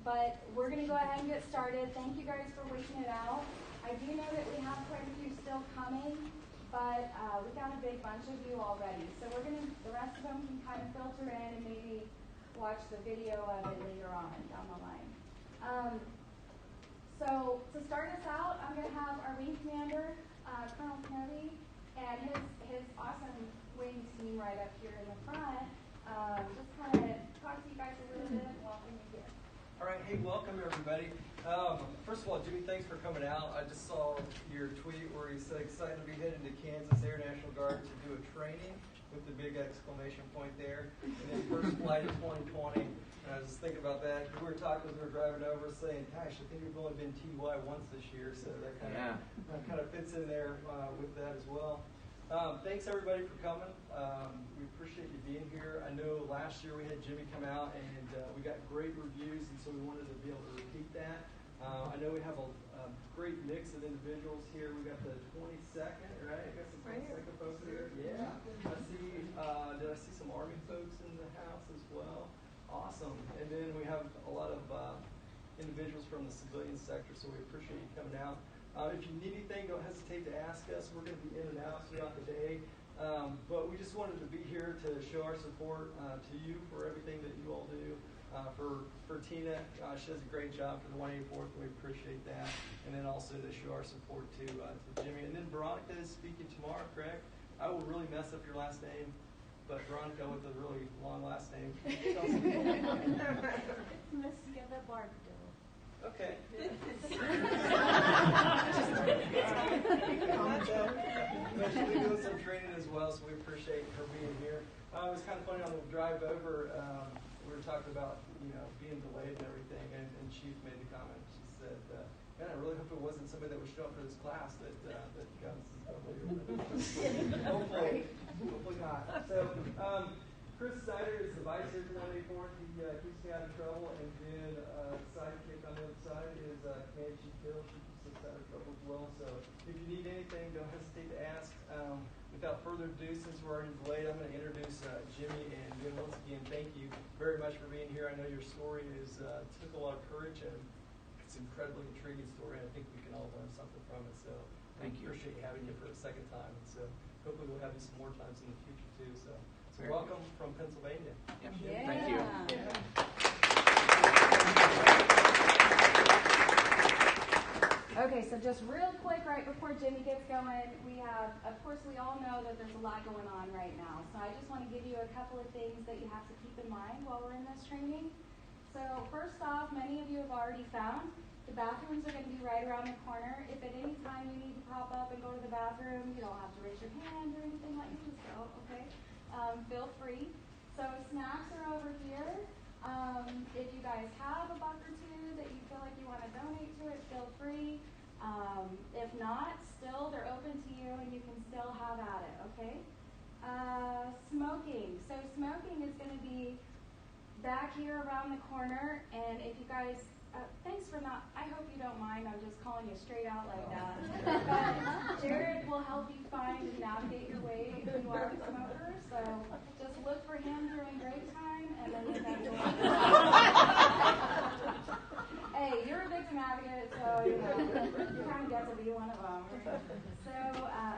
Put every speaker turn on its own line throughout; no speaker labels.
But we're going to go ahead and get started. Thank you guys for waiting it out. I do know that we have quite a few still coming, but we got a big bunch of you already. So we're going to, the rest of them can kind of filter in and maybe watch the video of it later on down the line. So to start us out, I'm going to have our wing commander, Colonel Kennedy, and his awesome wing team right up here in the front. Just kind of talk to you guys a little bit and welcome you here.
All right, hey, welcome everybody. First of all, Jimmy, thanks for coming out. I just saw your tweet where you said excited to be headed to Kansas Air National Guard to do a training with the big exclamation point there. And then first flight of 2020. And I was just thinking about that. We were talking as we were driving over saying, gosh, I think we've only been TY once this year, so that kind of fits in there with that as well. Thanks everybody for coming. We appreciate you being here. I know last year we had Jimmy come out and we got great reviews, and so we wanted to be able to repeat that. I know we have a great mix of individuals here. We got the 22nd, right? I guess the 22nd folks here. Yeah. I see. Did I see some Army folks in the house as well? Awesome. And then we have a lot of individuals from the civilian sector, so we appreciate you coming out. If you need anything, don't hesitate to ask us. We're going to be in and out throughout the day. But we just wanted to be here to show our support to you for everything that you all do. For Tina, she does a great job for the 184th. We appreciate that. And then also to show our support to Jimmy. And then Veronica is speaking tomorrow, correct? I will really mess up your last name, but Veronica with a really long last name.
Miss Skibba Bardo.
Okay. She'll be doing some training as well, so we appreciate her being here. It was kind of funny on the drive over. We were talking about being delayed and everything, and Chief made the comment. She said, "Man, I really hope it wasn't somebody that was showing up for this class that got us hopefully not." So. Chris Snyder is the vice here for 184. He keeps me out of trouble. And then sidekick on the other side is Command Chief Ville. She keeps us out of trouble as well. So if you need anything, don't hesitate to ask. Without further ado, since we're already delayed, I'm going to introduce Jimmy. And then once again, thank you very much for being here. I know your story took a lot of courage, and it's an incredibly intriguing story. I think we can all learn something from it. So thank you. Appreciate having you for a second time. And so hopefully we'll have you some more times in the future too. So welcome from Pennsylvania.
Yeah. Thank you.
Yeah.
Okay, so just real quick, right before Jimmy gets going, we have, of course, we all know that there's a lot going on right now. So I just want to give you a couple of things that you have to keep in mind while we're in this training. So first off, many of you have already found the bathrooms are going to be right around the corner. If at any time you need to pop up and go to the bathroom, you don't have to raise your hand or anything like that. Just go, okay? Feel free. So snacks are over here. If you guys have a buck or two that you feel like you want to donate to it, feel free. If not, still they're open to you and you can still have at it, okay? Smoking. So smoking is going to be back here around the corner, and if you guys, thanks for not, I hope you don't mind, I'm just calling you straight out like that. But Jared will help you find and navigate your way if you are a smoker, so just look for him during break time, and then eventually. Hey, you're a victim advocate, so you kind of get to be one of them. So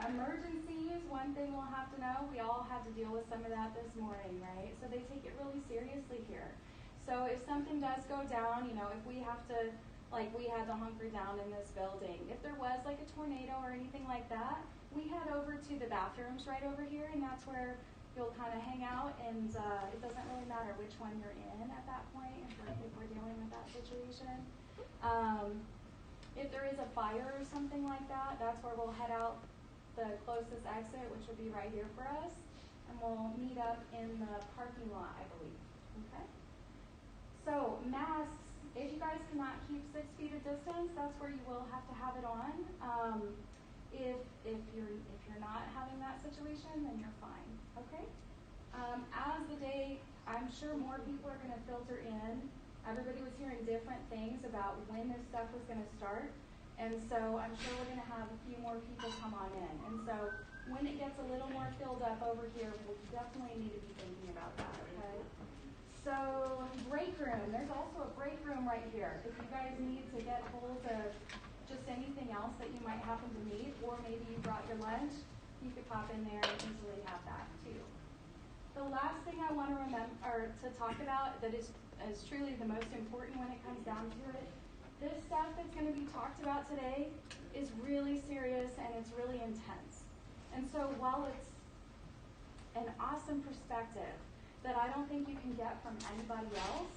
emergencies, one thing we'll have to know, we all had to deal with some of that this morning, right? So they take it really seriously here. So if something does go down, if we have to, like we had to hunker down in this building, if there was like a tornado or anything like that, we head over to the bathrooms right over here, and that's where you'll kind of hang out, and it doesn't really matter which one you're in at that point if we're dealing with that situation. If there is a fire or something like that, that's where we'll head out the closest exit, which will be right here for us, and we'll meet up in the parking lot, I believe. Okay? So masks, if you guys cannot keep 6 feet of distance, that's where you will have to have it on. If you're not having that situation, then you're fine. Okay? As the day, I'm sure more people are going to filter in. Everybody was hearing different things about when this stuff was going to start. And so I'm sure we're going to have a few more people come on in. And so when it gets a little more filled up over here, we definitely need to be thinking about that, okay? So break room. room. There's also a break room right here. If you guys need to get hold of just anything else that you might happen to need, or maybe you brought your lunch, you could pop in there and easily have that too. The last thing I want to talk about that is truly the most important when it comes down to it, this stuff that's going to be talked about today is really serious and it's really intense. And so while it's an awesome perspective that I don't think you can get from anybody else,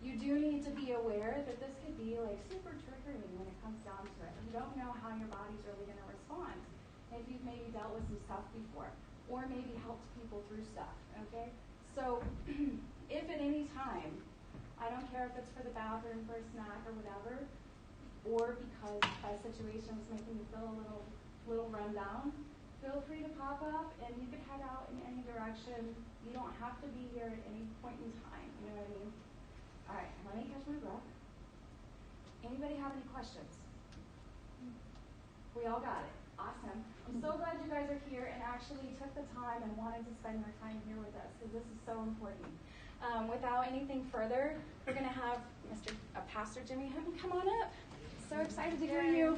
you do need to be aware that this could be like super triggering when it comes down to it. You don't know how your body's really going to respond. If you've maybe dealt with some stuff before, or maybe helped people through stuff, okay? So if at any time, I don't care if it's for the bathroom, for a snack, or whatever, or because a situation is making you feel a little run down, feel free to pop up and you can head out in any direction. You don't have to be here at any point in time, you know what I mean? All right, let me catch my breath. Anybody have any questions? We all got it. Awesome. I'm so glad you guys are here and actually took the time and wanted to spend your time here with us because this is so important. Without anything further, we're going to have Pastor Jimmy Hinton come on up. So excited to hear you.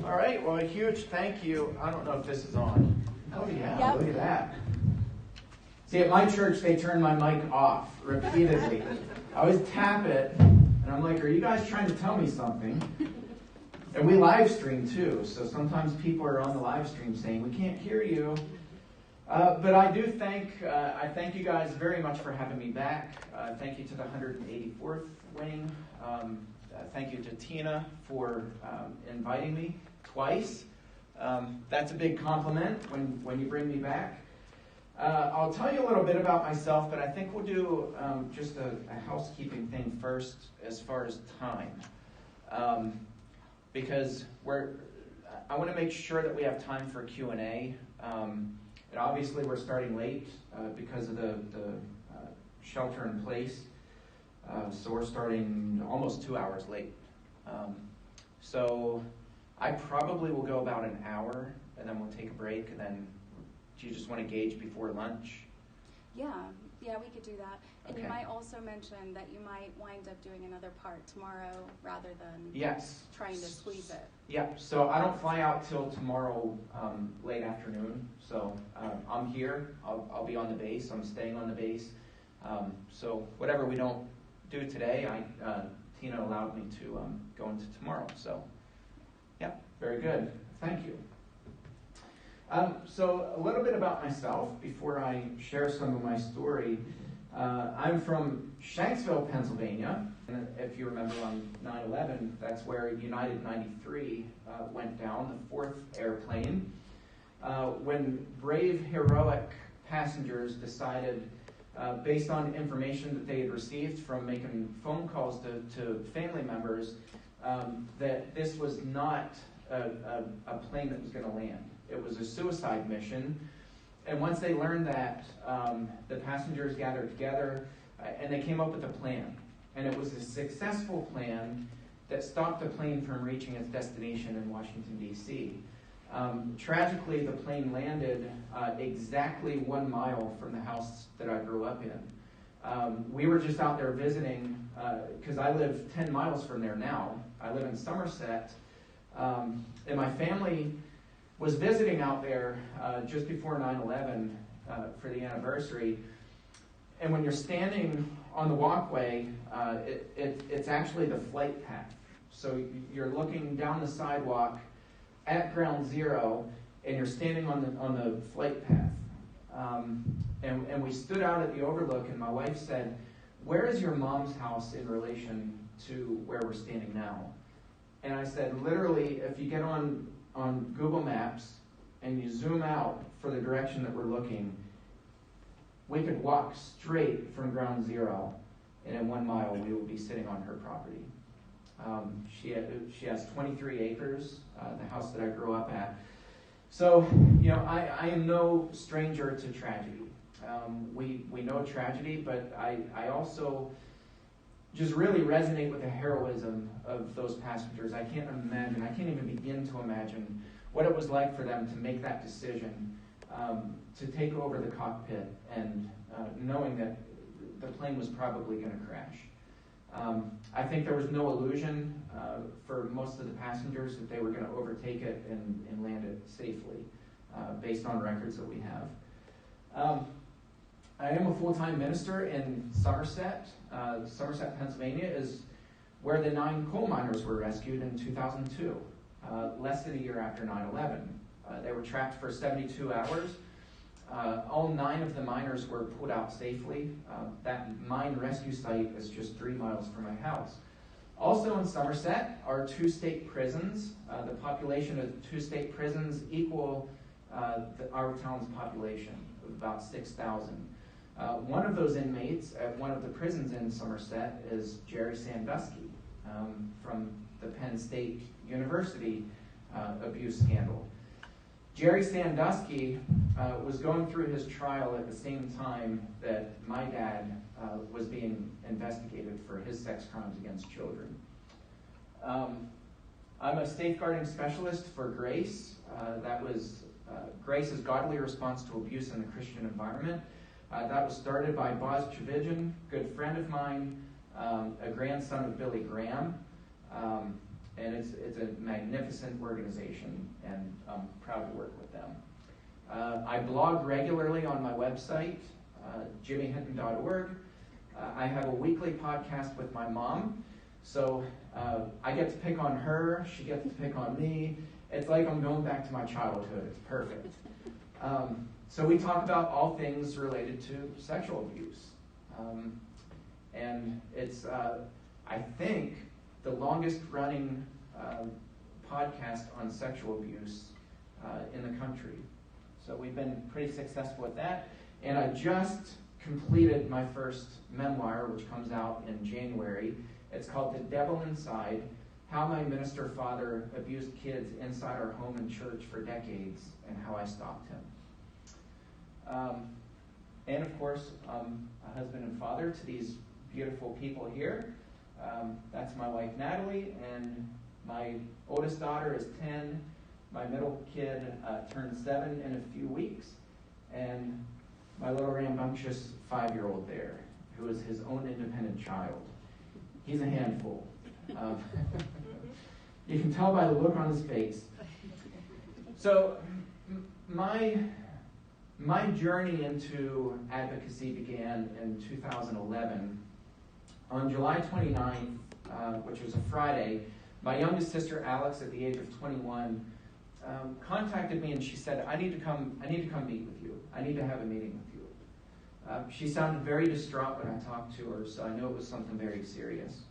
All right, well, a huge thank you. I don't know if this is on. Oh, yeah, yep. Look at that. See, at my church, they turn my mic off repeatedly. I always tap it, and I'm like, are you guys trying to tell me something? And we live stream, too, so sometimes people are on the live stream saying, we can't hear you. But I do I thank you guys very much for having me back. Thank you to the 184th wing. Thank you to Tina for inviting me twice. That's a big compliment when you bring me back. I'll tell you a little bit about myself, but I think we'll do just a housekeeping thing first as far as time. Because I want to make sure that we have time for Q&A. And obviously we're starting late because of the shelter in place. So we're starting almost 2 hours late. So I probably will go about an hour, and then we'll take a break, and then do you just want to gauge before lunch?
Yeah, we could do that. And okay. You might also mention that you might wind up doing another part tomorrow rather than trying to squeeze it.
Yeah, so I don't fly out till tomorrow late afternoon. So I'm here. I'll be on the base. I'm staying on the base. So whatever we don't do today, Tina allowed me to go into tomorrow. So yeah, very good. Thank you. So a little bit about myself before I share some of my story. I'm from Shanks Ville, Pennsylvania. And if you remember on 9/11, that's where United 93 went down, the fourth airplane. When brave, heroic passengers decided, based on information that they had received from making phone calls to family members, that this was not a plane that was going to land. It was a suicide mission. And once they learned that, the passengers gathered together and they came up with a plan. And it was a successful plan that stopped the plane from reaching its destination in Washington, D.C. Tragically, the plane landed exactly 1 mile from the house that I grew up in. We were just out there visiting because I live 10 miles from there now. I live in Somerset. And my family was visiting out there just before 9/11 for the anniversary. And when you're standing on the walkway, it's actually the flight path. So you're looking down the sidewalk at ground zero, and you're standing on the flight path. And we stood out at the overlook, and my wife said, "Where is your mom's house in relation to where we're standing now?" And I said, literally, if you get on Google Maps and you zoom out for the direction that we're looking, we could walk straight from ground zero, and in 1 mile we will be sitting on her property. She has 23 acres, the house that I grew up at. So, I am no stranger to tragedy. We know tragedy, but I also just really resonate with the heroism of those passengers. I can't even begin to imagine what it was like for them to make that decision to take over the cockpit and knowing that the plane was probably going to crash. I think there was no illusion for most of the passengers that they were going to overtake it and land it safely, based on records that we have. I am a full-time minister in Somerset. Somerset, Pennsylvania is where the 9 coal miners were rescued in 2002, less than a year after 9/11. They were trapped for 72 hours. All 9 of the miners were pulled out safely. That mine rescue site is just 3 miles from my house. Also in Somerset are 2 state prisons. The population of 2 state prisons equal our town's population of about 6,000. One of those inmates at one of the prisons in Somerset is Jerry Sandusky from the Penn State University abuse scandal. Jerry Sandusky was going through his trial at the same time that my dad was being investigated for his sex crimes against children. I'm a safeguarding specialist for Grace. Grace is godly response to abuse in the Christian environment. That was started by Boz Trevijan, good friend of mine, a grandson of Billy Graham. And it's a magnificent organization, and I'm proud to work with them. I blog regularly on my website, jimmyhinton.org. I have a weekly podcast with my mom, so I get to pick on her, she gets to pick on me. It's like I'm going back to my childhood. It's perfect. So we talk about all things related to sexual abuse. And it's, I think, the longest running podcast on sexual abuse in the country. So we've been pretty successful with that. And I just completed my first memoir, which comes out in January. It's called The Devil Inside: How My Minister Father Abused Kids Inside Our Home and Church for Decades, and How I Stopped Him. And of course, I'm a husband and father to these beautiful people here. That's my wife, Natalie, and my oldest daughter is 10. My middle kid turns 7 in a few weeks. And my little rambunctious 5-year-old there, who is his own independent child. He's a handful. You can tell by the look on his face. So my journey into advocacy began in 2011. On July 29th, which was a Friday, my youngest sister Alex, at the age of 21, contacted me and she said, I need to come meet with you. I need to have a meeting with you. She sounded very distraught when I talked to her, so I knew it was something very serious.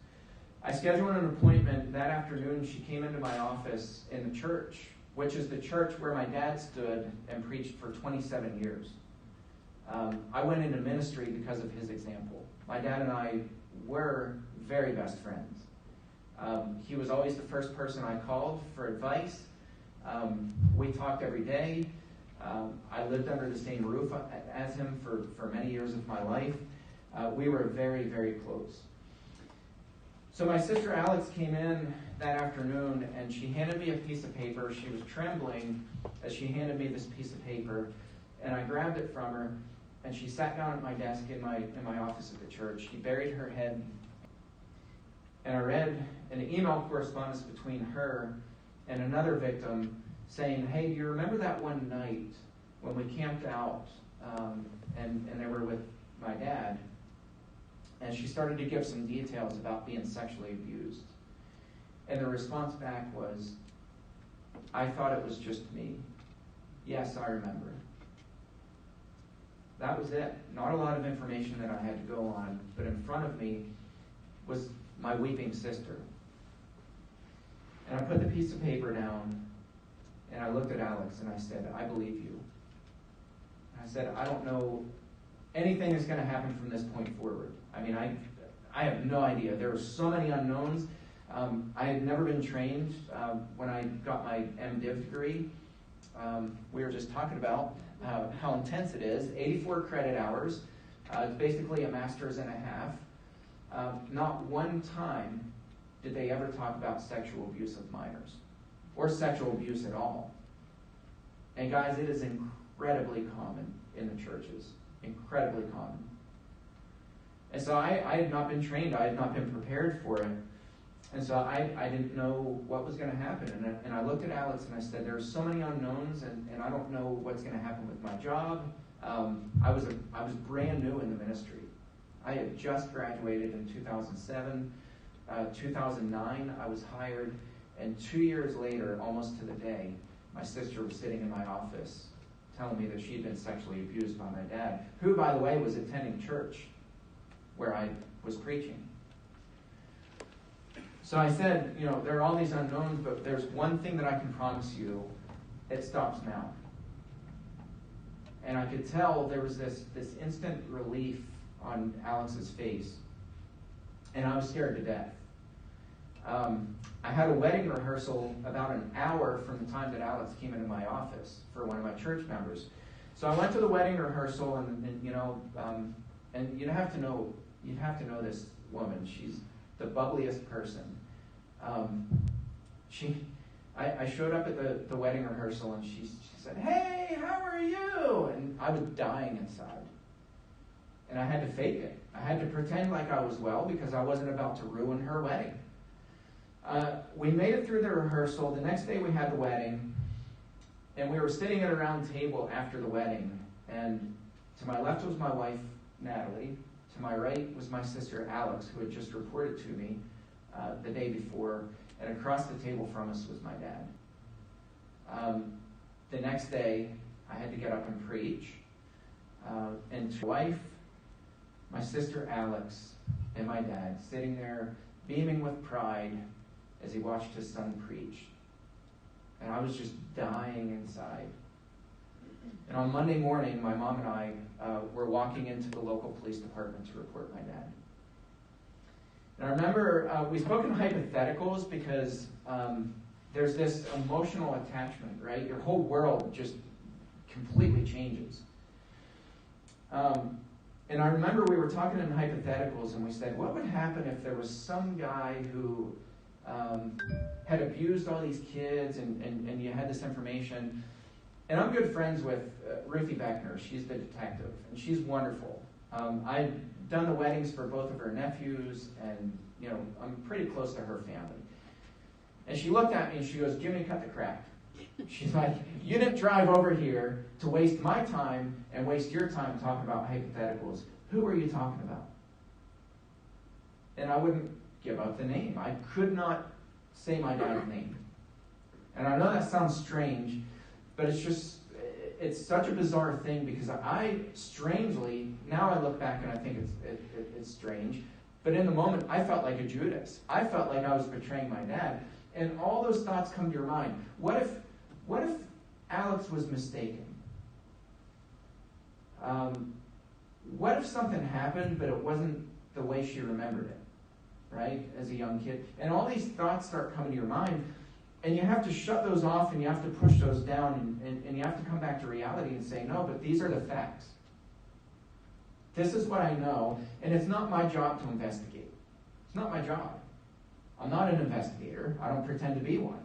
I scheduled an appointment that afternoon. She came into my office in the church, which is the church where my dad stood and preached for 27 years. I went into ministry because of his example. My dad and I were very best friends. He was always the first person I called for advice. We talked every day. I lived under the same roof as him for many years of my life. We were very, very close. So my sister Alex came in that afternoon and she handed me a piece of paper. She was trembling as she handed me this piece of paper, and I grabbed it from her, and she sat down at my desk in my office at the church. She buried her head, and I read an email correspondence between her and another victim saying, hey, do you remember that one night when we camped out and they were with my dad? And she started to give some details about being sexually abused. And the response back was, I thought it was just me. Yes, I remember. That was it. Not a lot of information that I had to go on, but in front of me was my weeping sister. And I put the piece of paper down, and I looked at Alex, and I said, I believe you. And I said, I don't know anything that's going to happen from this point forward. I mean, I have no idea. There are so many unknowns. I had never been trained when I got my MDiv degree. We were just talking about how intense it is. 84 credit hours. It's basically a master's and a half. Not one time did they ever talk about sexual abuse of minors or sexual abuse at all. And guys, it is incredibly common in the churches. Incredibly common. And so I had not been trained. I had not been prepared for it. And so I didn't know what was going to happen. And I looked at Alex and I said, there's so many unknowns, and I don't know what's going to happen with my job. I was brand new in the ministry. I had just graduated in 2007. 2009, I was hired. And 2 years later, almost to the day, my sister was sitting in my office telling me that she had been sexually abused by my dad, who, by the way, was attending church where I was preaching. So I said, there are all these unknowns, but there's one thing that I can promise you, it stops now. And I could tell there was this instant relief on Alex's face, and I was scared to death. I had a wedding rehearsal about an hour from the time that Alex came into my office for one of my church members. So I went to the wedding rehearsal, and you'd have to know this woman. She's the bubbliest person. I showed up at the wedding rehearsal, and she said, "Hey, how are you?" And I was dying inside. And I had to fake it. I had to pretend like I was well because I wasn't about to ruin her wedding. We made it through the rehearsal. The next day we had the wedding, and we were sitting at a round table after the wedding. And to my left was my wife, Natalie. To my right was my sister, Alex, who had just reported to me the day before. And across the table from us was my dad. The next day, I had to get up and preach. And to my wife, my sister, Alex, and my dad sitting there beaming with pride as he watched his son preach. And I was just dying inside. And on Monday morning, my mom and I were walking into the local police department to report my dad. And I remember we spoke in hypotheticals because there's this emotional attachment, right? Your whole world just completely changes. And I remember we were talking in hypotheticals, and we said, what would happen if there was some guy who had abused all these kids, and you had this information. And I'm good friends with Ruthie Beckner. She's the detective, and she's wonderful. I've done the weddings for both of her nephews, and I'm pretty close to her family. And she looked at me and she goes, "Jimmy, cut the crap." She's like, "You didn't drive over here to waste my time and waste your time talking about hypotheticals. Who are you talking about?" And I wouldn't give out the name. I could not say my dad's name. And I know that sounds strange, but it's such a bizarre thing because strangely, now I look back and I think it's strange, but in the moment, I felt like a Judas. I felt like I was betraying my dad. And all those thoughts come to your mind. What if Alex was mistaken? What if something happened, but it wasn't the way she remembered it, right, as a young kid? And all these thoughts start coming to your mind, and you have to shut those off, and you have to push those down, and you have to come back to reality and say, no, but these are the facts. This is what I know, and it's not my job to investigate. It's not my job. I'm not an investigator. I don't pretend to be one.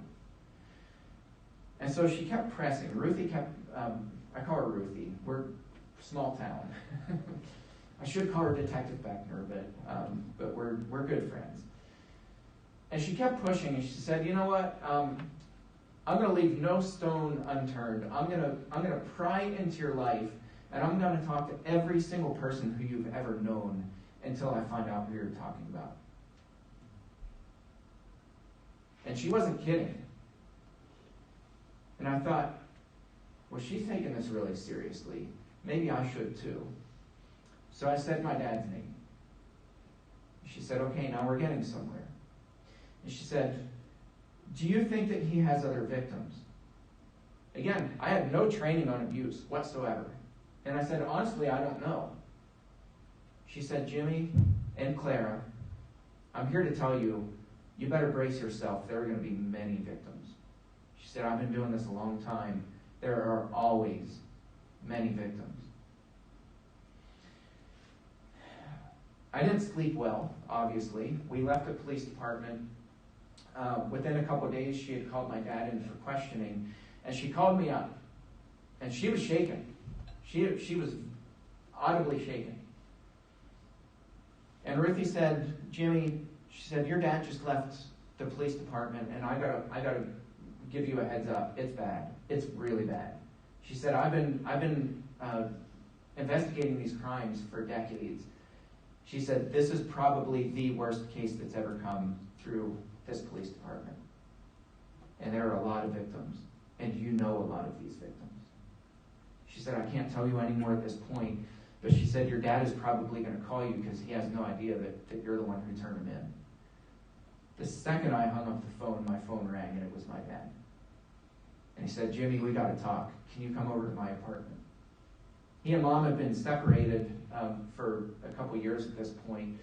And so she kept pressing. Ruthie kept, I call her Ruthie. We're small town. I should call her Detective Beckner, but we're good friends. And she kept pushing, and she said, "You know what? I'm going to leave no stone unturned. I'm going to pry into your life, and I'm going to talk to every single person who you've ever known until I find out who you're talking about." And she wasn't kidding. And I thought, well, she's taking this really seriously. Maybe I should too. So I said my dad's name. She said, "Okay, now we're getting somewhere." And she said, "Do you think that he has other victims?" Again, I had no training on abuse whatsoever. And I said, "Honestly, I don't know." She said, "Jimmy and Clara, I'm here to tell you, you better brace yourself. There are going to be many victims." She said, "I've been doing this a long time. There are always many victims." I didn't sleep well, obviously. We left the police department. Within a couple of days, she had called my dad in for questioning, and she called me up. And she was shaken. She was audibly shaken. And Ruthie said, Jimmy, she said, your dad just left the police department, and I gotta give you a heads up. It's bad. It's really bad. She said, I've been investigating these crimes for decades. She said, this is probably the worst case that's ever come through this police department. And there are a lot of victims, and you know a lot of these victims. She said, I can't tell you any more at this point, but she said, your dad is probably going to call you because he has no idea that you're the one who turned him in. The second I hung up the phone, my phone rang, and it was my dad. And he said, Jimmy, we got to talk. Can you come over to my apartment? He and Mom have been separated for a couple years at this point.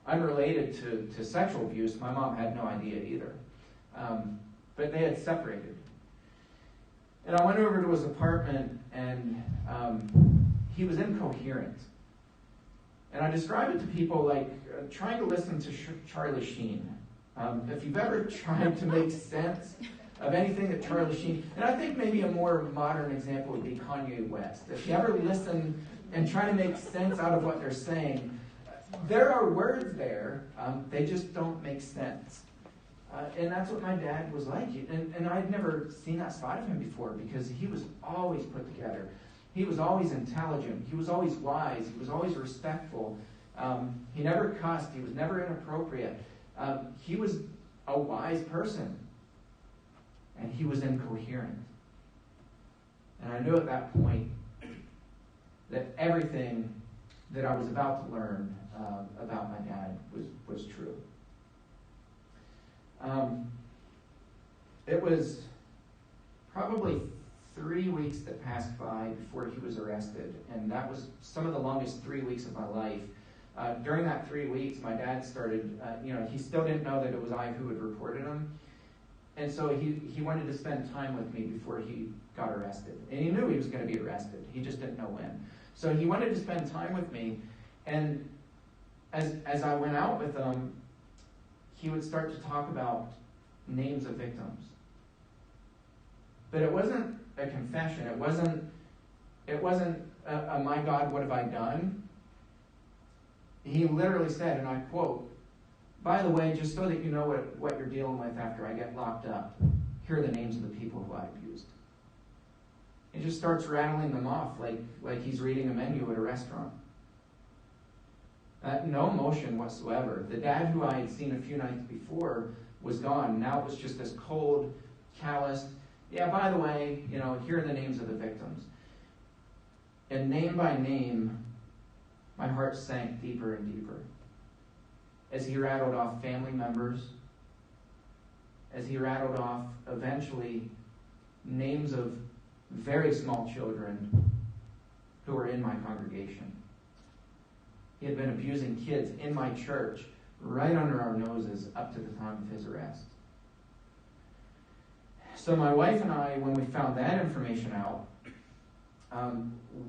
Unrelated to sexual abuse, my mom had no idea either. But they had separated. And I went over to his apartment, and he was incoherent. And I describe it to people like trying to listen to Charlie Sheen. If you've ever tried to make sense of anything that Charlie Sheen, and I think maybe a more modern example would be Kanye West. If you ever listen and try to make sense out of what they're saying, there are words there, they just don't make sense. And that's what my dad was like. And I'd never seen that side of him before because he was always put together. He was always intelligent. He was always wise. He was always respectful. He never cussed. He was never inappropriate. He was a wise person. And he was incoherent. And I knew at that point that everything that I was about to learn about my dad was true. It was probably 3 weeks that passed by before he was arrested, and that was some of the longest 3 weeks of my life. During that 3 weeks, my dad started, he still didn't know that it was I who had reported him, and so he wanted to spend time with me before he got arrested. And he knew he was going to be arrested. He just didn't know when. So he wanted to spend time with me, and as I went out with him, he would start to talk about names of victims. But it wasn't a confession. It wasn't a my God, what have I done? He literally said, and I quote, by the way, just so that you know what you're dealing with after I get locked up, here are the names of the people who I abused. He just starts rattling them off like he's reading a menu at a restaurant. No emotion whatsoever. The dad who I had seen a few nights before was gone. Now it was just this cold, calloused, yeah, by the way, here are the names of the victims. And name by name, my heart sank deeper and deeper. As he rattled off family members, as he rattled off, eventually, names of very small children who were in my congregation. He had been abusing kids in my church right under our noses up to the time of his arrest. So my wife and I, when we found that information out,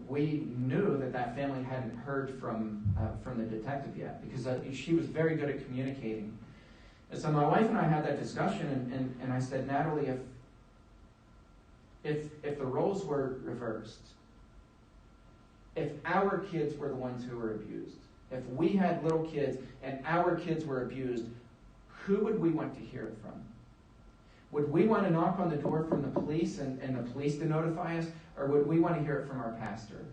we knew that family hadn't heard from the detective yet because she was very good at communicating. And so my wife and I had that discussion, and I said, Natalie, if the roles were reversed, if our kids were the ones who were abused, if we had little kids and our kids were abused, who would we want to hear it from? Would we want to knock on the door from the police and the police to notify us, or would we want to hear it from our pastor?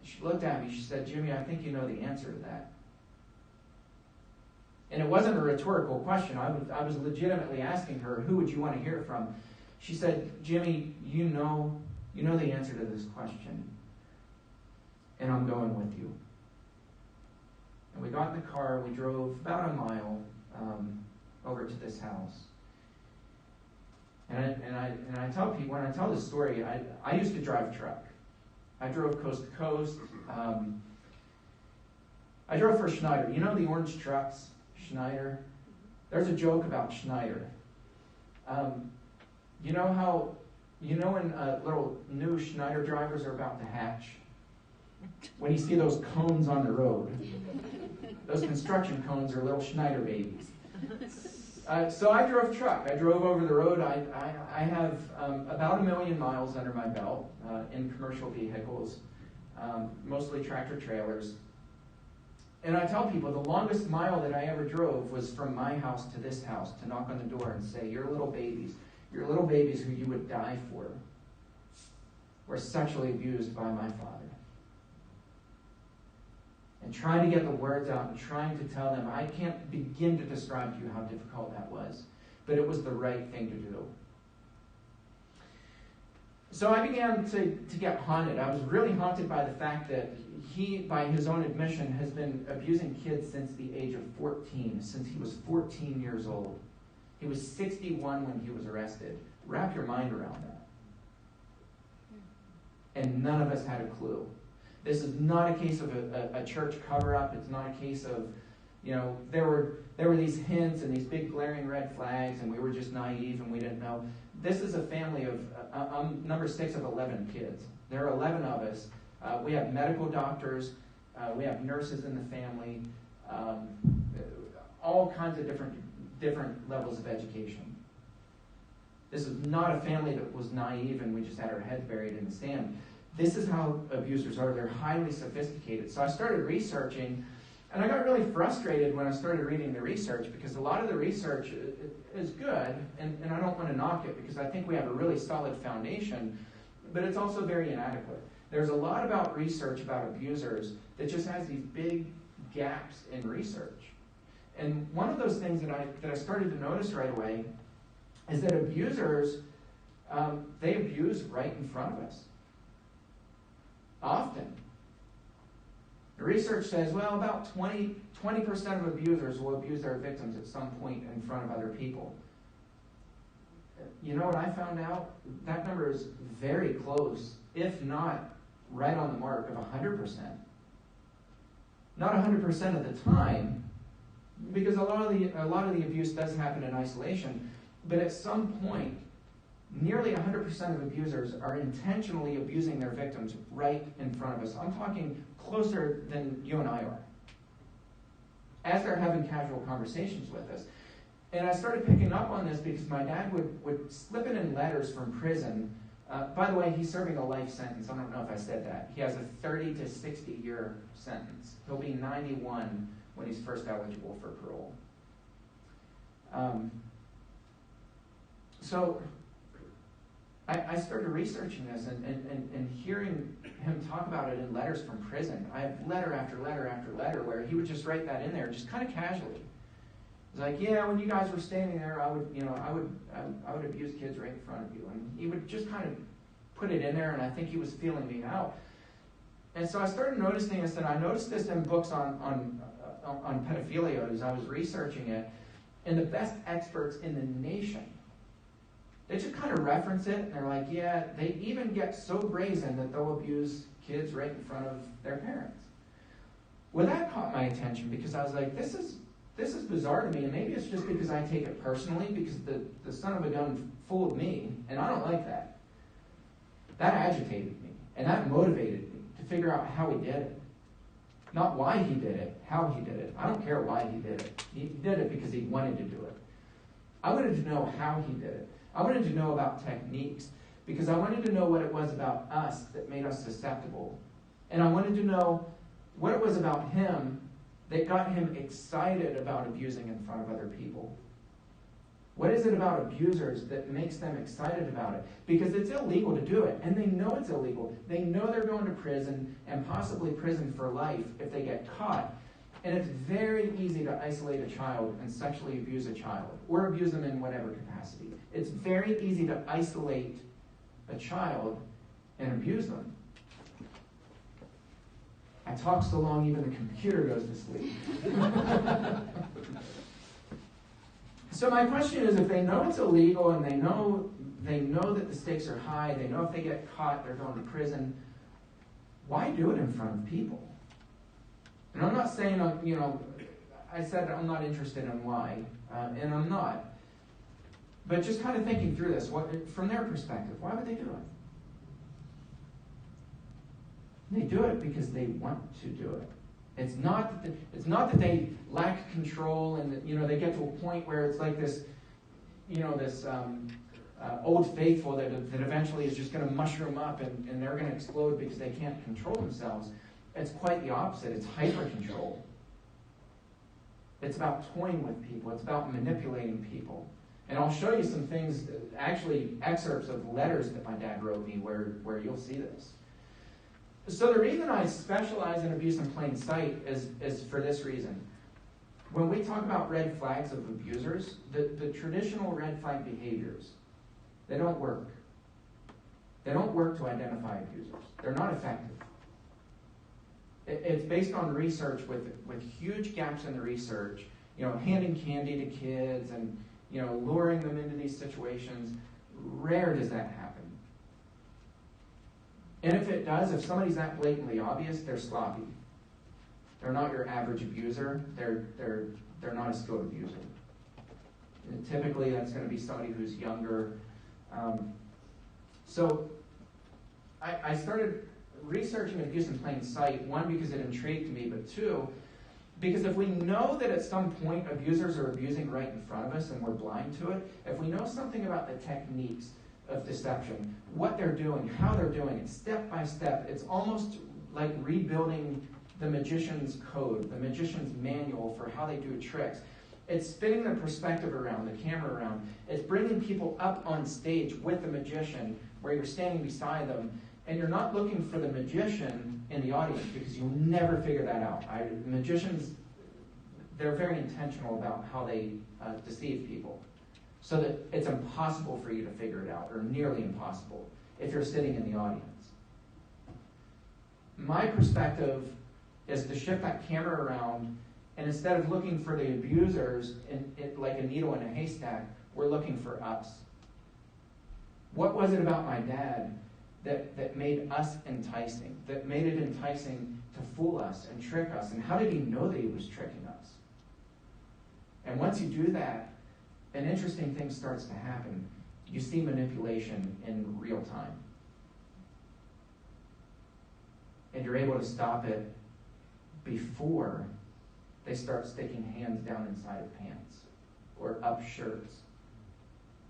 She looked at me, she said, Jimmy, I think you know the answer to that. And it wasn't a rhetorical question. I was legitimately asking her, who would you want to hear it from? She said, Jimmy, you know the answer to this question. And I'm going with you. And we got in the car, we drove about a mile over to this house. And I tell people, when I tell this story, I used to drive truck. I drove coast to coast. I drove for Schneider. You know the orange trucks, Schneider? There's a joke about Schneider. You know when little new Schneider drivers are about to hatch? When you see those cones on the road, those construction cones are little Schneider babies. So I drove truck. I drove over the road. I have about 1 million miles under my belt in commercial vehicles, mostly tractor trailers. And I tell people the longest mile that I ever drove was from my house to this house to knock on the door and say, your little babies who you would die for, were sexually abused by my father. And trying to get the words out and trying to tell them, I can't begin to describe to you how difficult that was, but it was the right thing to do. So I began to get haunted. I was really haunted by the fact that he, by his own admission, has been abusing kids since the age of 14, since he was 14 years old. He was 61 when he was arrested. Wrap your mind around that. And none of us had a clue. This is not a case of a church cover-up. It's not a case of, there were these hints and these big glaring red flags, and we were just naive and we didn't know. This is a family of, I'm number 6 of 11 kids. There are 11 of us. We have medical doctors. We have nurses in the family. All kinds of different levels of education. This is not a family that was naive and we just had our heads buried in the sand. This is how abusers are. They're highly sophisticated. So I started researching, and I got really frustrated when I started reading the research, because a lot of the research is good, and I don't want to knock it because I think we have a really solid foundation, but it's also very inadequate. There's a lot about research about abusers that just has these big gaps in research. And one of those things that I started to notice right away is that abusers, they abuse right in front of us. Often. The research says, well, about 20% of abusers will abuse their victims at some point in front of other people. You know what I found out? That number is very close, if not right on the mark of 100%. Not 100% of the time, because a lot of the abuse does happen in isolation, but at some point, nearly 100% of abusers are intentionally abusing their victims right in front of us. I'm talking closer than you and I are, as they're having casual conversations with us. And I started picking up on this because my dad would slip it in letters from prison. By the way, he's serving a life sentence. I don't know if I said that. He has a 30 to 60 year sentence. He'll be 91 when he's first eligible for parole. So I started researching this and hearing him talk about it in letters from prison. I have letter after letter after letter where he would just write that in there, just kind of casually. It's like, yeah, when you guys were standing there, I would abuse kids right in front of you, and he would just kind of put it in there, and I think he was feeling me out. And so I started noticing this, and I noticed this in books on pedophilia as I was researching it, and the best experts in the nation, they just kind of reference it, and they're like, yeah, they even get so brazen that they'll abuse kids right in front of their parents. Well, that caught my attention because I was like, this is bizarre to me, and maybe it's just because I take it personally, because the son of a gun fooled me, and I don't like that. That agitated me, and that motivated me to figure out how he did it. Not why he did it, how he did it. I don't care why he did it. He did it because he wanted to do it. I wanted to know how he did it. I wanted to know about techniques, because I wanted to know what it was about us that made us susceptible. And I wanted to know what it was about him that got him excited about abusing in front of other people. What is it about abusers that makes them excited about it? Because it's illegal to do it, and they know it's illegal. They know they're going to prison, and possibly prison for life if they get caught. And it's very easy to isolate a child and sexually abuse a child, or abuse them in whatever capacity. It's very easy to isolate a child and abuse them. I talk so long even the computer goes to sleep. So my question is, if they know it's illegal and they know that the stakes are high, they know if they get caught they're going to prison, why do it in front of people? And I'm not saying, I said I'm not interested in why, and I'm not. But just kind of thinking through this, from their perspective, why would they do it? They do it because they want to do it. It's not that they lack control and that, they get to a point where it's like this, this old faithful that eventually is just going to mushroom up and they're going to explode because they can't control themselves. It's quite the opposite. It's hyper-control. It's about toying with people. It's about manipulating people. And I'll show you some things, actually excerpts of letters that my dad wrote me where you'll see this. So the reason I specialize in abuse in plain sight is for this reason. When we talk about red flags of abusers, the traditional red flag behaviors, they don't work. They don't work to identify abusers. They're not effective. It's based on research with huge gaps in the research, handing candy to kids and, luring them into these situations. Rare does that happen. And if it does, if somebody's that blatantly obvious, they're sloppy. They're not your average abuser. They're not a skilled abuser. And typically, that's going to be somebody who's younger. So I started researching abuse in plain sight, one, because it intrigued me, but two, because if we know that at some point abusers are abusing right in front of us and we're blind to it, if we know something about the techniques of deception, what they're doing, how they're doing it, step by step, it's almost like rebuilding the magician's code, the magician's manual for how they do tricks. It's spinning the perspective around, the camera around. It's bringing people up on stage with the magician where you're standing beside them, and you're not looking for the magician in the audience because you'll never figure that out. Magicians, they're very intentional about how they deceive people so that it's impossible for you to figure it out, or nearly impossible, if you're sitting in the audience. My perspective is to shift that camera around, and instead of looking for the abusers like a needle in a haystack, we're looking for us. What was it about my dad that made us enticing, that made it enticing to fool us and trick us? And how did he know that he was tricking us? And once you do that, an interesting thing starts to happen. You see manipulation in real time. And you're able to stop it before they start sticking hands down inside of pants, or up shirts,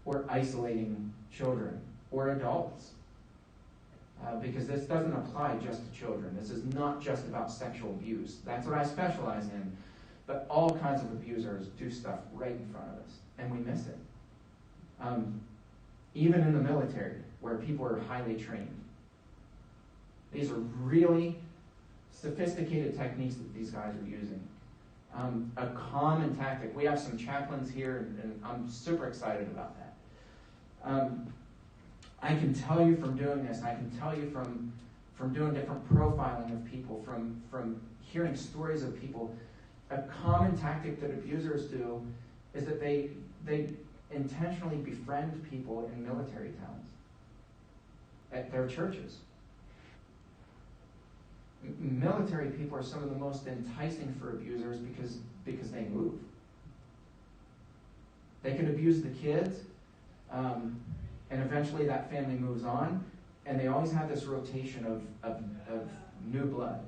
or isolating children, or adults. Because this doesn't apply just to children. This is not just about sexual abuse. That's what I specialize in. But all kinds of abusers do stuff right in front of us, and we miss it. Even in the military, where people are highly trained. These are really sophisticated techniques that these guys are using. A common tactic. We have some chaplains here, and I'm super excited about that. I can tell you from doing this, I can tell you from doing different profiling of people, from hearing stories of people, a common tactic that abusers do is that they intentionally befriend people in military towns, at their churches. Military people are some of the most enticing for abusers because they move. They can abuse the kids, and eventually that family moves on, and they always have this rotation of new blood.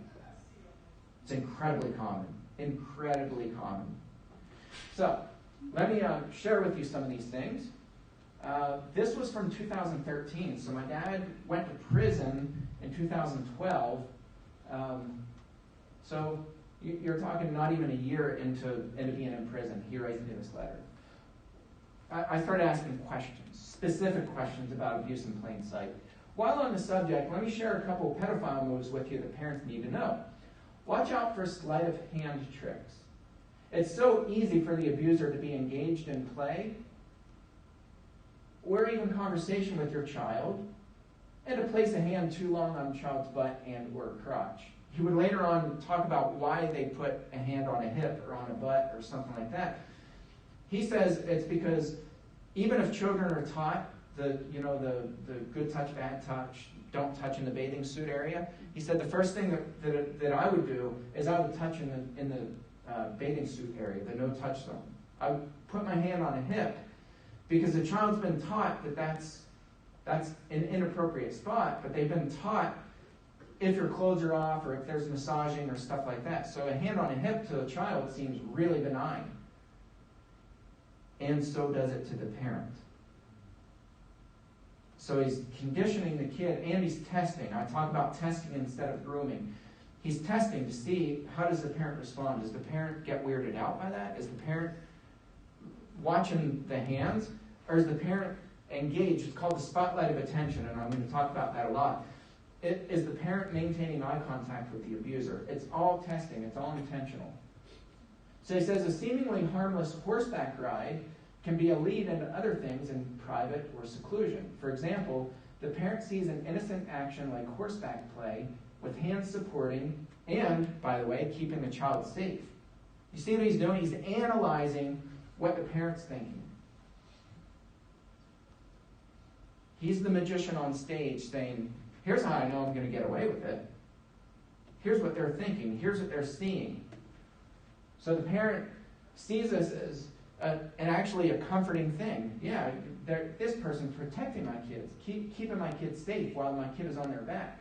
It's incredibly common. Incredibly common. So, let me share with you some of these things. This was from 2013. So my dad went to prison in 2012. So you're talking not even a year into being in prison. He writes me this letter. I started asking questions, specific questions about abuse in plain sight. While on the subject, let me share a couple of pedophile moves with you that parents need to know. Watch out for sleight of hand tricks. It's so easy for the abuser to be engaged in play or even conversation with your child and to place a hand too long on a child's butt and or crotch. He would later on talk about why they put a hand on a hip or on a butt or something like that. He says it's because even if children are taught the good touch, bad touch, don't touch in the bathing suit area, he said the first thing that I would do is I would touch in the bathing suit area, the no touch zone. I would put my hand on a hip because the child's been taught that that's an inappropriate spot, but they've been taught if your clothes are off or if there's massaging or stuff like that. So a hand on a hip to a child seems really benign. And so does it to the parent. So he's conditioning the kid, and he's testing. I talk about testing instead of grooming. He's testing to see, how does the parent respond? Does the parent get weirded out by that? Is the parent watching the hands? Or is the parent engaged? It's called the spotlight of attention, and I'm going to talk about that a lot. Is the parent maintaining eye contact with the abuser? It's all testing. It's all intentional. So he says a seemingly harmless horseback ride can be a lead into other things in private or seclusion. For example, the parent sees an innocent action like horseback play with hands supporting and, by the way, keeping the child safe. You see what he's doing? He's analyzing what the parent's thinking. He's the magician on stage saying, here's how I know I'm going to get away with it. Here's what they're thinking. Here's what they're seeing. So the parent sees this as actually a comforting thing. Yeah, this person's protecting my kids, keeping my kids safe while my kid is on their back.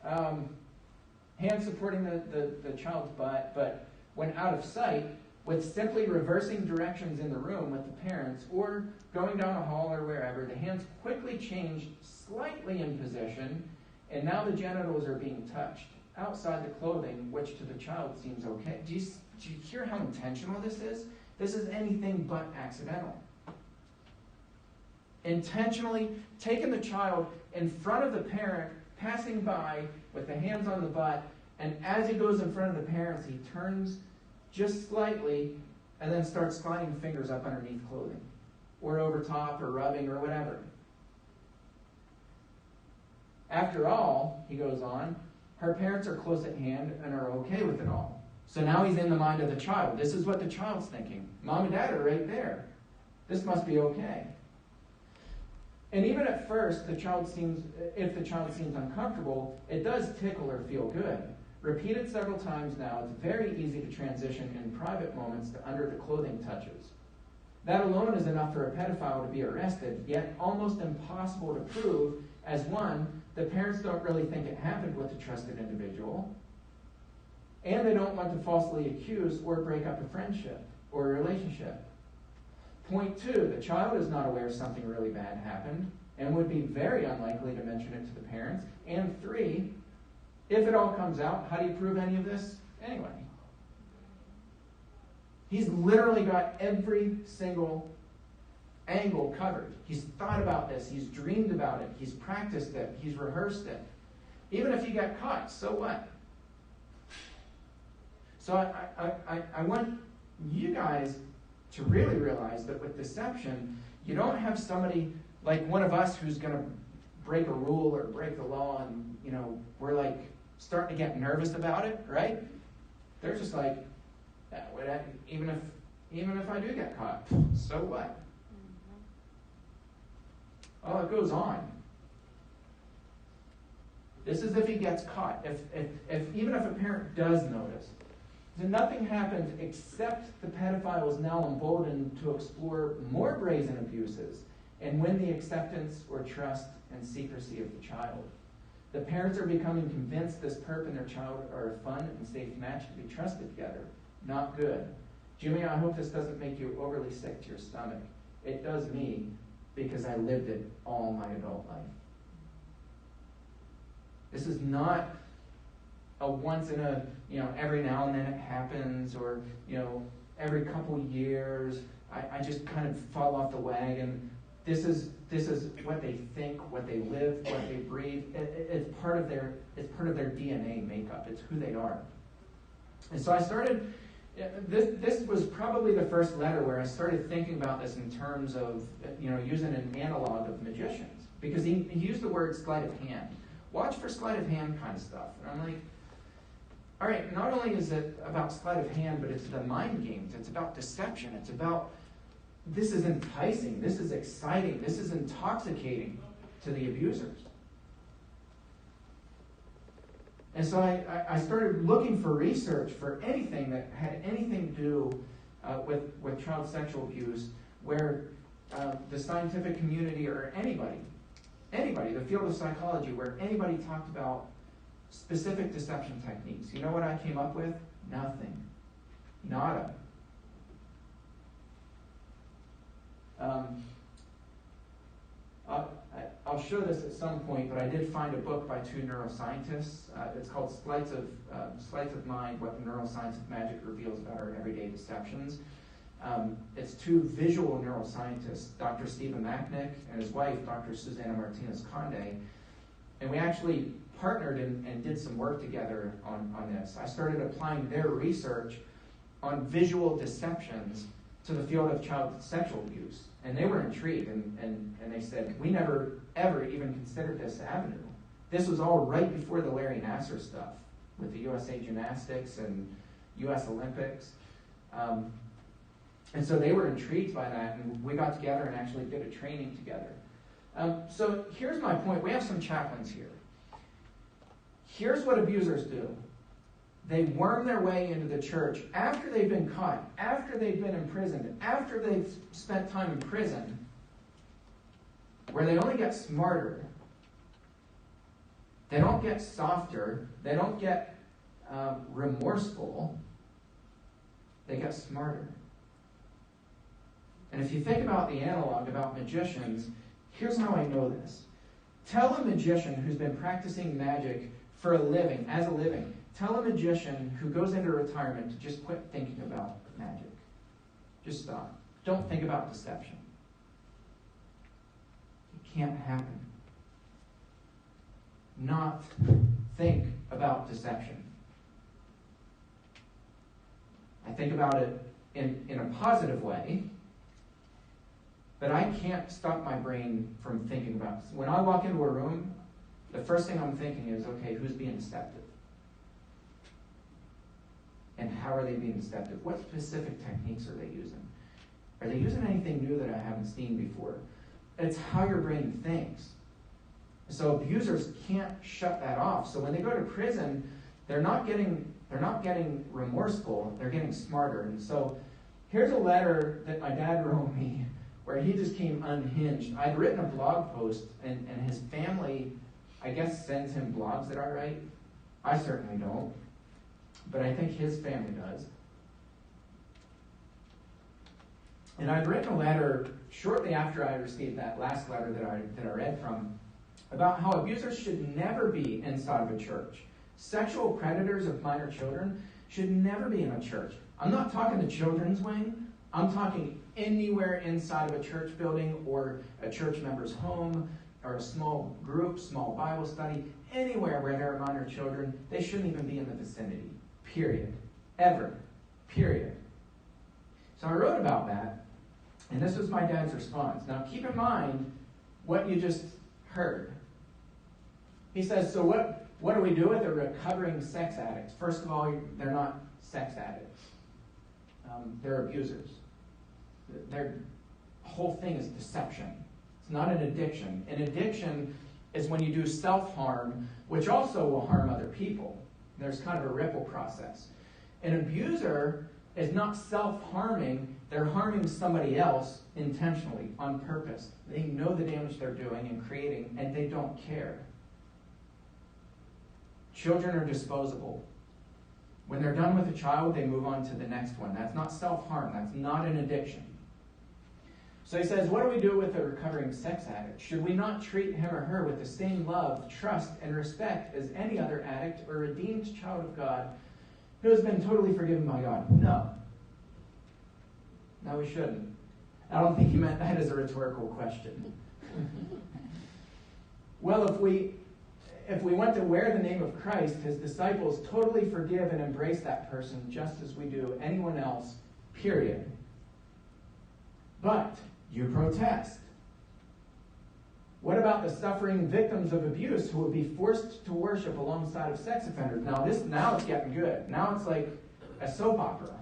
Hands supporting the child's butt, but when out of sight, with simply reversing directions in the room with the parents or going down a hall or wherever, the hands quickly change slightly in position, and now the genitals are being touched outside the clothing, which to the child seems okay. Do you hear how intentional this is? This is anything but accidental. Intentionally taking the child in front of the parent, passing by with the hands on the butt, and as he goes in front of the parents, he turns just slightly and then starts sliding fingers up underneath clothing or over top or rubbing or whatever. After all, he goes on, her parents are close at hand and are okay with it all. So now he's in the mind of the child. This is what the child's thinking. Mom and Dad are right there. This must be okay. And even at first, if the child seems uncomfortable, it does tickle or feel good. Repeated several times now, it's very easy to transition in private moments to under the clothing touches. That alone is enough for a pedophile to be arrested, yet almost impossible to prove, as one, the parents don't really think it happened with a trusted individual, and they don't want to falsely accuse or break up a friendship or a relationship. Point two, the child is not aware something really bad happened and would be very unlikely to mention it to the parents. And three, if it all comes out, how do you prove any of this anyway? He's literally got every single angle covered. He's thought about this. He's dreamed about it. He's practiced it. He's rehearsed it. Even if you get caught, so what? So I want you guys to really realize that with deception, you don't have somebody like one of us who's going to break a rule or break the law and, we're like starting to get nervous about it, right? They're just like, even if I do get caught, so what? Oh, it goes on. This is if he gets caught. Even if a parent does notice, then nothing happens except the pedophile is now emboldened to explore more brazen abuses and win the acceptance or trust and secrecy of the child. The parents are becoming convinced this perp and their child are a fun and safe match to be trusted together. Not good. Jimmy, I hope this doesn't make you overly sick to your stomach. It does me, because I lived it all my adult life. This is not a once in a, every now and then it happens, or, every couple years, I just kind of fall off the wagon. This is what they think, what they live, what they breathe. It's part of their DNA makeup. It's who they are. And so I started. This was probably the first letter where I started thinking about this in terms of using an analog of magicians, because he used the word sleight of hand. Watch for sleight of hand kind of stuff. And I'm like, all right, not only is it about sleight of hand, but it's the mind games. It's about deception. It's about, this is enticing. This is exciting. This is intoxicating to the abusers. And so I started looking for research for anything that had anything to do with child sexual abuse, where the scientific community or anybody anybody, the field of psychology, where anybody talked about specific deception techniques. You know what I came up with? Nothing. Nada. I'll show this at some point, but I did find a book by two neuroscientists. It's called Sleights of Mind, What the Neuroscience of Magic Reveals About Our Everyday Deceptions. It's two visual neuroscientists, Dr. Stephen Macknick and his wife, Dr. Susana Martinez-Conde, and we actually partnered and did some work together on this. I started applying their research on visual deceptions to the field of child sexual abuse. And they were intrigued, and they said, we never, ever even considered this avenue. This was all right before the Larry Nassar stuff with the USA Gymnastics and US Olympics. And so they were intrigued by that, and we got together and actually did a training together. So here's my point. We have some chaplains here. Here's what abusers do. They worm their way into the church after they've been caught, after they've been imprisoned, after they've spent time in prison, where they only get smarter. They don't get softer. They don't get remorseful. They get smarter. And if you think about the analog about magicians, here's how I know this. Tell a magician who's been practicing magic for a living, as a living, tell a magician who goes into retirement to just quit thinking about magic. Just stop. Don't think about deception. It can't happen. Not think about deception. I think about it in a positive way, but I can't stop my brain from thinking about it. When I walk into a room, the first thing I'm thinking is, okay, who's being deceptive? And how are they being deceptive? What specific techniques are they using? Are they using anything new that I haven't seen before? It's how your brain thinks. So abusers can't shut that off. So when they go to prison, they're not getting remorseful, they're getting smarter. And so here's a letter that my dad wrote me where he just came unhinged. I'd written a blog post, and his family, I guess, sends him blogs that I write. I certainly don't, but I think his family does. And I'd written a letter shortly after I received that last letter that I read from, about how abusers should never be inside of a church. Sexual predators of minor children should never be in a church. I'm not talking the children's wing. I'm talking anywhere inside of a church building or a church member's home or a small group, small Bible study, anywhere where there are minor children, they shouldn't even be in the vicinity. Period. Ever. Period. So I wrote about that, and this was my dad's response. Now keep in mind what you just heard. He says, so what do we do with a recovering sex addict? First of all, they're not sex addicts. They're abusers. Their whole thing is deception. It's not an addiction. An addiction is when you do self-harm, which also will harm other people. There's kind of a ripple process. An abuser is not self-harming. They're harming somebody else intentionally, on purpose. They know the damage they're doing and creating, and they don't care. Children are disposable. When they're done with a child, they move on to the next one. That's not self-harm. That's not an addiction. So he says, what do we do with a recovering sex addict? Should we not treat him or her with the same love, trust, and respect as any other addict or redeemed child of God who has been totally forgiven by God? No. No, we shouldn't. I don't think he meant that as a rhetorical question. Well, if we want to wear the name of Christ, his disciples totally forgive and embrace that person just as we do anyone else, period. But you protest. What about the suffering victims of abuse who would be forced to worship alongside of sex offenders? Now it's getting good. Now it's like a soap opera.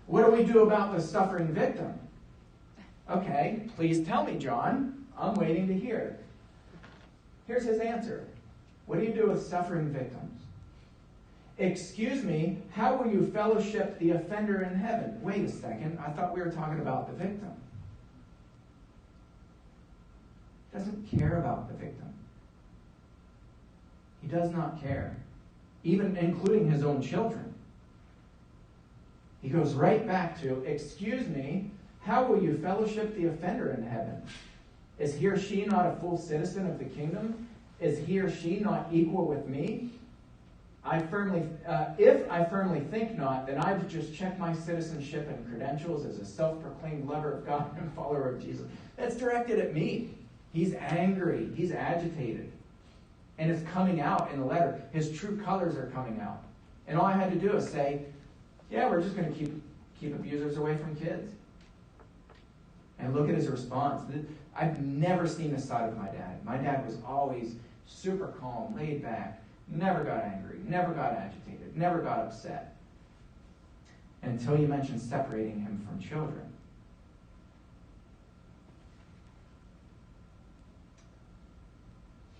What do we do about the suffering victim? Okay, please tell me, John. I'm waiting to hear. Here's his answer. What do you do with suffering victims? Excuse me, how will you fellowship the offender in heaven? Wait a second, I thought we were talking about the victim. Doesn't care about the victim. He does not care, even including his own children. He goes right back to, excuse me, how will you fellowship the offender in heaven? Is he or she not a full citizen of the kingdom? Is he or she not equal with me? If I firmly think not, then I would just check my citizenship and credentials as a self-proclaimed lover of God and follower of Jesus. That's directed at me. He's angry. He's agitated. And it's coming out in the letter. His true colors are coming out. And all I had to do is say, yeah, we're just going to keep abusers away from kids. And look at his response. I've never seen this side of my dad. My dad was always super calm, laid back, never got angry, never got agitated, never got upset. Until you mentioned separating him from children.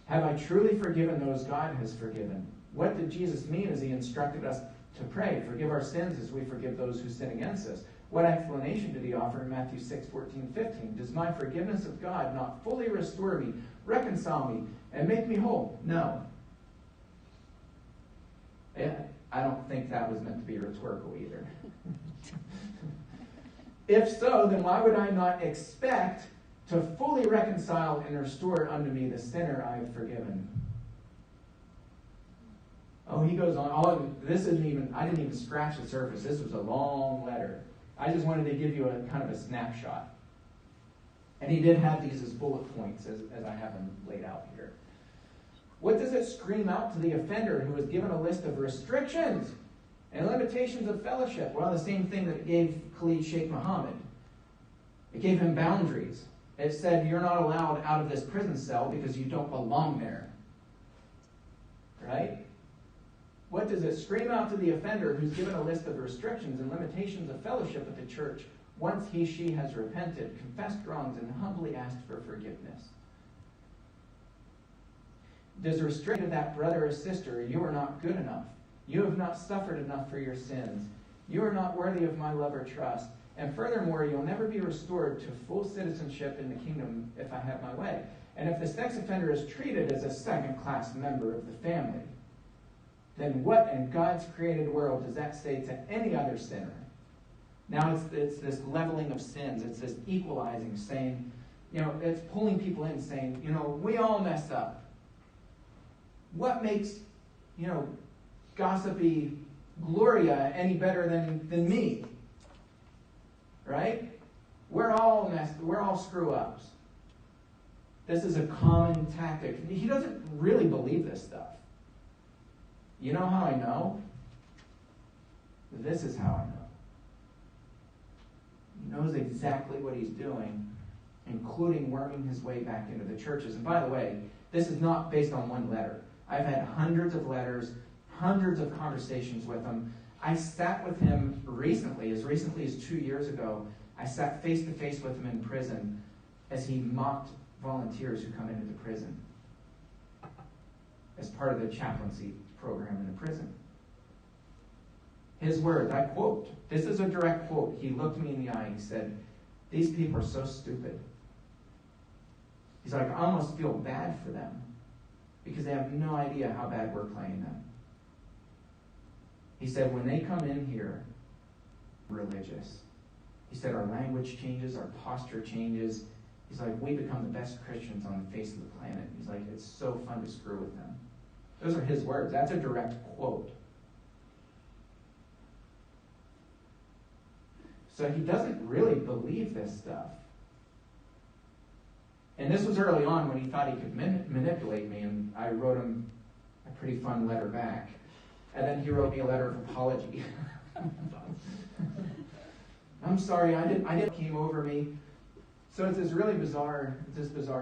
Have I truly forgiven those God has forgiven? What did Jesus mean as he instructed us to pray? Forgive our sins as we forgive those who sin against us. What explanation did he offer in Matthew 6:14-15? Does my forgiveness of God not fully restore me, reconcile me, and make me whole? No. I don't think that was meant to be rhetorical either. If so, then why would I not expect to fully reconcile and restore unto me the sinner I have forgiven? Oh, he goes on. I didn't even scratch the surface. This was a long letter. I just wanted to give you a kind of a snapshot. And he did have these as bullet points, as I have them laid out here. What does it scream out to the offender who was given a list of restrictions and limitations of fellowship? Well, the same thing that it gave Khalid Sheikh Mohammed. It gave him boundaries. It said, you're not allowed out of this prison cell because you don't belong there. Right? What does it scream out to the offender who's given a list of restrictions and limitations of fellowship with the church once she has repented, confessed wrongs, and humbly asked for forgiveness? Does restrict to that brother or sister, you are not good enough. You have not suffered enough for your sins. You are not worthy of my love or trust. And furthermore, you'll never be restored to full citizenship in the kingdom if I have my way. And if the sex offender is treated as a second-class member of the family, then what in God's created world does that say to any other sinner? Now it's this leveling of sins. It's this equalizing, saying, it's pulling people in, saying, we all mess up. What makes, gossipy Gloria any better than me? Right? We're all screw-ups. This is a common tactic. He doesn't really believe this stuff. You know how I know? This is how I know. He knows exactly what he's doing, including worming his way back into the churches. And by the way, this is not based on one letter. I've had hundreds of letters, hundreds of conversations with him. I sat with him recently as 2 years ago. I sat face to face with him in prison as he mocked volunteers who come into the prison as part of the chaplaincy program in the prison. His words, I quote, this is a direct quote. He looked me in the eye and he said, these people are so stupid. He's like, I almost feel bad for them because they have no idea how bad we're playing them. He said, when they come in here, religious. He said, our language changes, our posture changes. He's like, we become the best Christians on the face of the planet. He's like, it's so fun to screw with them. Those are his words. That's a direct quote. So he doesn't really believe this stuff. And this was early on when he thought he could manipulate me, and I wrote him a pretty fun letter back. And then he wrote me a letter of apology. I'm sorry, I didn't came over me. So it's this bizarre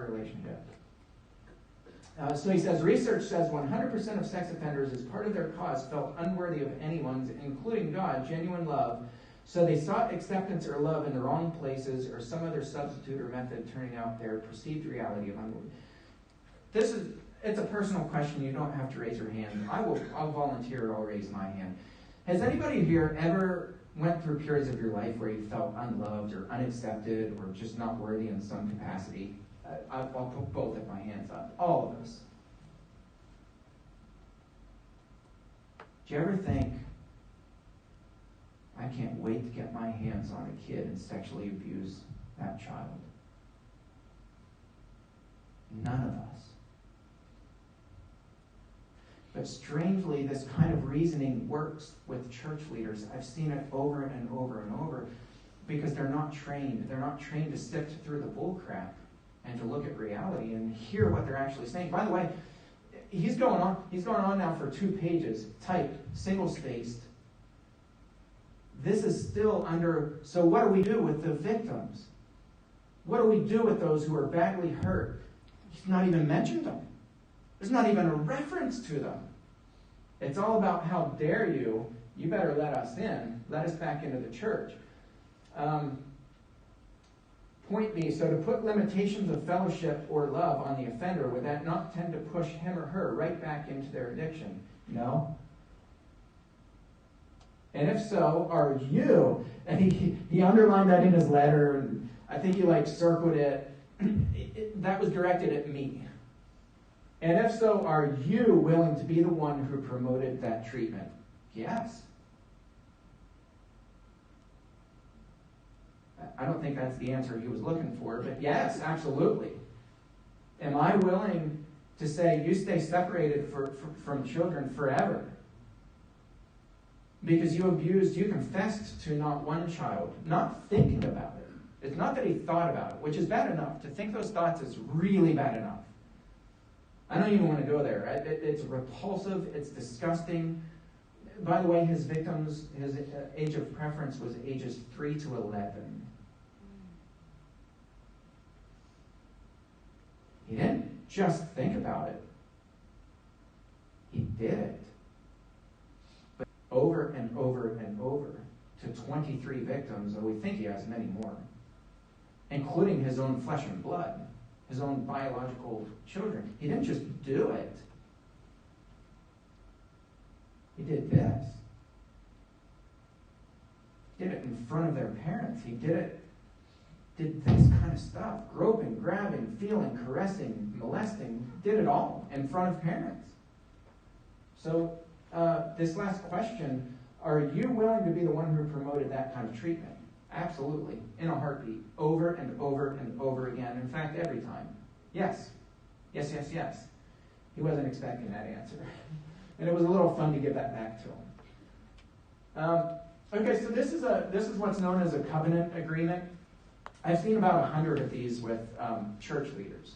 relationship. So he says, research says 100% of sex offenders, as part of their cause, felt unworthy of anyone's, including God, genuine love. So they sought acceptance or love in the wrong places or some other substitute or method, turning out their perceived reality of unworthy. It's a personal question. You don't have to raise your hand. I'll volunteer. I'll raise my hand. Has anybody here ever went through periods of your life where you felt unloved or unaccepted or just not worthy in some capacity? I'll put both of my hands up. All of us. Do you ever think, I can't wait to get my hands on a kid and sexually abuse that child? None of us. But strangely, this kind of reasoning works with church leaders. I've seen it over and over and over because they're not trained. They're not trained to sift through the bullcrap and to look at reality and hear what they're actually saying. By the way, he's going on now for 2 pages, typed, single-spaced. This is still under, so what do we do with the victims? What do we do with those who are badly hurt? He's not even mentioned them. There's not even a reference to them. It's all about how dare you better let us in, let us back into the church. Point B, so to put limitations of fellowship or love on the offender, would that not tend to push him or her right back into their addiction? No. And if so, are you, and he underlined that in his letter, and I think he circled it, that was directed at me. And if so, are you willing to be the one who promoted that treatment? Yes. I don't think that's the answer he was looking for, but yes, absolutely. Am I willing to say, you stay separated from children forever? Because you confessed to not one child, not thinking about it. It's not that he thought about it, which is bad enough. To think those thoughts is really bad enough. I don't even want to go there. It's repulsive. It's disgusting. By the way, his victims, his age of preference was ages 3 to 11. He didn't just think about it. He did it. But over and over and over to 23 victims, and we think he has many more, including his own flesh and blood, his own biological children. He didn't just do it. He did this. He did it in front of their parents. He did this kind of stuff. Groping, grabbing, feeling, caressing, molesting. Did it all in front of parents. So this last question, are you willing to be the one who promoted that kind of treatment? Absolutely. In a heartbeat. Over and over and over again. In fact, every time. Yes. Yes, yes, yes. He wasn't expecting that answer. And it was a little fun to give that back to him. Okay, so this is what's known as a covenant agreement. I've seen about 100 of these with church leaders.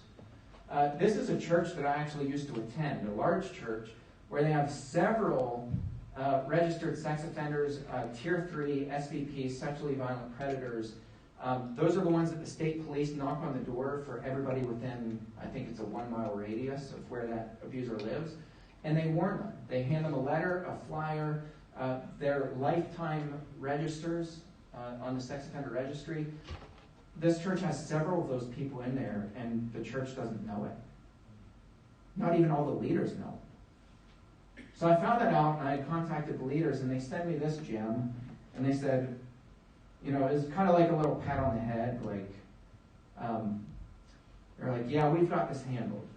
This is a church that I actually used to attend, a large church, where they have several registered sex offenders, Tier 3, SVP, sexually violent predators. Those are the ones that the state police knock on the door for everybody within, I think it's a 1-mile radius of where that abuser lives. And they warn them. They hand them a letter, a flyer, their lifetime registers on the sex offender registry. This church has several of those people in there, and the church doesn't know it. Not even all the leaders know. So I found that out, and I contacted the leaders, and they sent me this gem, and they said, it's kind of like a little pat on the head, they're like, yeah, we've got this handled.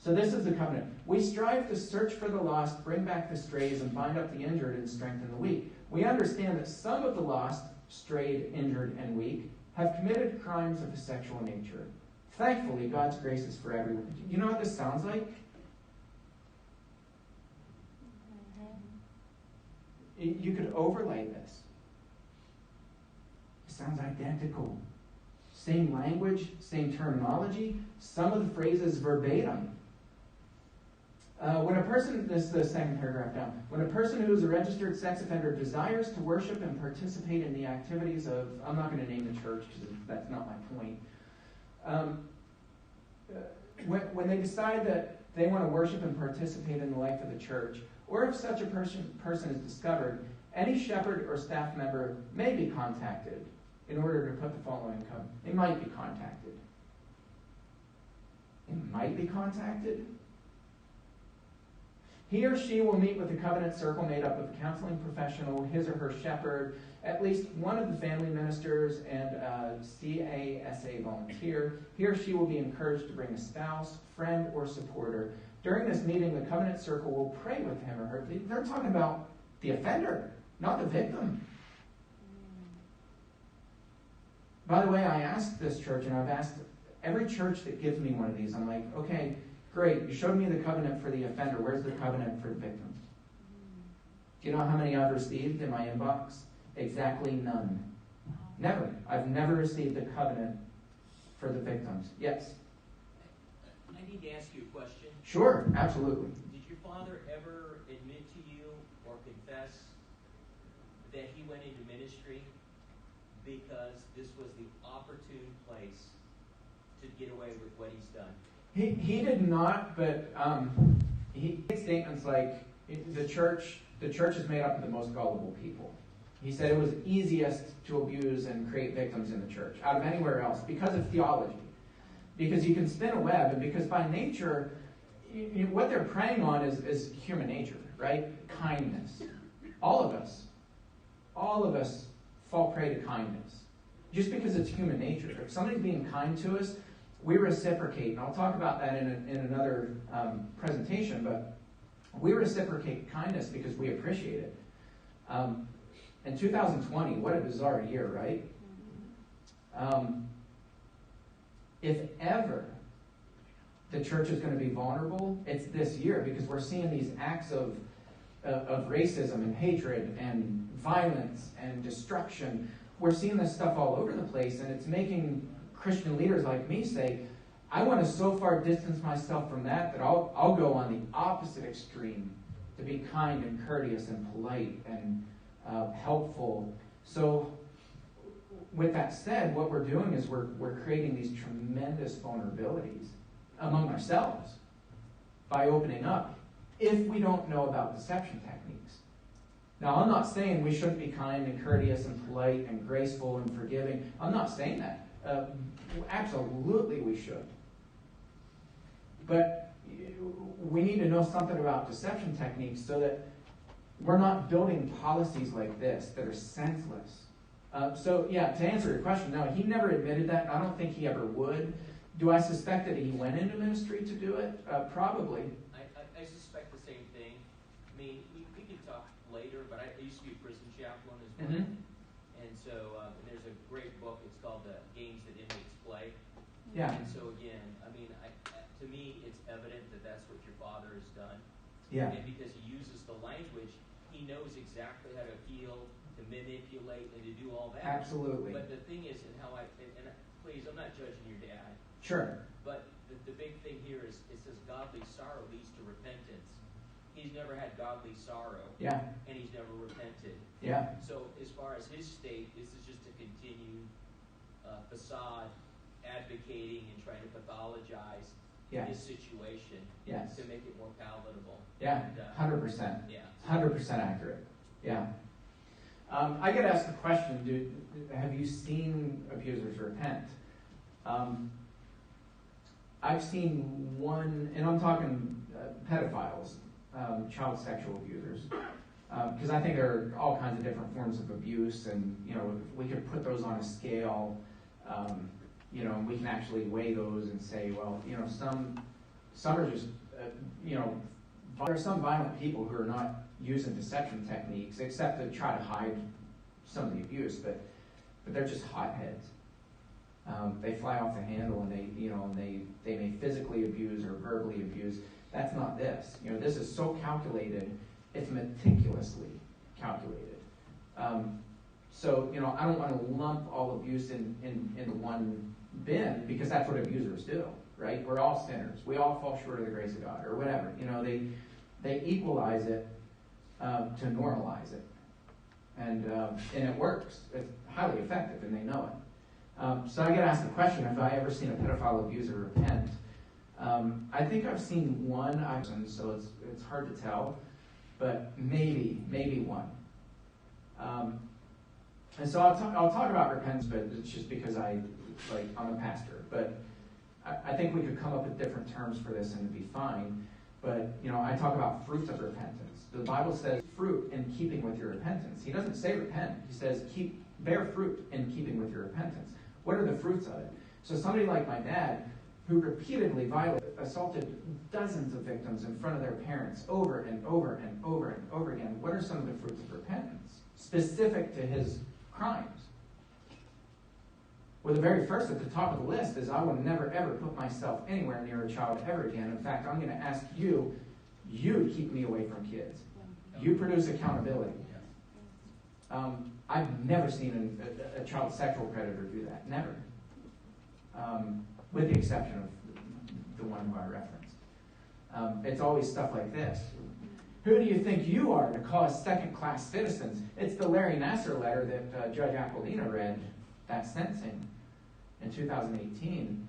So this is the covenant. We strive to search for the lost, bring back the strays, and bind up the injured and strengthen the weak. We understand that some of the lost, strayed, injured, and weak have committed crimes of a sexual nature. Thankfully, God's grace is for everyone. You know what this sounds like? You could overlay this. It sounds identical. Same language, same terminology, some of the phrases verbatim. When a person, this is the second paragraph down, when a person who is a registered sex offender desires to worship and participate in the activities of, I'm not going to name the church because that's not my point. When they decide that they want to worship and participate in the life of the church, or if such a person is discovered, any shepherd or staff member may be contacted in order to put the following covenant. They might be contacted. They might be contacted. He or she will meet with a covenant circle made up of a counseling professional, his or her shepherd, at least one of the family ministers, and a CASA volunteer. He or she will be encouraged to bring a spouse, friend, or supporter. During this meeting, the covenant circle will pray with him or her. They're talking about the offender, not the victim. By the way, I asked this church, and I've asked every church that gives me one of these, I'm like, okay, great, you showed me the covenant for the offender. Where's the covenant for the victim? Do you know how many I've received in my inbox? Exactly none. Never. I've never received the covenant for the victims. Yes?
I need to ask you a question.
Sure, absolutely.
Did your father ever admit to you or confess that he went into ministry because this was the opportune place to get away with what he's done?
He did not, but he made statements like the church is made up of the most gullible people. He said it was easiest to abuse and create victims in the church out of anywhere else because of theology. Because you can spin a web, and because by nature, what they're preying on is human nature, right? Kindness. All of us fall prey to kindness. Just because it's human nature. If somebody's being kind to us, we reciprocate. And I'll talk about that in another presentation, but we reciprocate kindness because we appreciate it. In 2020, what a bizarre year, right? If ever the church is going to be vulnerable, it's this year, because we're seeing these acts of racism and hatred and violence and destruction. We're seeing this stuff all over the place, and it's making Christian leaders like me say, I want to so far distance myself from that I'll go on the opposite extreme to be kind and courteous and polite and helpful. So with that said, what we're doing is we're creating these tremendous vulnerabilities among ourselves by opening up if we don't know about deception techniques. Now, I'm not saying we shouldn't be kind and courteous and polite and graceful and forgiving. I'm not saying that. Absolutely we should. But we need to know something about deception techniques so that we're not building policies like this that are senseless. So, to answer your question, no, he never admitted that. I don't think he ever would. Do I suspect that he went into ministry to do it? Probably.
I suspect the same thing. I mean, we can talk later, but I used to be a prison chaplain as well. Mm-hmm. And so there's a great book. It's called Games That Inmates Play.
Yeah.
And so again, I mean, to me, it's evident that that's what your father has done.
Yeah.
And because he uses the language, he knows exactly how to appeal, to manipulate, and to do all that.
Absolutely.
But the thing is, please, I'm not judging your dad.
Sure.
But the big thing here is it says godly sorrow leads to repentance. He's never had godly sorrow. Yeah. And he's never repented.
Yeah.
So as far as his state, this is just a continued facade, advocating and trying to pathologize his situation to make it more palatable. Yeah,
100%.
Yeah.
100% accurate. Yeah. I get asked the question, have you seen abusers repent? I've seen one, and I'm talking pedophiles, child sexual abusers, because I think there are all kinds of different forms of abuse, and we could put those on a scale, and we can actually weigh those and say, well, some are just, there are some violent people who are not using deception techniques except to try to hide some of the abuse, but they're just hotheads. They fly off the handle, and they may physically abuse or verbally abuse. That's not this. This is so calculated; it's meticulously calculated. So I don't want to lump all abuse into one bin, because that's what abusers do, right? We're all sinners. We all fall short of the grace of God, or whatever. They equalize it to normalize it, and it works. It's highly effective, and they know it. So I get asked the question, have I ever seen a pedophile abuser repent? I think I've seen one, so it's hard to tell, but maybe one. And so I'll talk about repentance, but it's just because I'm a pastor. But I think we could come up with different terms for this and it'd be fine. But I talk about fruits of repentance. The Bible says fruit in keeping with your repentance. He doesn't say repent. He says bear fruit in keeping with your repentance. What are the fruits of it? So somebody like my dad, who repeatedly assaulted dozens of victims in front of their parents over and over and over and over again, what are some of the fruits of repentance specific to his crimes? Well, the very first at the top of the list is I will never ever put myself anywhere near a child ever again. In fact, I'm going to ask you to keep me away from kids. You produce accountability. I've never seen a child sexual predator do that. Never. With the exception of the one who I referenced. It's always stuff like this. Who do you think you are to cause second-class citizens? It's the Larry Nassar letter that Judge Aquilina read that sentencing in 2018.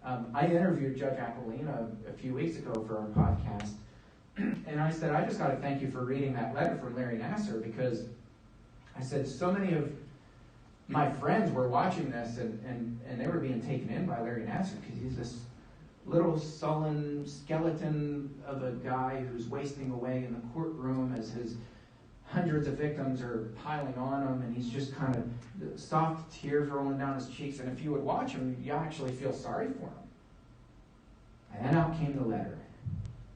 I interviewed Judge Aquilina a few weeks ago for our podcast, and I said, I just got to thank you for reading that letter from Larry Nassar, because I said so many of my friends were watching this and they were being taken in by Larry Nassar because he's this little sullen skeleton of a guy who's wasting away in the courtroom as his hundreds of victims are piling on him, and he's just kind of soft tears rolling down his cheeks, and if you would watch him, you actually feel sorry for him. And then out came the letter.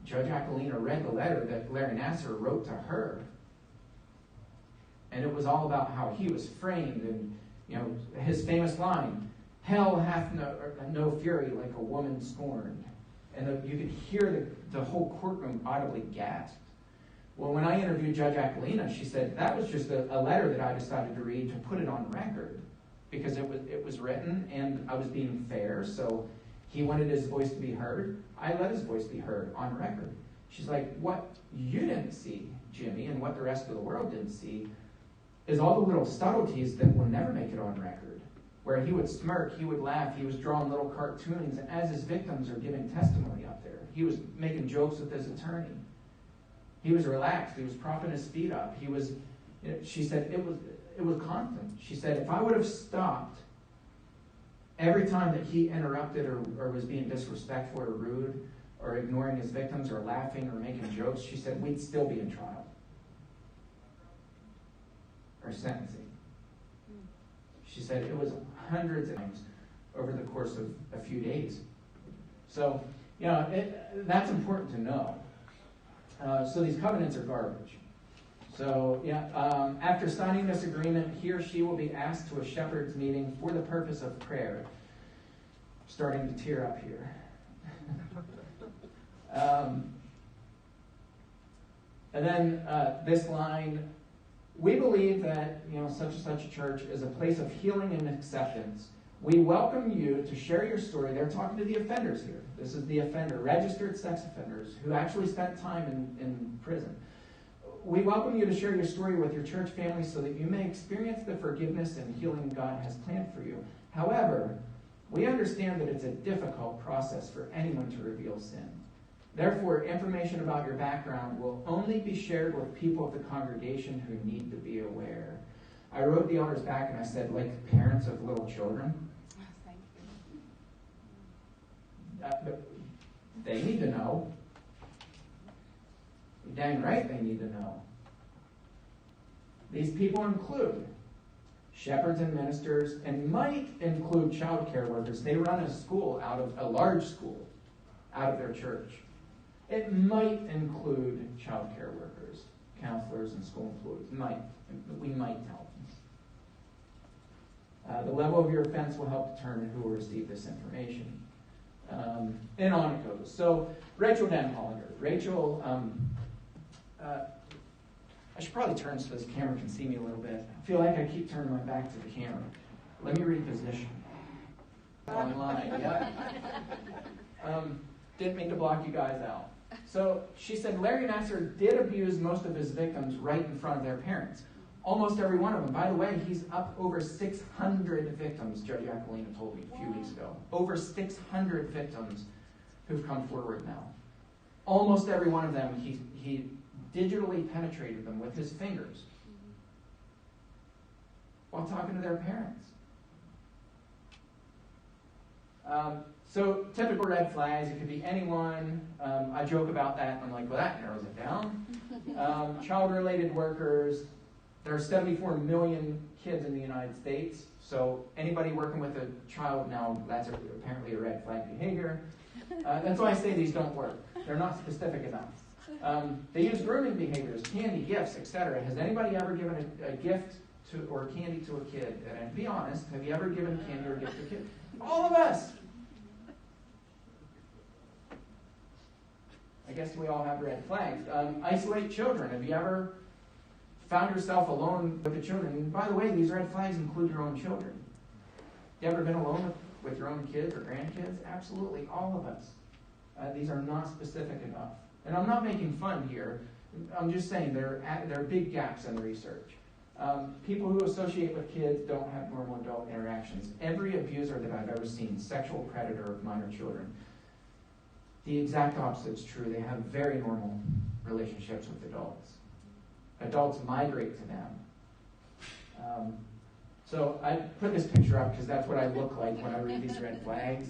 Judge Aquilina read the letter that Larry Nassar wrote to her, and it was all about how he was framed, and his famous line, "Hell hath no fury like a woman scorned." And you could hear the whole courtroom audibly gasp. Well, when I interviewed Judge Aquilina, she said that was just a letter that I decided to read to put it on record, because it was written and I was being fair. So he wanted his voice to be heard. I let his voice be heard on record. She's like, what you didn't see, Jimmy, and what the rest of the world didn't see, is all the little subtleties that will never make it on record. Where he would smirk, he would laugh, he was drawing little cartoons as his victims are giving testimony up there. He was making jokes with his attorney. He was relaxed. He was propping his feet up. He was, she said, it was constant. She said, if I would have stopped every time that he interrupted or was being disrespectful or rude or ignoring his victims or laughing or making jokes, she said, we'd still be in trial or sentencing. She said it was hundreds of times over the course of a few days. So, that's important to know. So these covenants are garbage. So, after signing this agreement, he or she will be asked to a shepherd's meeting for the purpose of prayer. Starting to tear up here. And then this line, we believe that such and such a church is a place of healing and acceptance. We welcome you to share your story. They're talking to the offenders here. This is the offender, registered sex offenders who actually spent time in prison. We welcome you to share your story with your church family so that you may experience the forgiveness and healing God has planned for you. However, we understand that it's a difficult process for anyone to reveal sin. Therefore, information about your background will only be shared with people of the congregation who need to be aware. I wrote the elders back and I said, like parents of little children.
Thank you.
They need to know. Dang right they need to know. These people include shepherds and ministers, and might include child care workers. They run a large school out of their church. It might include child care workers, counselors, and school employees. We might tell them. The level of your offense will help determine who will receive this information. And on it goes. So, Rachel Denhollander. Rachel, I should probably turn so this camera can see me a little bit. I feel like I keep turning my back to the camera. Let me reposition. Online, yeah. Didn't mean to block you guys out. So she said Larry Nassar did abuse most of his victims right in front of their parents. Almost every one of them. By the way, he's up over 600 victims, Judge Aquilina told me a few weeks ago. Over 600 victims who've come forward now. Almost every one of them, he digitally penetrated them with his fingers while talking to their parents. So typical red flags, it could be anyone. I joke about that. I'm like, well, that narrows it down. Child-related workers. There are 74 million kids in the United States. So anybody working with a child now, that's apparently a red flag behavior. That's why I say these don't work. They're not specific enough. They use grooming behaviors, candy, gifts, etc. Has anybody ever given a gift or candy to a kid? And be honest, have you ever given candy or a gift to a kid? All of us. I guess we all have red flags. Isolate children. Have you ever found yourself alone with the children? And by the way, these red flags include your own children. You ever been alone with your own kids or grandkids? Absolutely, all of us. These are not specific enough. And I'm not making fun here. I'm just saying there are big gaps in the research. People who associate with kids don't have normal adult interactions. Every abuser that I've ever seen, sexual predator of minor children, the exact opposite is true. They have very normal relationships with adults. Adults migrate to them. So I put this picture up because that's what I look like when I read these red flags.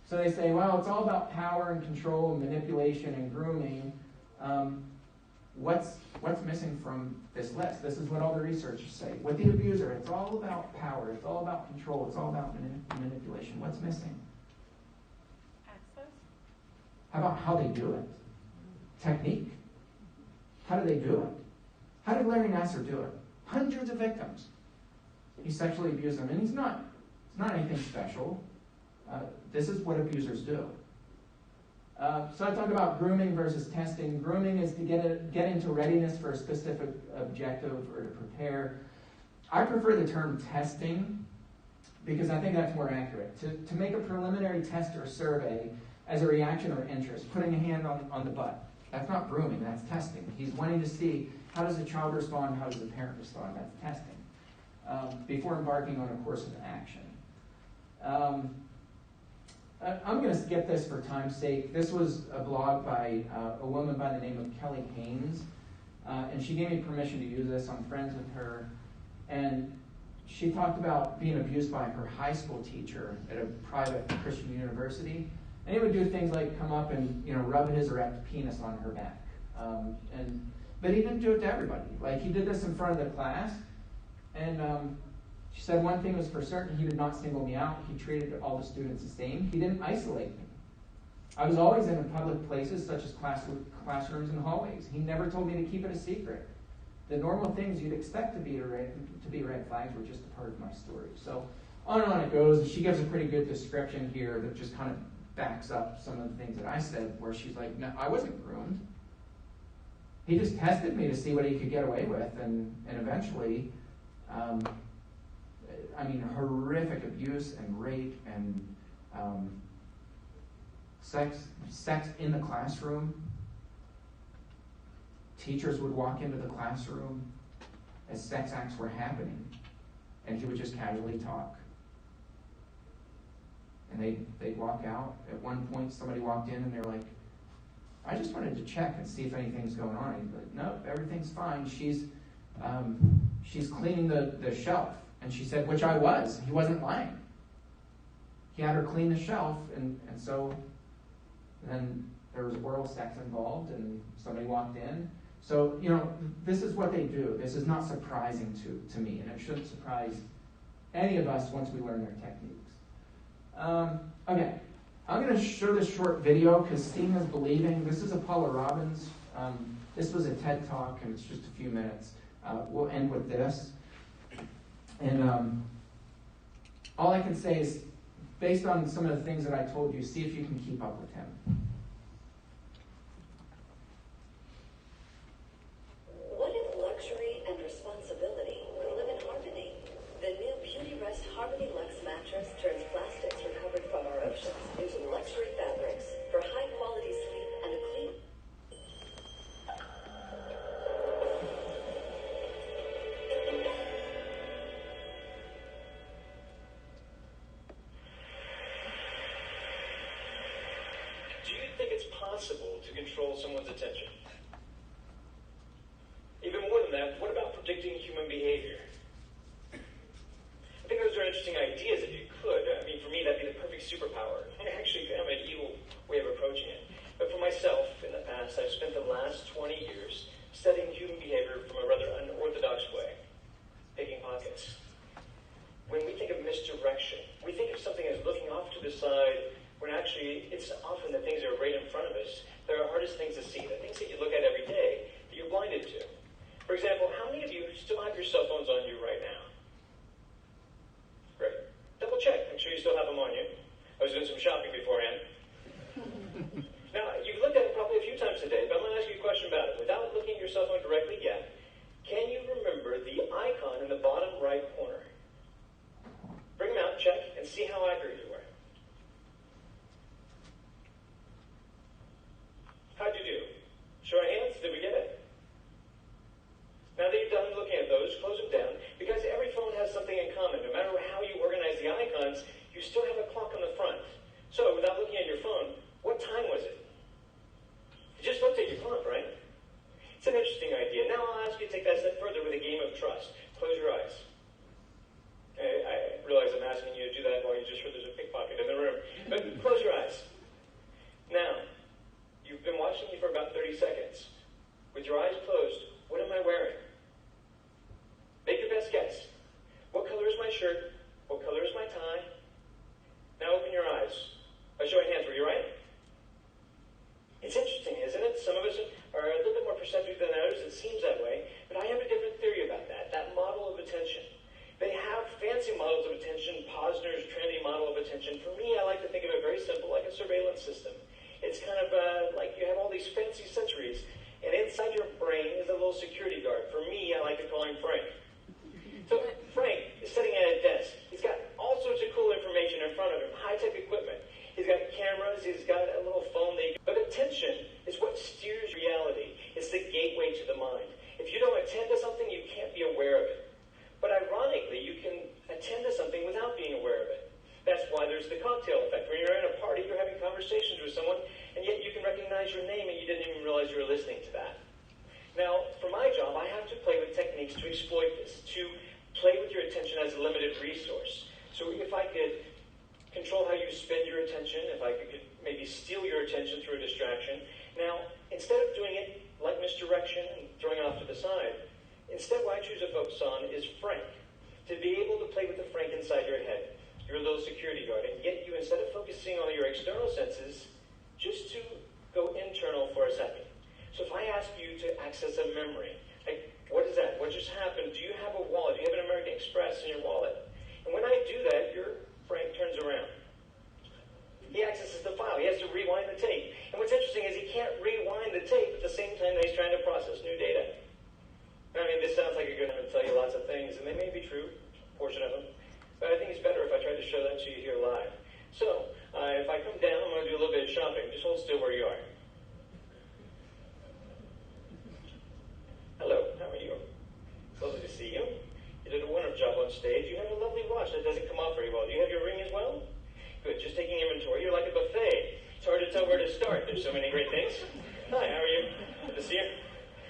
So they say, well, it's all about power and control and manipulation and grooming. What's missing from this list? This is what all the researchers say. With the abuser, it's all about power. It's all about control. It's all about manipulation. What's missing?
Access.
How about how they do it? Technique. How do they do it? How did Larry Nassar do it? Hundreds of victims. He sexually abused them, and it's not anything special. This is what abusers do. So I talk about grooming versus testing. Grooming is to get into readiness for a specific objective or to prepare. I prefer the term testing because I think that's more accurate. To make a preliminary test or survey as a reaction or interest, putting a hand on the butt. That's not grooming, that's testing. He's wanting to see how does the child respond, how does the parent respond. That's testing. Before embarking on a course of action. I'm going to skip this for time's sake. This was a blog by a woman by the name of Kelly Haynes. And she gave me permission to use this. I'm friends with her. And she talked about being abused by her high school teacher at a private Christian university. And he would do things like come up and rub his erect penis on her back. But he didn't do it to everybody. Like he did this in front of the class. And she said one thing was for certain, he did not single me out. He treated all the students the same. He didn't isolate me. I was always in public places such as classrooms and hallways. He never told me to keep it a secret. The normal things you'd expect to be red flags were just a part of my story. So on and on it goes. And she gives a pretty good description here that just kind of backs up some of the things that I said, where she's like, no, I wasn't groomed. He just tested me to see what he could get away with, and eventually, horrific abuse and rape and sex in the classroom. Teachers would walk into the classroom as sex acts were happening, and he would just casually talk. And they'd walk out. At one point, somebody walked in and they're like, I just wanted to check and see if anything's going on. He's like, nope, everything's fine. She's cleaning the shelf. And she said, which I was. He wasn't lying. He had her clean the shelf, and so then there was oral sex involved, and somebody walked in. So, this is what they do. This is not surprising to me, and it shouldn't surprise any of us once we learn their techniques. Okay, I'm going to show this short video because seeing is believing. This is Paula Robbins. This was a TED Talk, and it's just a few minutes. We'll end with this. And all I can say is, based on some of the things that I told you, see if you can keep up with him.
What if luxury and responsibility could live in harmony? The new Beauty Rest Harmony Luxe mattress turns plastics recovered from our oceans into luxury fabrics for high-quality sleep and a clean...
Do you think it's possible to control someone's attention? Even more than that, what about predicting human behavior? I think there's those are interesting ideas if you could. I mean, for me, that'd be the perfect superpower. Actually, kind of an evil way of approaching it. But for myself, in the past, I've spent the last 20 years studying human behavior from a rather unorthodox way, picking pockets. When we think of misdirection, we think of something as looking off to the side, when actually it's often the things that are right in front of us that are hardest things to see, the things that you look at every day that you're blinded to. For example, how many of you still have your cell phones on you right now? Great. Double check. Make sure you still have them on you. I was doing some shopping beforehand. Now, you've looked at it probably a few times today, but I'm going to ask you a question about it. Without looking at your cell phone directly yet, can you remember the icon in the bottom right corner? Bring them out, check, and see how accurate you were. How'd you do? Show of hands, did we get it? Now that you're done looking at those, close them down, because every phone has something in common. No matter how you organize the icons, you still have a clock on the front. So, without looking at your phone, what time was it? You just looked at your clock, right? It's an interesting idea. Now I'll ask you to take that step further with a game of trust. Close your eyes. I realize I'm asking you to do that while you just heard there's a pickpocket in the room. But close your eyes. Now, you've been watching me for about 30 seconds. With your eyes closed, what am I wearing? Make your best guess. What color is my shirt? What color is my tie? Now open your eyes. By show of hands, were you right? It's interesting, isn't it? Some of us are a little bit more perceptive than others. It seems that way. But I have a different theory about that. That model of attention. They have fancy models of attention, Posner's trendy model of attention. For me, I like to think of it very simple, like a surveillance system. It's kind of like you have all these fancy sensories, and inside your brain is a little security guard. For me, I like to call him Frank. So Frank is sitting at a desk. He's got all sorts of cool information in front of him, high-tech equipment. He's got cameras, he's got a little phone. But attention is what steers reality. It's the gateway to the mind. If you don't attend to something, you can't be aware of it. But ironically, you can attend to something without being aware of it. That's why there's the cocktail effect. When you're in a party, you're having conversations with someone, and yet you can recognize your name and you didn't even realize you were listening to that. Now, for my job, I have to play with techniques to exploit this, to play with your attention as a limited resource. So if I could control how you spend your attention, if I could maybe steal your attention through a distraction. Now, instead of doing it like misdirection and throwing it off to the side, instead what I choose to focus on is Frank. To be able to play with the Frank inside your head, your little security guard, and get you, instead of focusing on your external senses, just to go internal for a second. So if I ask you to access a memory, like, what is that? What just happened? Do you have a wallet? Do you have an American Express in your wallet? And when I do that, your Frank turns around. He accesses the file. He has to rewind the tape. And what's interesting is he can't rewind the tape at the same time that he's trying to process new data. I mean, this sounds like a good time to tell you lots of things, and they may be true, a portion of them. But I think it's better if I try to show that to you here live. So, if I come down, I'm going to do a little bit of shopping. Just hold still where you are. Hello, how are you? It's lovely to see you. You did a wonderful job on stage. You have a lovely watch that doesn't come off very well. Do you have your ring as well? Good, just taking inventory. You're like a buffet. It's hard to tell where to start. There's so many great things. Hi, how are you? Good to see you.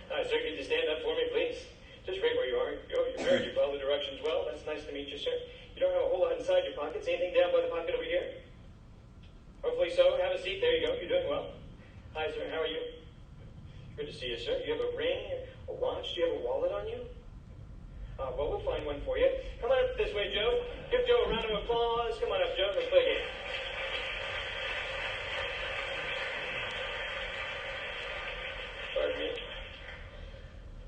Sir, could you stand up for me, please? Just right where you are. You're married. You follow the directions well. That's nice to meet you, sir. You don't have a whole lot inside your pockets. Anything down by the pocket over here? Hopefully so. Have a seat. There you go. You're doing well. Hi, sir. How are you? Good to see you, sir. You have a ring, a watch. Do you have a wallet on you? Well, we'll find one for you. Come on up this way, Joe. Give Joe a round of applause. Come on up, Joe. Let's play a game. Pardon me.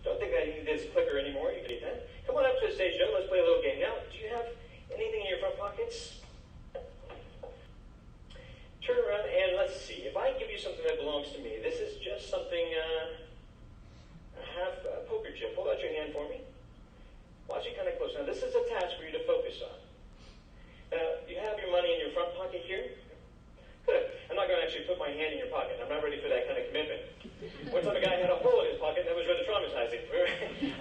Don't think I need this clicker anymore. You can eat that. Come on up to the stage, Joe. Let's play a little game. Now, do you have anything in your front pockets? Turn around and let's see. If I give you something that belongs to me, this is just something, a half poker chip. Hold out your hand for me. Watch it kind of close. Now, this is a task for you to focus on. You have your money in your front pocket here. Good. I'm not going to actually put my hand in your pocket. I'm not ready for that kind of commitment. One time a guy had a hole in his pocket, and that was rather traumatizing.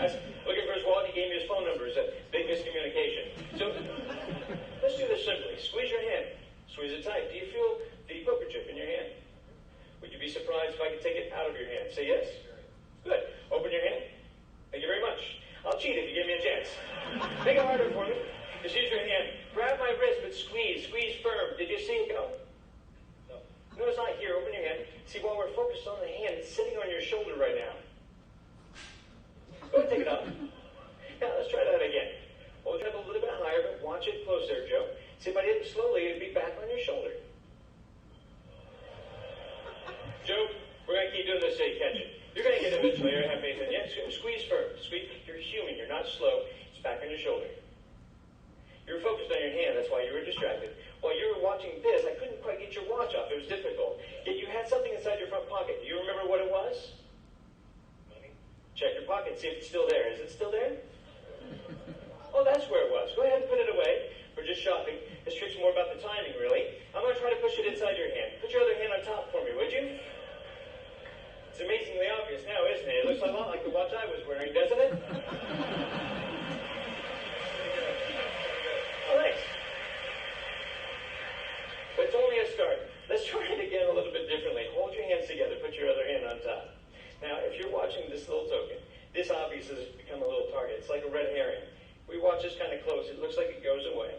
I was looking for his wallet, he gave me his phone number. It's a big miscommunication. So, let's do this simply. Squeeze your hand. Squeeze it tight. Do you feel the poker chip in your hand? Would you be surprised if I could take it out of your hand? Say yes? Good. Open your hand. Thank you very much. I'll cheat if you give me a chance. Make it harder for me. Just use your hand. Grab my wrist, but squeeze. Squeeze firm. Did you see it go? No. No, it's not here. Open your hand. See, while we're focused on the hand, it's sitting on your shoulder right now. Go ahead and take it off. Now, let's try that again. Hold it up a little bit higher, but watch it close there, Joe. See, if I did it slowly, it'd be back on your shoulder. Joe, we're going to keep doing this till you catch it. You're going to get it eventually. I have faith in you. Squeeze firm. Squeeze. You're human. You're not slow. It's back on your shoulder. You're focused on your hand. That's why you were distracted. While you were watching this, I couldn't quite get your watch off. It was difficult. Yet you had something inside your front pocket. Do you remember what it was? Money. Check your pocket. See if it's still there. Is it still there? Oh, that's where it was. Go ahead and put it away. We're just shopping. This trick's more about the timing, really. I'm going to try to push it inside your hand. Put your other hand on top for me, would you? It's amazingly obvious now, isn't it? It looks a lot like the watch I was wearing, doesn't it? Oh, thanks. But it's only a start. Let's try it again a little bit differently. Hold your hands together. Put your other hand on top. Now, if you're watching this little token, this obviously has become a little target. It's like a red herring. We watch this kind of close. It looks like it goes away.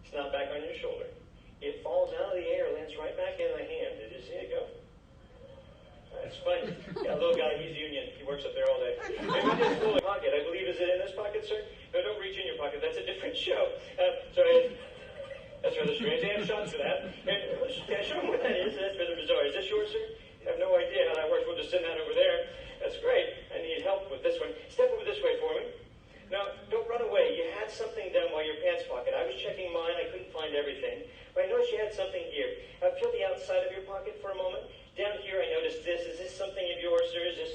It's not back on your shoulder. It falls out of the air, lands right back in the hand. Did you see it go? That's funny. Yeah, a little guy, he's union. He works up there all day. Maybe just pull the pocket. I believe, is it in this pocket, sir? No, don't reach in your pocket. That's a different show. Sorry. That's rather strange. They have shots for that. Can I show them what that is? That's rather bizarre. Is this yours, sir? I have no idea how that works. We'll just send that over there. That's great. I need help with this one. Step over this way for me. Now, don't run away. You had something down by your pants pocket. I was checking mine. I couldn't find everything. But I noticed you had something here. Feel the outside of your pocket for a moment. Down here, I noticed this. Is this something of yours, sir? Is this...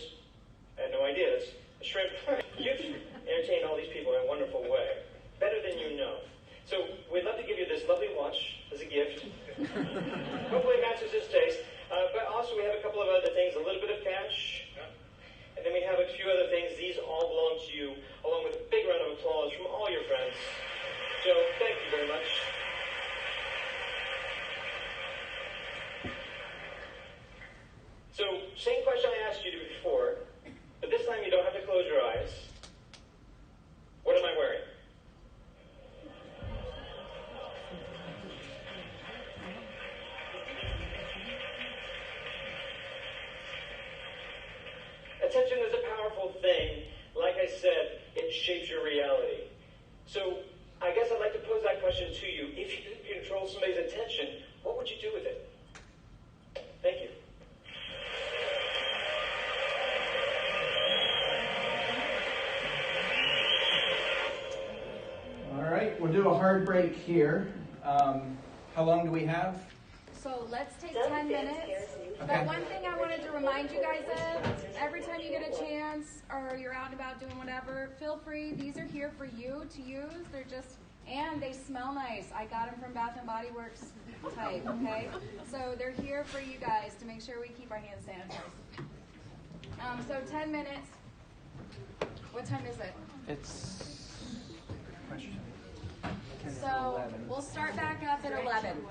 I had no idea. It's a shrimp. You've entertained all these people in a wonderful way. Better than you know. So, we'd love to give you this lovely watch as a gift. Hopefully it matches his taste. But also, we have a couple of other things. A little bit of cash. And then we have a few other things. These all belong to you, along with a big round of applause from all your friends. So, thank you very much. So, same question I asked you before, but this time you don't have to close your eyes. What am I wearing? Attention is a powerful thing. Like I said, it shapes your reality. So, I guess I'd like to pose that question to you. If you could control somebody's attention, what would you do with it? Thank you.
All right, we'll do a hard break here. How long do we have?
So let's take 10 minutes. But one thing I wanted to remind you guys of, every time you get a chance or you're out and about doing whatever, feel free. These are here for you to use. They're just, and they smell nice. I got them from Bath & Body Works type, okay? So they're here for you guys to make sure we keep our hands sanitized. So 10 minutes. What time is it?
It's... question.
So we'll start back up at 11.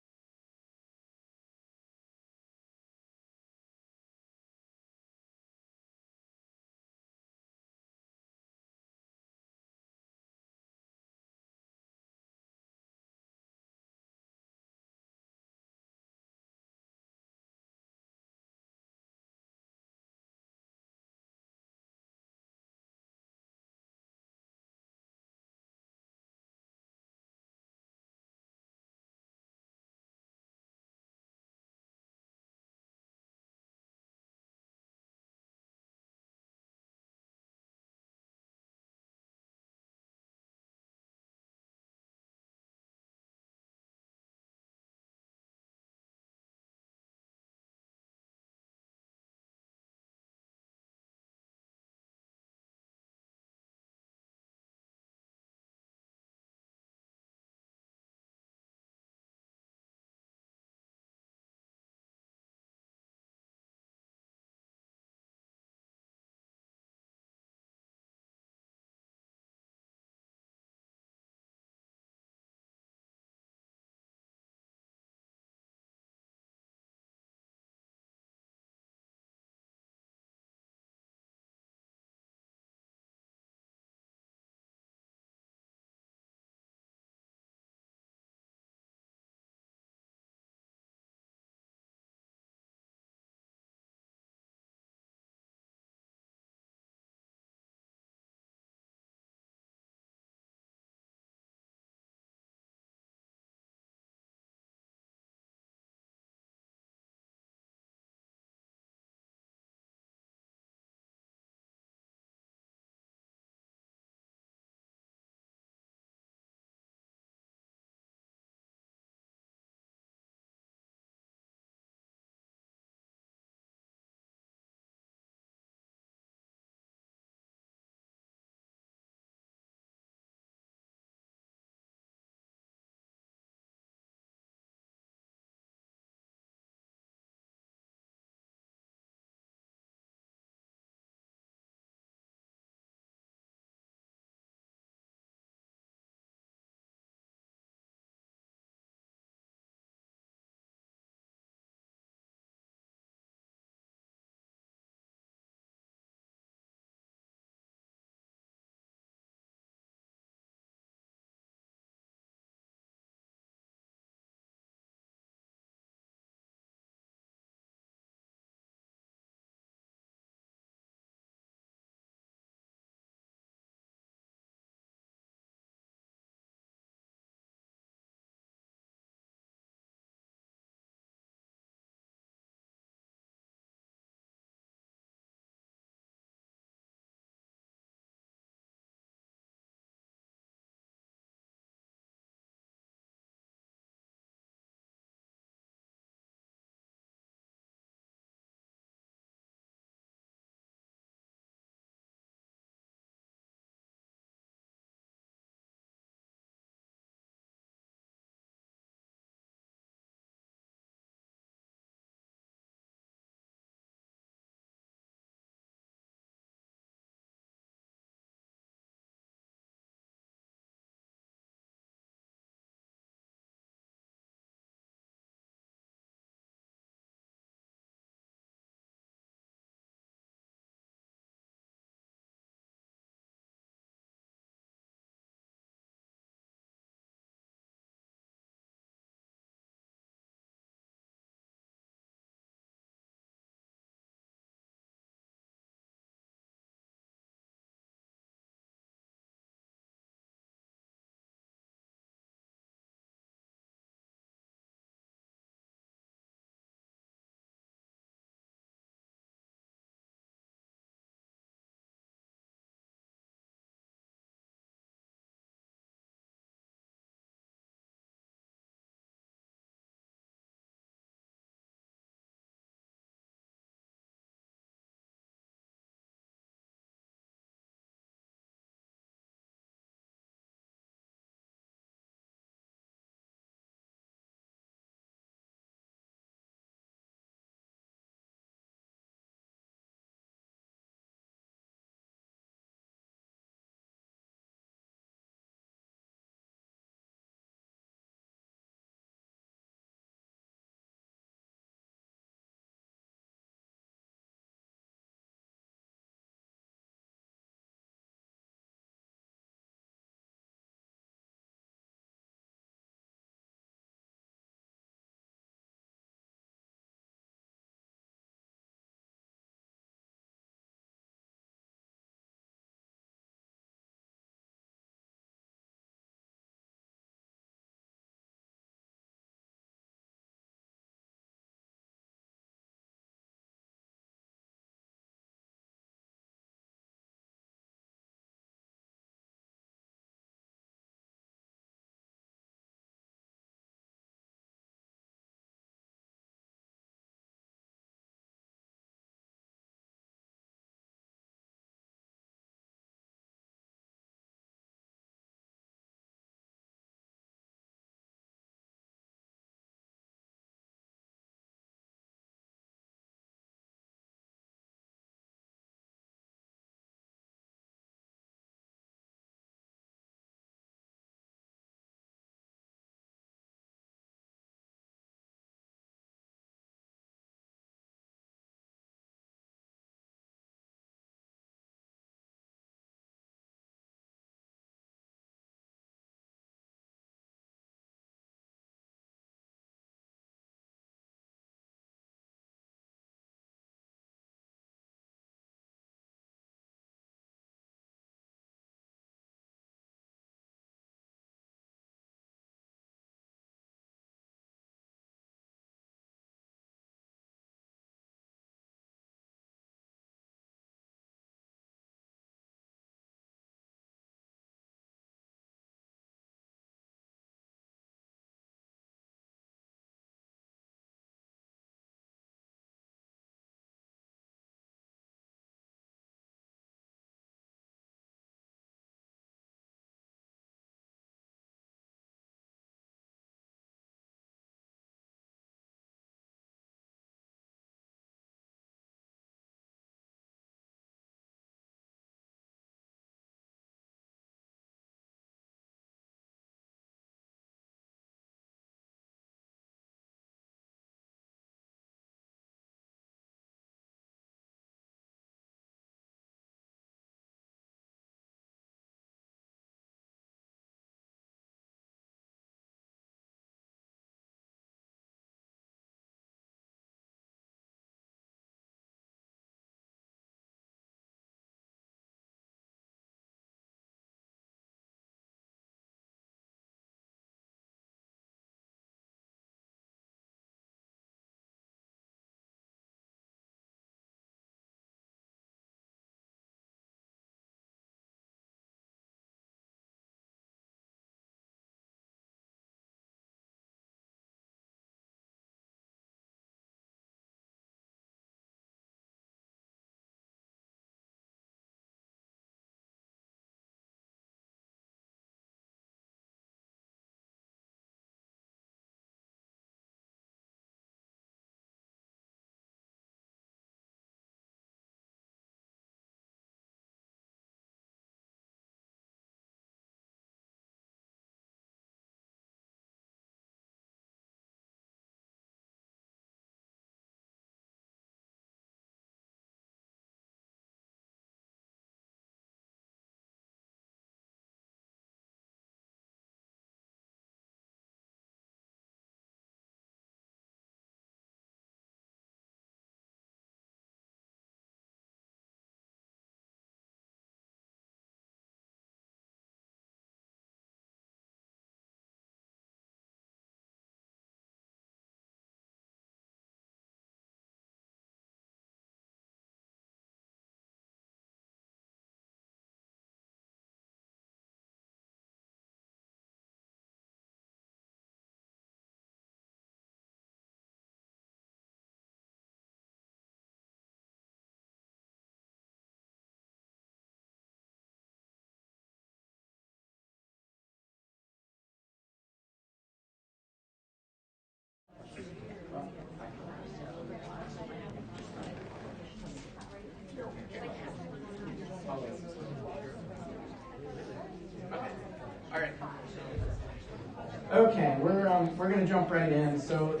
Okay, we're going to jump right in. So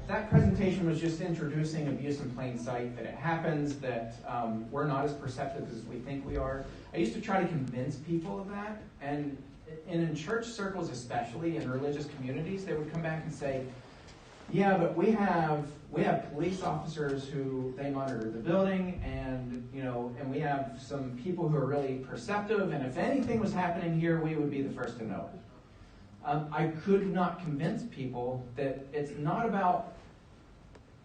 that presentation was just introducing abuse in plain sight, that it happens, that we're not as perceptive as we think we are. I used to try to convince people of that, and in church circles especially, in religious communities, they would come back and say, yeah, but we have police officers who they monitor the building, and we have some people who are really perceptive, and if anything was happening here, we would be the first to know it. I could not convince people that it's not about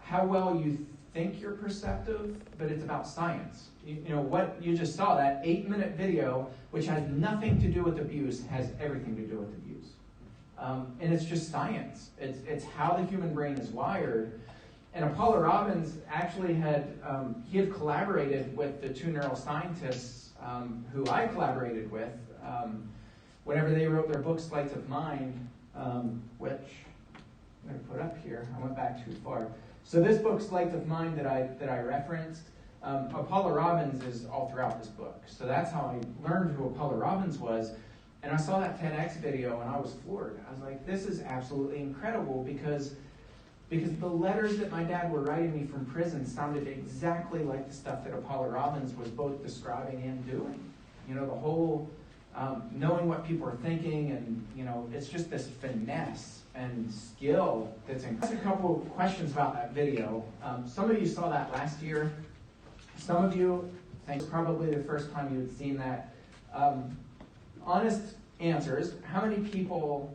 how well you think you're perceptive, but it's about science. What you just saw, that 8-minute video, which has nothing to do with abuse, has everything to do with abuse. And it's just science. It's how the human brain is wired. And Apollo Robbins actually had collaborated with the two neuroscientists who I collaborated with whenever they wrote their book, Sleights of Mind, which I'm going to put up here. I went back too far. So this book, Sleights of Mind, that I referenced, Apollo Robbins is all throughout this book. So that's how I learned who Apollo Robbins was. And I saw that TEDx video and I was floored. I was like, this is absolutely incredible because the letters that my dad were writing me from prison sounded exactly like the stuff that Apollo Robbins was both describing and doing. The whole knowing what people are thinking, and it's just this finesse and skill that's incredible. Just a couple of questions about that video. Some of you saw that last year. Some of you, I think it's probably the first time you had seen that. Honest answers. How many people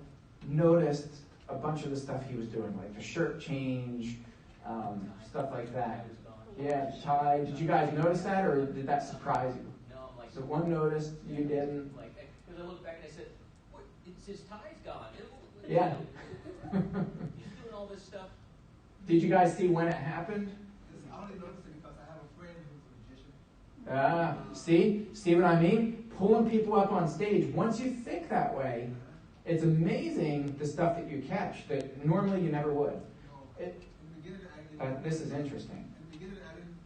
noticed a bunch of the stuff he was doing, like the shirt change, stuff like that? Yeah, tie. Did you guys notice that, or did that surprise you?
No, I'm like.
So one noticed, you didn't.
Like, because I looked back and I said, "What? It's his tie's gone."
Yeah.
He's doing all this stuff.
Did you guys see when it happened?
I only noticed it because I have a friend who's a magician.
See what I mean? Pulling people up on stage. Once you think that way, it's amazing the stuff that you catch that normally you never would.
In the beginning, I didn't.
This is interesting.
In the beginning,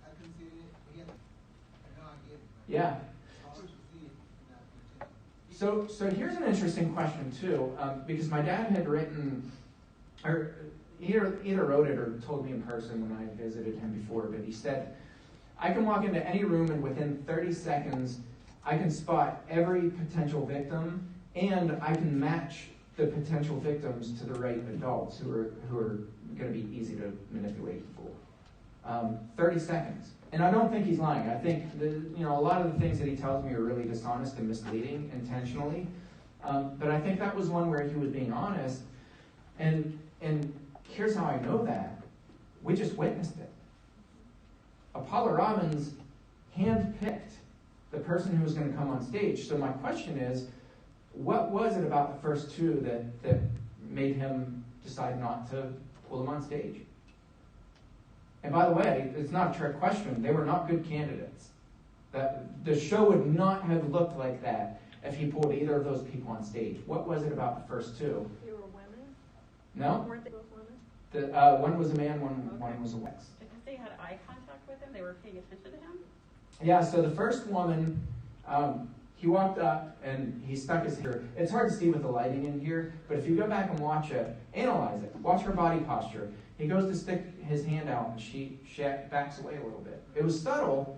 I couldn't see it yet. And now I get it.
Yeah.
I always see it.
So here's an interesting question too, because my dad had written, or either wrote it or told me in person when I visited him before, but he said, I can walk into any room and within 30 seconds, I can spot every potential victim, and I can match the potential victims to the right adults who are going to be easy to manipulate and fool. 30 seconds. And I don't think he's lying. I think a lot of the things that he tells me are really dishonest and misleading intentionally. But I think that was one where he was being honest. And here's how I know that. We just witnessed it. Apollo Robbins handpicked the person who was going to come on stage. So my question is, what was it about the first two that made him decide not to pull them on stage? And by the way, it's not a trick question. They were not good candidates. The show would not have looked like that if he pulled either of those people on stage. What was it about the first two?
They were women?
No?
Weren't they both women?
One was a man, one was a woman.
Because they had eye contact with him? They were paying attention to him?
Yeah, so the first woman, he walked up and he stuck his hair. It's hard to see with the lighting in here, but if you go back and watch it, analyze it, watch her body posture. He goes to stick his hand out and she backs away a little bit. It was subtle.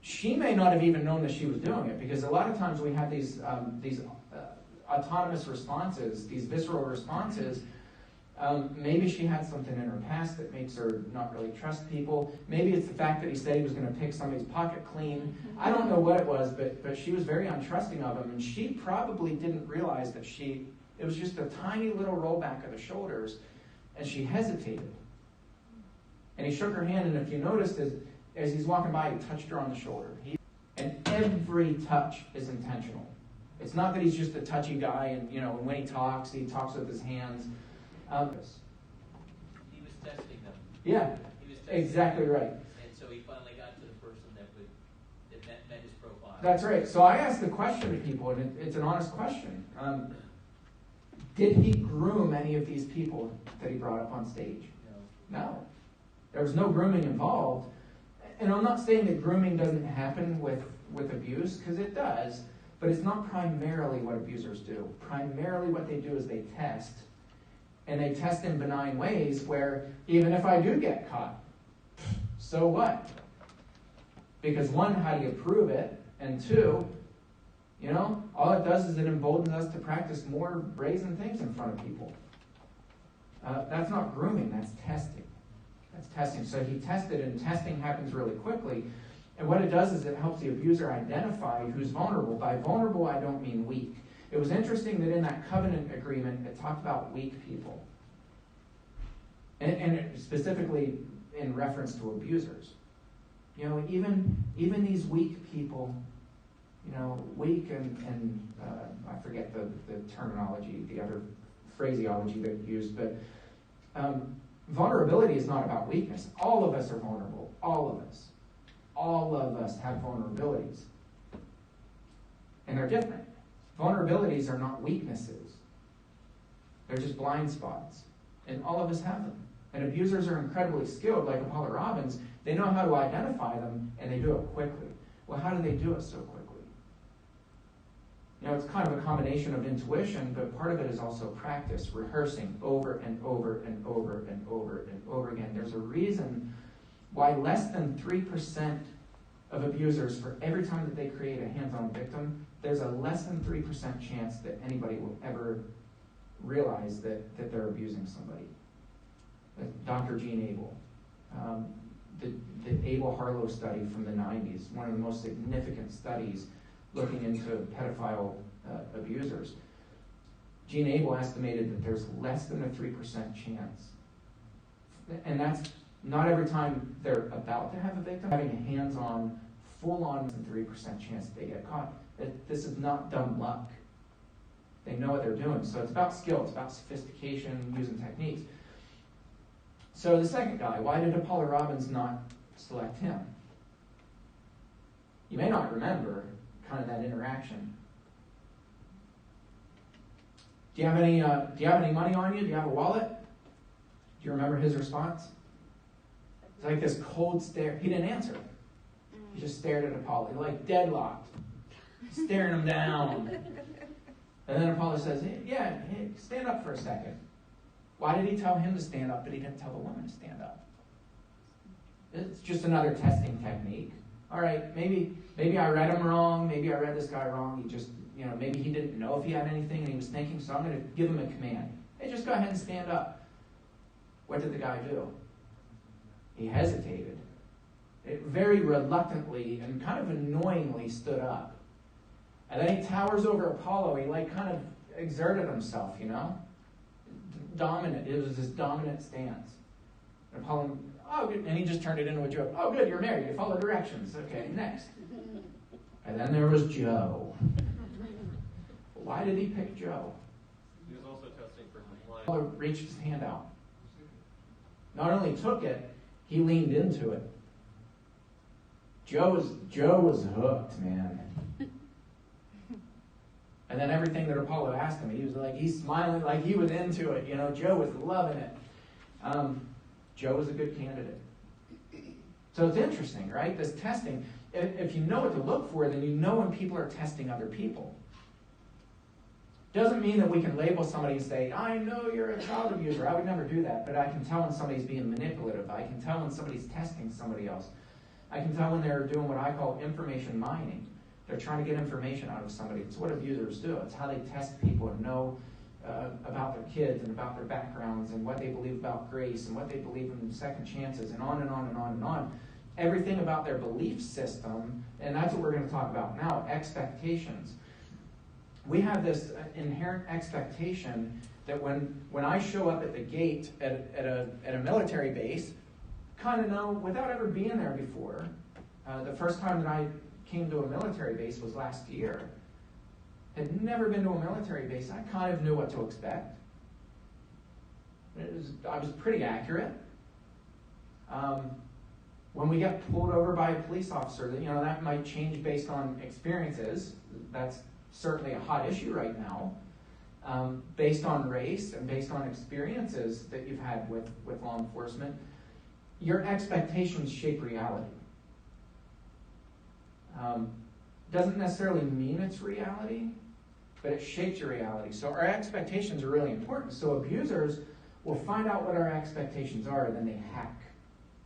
She may not have even known that she was doing it, because a lot of times we have these autonomous responses, these visceral responses. Maybe she had something in her past that makes her not really trust people. Maybe it's the fact that he said he was going to pick somebody's pocket clean. I don't know what it was, but she was very untrusting of him, and she probably didn't realize that it was just a tiny little rollback of the shoulders, and she hesitated. And he shook her hand, and if you noticed, as he's walking by, he touched her on the shoulder. And every touch is intentional. It's not that he's just a touchy guy, and when he talks with his hands.
He was testing them.
Yeah,
He was testing
exactly
them.
right.
And so he finally got to the person that met his profile.
That's right. So I asked the question to people, and it's an honest question. Did he groom any of these people that he brought up on stage? No. There was no grooming involved. And I'm not saying that grooming doesn't happen with abuse, because it does. But it's not primarily what abusers do. Primarily what they do is they test. And they test in benign ways where even if I do get caught, so what? Because one, how do you prove it? And two, all it does is it emboldens us to practice more brazen things in front of people. That's not grooming, that's testing. That's testing. So he tested, and testing happens really quickly. And what it does is it helps the abuser identify who's vulnerable. By vulnerable, I don't mean weak. It was interesting that in that covenant agreement, it talked about weak people. And specifically in reference to abusers. Even these weak people, weak and I forget the terminology, the other phraseology that it used, but vulnerability is not about weakness. All of us are vulnerable. All of us. All of us have vulnerabilities. And they're different. Vulnerabilities are not weaknesses. They're just blind spots. And all of us have them. And abusers are incredibly skilled, like Apollo Robbins. They know how to identify them, and they do it quickly. Well, how do they do it so quickly? It's kind of a combination of intuition, but part of it is also practice, rehearsing over and over and over and over and over again. There's a reason why less than 3% of abusers, for every time that they create a hands-on victim, there's a less than 3% chance that anybody will ever realize that they're abusing somebody. Dr. Gene Abel, the Abel-Harlow study from the 90s, one of the most significant studies looking into pedophile abusers. Gene Abel estimated that there's less than a 3% chance. And that's not every time they're about to have a victim, having a hands-on, full-on 3% chance they get caught. This is not dumb luck. They know what they're doing. So it's about skill, it's about sophistication, using techniques. So the second guy, why did Apollo Robbins not select him? You may not remember kind of that interaction. Do you have any money on you? Do you have a wallet? Do you remember his response? It's like this cold stare. He didn't answer. He just stared at Apollo, like deadlocked, staring him down. And then Apollo says, hey, stand up for a second. Why did he tell him to stand up, but he didn't tell the woman to stand up? It's just another testing technique. All right, maybe I read him wrong. Maybe I read this guy wrong. He just, maybe he didn't know if he had anything and he was thinking, so I'm going to give him a command. Hey, just go ahead and stand up. What did the guy do? He hesitated. It very reluctantly and kind of annoyingly stood up. And then he towers over Apollo. He kind of exerted himself, Dominant. It was this dominant stance. And Apollo, oh, good. And he just turned it into a joke. Oh, good, you're married. You follow directions. Okay, next. And then there was Joe. Why did he pick Joe?
He was also testing for compliance.
Apollo reached his hand out. Not only took it, he leaned into it. Joe was hooked, man. And then everything that Apollo asked him, he's smiling like he was into it. Joe was loving it. Joe was a good candidate. So it's interesting, right? This testing. If you know what to look for, then you know when people are testing other people. Doesn't mean that we can label somebody and say, I know you're a child abuser. I would never do that. But I can tell when somebody's being manipulative. I can tell when somebody's testing somebody else. I can tell when they're doing what I call information mining. They're trying to get information out of somebody. It's what abusers do. It's how they test people and know about their kids and about their backgrounds and what they believe about grace and what they believe in second chances and on and on and on and on. Everything about their belief system, and that's what we're going to talk about now, expectations. We have this inherent expectation that when I show up at the gate at a military base, kind of know, without ever being there before, the first time that I came to a military base was last year. Had never been to a military base. I kind of knew what to expect. I was pretty accurate. When we get pulled over by a police officer, that might change based on experiences. That's certainly a hot issue right now. Based on race and based on experiences that you've had with law enforcement, your expectations shape reality. doesn't necessarily mean it's reality, but it shapes your reality. So our expectations are really important. So abusers will find out what our expectations are, and then they hack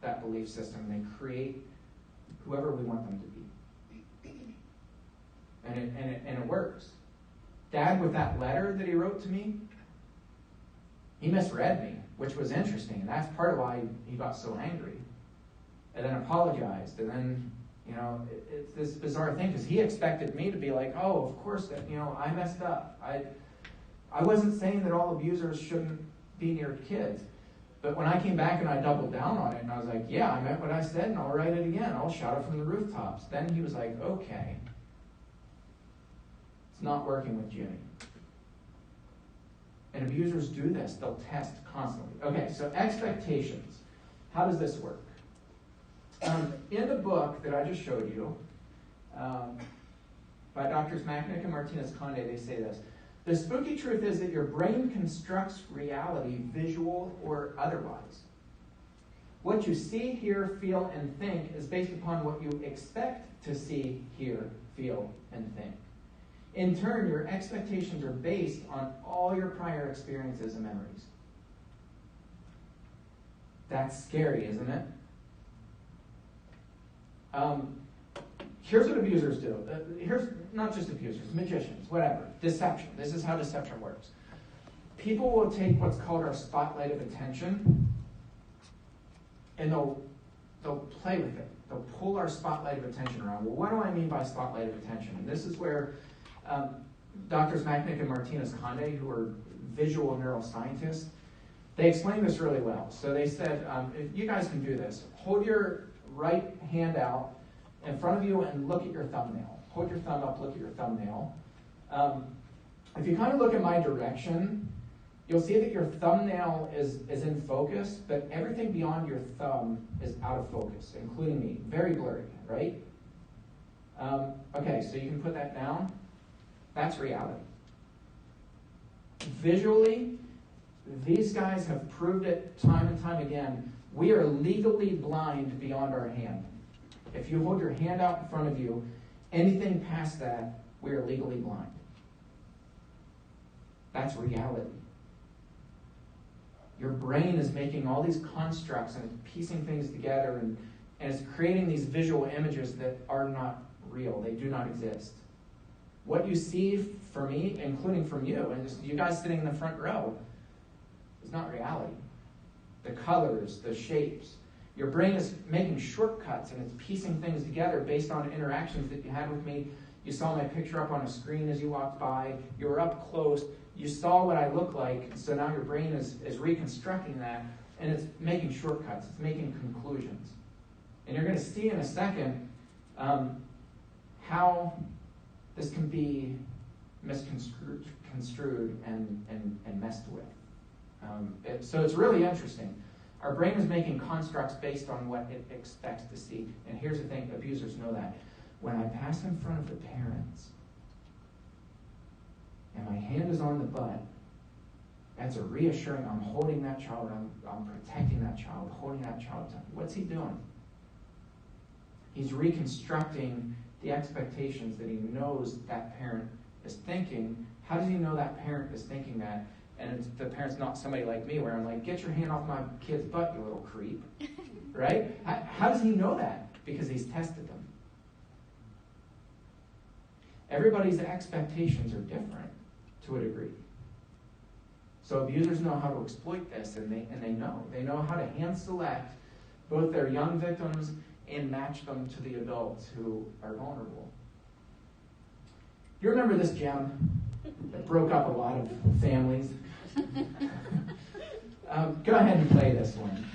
that belief system. They create whoever we want them to be. And it works. Dad, with that letter that he wrote to me, he misread me, which was interesting. And that's part of why he got so angry. And then apologized. And then, it's this bizarre thing, because he expected me to be like, oh, of course, that I messed up. I wasn't saying that all abusers shouldn't be near kids. But when I came back and I doubled down on it, and I was like, yeah, I meant what I said, and I'll write it again. I'll shout it from the rooftops. Then he was like, okay. It's not working with Jimmy. And abusers do this. They'll test constantly. Okay, so expectations. How does this work? In the book that I just showed you, by Drs. Macknick and Martinez-Conde, they say this. The spooky truth is that your brain constructs reality, visual or otherwise. What you see, hear, feel, and think is based upon what you expect to see, hear, feel, and think. In turn, your expectations are based on all your prior experiences and memories. That's scary, isn't it? Here's what abusers do. Here's not just abusers, magicians, whatever. Deception. This is how deception works. People will take what's called our spotlight of attention, and they'll play with it. They'll pull our spotlight of attention around. Well, what do I mean by spotlight of attention? And this is where Drs. Macknick and Martinez-Conde, who are visual neuroscientists, they explain this really well. So they said, if you guys can do this, hold your right hand out in front of you and look at your thumbnail. Hold your thumb up, look at your thumbnail. If you kind of look in my direction, you'll see that your thumbnail is in focus, but everything beyond your thumb is out of focus, including me. Very blurry, right? Okay, so you can put that down. That's reality. Visually, these guys have proved it time and time again. We are legally blind beyond our hand. If you hold your hand out in front of you, anything past that, we are legally blind. That's reality. Your brain is making all these constructs and it's piecing things together and it's creating these visual images that are not real. They do not exist. What you see for me, including from you, and just you guys sitting in the front row, is not reality. The colors, the shapes. Your brain is making shortcuts and it's piecing things together based on interactions that you had with me. You saw my picture up on a screen as you walked by. You were up close. You saw what I look like. So now your brain is reconstructing that and it's making shortcuts. It's making conclusions. And you're going to see in a second how this can be misconstrued and messed with. So it's really interesting. Our brain is making constructs based on what it expects to see. And here's the thing, abusers know that. When I pass in front of the parents, and my hand is on the butt, that's a reassuring, I'm holding that child, I'm protecting that child, holding that child. What's he doing? He's reconstructing the expectations that he knows that parent is thinking. How does he know that parent is thinking that? And the parent's not somebody like me where I'm like, get your hand off my kid's butt, you little creep. Right? How does he know that? Because he's tested them. Everybody's expectations are different to a degree. So abusers know how to exploit this, and they know. They know how to hand select both their young victims and match them to the adults who are vulnerable. You remember this gem that broke up a lot of families? Go ahead and play this one.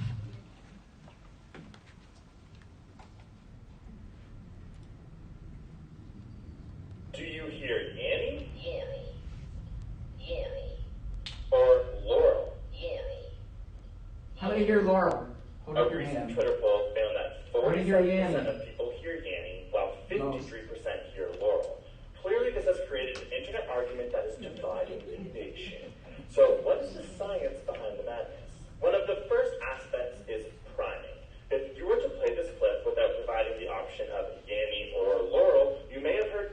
Do you hear Yanny?
Yanny. Yanny.
Or Laurel?
Yanny.
How many hear Laurel? Hold
A
up your
recent
hand.
Twitter poll found that
How many hear
47%
Yanny?
of people hear Yanny, while 53% hear Laurel. Clearly, this has created an internet argument that is dividing the nation. So, what is the science behind the madness? One of the first aspects is priming. If you were to play this clip without providing the option of Yanny or Laurel, you may have heard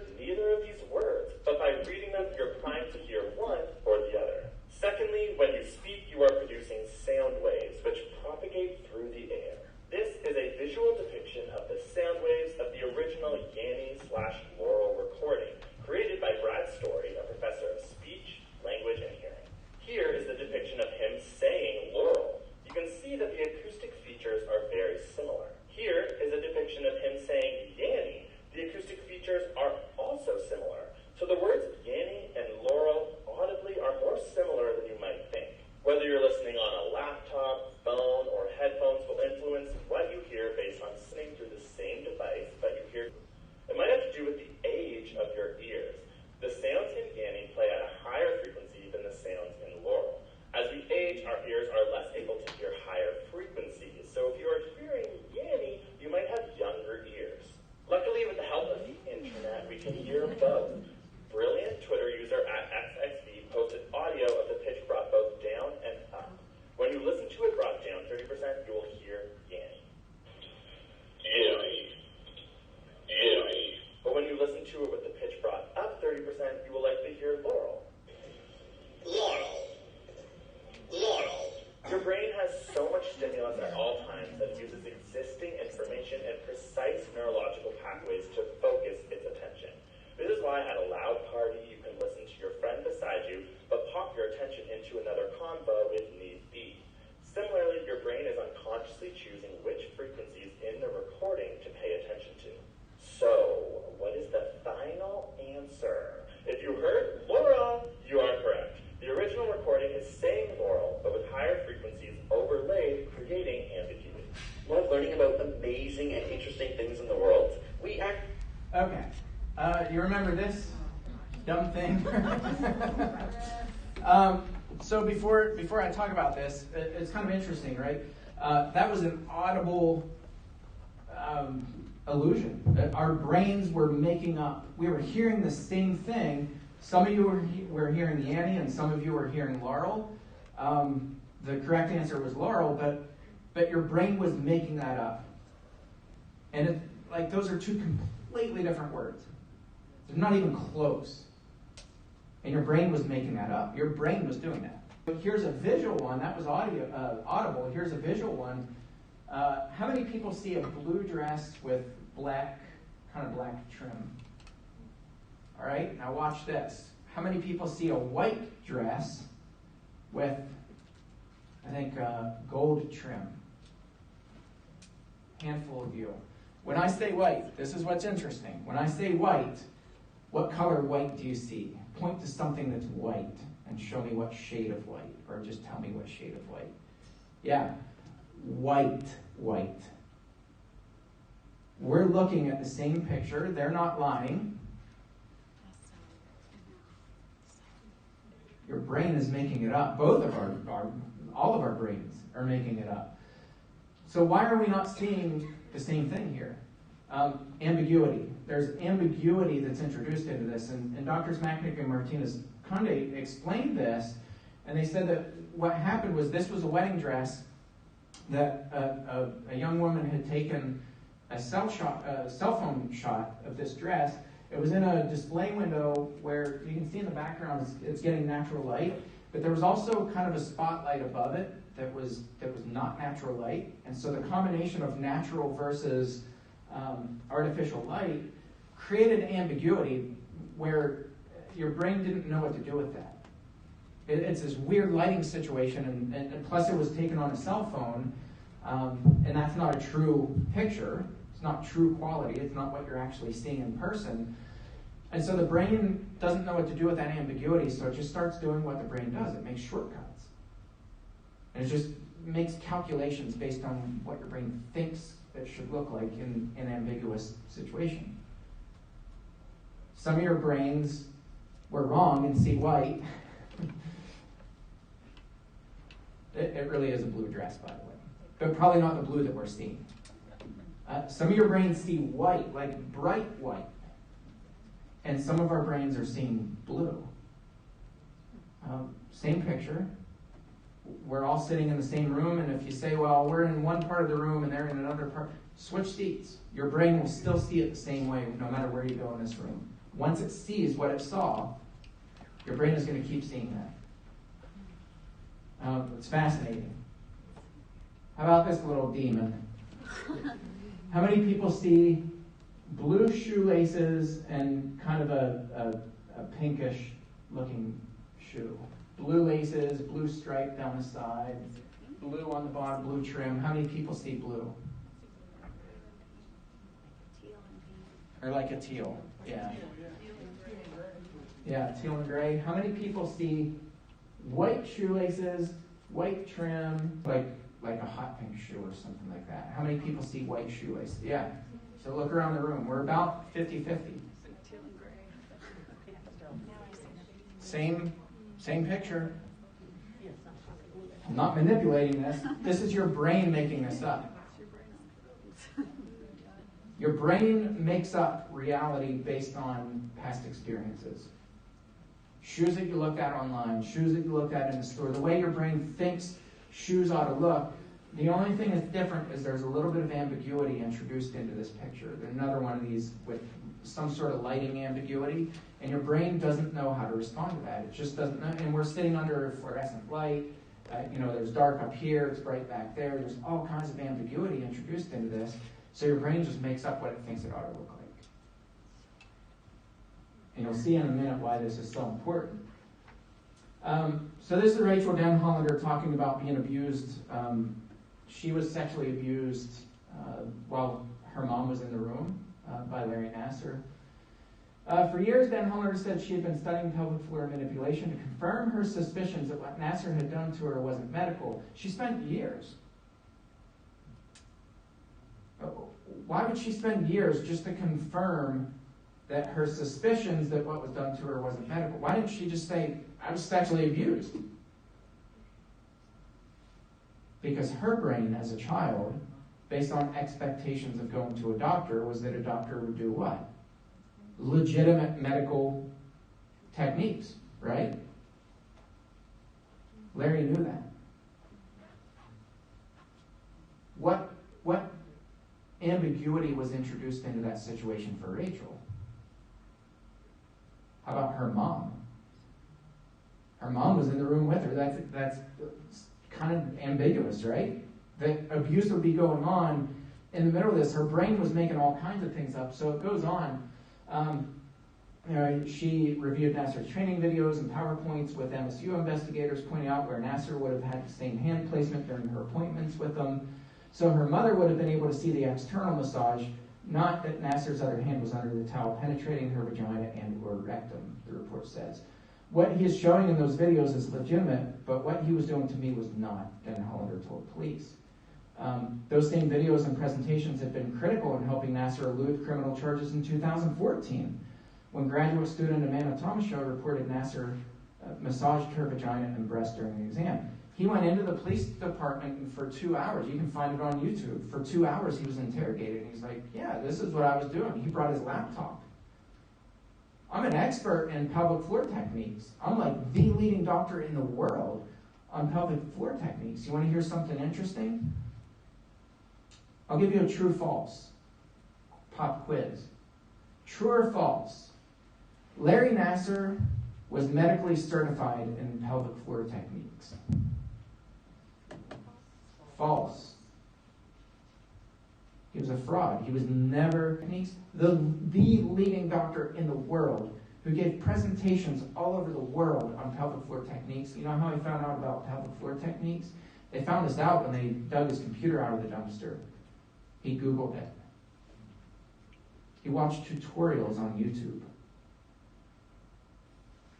so much stimulus at all times that it uses existing information and precise neurological pathways to focus its attention. This is why at a loud party you can listen to your friend beside you, but pop your attention into another convo if need be. Similarly, your brain is unconsciously choosing which frequencies in the recording to pay attention to. So, what is the final answer? If you heard Laura, you are correct. The original recording is saying Laurel, but with higher frequencies overlaid, creating ambiguity. Love learning about amazing and interesting things in the world.
Okay. You remember this dumb thing? So before I talk about this, it's kind of interesting, right? That was an audible illusion that our brains were making up. We were hearing the same thing. Some of you were hearing Yanni, and some of you were hearing Laurel. The correct answer was Laurel, but your brain was making that up. And those are two completely different words. They're not even close. And your brain was making that up. Your brain was doing that. But here's a visual one. That was audible. Here's a visual one. How many people see a blue dress with kind of black trim? All right, now watch this. How many people see a white dress with, I think, gold trim? Handful of you. When I say white, this is what's interesting. When I say white, what color white do you see? Point to something that's white and show me what shade of white, or just tell me what shade of white. Yeah, white. We're looking at the same picture. They're not lying. Your brain is making it up. Both of all of our brains are making it up. So why are we not seeing the same thing here? Ambiguity. There's ambiguity that's introduced into this, and Drs. Macknick and Martinez kind of explained this, and they said that what happened was this was a wedding dress that a young woman had taken a cell phone shot of this dress. It was in a display window where you can see in the background it's getting natural light, but there was also kind of a spotlight above it that was not natural light, and so the combination of natural versus artificial light created ambiguity where your brain didn't know what to do with that. It's this weird lighting situation, and plus it was taken on a cell phone, and that's not a true picture. It's not true quality. It's not what you're actually seeing in person. And so the brain doesn't know what to do with that ambiguity, so it just starts doing what the brain does. It makes shortcuts. And it just makes calculations based on what your brain thinks it should look like in an ambiguous situation. Some of your brains were wrong and see white. It really is a blue dress, by the way. But probably not the blue that we're seeing. Some of your brains see white, like bright white. And some of our brains are seeing blue. Same picture. We're all sitting in the same room, and if you say, well, we're in one part of the room and they're in another part, switch seats. Your brain will still see it the same way no matter where you go in this room. Once it sees what it saw, your brain is going to keep seeing that. It's fascinating. How about this little demon? How many people see blue shoelaces and kind of a pinkish looking shoe? Blue laces, blue stripe down the side, blue on the bottom, blue trim. How many people see blue? Or like a teal, yeah. Yeah, teal and gray. How many people see white shoelaces, white trim, like a hot pink shoe or something like that? How many people see white shoelaces? Yeah. So look around the room. We're about 50-50. Same picture. I'm not manipulating this. This is your brain making this up. Your brain makes up reality based on past experiences. Shoes that you looked at online, shoes that you looked at in the store, the way your brain thinks shoes ought to look. The only thing that's different is there's a little bit of ambiguity introduced into this picture. There's another one of these with some sort of lighting ambiguity, and your brain doesn't know how to respond to that. It just doesn't know. And we're sitting under a fluorescent light, There's dark up here, it's bright back there. There's all kinds of ambiguity introduced into this. So your brain just makes up what it thinks it ought to look like. And you'll see in a minute why this is so important. So this is Rachel Denhollander talking about being abused. She was sexually abused while her mom was in the room by Larry Nassar. For years, Denhollander said she had been studying pelvic floor manipulation to confirm her suspicions that what Nassar had done to her wasn't medical. She spent years. Why would she spend years just to confirm that her suspicions that what was done to her wasn't medical? Why didn't she just say, I was sexually abused? Because her brain as a child, based on expectations of going to a doctor, was that a doctor would do what? Legitimate medical techniques, right? Larry knew that. What ambiguity was introduced into that situation for Rachel? How about her mom? Her mom was in the room with her. That's kind of ambiguous, right? That abuse would be going on in the middle of this. Her brain was making all kinds of things up. So it goes on. She reviewed Nassar's training videos and PowerPoints with MSU investigators, pointing out where Nassar would have had the same hand placement during her appointments with them. So her mother would have been able to see the external massage, not that Nassar's other hand was under the towel, penetrating her vagina and or rectum, the report says. What he is showing in those videos is legitimate, but what he was doing to me was not, Denhollander told police. Those same videos and presentations have been critical in helping Nassar elude criminal charges in 2014, when graduate student Amanda Tomashow reported Nassar massaged her vagina and breast during the exam. He went into the police department and for 2 hours, you can find it on YouTube, for 2 hours he was interrogated. And he's like, yeah, this is what I was doing. He brought his laptop. I'm an expert in pelvic floor techniques. I'm like the leading doctor in the world on pelvic floor techniques. You want to hear something interesting? I'll give you a true-false pop quiz. True or false? Larry Nassar was medically certified in pelvic floor techniques. False. He was a fraud. He was never techniques. The leading doctor in the world who gave presentations all over the world on pelvic floor techniques. You know how he found out about pelvic floor techniques? They found this out when they dug his computer out of the dumpster. He Googled it. He watched tutorials on YouTube.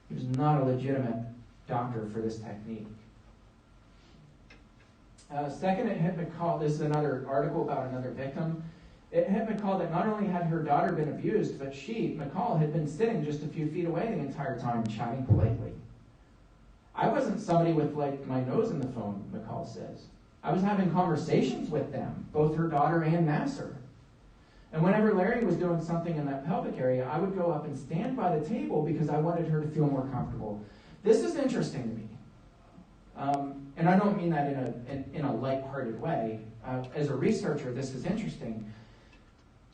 He was not a legitimate doctor for this technique. Second, it hit McCall. This is another article about another victim. It hit McCall that not only had her daughter been abused, but she, McCall, had been sitting just a few feet away the entire time, chatting politely. I wasn't somebody with like my nose in the phone, McCall says. I was having conversations with them, both her daughter and Nassar. And whenever Larry was doing something in that pelvic area, I would go up and stand by the table because I wanted her to feel more comfortable. This is interesting to me. And I don't mean that in a lighthearted way. As a researcher, this is interesting.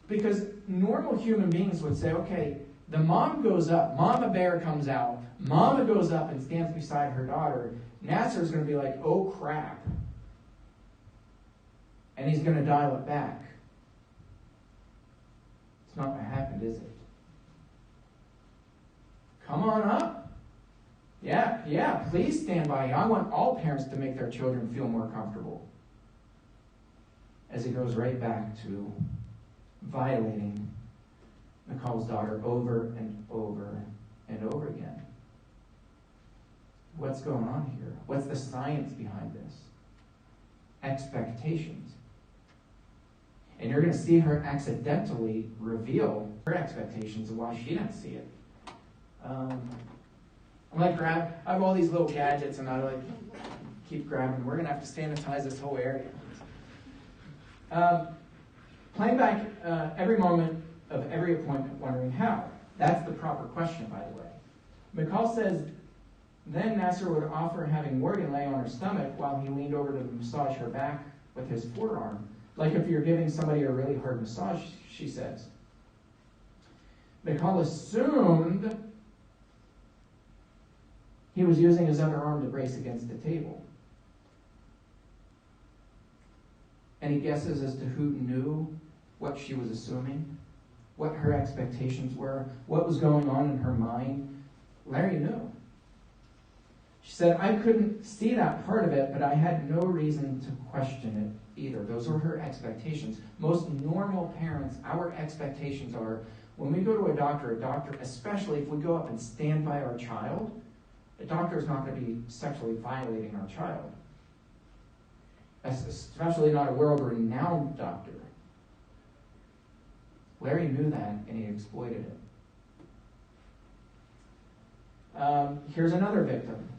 Because normal human beings would say, okay, the mom goes up, Mama Bear comes out, Mama goes up and stands beside her daughter. Nassar's going to be like, oh crap. And he's going to dial it back. It's not what happened, is it? Come on up. Yeah, please stand by. I want all parents to make their children feel more comfortable. As it goes right back to violating McCall's daughter over and over and over again. What's going on here? What's the science behind this? Expectations. And you're going to see her accidentally reveal her expectations of why she didn't see it. I'm like, I have all these little gadgets and I like keep grabbing. We're going to have to sanitize this whole area. Playing back every moment of every appointment, wondering how. That's the proper question, by the way. McCall says, then Nassar would offer having Morgan lay on her stomach while he leaned over to massage her back with his forearm. Like if you're giving somebody a really hard massage, she says. McCall assumed he was using his other arm to brace against the table. Any guesses as to who knew what she was assuming? What her expectations were? What was going on in her mind? Larry knew. She said, I couldn't see that part of it, but I had no reason to question it either. Those were her expectations. Most normal parents, our expectations are, when we go to a doctor, especially if we go up and stand by our child, a doctor is not going to be sexually violating our child. Especially not a world-renowned doctor. Larry knew that, and he exploited it. Here's another victim,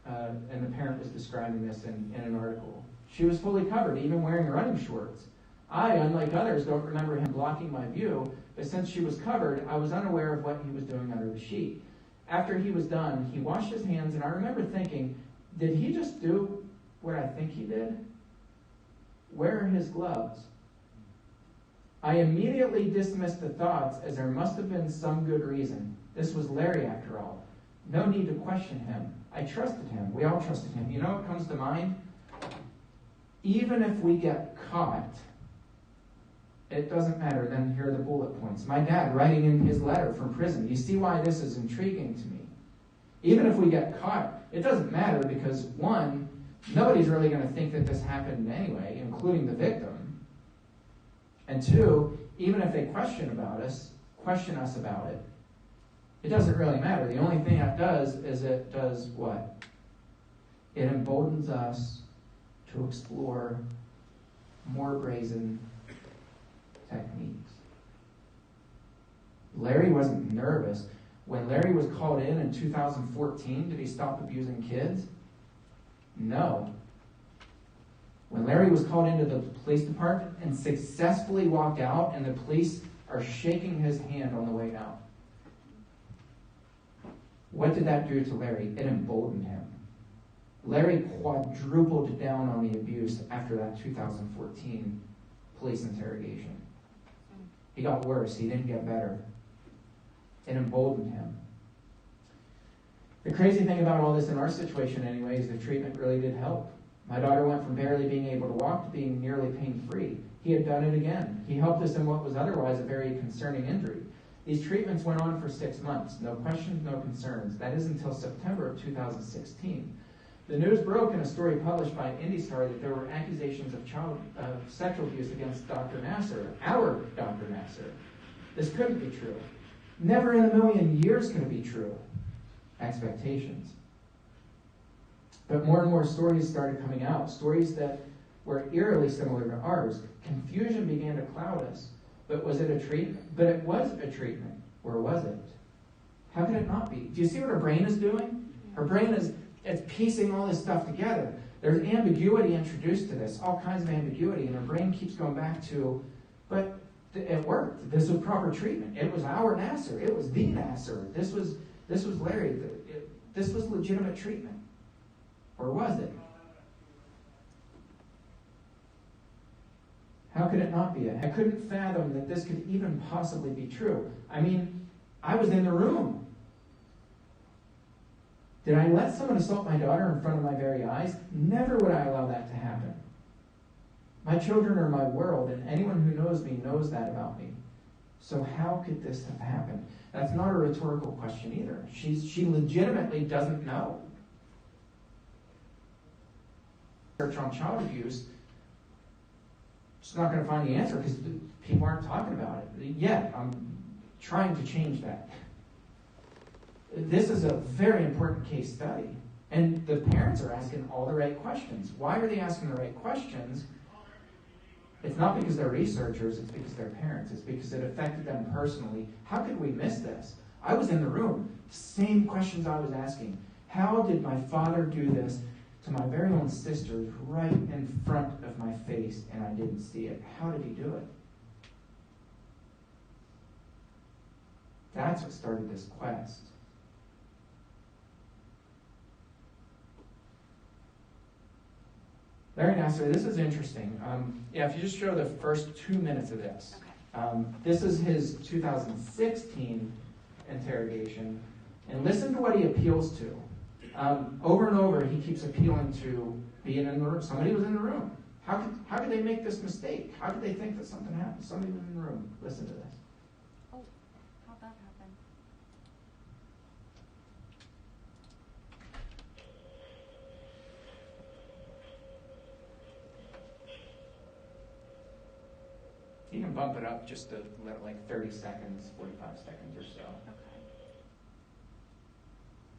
and the parent was describing this in an article. She was fully covered, even wearing running shorts. I, unlike others, don't remember him blocking my view, but since she was covered, I was unaware of what he was doing under the sheet. After he was done, he washed his hands, and I remember thinking, did he just do what I think he did? Where are his gloves? I immediately dismissed the thoughts as there must have been some good reason. This was Larry, after all. No need to question him. I trusted him. We all trusted him. You know what comes to mind? Even if we get caught, it doesn't matter. Then here are the bullet points. My dad writing in his letter from prison. You see why this is intriguing to me. Even if we get caught, it doesn't matter because, one, nobody's really going to think that this happened anyway, including the victim. And two, even if they question us about it, it doesn't really matter. The only thing that does is it does what? It emboldens us to explore more brazen techniques. Larry wasn't nervous. When Larry was called in 2014, did he stop abusing kids? No. When Larry was called into the police department and successfully walked out, and the police are shaking his hand on the way out, what did that do to Larry? It emboldened him. Larry quadrupled down on the abuse after that 2014 police interrogation. He got worse. He didn't get better. It emboldened him. The crazy thing about all this in our situation anyway is the treatment really did help. My daughter went from barely being able to walk to being nearly pain-free. He had done it again. He helped us in what was otherwise a very concerning injury. These treatments went on for 6 months. No questions, no concerns. That is until September of 2016. The news broke in a story published by IndyStar that there were accusations of sexual abuse against Dr. Nasser, our Dr. Nasser. This couldn't be true. Never in a million years could it be true. Expectations. But more and more stories started coming out, stories that were eerily similar to ours. Confusion began to cloud us. But was it a treatment? But it was a treatment. Or was it? How could it not be? Do you see what her brain is doing? Her brain is piecing all this stuff together. There's ambiguity introduced to this, all kinds of ambiguity, and her brain keeps going back to, but it worked. This was proper treatment. It was our Nasser. It was the Nasser. This was Larry. This was legitimate treatment. Or was it? How could it not be? I couldn't fathom that this could even possibly be true. I mean, I was in the room. Did I let someone assault my daughter in front of my very eyes? Never would I allow that to happen. My children are my world, and anyone who knows me knows that about me. So how could this have happened? That's not a rhetorical question either. She legitimately doesn't know. Search on child abuse, she's not going to find the answer because people aren't talking about it. Yet, I'm trying to change that. This is a very important case study. And the parents are asking all the right questions. Why are they asking the right questions? It's not because they're researchers, it's because they're parents. It's because it affected them personally. How could we miss this? I was in the room. Same questions I was asking. How did my father do this to my very own sisters right in front of my face and I didn't see it? How did he do it? That's what started this quest. Larry Nasser, this is interesting. If you just show the first 2 minutes of this.
Okay.
This is his 2016 interrogation. And listen to what he appeals to. Over and over, he keeps appealing to being in the room. Somebody was in the room. How could they make this mistake? How did they think that something happened? Somebody was in the room. Listen to this.
Oh, how'd that happen?
You can bump it up just to let like 30 seconds, 45 seconds or so.
Okay.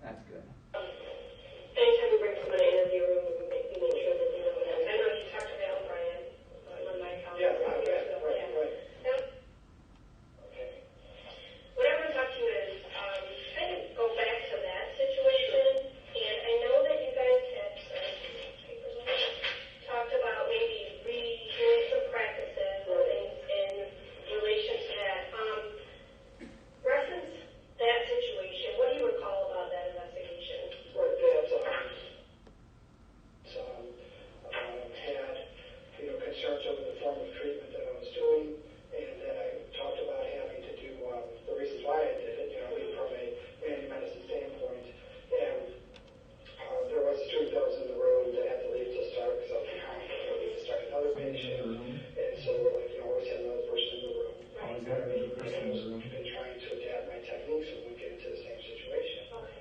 That's good.
Anytime we bring somebody in the room, we make sure that they know that. I know you talked about Brian on my account.
Yeah, right.
Yep.
Okay.
What I want to talk to you is kind of go back to that situation, and I know that you guys had talked about maybe redoing some practices or things in relation to that. Reference that situation. What do you recall about that investigation?
Right, that had concerns over the form of treatment that I was doing, and then I talked about having to do the reasons why I did it, from a family medicine standpoint. And there was a student that was in the room that had to leave to start because I was behind. I needed to start another patient, and so we're like, always have another person in the room.
Always got another person in the room.
I've been trying to adapt my techniques so we get into the same situation.
Okay.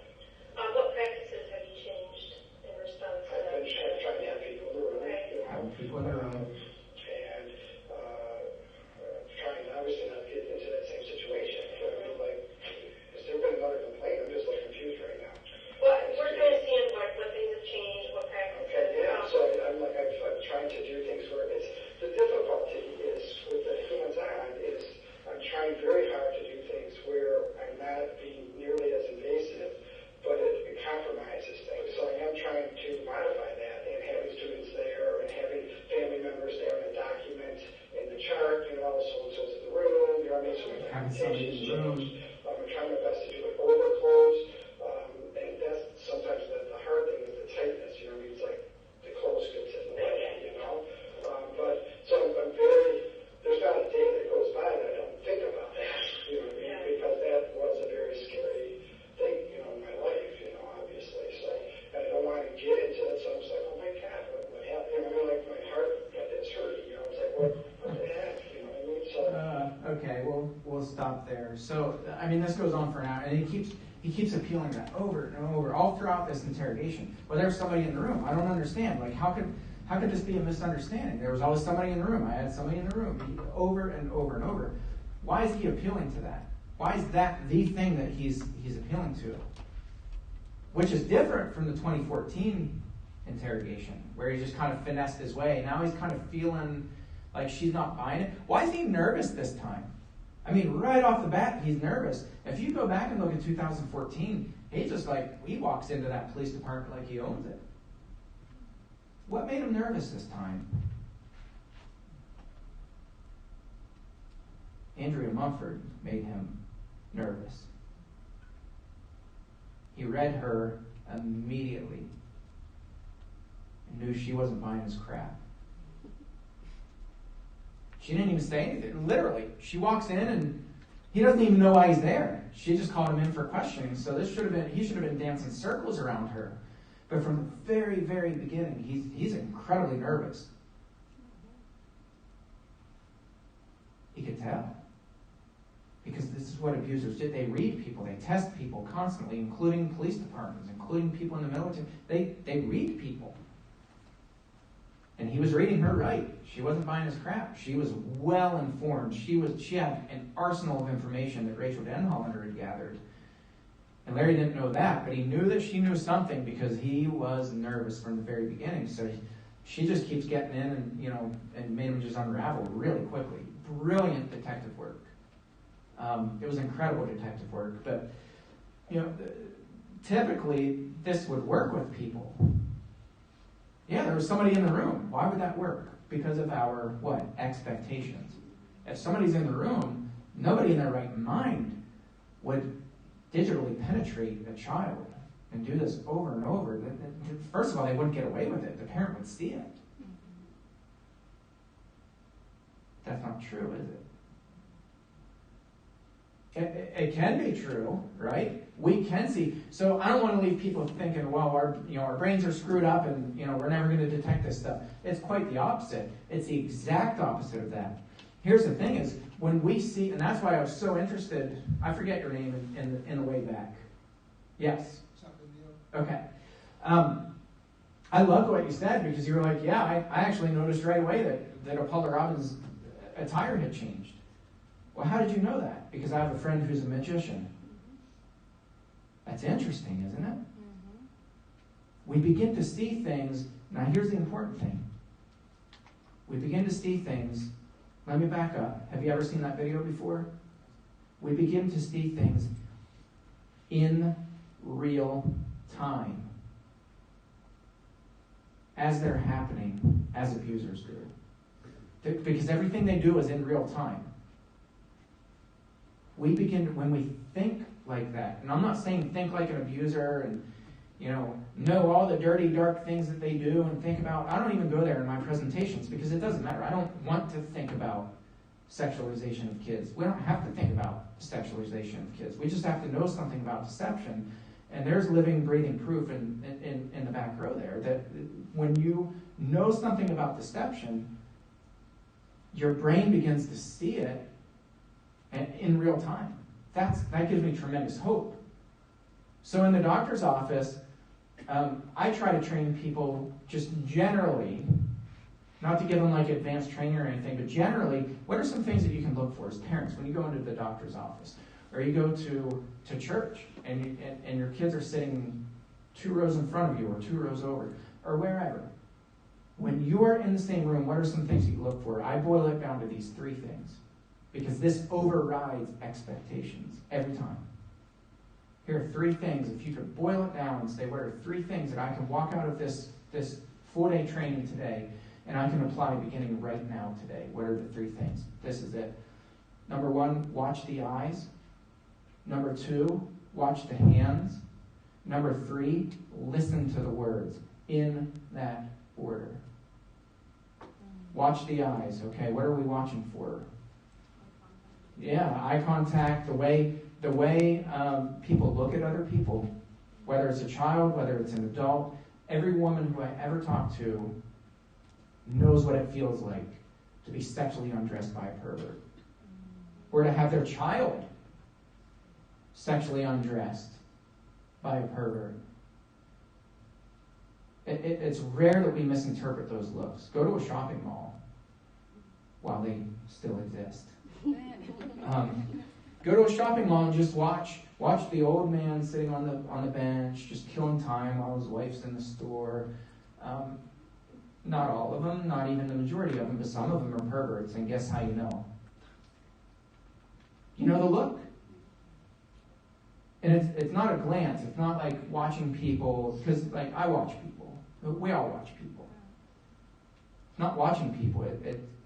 What practices have you changed in response to
I've
that?
been trying to have people in the room.
Right.
Having people in the room.
And trying obviously not to get into that same situation. Has there been another complaint? I'm just confused right now.
Well, we're kind of seeing what things have changed, what practices.
Okay, yeah. So I'm trying to do things where the difficulty is with the hands-on is I'm trying very hard to do things where I'm not being nearly as invasive, but it compromises things. So I am trying to modify that and having students there and having family members there and a document in the chart, so-and-so's in the room, I mean, so
Having somebody in the room.
I'm trying my best to do it over close, and that's sometimes the hard thing is the tightness, it's like the close gets in the way, but so I'm very, there's not a day that goes by that I don't think about that, because that was a very scary thing, in my life, obviously, so I don't want to get into it, so I'm just like, oh my God, what happened, my heart is hurting, it's like, what the heck, so.
Okay, we'll stop there. So, this goes on for an hour, and he keeps appealing that over and over, all throughout this interrogation. Well, there's somebody in the room. I don't understand. How could this be a misunderstanding? There was always somebody in the room. I had somebody in the room, over and over and over. Why is he appealing to that? Why is that the thing that he's appealing to? Which is different from the 2014 interrogation, where he just kind of finessed his way. Now he's kind of feeling like she's not buying it. Why is he nervous this time? Right off the bat, he's nervous. If you go back and look at 2014, he walks into that police department like he owns it. What made him nervous this time? Andrea Mumford made him nervous. He read her immediately and knew she wasn't buying his crap. She didn't even say anything. Literally, she walks in and he doesn't even know why he's there. She just called him in for questioning. So he should have been dancing circles around her. But from the very, very beginning, he's incredibly nervous. He could tell. Because this is what abusers do. They read people. They test people constantly, including police departments, including people in the military. They read people. And he was reading her right. She wasn't buying his crap. She was well informed. She had an arsenal of information that Rachel Denhollander had gathered. And Larry didn't know that, but he knew that she knew something because he was nervous from the very beginning. So she just keeps getting in and made him just unravel really quickly. Brilliant detective work. It was incredible detective work, but typically this would work with people. Yeah, there was somebody in the room. Why would that work? Because of our, expectations. If somebody's in the room, nobody in their right mind would digitally penetrate a child and do this over and over. First of all, they wouldn't get away with it. The parent would see it. That's not true, is it? It can be true, right? We can see. So I don't want to leave people thinking, well, our brains are screwed up and we're never going to detect this stuff. It's quite the opposite. It's the exact opposite of that. Here's the thing is, when we see, and that's why I was so interested, I forget your name in the way back. Yes? Okay. I loved what you said because you were like, yeah, I actually noticed right away that Apollo Robbins' attire had changed. Well, how did you know that? Because I have a friend who's a magician. That's interesting, isn't it? Mm-hmm. We begin to see things. Now, here's the important thing. We begin to see things. Let me back up. Have you ever seen that video before? We begin to see things in real time as they're happening, as abusers do. Because everything they do is in real time. We begin, when we think like that, and I'm not saying think like an abuser and, know all the dirty, dark things that they do and think about, I don't even go there in my presentations because it doesn't matter. I don't want to think about sexualization of kids. We don't have to think about sexualization of kids. We just have to know something about deception. And there's living, breathing proof in the back row there that when you know something about deception, your brain begins to see it in real time. That gives me tremendous hope. So in the doctor's office, I try to train people just generally, not to give them like advanced training or anything, but generally, what are some things that you can look for as parents when you go into the doctor's office? Or you go to church and your kids are sitting 2 rows in front of you or 2 rows over, or wherever. When you are in the same room, what are some things you look for? I boil it down to these 3 things. Because this overrides expectations every time. Here are 3 things. If you could boil it down and say, what are 3 things that I can walk out of this 4-day training today and I can apply beginning right now today? What are the 3 things? This is it. Number 1, watch the eyes. Number 2, watch the hands. Number 3, listen to the words in that order. Watch the eyes. Okay, what are we watching for? Yeah, eye contact, the way people look at other people, whether it's a child, whether it's an adult. Every woman who I ever talk to knows what it feels like to be sexually undressed by a pervert, or to have their child sexually undressed by a pervert. It's rare that we misinterpret those looks. Go to a shopping mall while they still exist. Go to a shopping mall and just watch the old man sitting on the bench, just killing time while his wife's in the store. Not all of them, not even the majority of them, but some of them are perverts. And guess how you know? You know the look. And it's not a glance. It's not like watching people, because like I watch people. We all watch people. It's not watching people.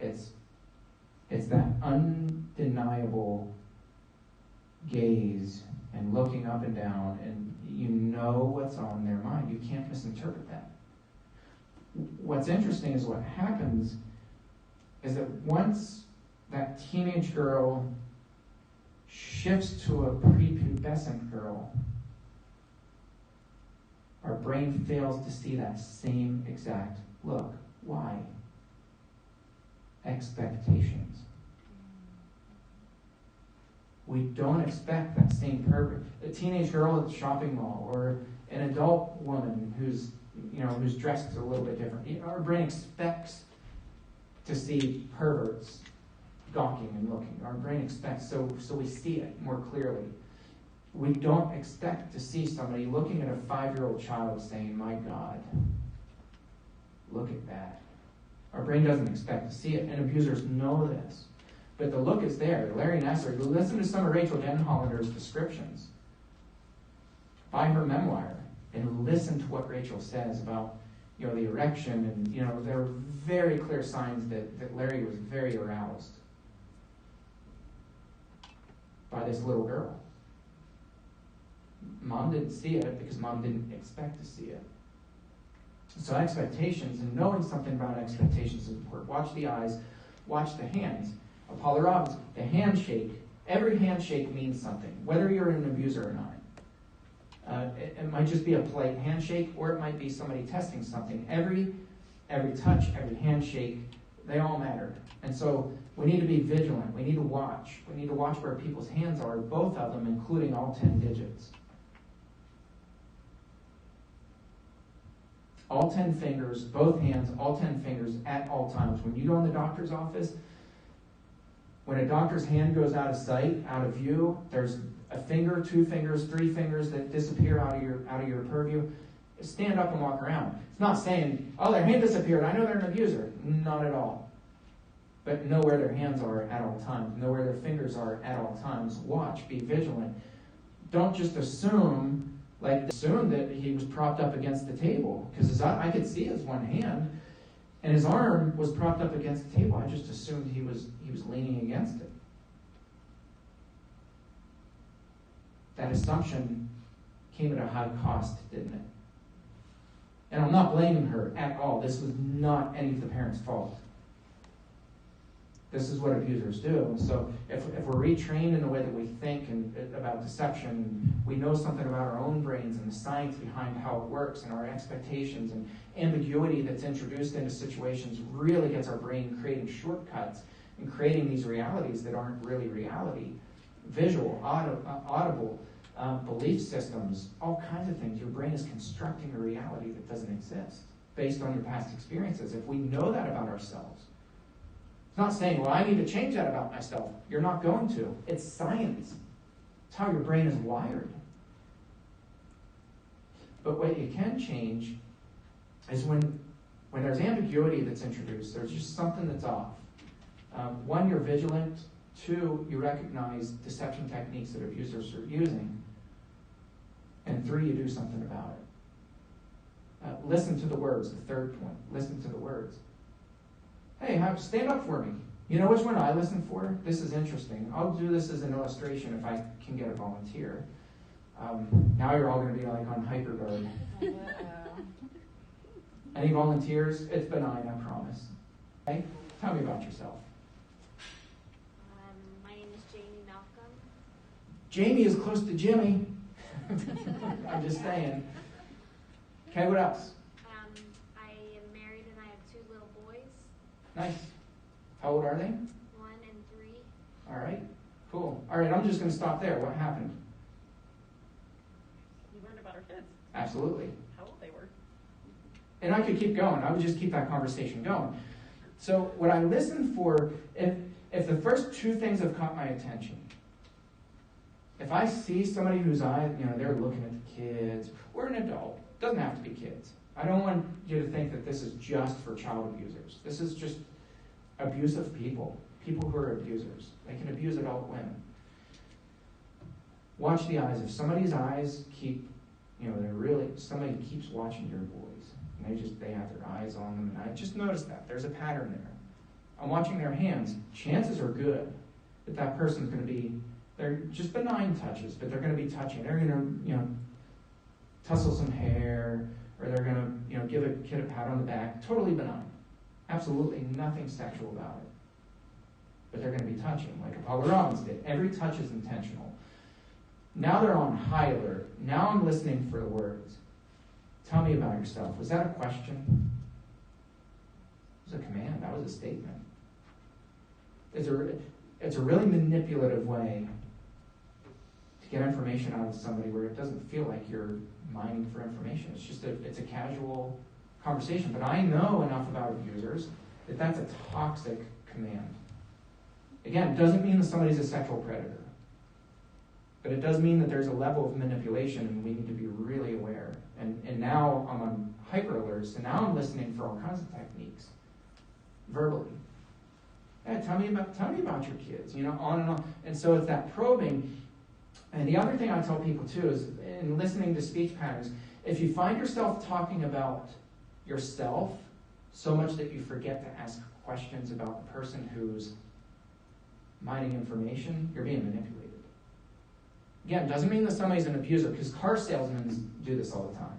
It's that undeniable gaze and looking up and down, and you know what's on their mind. You can't misinterpret that. What's interesting is what happens is that once that teenage girl shifts to a prepubescent girl, our brain fails to see that same exact look. Why? Expectations. We don't expect that same pervert. A teenage girl at the shopping mall, or an adult woman who's dressed a little bit different. Our brain expects to see perverts gawking and looking. Our brain expects, so we see it more clearly. We don't expect to see somebody looking at a 5-year-old child saying, "My God, look at that." Our brain doesn't expect to see it, and abusers know this. But the look is there. Larry Nassar, listen to some of Rachel Denhollander's descriptions. Buy her memoir and listen to what Rachel says about the erection, and there were very clear signs that Larry was very aroused by this little girl. Mom didn't see it because Mom didn't expect to see it. So expectations, and knowing something about expectations is important. Watch the eyes, watch the hands. Apollo Robbins, the handshake Every handshake means something, whether you're an abuser or not. It might just be a polite handshake, or it might be somebody testing something. Every touch, every handshake, they all matter. And so we need to be vigilant. We need to watch. We need to watch where people's hands are, both of them, including all 10 digits. All 10 fingers, both hands, all 10 fingers at all times. When you go in the doctor's office, when a doctor's hand goes out of sight, out of view, there's a finger, 2 fingers, 3 fingers that disappear out of your purview. Stand up and walk around. It's not saying, oh, their hand disappeared, I know they're an abuser. Not at all. But know where their hands are at all times. Know where their fingers are at all times. Watch, be vigilant. Don't just assume that he was propped up against the table, because I could see his one hand, and his arm was propped up against the table. I just assumed he was leaning against it. That assumption came at a high cost, didn't it? And I'm not blaming her at all. This was not any of the parents' fault. This is what abusers do. And so if we're retrained in the way that we think and about deception, we know something about our own brains and the science behind how it works and our expectations and ambiguity that's introduced into situations really gets our brain creating shortcuts and creating these realities that aren't really reality. Visual, audible, belief systems, all kinds of things. Your brain is constructing a reality that doesn't exist based on your past experiences. If we know that about ourselves, it's not saying, well, I need to change that about myself. You're not going to. It's science. It's how your brain is wired. But what you can change is when there's ambiguity that's introduced, there's just something that's off. 1, you're vigilant. 2, you recognize deception techniques that abusers are using. And 3, you do something about it. Listen to the words, the third point. Listen to the words. Hey, stand up for me. You know which one I listen for? This is interesting. I'll do this as an illustration if I can get a volunteer. Now you're all going to be like on hyperguard. Any volunteers? It's benign, I promise. Okay? Tell me about yourself.
My name is Jamie Malcolm.
Jamie is close to Jimmy. I'm just saying. Okay, what else?
I am married and I have 2 little boys.
Nice. How old are they?
1 and 3.
All right. Cool. All right, I'm just going to stop there. What happened?
You learned about our kids.
Absolutely.
How old they were.
And I could keep going. I would just keep that conversation going. So what I listen for, if the first 2 things have caught my attention, if I see somebody whose eyes, they're looking at the kids, or an adult, doesn't have to be kids. I don't want you to think that this is just for child abusers. This is just abusive people who are abusers. They can abuse adult women. Watch the eyes. If somebody's eyes keep, somebody keeps watching your boys, and they have their eyes on them, and I just noticed that. There's a pattern there. I'm watching their hands. Chances are good that person's going to be, they're just benign touches, but they're going to be touching. They're going to, tussle some hair, or they're going to, give a kid a pat on the back. Totally benign. Absolutely nothing sexual about it. But they're going to be touching, like Apollo Robbins did. Every touch is intentional. Now they're on high alert. Now I'm listening for the words. Tell me about yourself. Was that a question? It was a command. That was a statement. It's a really manipulative way to get information out of somebody where it doesn't feel like you're mining for information. It's a casual conversation. But I know enough about abusers that that's a toxic command. Again, it doesn't mean that somebody's a sexual predator. But it does mean that there's a level of manipulation and we need to be really aware. And now I'm on hyper alert, so now I'm listening for all kinds of techniques. Verbally. Yeah, tell me about your kids, on and on. And so it's that probing. And the other thing I tell people too is in listening to speech patterns, if you find yourself talking about yourself so much that you forget to ask questions about the person who's mining information, you're being manipulated. Again, doesn't mean that somebody's an abuser, because car salesmen do this all the time.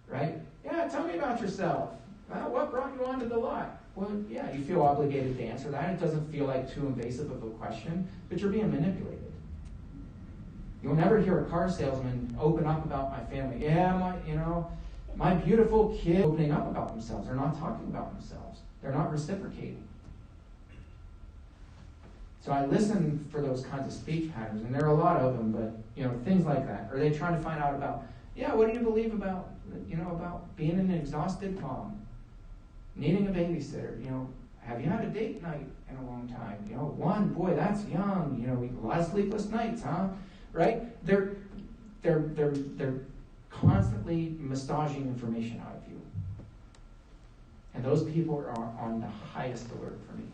Right? Yeah, tell me about yourself. Well, what brought you onto the lot? Well, yeah, you feel obligated to answer that. It doesn't feel like too invasive of a question, but you're being manipulated. You'll never hear a car salesman open up about my family. Yeah, my beautiful kid opening up about themselves. They're not talking about themselves. They're not reciprocating. So I listen for those kinds of speech patterns, and there are a lot of them, but things like that. Are they trying to find out about, what do you believe about, about being an exhausted mom, needing a babysitter? Have you had a date night in a long time? One, boy, that's young. A lot of sleepless nights, huh? Right? They're constantly massaging information out of you, and those people are on the highest alert for me.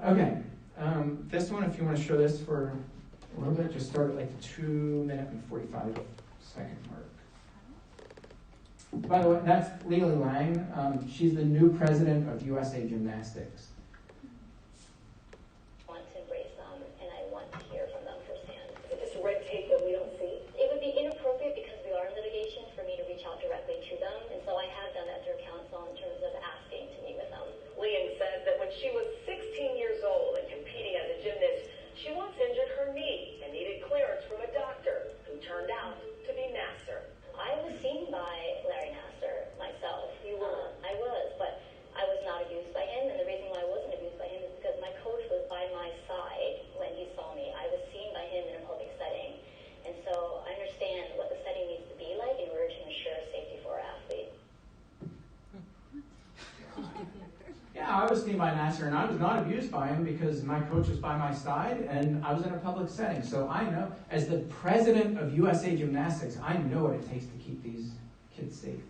Okay, this one, if you want to show this for a little bit, just start at like the 2-minute and 45-second mark. By the way, that's Leila Lang. She's the new president of USA Gymnastics.
I want to embrace them, and I want to hear from them firsthand. Is this red tape that we don't see? It would be inappropriate because we are in litigation for me to reach out directly to them, and so I have done that through counsel in terms of asking to meet with them.
Leanne says that when she was 16 years old and competing as a gymnast, she once injured her knee and needed clearance from a doctor who turned out to be Nasser.
I was seen by Larry Nasser myself.
You were?
I was, but I was not abused by him, and the reason why I wasn't abused by him is because my coach was by my side when he saw me. I was seen by him in a public setting, and so I understand what the setting needs to be like in order to ensure safety for our athlete.
Yeah, I was seen by Nasser, and I was not abused by him because my coach was by my side, and I was in a public setting. So I know, as the president of USA Gymnastics, I know what it takes to keep these kids safe.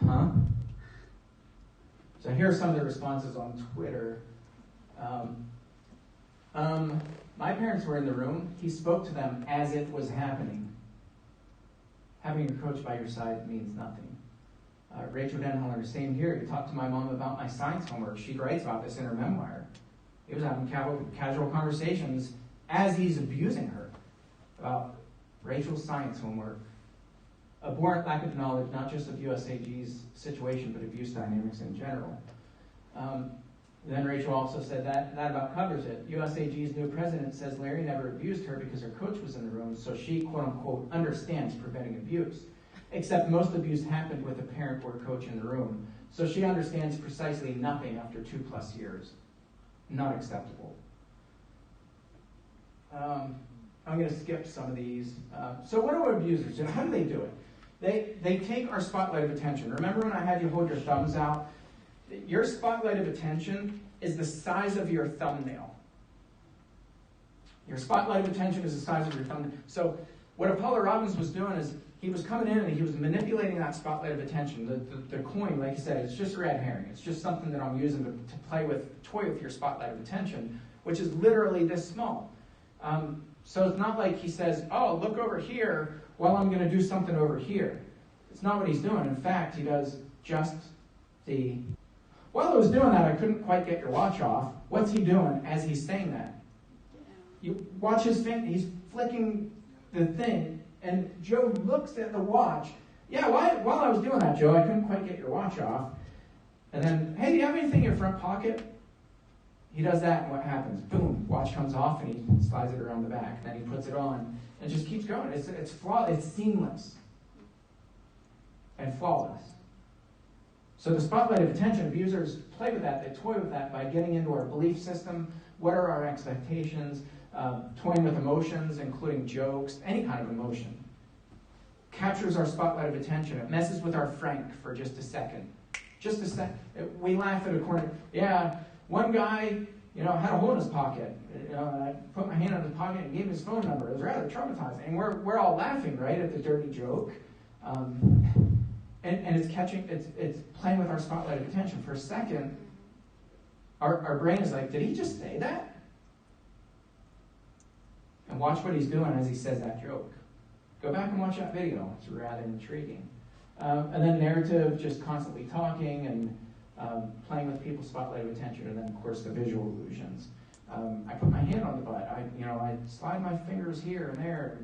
Huh? So here are some of the responses on Twitter. My parents were in the room. He spoke to them as it was happening. Having your coach by your side means nothing. Rachel Denholler, same here. He talked to my mom about my science homework. She writes about this in her memoir. He was having casual conversations as he's abusing her about Rachel's science homework. Abhorrent lack of knowledge, not just of USAG's situation, but abuse dynamics in general. Then Rachel also said that about covers it. USAG's new president says Larry never abused her because her coach was in the room, so she, quote unquote, understands preventing abuse. Except most abuse happened with a parent or coach in the room. So she understands precisely nothing after 2+ years. Not acceptable. I'm going to skip some of these. So what do abusers do? How do they do it? They take our spotlight of attention. Remember when I had you hold your thumbs out? Your spotlight of attention is the size of your thumbnail. Your spotlight of attention is the size of your thumbnail. So what Apollo Robbins was doing is he was coming in and he was manipulating that spotlight of attention. The coin, like I said, it's just a red herring. It's just something that I'm using to toy with your spotlight of attention, which is literally this small. So it's not like he says, oh, look over here while I'm going to do something over here. It's not what he's doing. In fact, he does just the... While I was doing that, I couldn't quite get your watch off. What's he doing as he's saying that? You watch his finger. He's flicking the thing, and Joe looks at the watch. Yeah, while I was doing that, Joe, I couldn't quite get your watch off. And then, hey, do you have anything in your front pocket? He does that, and what happens? Boom, watch comes off, and he slides it around the back. And then he puts it on, and it just keeps going. It's flawless. It's seamless and flawless. So the spotlight of attention, abusers play with that. They toy with that by getting into our belief system. What are our expectations? Toying with emotions, including jokes, any kind of emotion. Captures our spotlight of attention. It messes with our frank for just a second. Just a second. We laugh at a corner. Yeah, one guy, had a hole in his pocket. I put my hand in his pocket and gave him his phone number. It was rather traumatizing. And we're all laughing, right, at the dirty joke. And it's playing with our spotlight of attention. For a second, our brain is like, did he just say that? And watch what he's doing as he says that joke. Go back and watch that video. It's rather intriguing. And then narrative, just constantly talking and playing with people's spotlight of attention. And then, of course, the visual illusions. I put my hand on the butt. I slide my fingers here and there.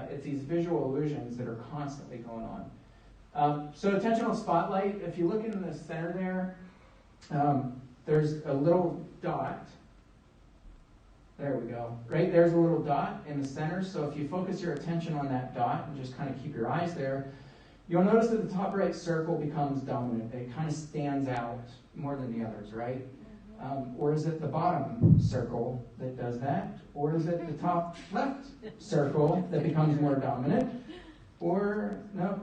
It's these visual illusions that are constantly going on. So attentional spotlight, if you look in the center there, there's a little dot. There we go. Right there's a little dot in the center. So if you focus your attention on that dot and just kind of keep your eyes there, you'll notice that the top right circle becomes dominant. It kind of stands out more than the others, right? Or is it the bottom circle that does that? Or is it the top left circle that becomes more dominant? Or, no,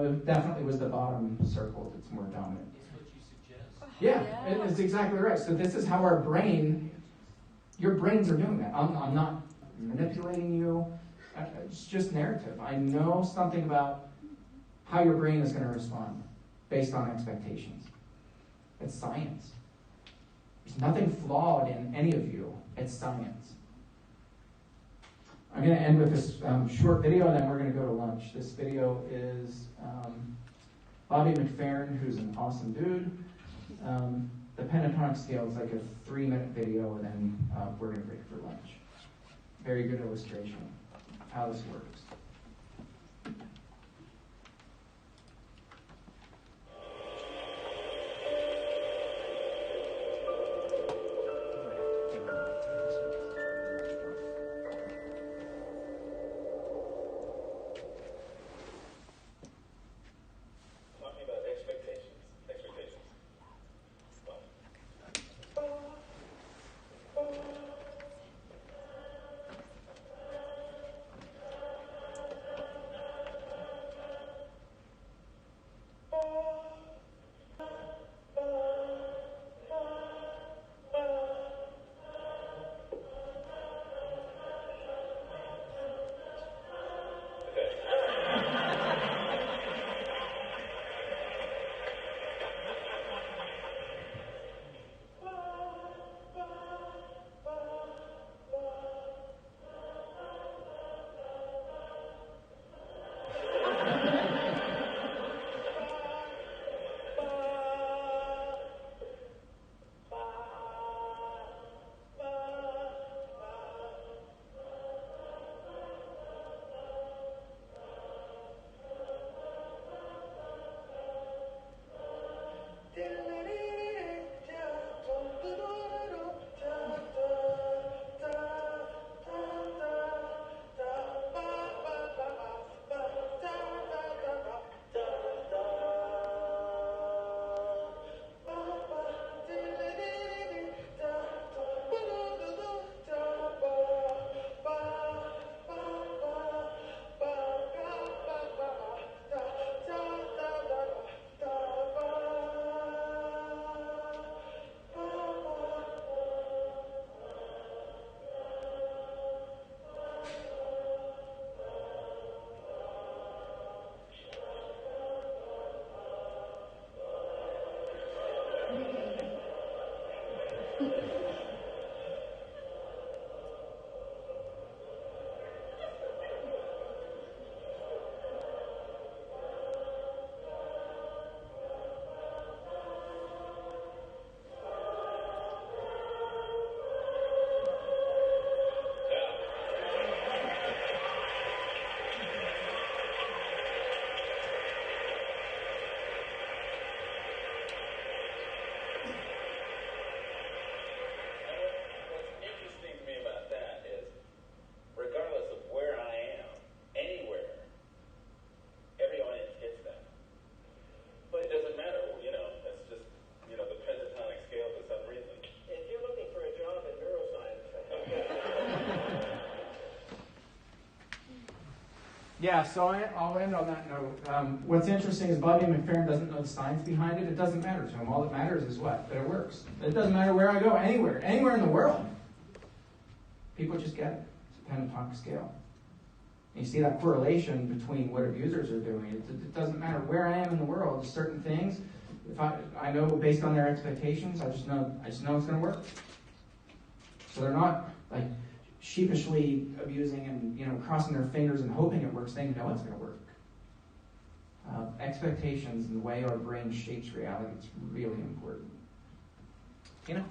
it definitely was the bottom circle that's more dominant.
It's what you suggest.
Yeah, it's exactly right. So this is how our brain, your brains are doing that. I'm not manipulating you. It's just narrative. I know something about how your brain is going to respond based on expectations. It's science. There's nothing flawed in any of you. It's science. I'm going to end with this short video, and then we're going to go to lunch. This video is Bobby McFerrin, who's an awesome dude. The pentatonic scale is like a 3-minute video, and then we're going to break for lunch. Very good illustration of how this works. Yeah, so I'll end on that note. What's interesting is Bobby McFerrin doesn't know the science behind it. It doesn't matter to him. All that matters is what? That it works. It doesn't matter where I go, anywhere in the world. People just get it. It's a pentatonic scale. And you see that correlation between what abusers are doing. It doesn't matter where I am in the world. Certain things, if I know based on their expectations, I just know it's going to work. So they're not like sheepishly abusing and crossing their fingers and hoping it works. They know it's going to work. Expectations and the way our brain shapes reality is really important.
Awesome.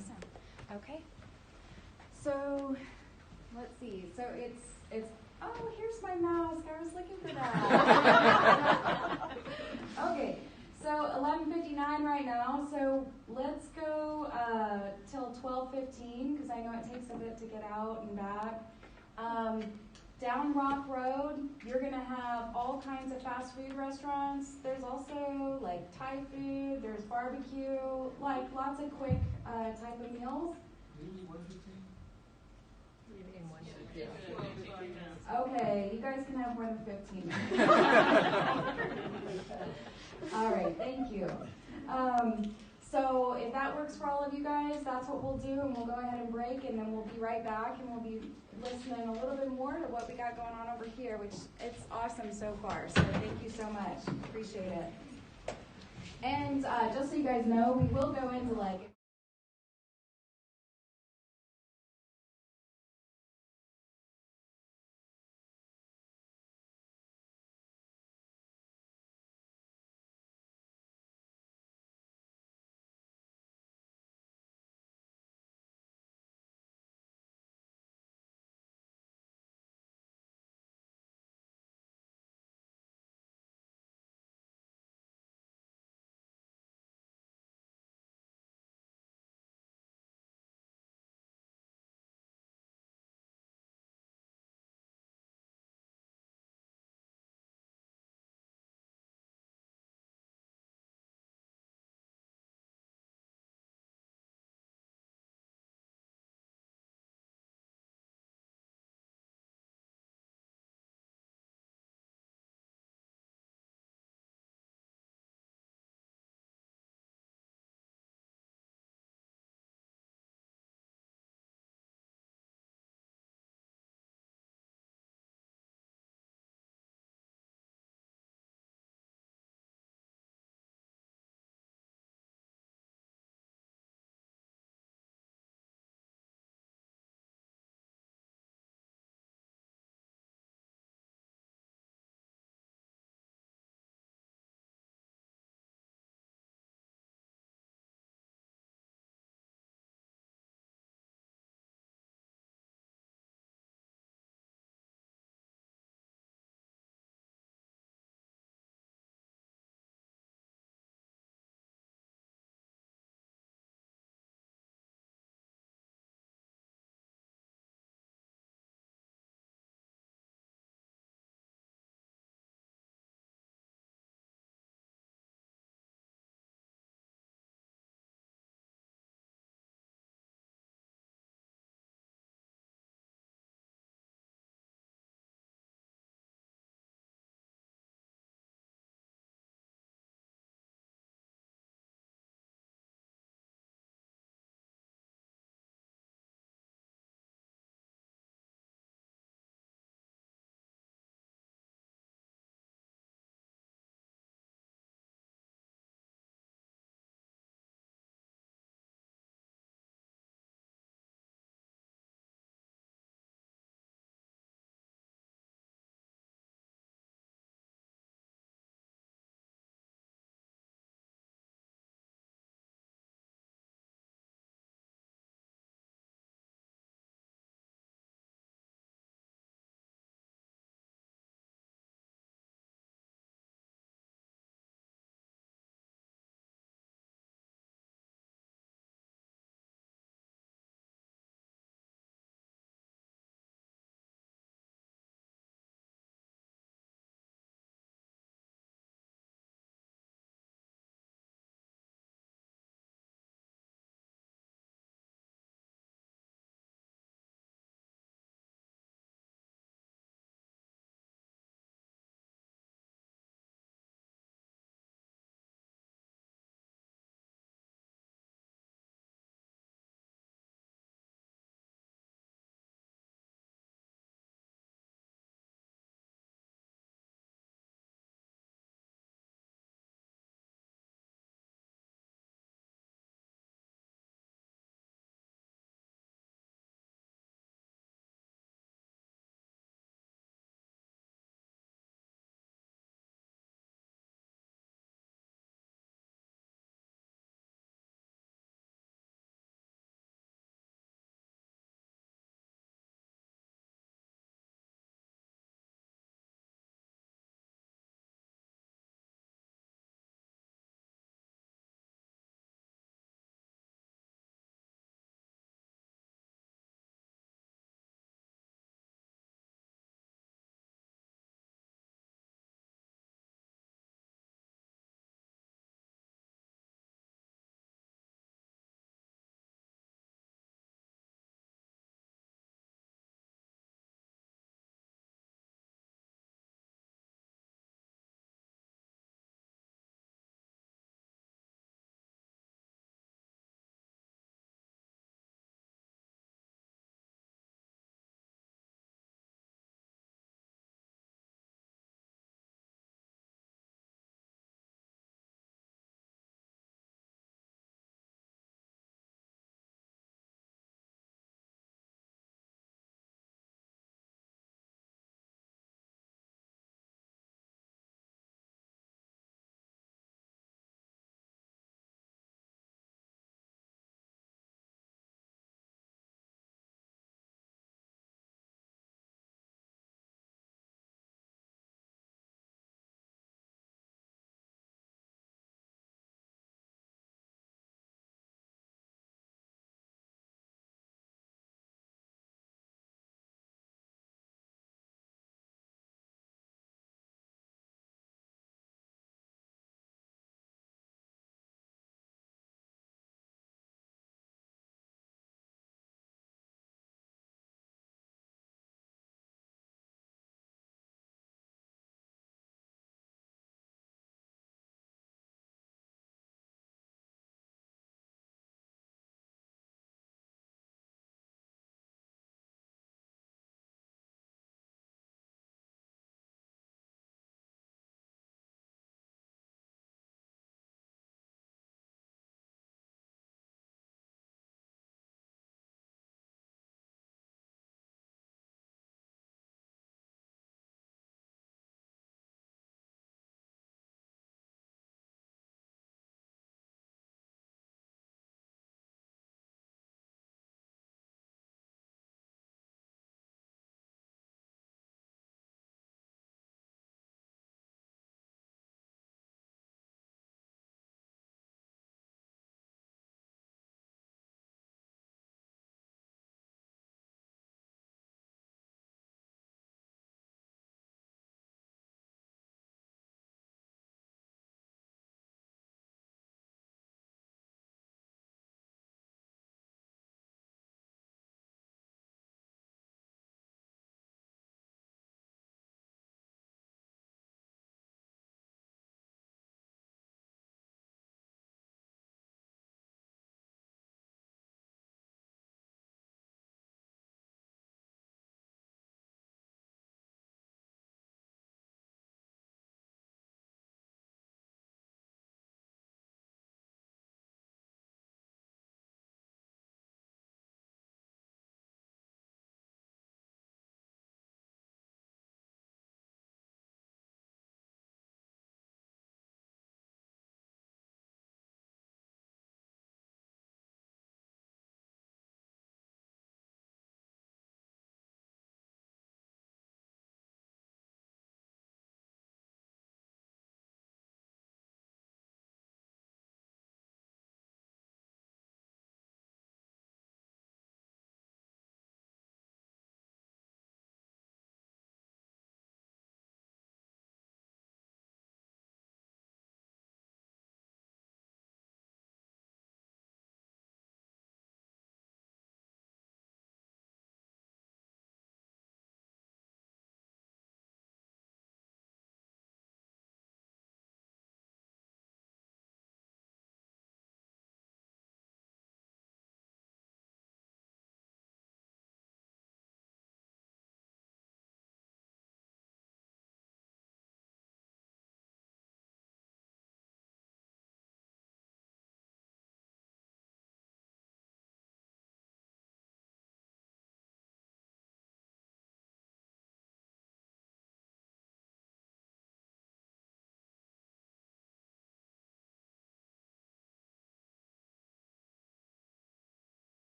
Okay. So let's see. So it's Oh, here's my mask. I was looking for that. Okay, so 11:59 right now. So let's go till 12:15 because I know it takes a bit to get out and back. Down Rock Road, you're gonna have all kinds of fast food restaurants. There's also like Thai food. There's barbecue, like lots of quick type of meals. Okay, you guys can have more than 15. All right, thank you. So if that works for all of you guys, that's what we'll do, and we'll go ahead and break, and then we'll be right back, and we'll be listening a little bit more to what we got going on over here, which it's awesome so far. So thank you so much. Appreciate it. And just so you guys know, we will go into like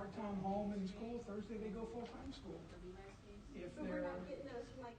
part-time home and school. Thursday they go full-time school. If
So we're
they're
not getting those from like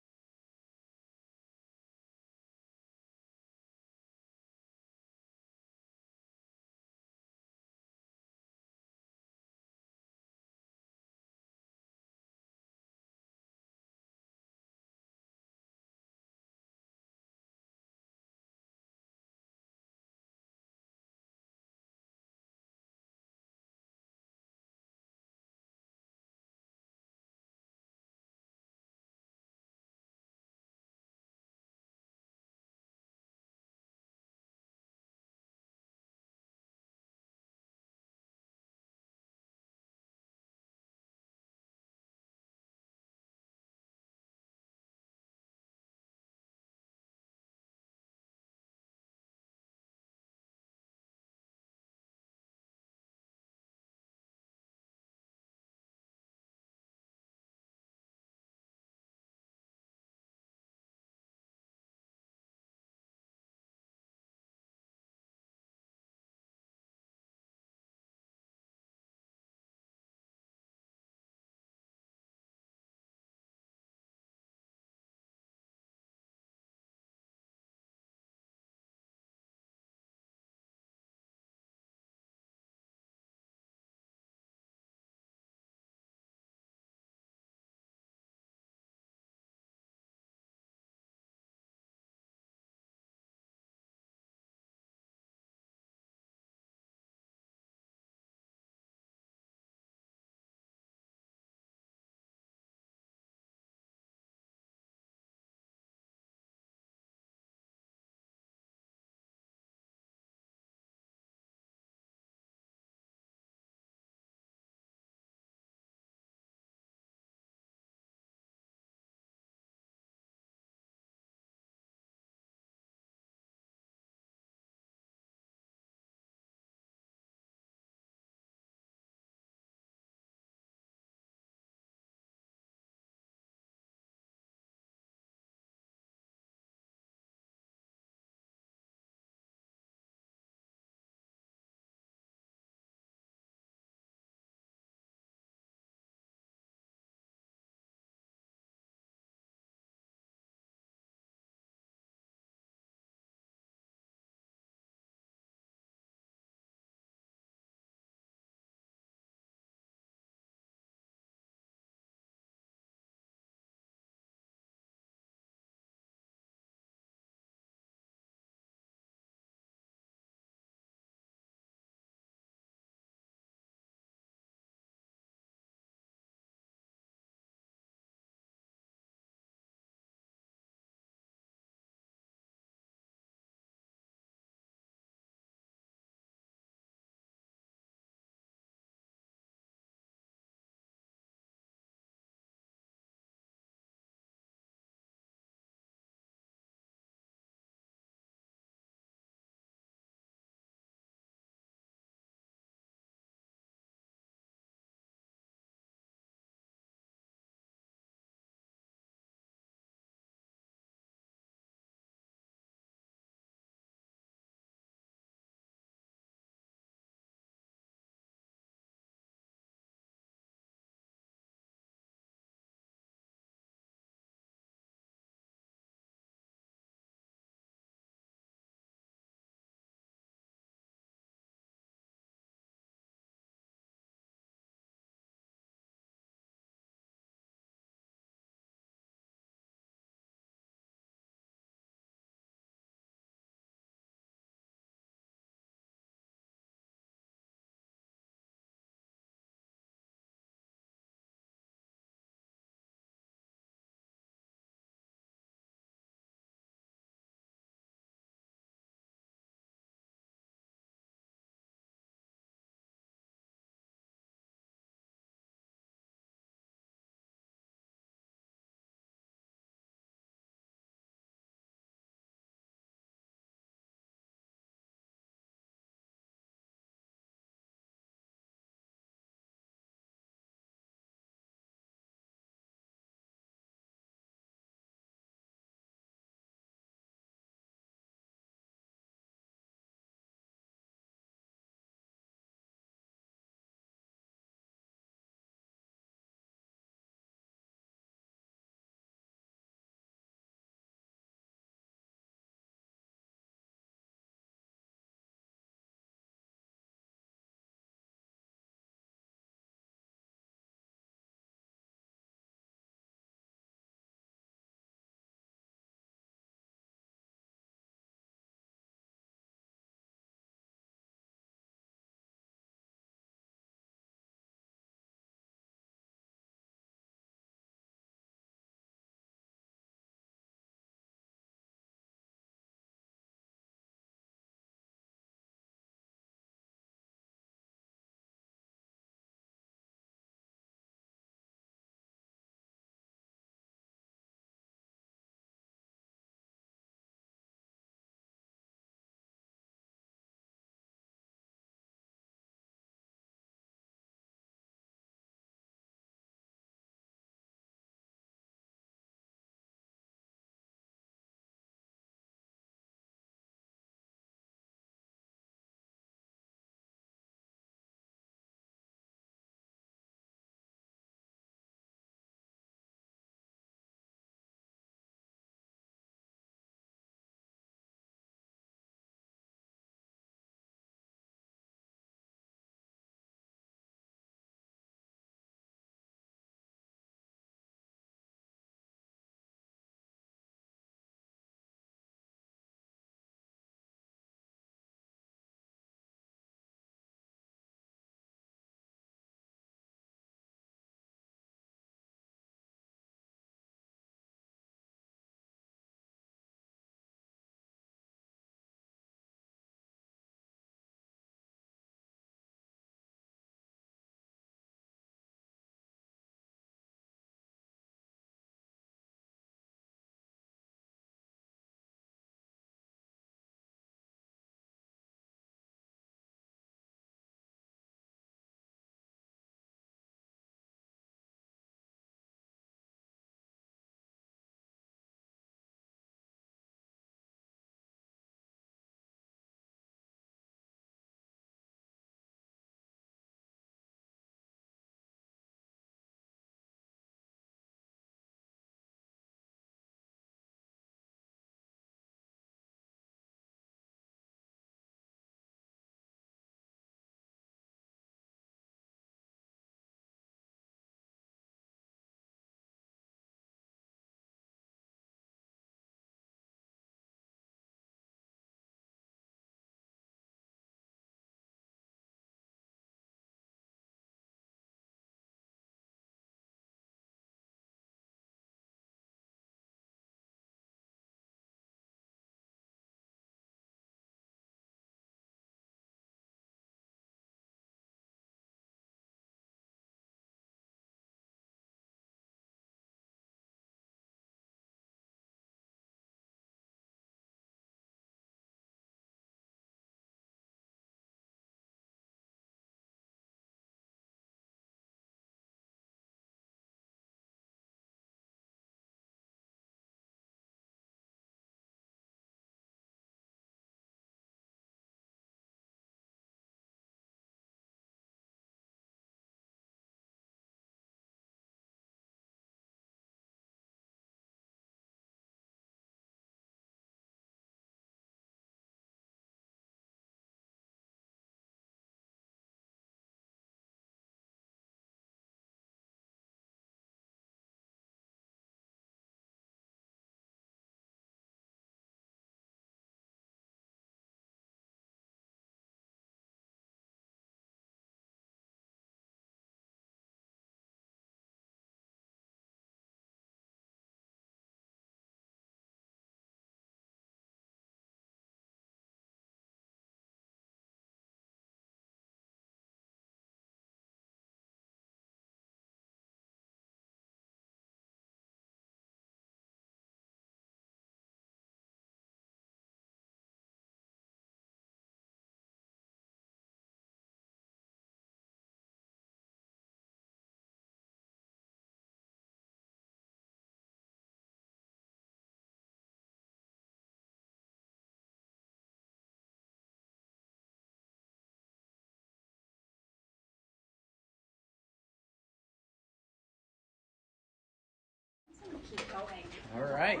keep going.
All right.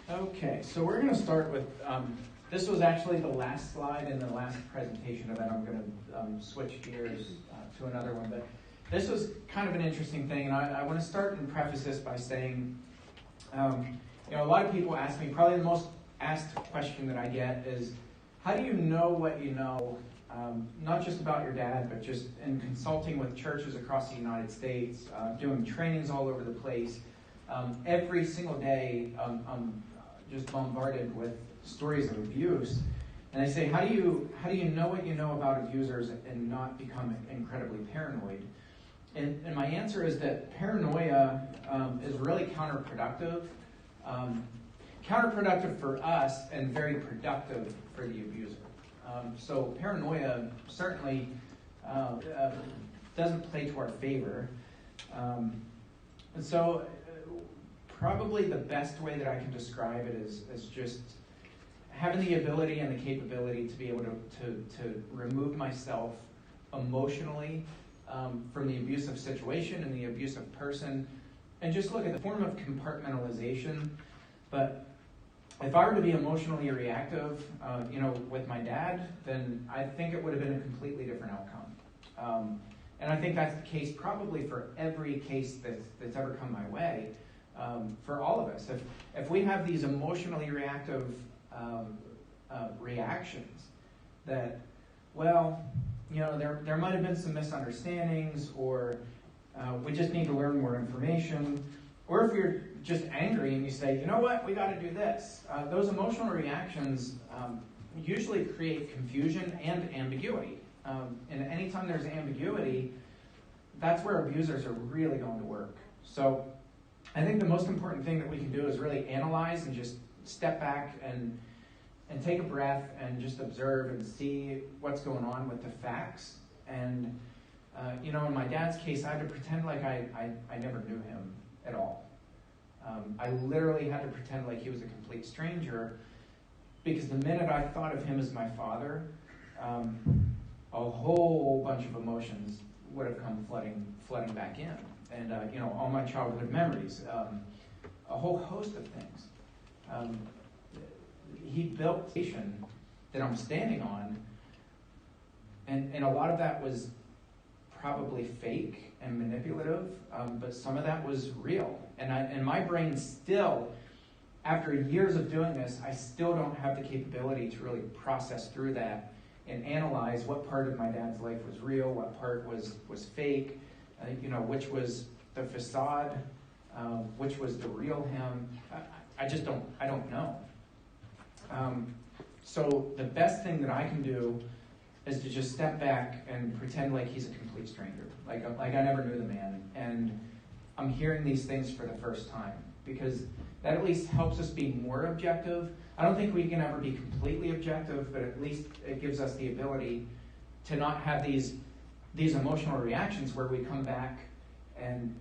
Okay, so we're going to start with, this was actually the last slide in the last presentation, and then I'm going to switch gears to another one. But this was kind of an interesting thing, and I want to start and preface this by saying, a lot of people ask me, probably the most asked question that I get is, how do you know what you know, not just about your dad, but just in consulting with churches across the United States, doing trainings all over the place. Every single day, I'm just bombarded with stories of abuse. And they say, how do you know what you know about abusers and not become incredibly paranoid? And my answer is that paranoia is really counterproductive. Counterproductive for us and very productive for the abuser. So paranoia certainly doesn't play to our favor. And so probably the best way that I can describe it is just having the ability and the capability to be able to remove myself emotionally from the abusive situation and the abusive person, and just look at the form of compartmentalization. But if I were to be emotionally reactive, with my dad, then I think it would have been a completely different outcome. And I think that's the case probably for every case that's ever come my way, for all of us. If we have these emotionally reactive reactions that, there might have been some misunderstandings, or we just need to learn more information, or if you're just angry and you say, you know what, we got to do this. Those emotional reactions usually create confusion and ambiguity. And anytime there's ambiguity, that's where abusers are really going to work. So I think the most important thing that we can do is really analyze and just step back and take a breath and just observe and see what's going on with the facts. And, in my dad's case, I had to pretend like I never knew him at all. I literally had to pretend like he was a complete stranger, because the minute I thought of him as my father, a whole bunch of emotions would have come flooding back in. And, all my childhood memories, a whole host of things. He built a station that I'm standing on, and a lot of that was probably fake and manipulative, but some of that was real. And my brain still, after years of doing this, I still don't have the capability to really process through that and analyze what part of my dad's life was real, what part was fake, which was the facade, which was the real him. I don't know. So the best thing that I can do is to just step back and pretend like he's a complete stranger, like I never knew the man, and I'm hearing these things for the first time, because that at least helps us be more objective. I don't think we can ever be completely objective, but at least it gives us the ability to not have these emotional reactions where we come back and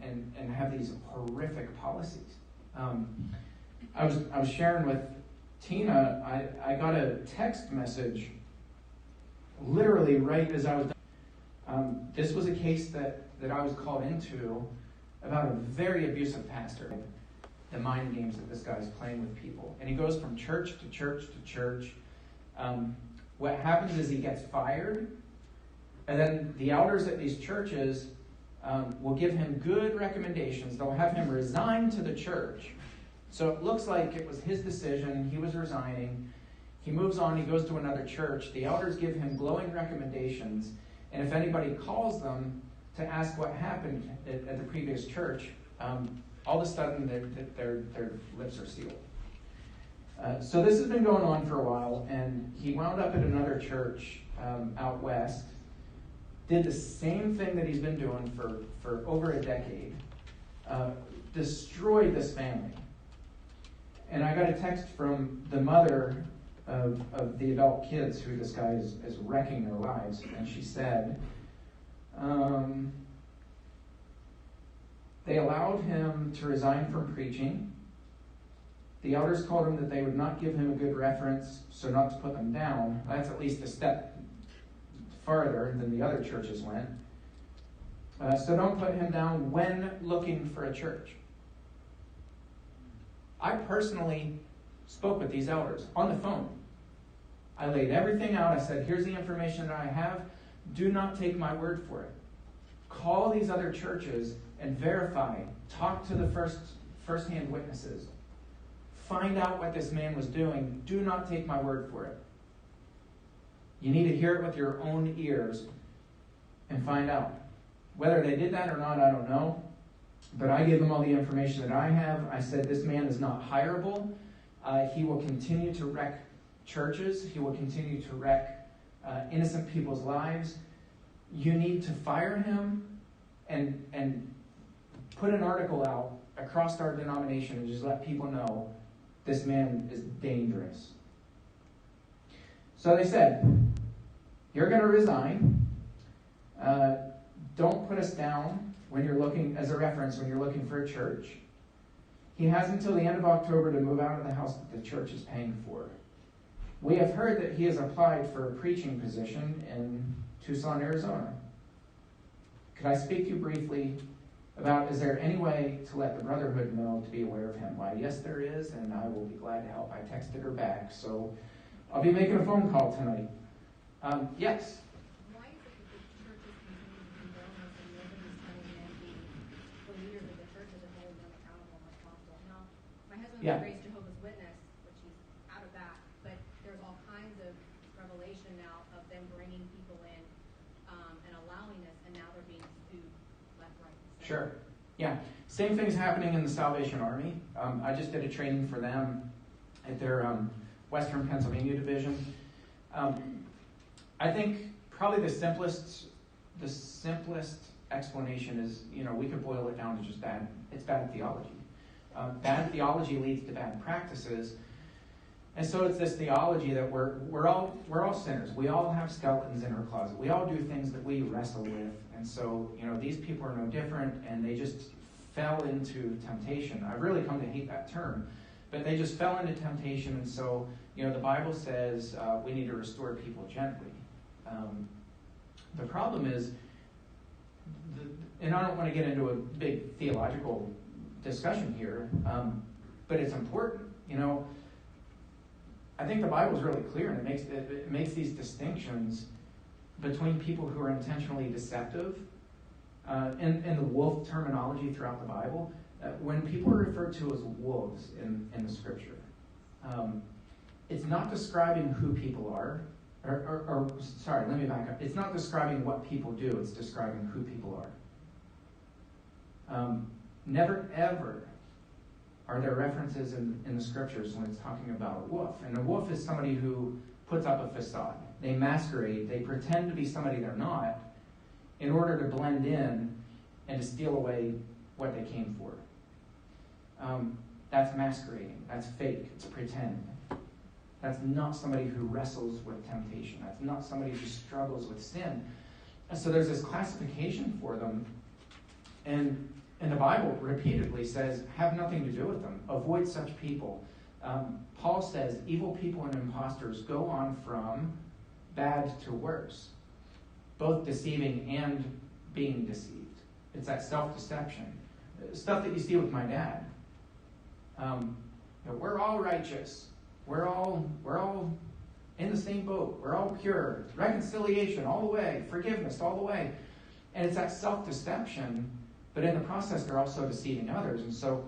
have these horrific policies. I was sharing with Tina, I got a text message literally right as I was done. This was a case that I was called into about a very abusive pastor, the mind games that this guy's playing with people. And he goes from church to church to church. What happens is he gets fired, and then the elders at these churches will give him good recommendations. They'll have him resign to the church. So it looks like it was his decision. He was resigning. He moves on. He goes to another church. The elders give him glowing recommendations. And if anybody calls them to ask what happened at the previous church, all of a sudden their lips are sealed. So this has been going on for a while, and he wound up at another church out west, did the same thing that he's been doing for over a decade, destroyed this family. And I got a text from the mother of the adult kids who this guy is wrecking their lives, and she said, they allowed him to resign from preaching. The elders told him that they would not give him a good reference, so not to put them down. That's at least a step farther than the other churches went. So don't put him down when looking for a church. I personally spoke with these elders on the phone. I laid everything out. I said, here's the information that I have. Do not take my word for it. Call these other churches and verify. Talk to the first-hand witnesses. Find out what this man was doing. Do not take my word for it. You need to hear it with your own ears and find out. Whether they did that or not, I don't know. But I gave them all the information that I have. I said, this man is not hireable. He will continue to wreck churches. He will continue to wreck innocent people's lives. You need to fire him and put an article out across our denomination and just let people know this man is dangerous. So they said, you're going to resign. Don't put us down when you're looking, as a reference, when you're looking for a church. He has until the end of October to move out of the house that the church is paying for. We have heard that he has applied for a preaching position in Tucson, Arizona. Could I speak to you briefly about, is there any way to let the Brotherhood know to be aware of him? Why, yes, there is, and I will be glad to help. I texted her back, so I'll be making a phone call tonight. Yes?
Why is it that the churches continue to condone this and nobody's coming in and the leaders of the churches are holding them accountable and responsible? Now, my husband was raised Jehovah's Witness, which he's out of that, but there's all kinds of revelation now of them bringing people in and allowing this, and now they're being sued left, right, and center.
Sure. Yeah. Same thing's happening in the Salvation Army. I just did a training for them at their Western Pennsylvania division. I think probably the simplest explanation is, we could boil it down to just bad. It's bad theology. Bad theology leads to bad practices, and so it's this theology that we're all sinners. We all have skeletons in our closet. We all do things that we wrestle with, and so these people are no different, and they just fell into temptation. I've really come to hate that term, but they just fell into temptation, and so the Bible says we need to restore people gently. The problem is, and I don't want to get into a big theological discussion here, but it's important. I think the Bible is really clear, and it makes these distinctions between people who are intentionally deceptive, and the wolf terminology throughout the Bible. When people are referred to as wolves in the Scripture, it's not describing who people are. Sorry, let me back up. It's not describing what people do, it's describing who people are. Never, ever are there references in the Scriptures when it's talking about a wolf. And a wolf is somebody who puts up a facade. They masquerade, they pretend to be somebody they're not in order to blend in and to steal away what they came for. That's masquerading, that's fake, it's pretend. That's not somebody who wrestles with temptation. That's not somebody who struggles with sin. And so there's this classification for them. And the Bible repeatedly says, have nothing to do with them. Avoid such people. Paul says, evil people and imposters go on from bad to worse, both deceiving and being deceived. It's that self-deception. Stuff that you see with my dad. We're all righteous. We're all in the same boat. We're all pure. Reconciliation all the way. Forgiveness all the way. And it's that self-deception, but in the process they're also deceiving others. And so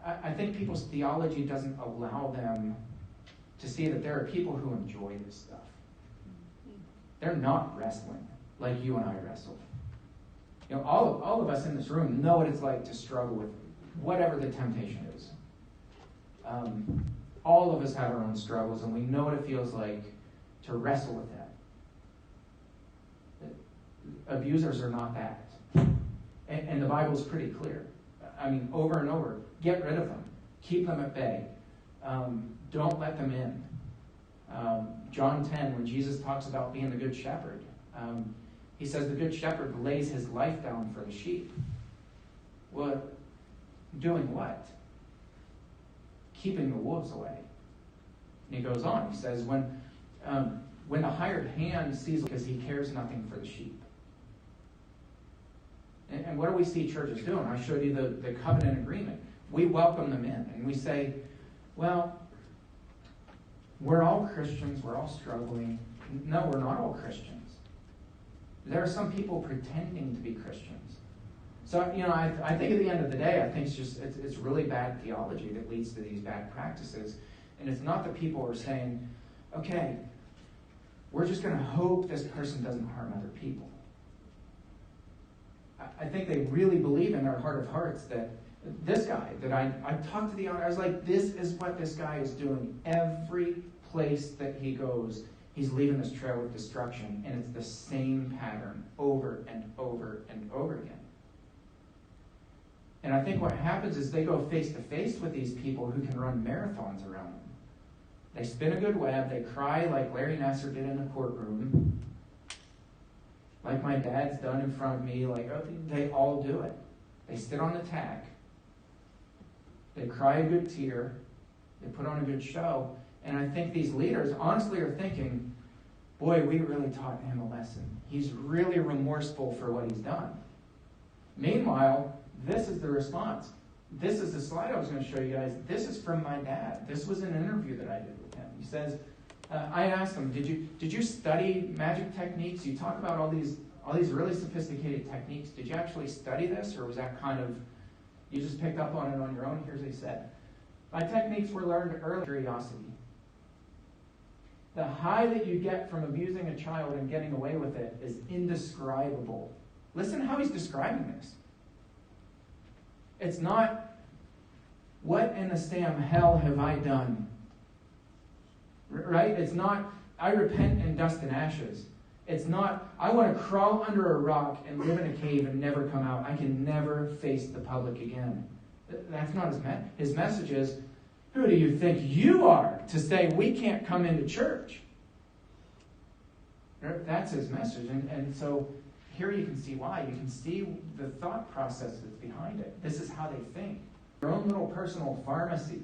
I think people's theology doesn't allow them to see that there are people who enjoy this stuff. They're not wrestling like you and I wrestle. All of us in this room know what it's like to struggle with whatever the temptation is. All of us have our own struggles, and we know what it feels like to wrestle with that. Abusers are not that. And the Bible's pretty clear. Over and over. Get rid of them. Keep them at bay. Don't let them in. John 10, when Jesus talks about being the good shepherd, he says the good shepherd lays his life down for the sheep. Well, doing what? Keeping the wolves away. And he goes on. He says, when the hired hand sees, because he cares nothing for the sheep. And what do we see churches doing? I showed you the covenant agreement. We welcome them in, and we say, well, we're all Christians, we're all struggling. No, we're not all Christians. There are some people pretending to be Christians. So, I think at the end of the day, I think it's really bad theology that leads to these bad practices. And it's not that people are saying, okay, we're just going to hope this person doesn't harm other people. I think they really believe in their heart of hearts that this guy, that I talked to the owner, I was like, this is what this guy is doing. Every place that he goes, he's leaving this trail of destruction, and it's the same pattern over and over and over again. And I think what happens is they go face to face with these people who can run marathons around them. They spin a good web, they cry like Larry Nassar did in the courtroom, like my dad's done in front of me, they all do it. They sit on the tack, they cry a good tear, they put on a good show, and I think these leaders honestly are thinking, boy, we really taught him a lesson. He's really remorseful for what he's done. Meanwhile, this is the response. This is the slide I was going to show you guys. This is from my dad. This was an interview that I did with him. He says, I asked him, did you study magic techniques? You talk about all these really sophisticated techniques. Did you actually study this, or was that kind of, you just picked up on it on your own? Here's what he said. My techniques were learned early. Curiosity. The high that you get from abusing a child and getting away with it is indescribable. Listen how he's describing this. It's not, what in the Sam hell have I done? Right? It's not, I repent in dust and ashes. It's not, I want to crawl under a rock and live in a cave and never come out. I can never face the public again. That's not his message. His message is, who do you think you are to say we can't come into church? That's his message. And so here you can see why. You can see the thought process that's behind it. This is how they think. Your own little personal pharmacy.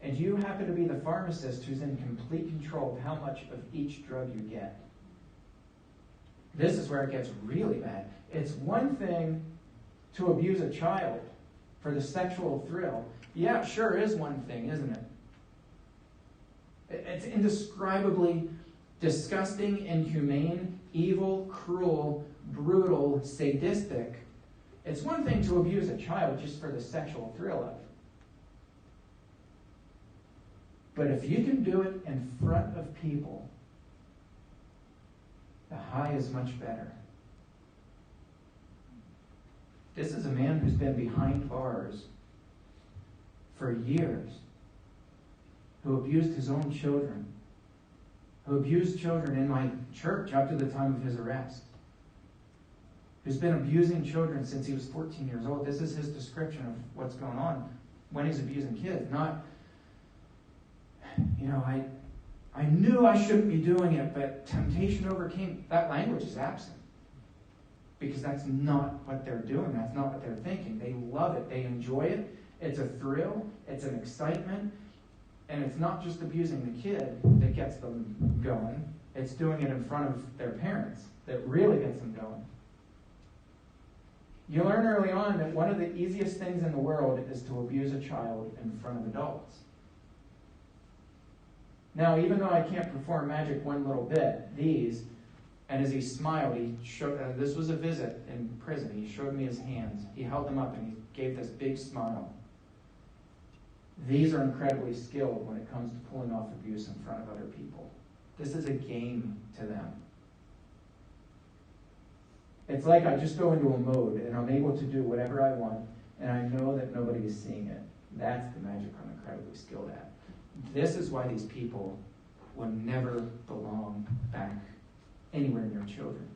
And you happen to be the pharmacist who's in complete control of how much of each drug you get. This is where it gets really bad. It's one thing to abuse a child for the sexual thrill. Yeah, it sure is one thing, isn't it? It's indescribably disgusting, inhumane, evil, cruel, brutal, sadistic. It's one thing to abuse a child just for the sexual thrill of it. But if you can do it in front of people, the high is much better. This is a man who's been behind bars for years, who abused his own children, who abused children in my church up to the time of his arrest, who's been abusing children since he was 14 years old. This is his description of what's going on when he's abusing kids. Not, I knew I shouldn't be doing it, but temptation overcame. That language is absent. Because that's not what they're doing. That's not what they're thinking. They love it. They enjoy it. It's a thrill. It's an excitement. And it's not just abusing the kid that gets them going. It's doing it in front of their parents that really gets them going. You learn early on that one of the easiest things in the world is to abuse a child in front of adults. Now, even though I can't perform magic one little bit, and as he smiled, he showed, this was a visit in prison. He showed me his hands. He held them up and he gave this big smile. These are incredibly skilled when it comes to pulling off abuse in front of other people. This is a game to them. It's like I just go into a mode and I'm able to do whatever I want and I know that nobody is seeing it. That's the magic I'm incredibly skilled at. This is why these people will never belong back anywhere near children.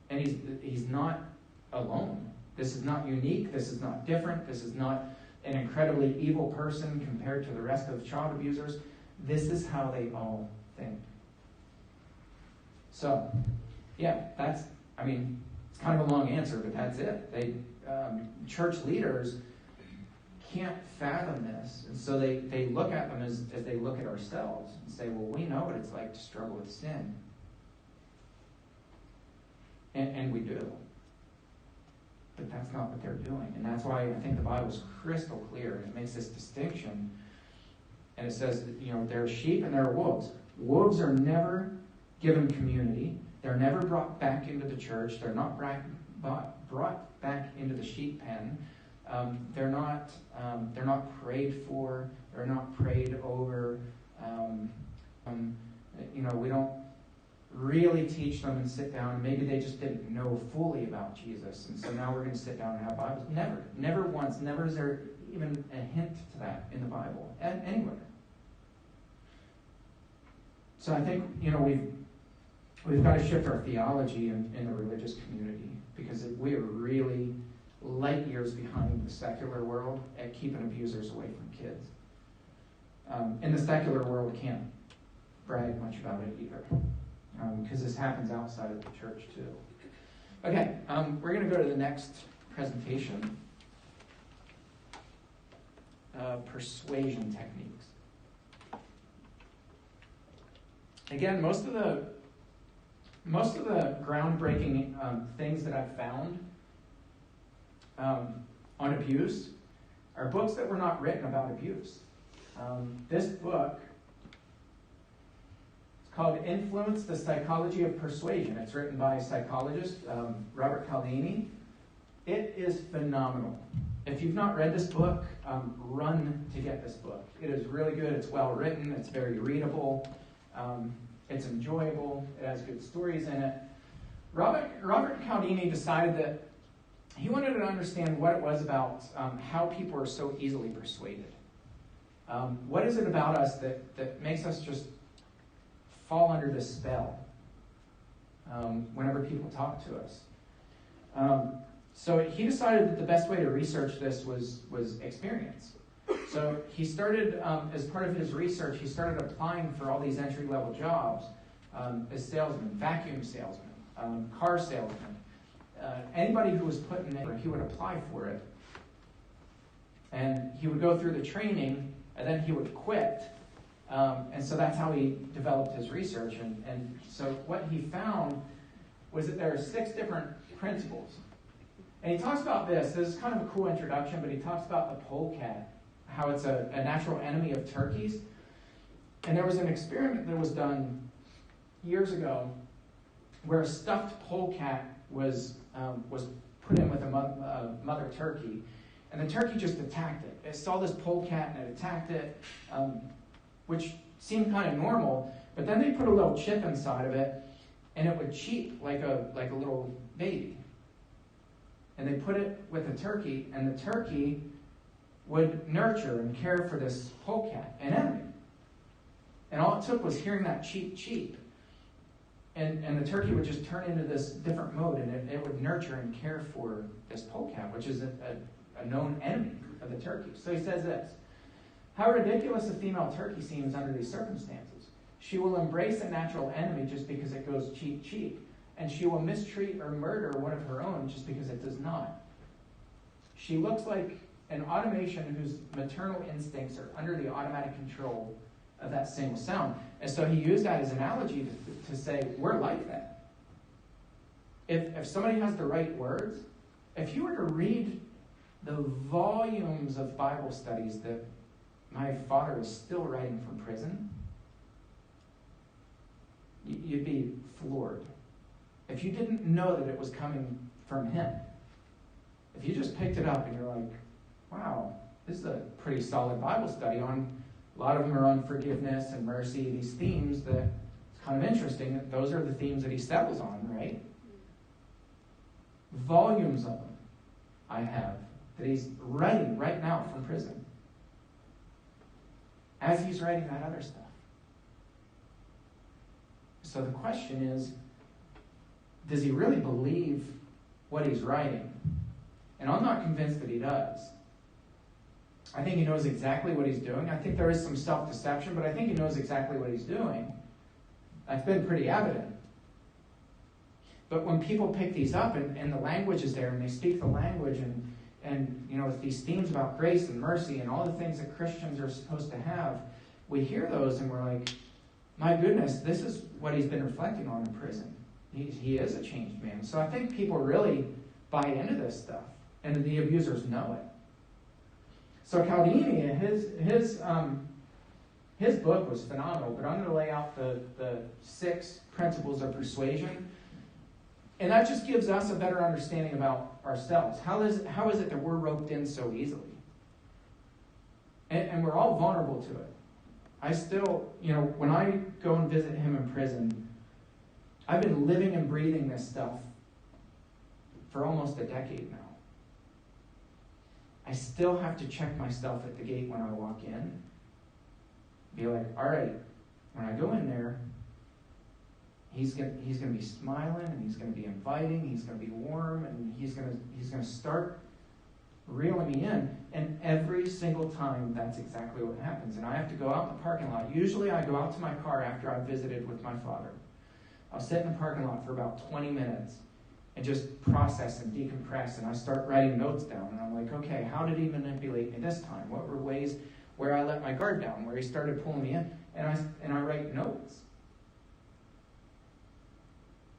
And he's not alone. This is not unique. This is not different. This is not an incredibly evil person compared to the rest of child abusers. This is how they all think. So, yeah, it's kind of a long answer, but that's it. Church leaders can't fathom this, and so they look at them as they look at ourselves and say, well, we know what it's like to struggle with sin. And we do. But that's not what they're doing. And that's why I think the Bible's crystal clear. It makes this distinction. And it says that, there are sheep and there are wolves. Wolves are never given community. They're never brought back into the church. They're not brought back into the sheep pen. They're not prayed for. They're not prayed over. We don't really teach them and sit down. Maybe they just didn't know fully about Jesus, and so now we're going to sit down and have Bibles. Never once. Never is there even a hint to that in the Bible, anywhere. So I think we've got to shift our theology in the religious community, because we are really light years behind the secular world at keeping abusers away from kids. And the secular world can't brag much about it either, because this happens outside of the church too. Okay, we're going to go to the next presentation. Persuasion techniques. Again, most of the groundbreaking things that I've found on abuse are books that were not written about abuse. This book, it's called Influence, the Psychology of Persuasion. It's written by psychologist Robert Cialdini. It is phenomenal. If you've not read this book, run to get this book. It is really good. It's well written. It's very readable. It's enjoyable. It has good stories in it. Robert Cialdini decided that he wanted to understand what it was about how people are so easily persuaded. What is it about us that makes us just fall under this spell whenever people talk to us? So he decided that the best way to research this was experience. So he started, as part of his research, he started applying for all these entry-level jobs as salesman, vacuum salesman, car salesman. Anybody who was put in there, he would apply for it. And he would go through the training, and then he would quit. And so that's how he developed his research. And so what he found was that there are 6 different principles. And he talks about this. This is kind of a cool introduction, but he talks about the polecat, how it's a natural enemy of turkeys. And there was an experiment that was done years ago where a stuffed polecat was put in with a mother turkey, and the turkey just attacked it. It saw this polecat and it attacked it, which seemed kind of normal, but then they put a little chip inside of it, and it would cheep like a little baby. And they put it with a turkey, and the turkey would nurture and care for this polecat, an enemy. And all it took was hearing that cheep, and the turkey would just turn into this different mode, and it would nurture and care for this polecat, which is a known enemy of the turkey. So he says this: how ridiculous a female turkey seems under these circumstances. She will embrace a natural enemy just because it goes cheep, and she will mistreat or murder one of her own just because it does not. She looks like an automation whose maternal instincts are under the automatic control of that single sound. And so he used that as an analogy to say, we're like that. If somebody has the right words, if you were to read the volumes of Bible studies that my father is still writing from prison, you'd be floored. If you didn't know that it was coming from him, if you just picked it up and you're like, wow, this is a pretty solid Bible study on, a lot of them are on forgiveness and mercy, these themes that it's kind of interesting. Those are the themes that he settles on, right? Volumes of them I have that he's writing right now from prison as he's writing that other stuff. So the question is, does he really believe what he's writing? And I'm not convinced that he does. I think he knows exactly what he's doing. I think there is some self-deception, but I think he knows exactly what he's doing. That's been pretty evident. But when people pick these up and the language is there and they speak the language and with these themes about grace and mercy and all the things that Christians are supposed to have, we hear those and we're like, my goodness, this is what he's been reflecting on in prison. He is a changed man. So I think people really buy into this stuff, and the abusers know it. So Cialdini, his book was phenomenal, but I'm going to lay out the 6 principles of persuasion. And that just gives us a better understanding about ourselves. How is it that we're roped in so easily? And we're all vulnerable to it. I still, when I go and visit him in prison, I've been living and breathing this stuff for almost a decade now. I still have to check myself at the gate when I walk in. Be like, all right, when I go in there, he's gonna be smiling, and he's gonna be inviting, he's gonna be warm, and he's gonna start reeling me in. And every single time, that's exactly what happens. And I have to go out in the parking lot. Usually I go out to my car after I've visited with my father. I'll sit in the parking lot for about 20 minutes and just process and decompress, and I start writing notes down. And I'm like, okay, how did he manipulate me this time? What were ways where I let my guard down, where he started pulling me in? And I write notes.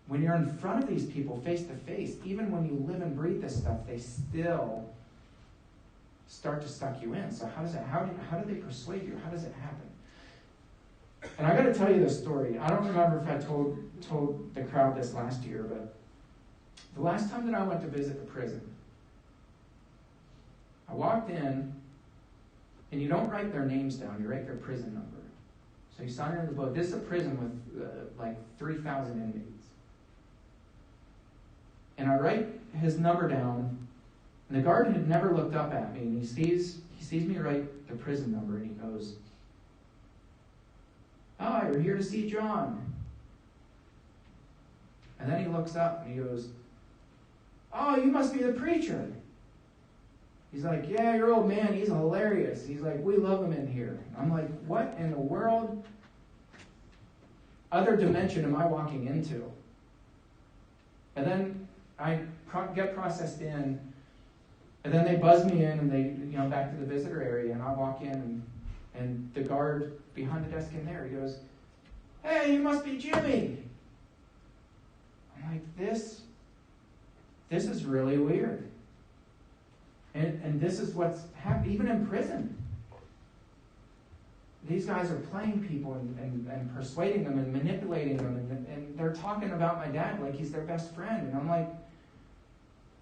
When you're in front of these people face to face, even when you live and breathe this stuff, they still start to suck you in. So how do they persuade you? How does it happen? And I got to tell you this story. I don't remember if I told the crowd this last year, but the last time that I went to visit the prison, I walked in, and you don't write their names down, you write their prison number. So you sign it in the book. This is a prison with like 3,000 inmates. And I write his number down, and the guard had never looked up at me, and he sees me write the prison number, and he goes, "Oh, you're here to see John." And then he looks up, and he goes, "Oh, you must be the preacher." He's like, "Yeah, your old man, he's hilarious." He's like, "We love him in here." I'm like, what in the world other dimension am I walking into? And then I get processed in, and then they buzz me in, and they, back to the visitor area, and I walk in, and the guard behind the desk in there, he goes, "Hey, you must be Jimmy." I'm like, this is really weird. And this is what's happened, even in prison. These guys are playing people and persuading them and manipulating them, and they're talking about my dad like he's their best friend. And I'm like,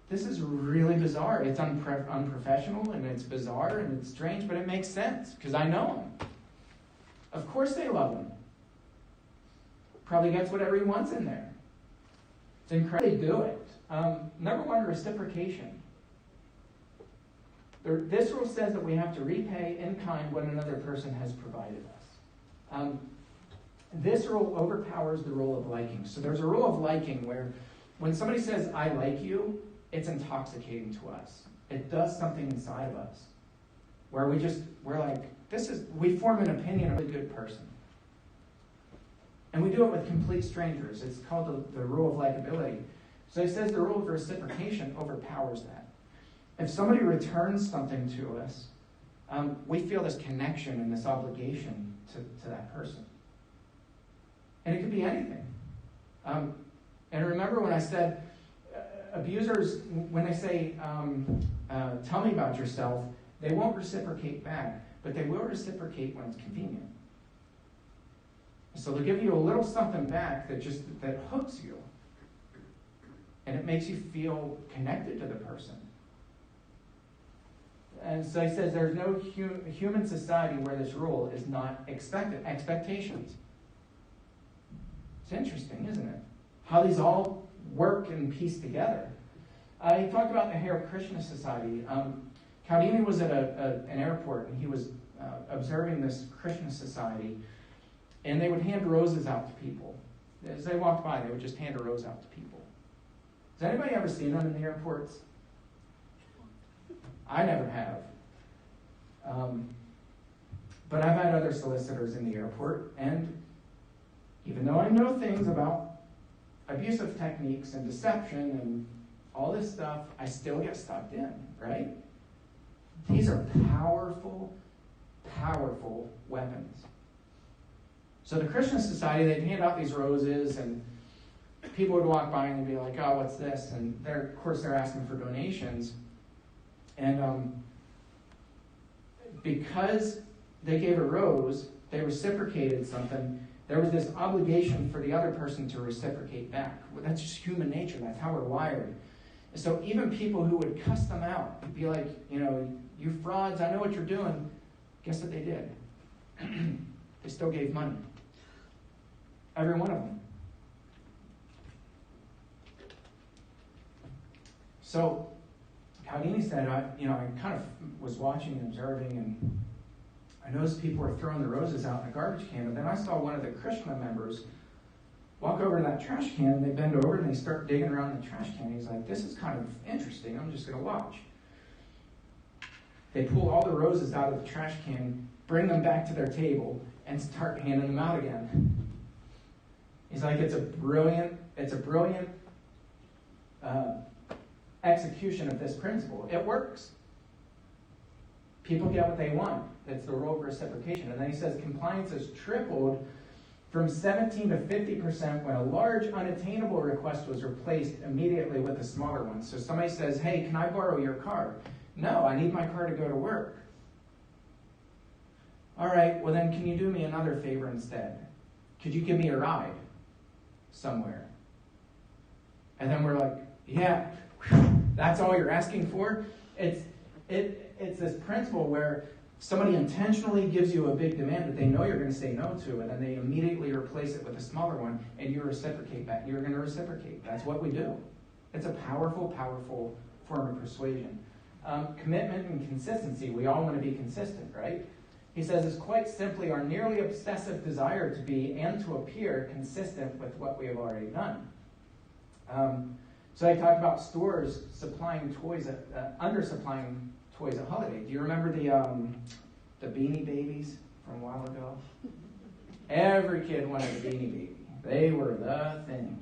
this is really bizarre. It's unprofessional, and it's bizarre, and it's strange, but it makes sense, because I know him. Of course they love him. Probably gets whatever he wants in there. It's incredible. They do it. Number 1, reciprocation. This rule says that we have to repay in kind what another person has provided us. This rule overpowers the rule of liking. So there's a rule of liking where when somebody says, "I like you," it's intoxicating to us. It does something inside of us where we're like, we form an opinion of a good person. And we do it with complete strangers. It's called the rule of likability. So he says the rule of reciprocation overpowers that. If somebody returns something to us, we feel this connection and this obligation to that person. And it could be anything. And remember when I said, abusers, when they say, "Tell me about yourself," they won't reciprocate back, but they will reciprocate when it's convenient. So they'll give you a little something back that hooks you. And it makes you feel connected to the person. And so he says there's no human society where this rule is not expected. Expectations. It's interesting, isn't it? How these all work and piece together. He talked about the Hare Krishna Society. Cialdini was at an airport, and he was observing this Krishna Society, and they would hand roses out to people. As they walked by, they would just hand a rose out to people. Has anybody ever seen them in the airports? I never have. But I've had other solicitors in the airport, and even though I know things about abusive techniques and deception and all this stuff, I still get sucked in, right? These are powerful, powerful weapons. So the Krishna Society, they'd hand out these roses, and people would walk by and they'd be like, oh, what's this? And of course they're asking for donations. And because they gave a rose, they reciprocated something, there was this obligation for the other person to reciprocate back. Well, that's just human nature. That's how we're wired. So even people who would cuss them out, would be like, you frauds, I know what you're doing. Guess what they did? They still gave money. Every one of them. So Caldini said, I kind of was watching and observing, and I noticed people were throwing the roses out in a garbage can, and then I saw one of the Krishna members walk over to that trash can, and they bend over and they start digging around the trash can. He's like, this is kind of interesting. I'm just going to watch. They pull all the roses out of the trash can, bring them back to their table, and start handing them out again. He's like, it's a brilliant execution of this principle. It works. People get what they want. It's the rule of reciprocation. And then he says compliance has tripled from 17 to 50% when a large unattainable request was replaced immediately with a smaller one. So somebody says, hey, can I borrow your car? No, I need my car to go to work. All right, well then can you do me another favor instead? Could you give me a ride somewhere? And then we're like, yeah, that's all you're asking for? It's this principle where somebody intentionally gives you a big demand that they know you're going to say no to, and then they immediately replace it with a smaller one, and you reciprocate back. You're going to reciprocate. That's what we do. It's a powerful, powerful form of persuasion. Commitment and consistency. We all want to be consistent, right? He says it's quite simply our nearly obsessive desire to be and to appear consistent with what we have already done. So I talked about stores supplying toys, undersupplying toys at holiday. Do you remember the Beanie Babies from a while ago? Every kid wanted a Beanie Baby. They were the thing.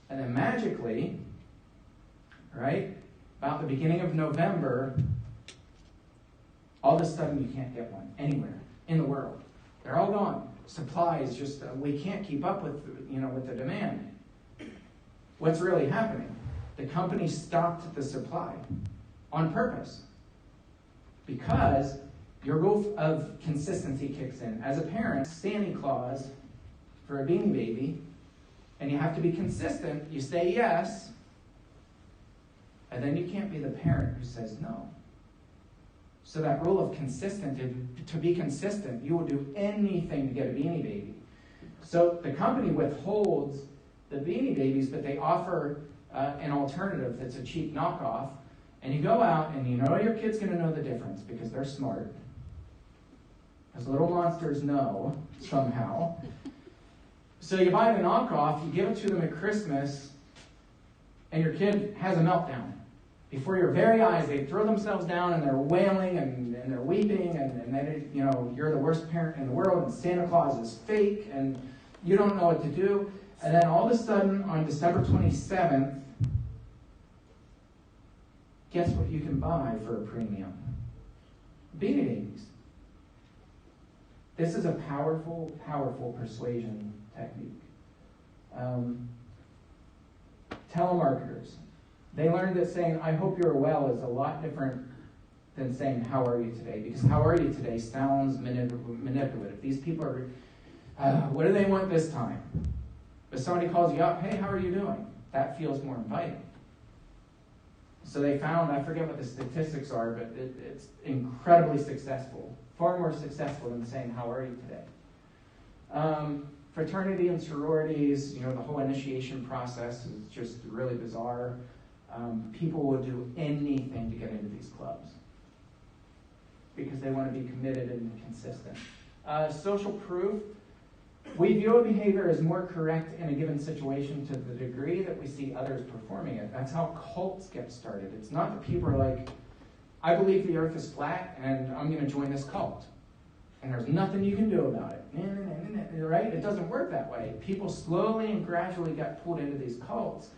And then magically, right, about the beginning of November, all of a sudden you can't get one anywhere in the world. They're all gone. Supply is just, we can't keep up with the demand. What's really happening? The company stopped the supply on purpose because your rule of consistency kicks in. As a parent, Santa Claus for a Beanie Baby, and you have to be consistent. You say yes, and then you can't be the parent who says no. So that rule of consistency, to be consistent, you will do anything to get a Beanie Baby. So the company withholds the Beanie Babies, but they offer an alternative that's a cheap knockoff. And you go out and you know your kid's going to know the difference because they're smart. Because little monsters know somehow. So you buy the knockoff, you give it to them at Christmas, and your kid has a meltdown. Before your very eyes, they throw themselves down and they're wailing and they're weeping, and then you're the worst parent in the world, and Santa Claus is fake, and you don't know what to do. And then all of a sudden, on December 27th, guess what you can buy for a premium? Beanie Babies. This is a powerful, powerful persuasion technique. Telemarketers. They learned that saying, I hope you're well, is a lot different than saying, how are you today? Because how are you today sounds manipulative. These people are, what do they want this time? But somebody calls you up, hey, how are you doing? That feels more inviting. So they found, I forget what the statistics are, but it's incredibly successful. Far more successful than saying, how are you today? Fraternity and sororities, the whole initiation process is just really bizarre. People will do anything to get into these clubs because they want to be committed and consistent. Social proof. We view a behavior as more correct in a given situation to the degree that we see others performing it. That's how cults get started. It's not that people are like, I believe the earth is flat and I'm going to join this cult. And there's nothing you can do about it. Right? It doesn't work that way. People slowly and gradually got pulled into these cults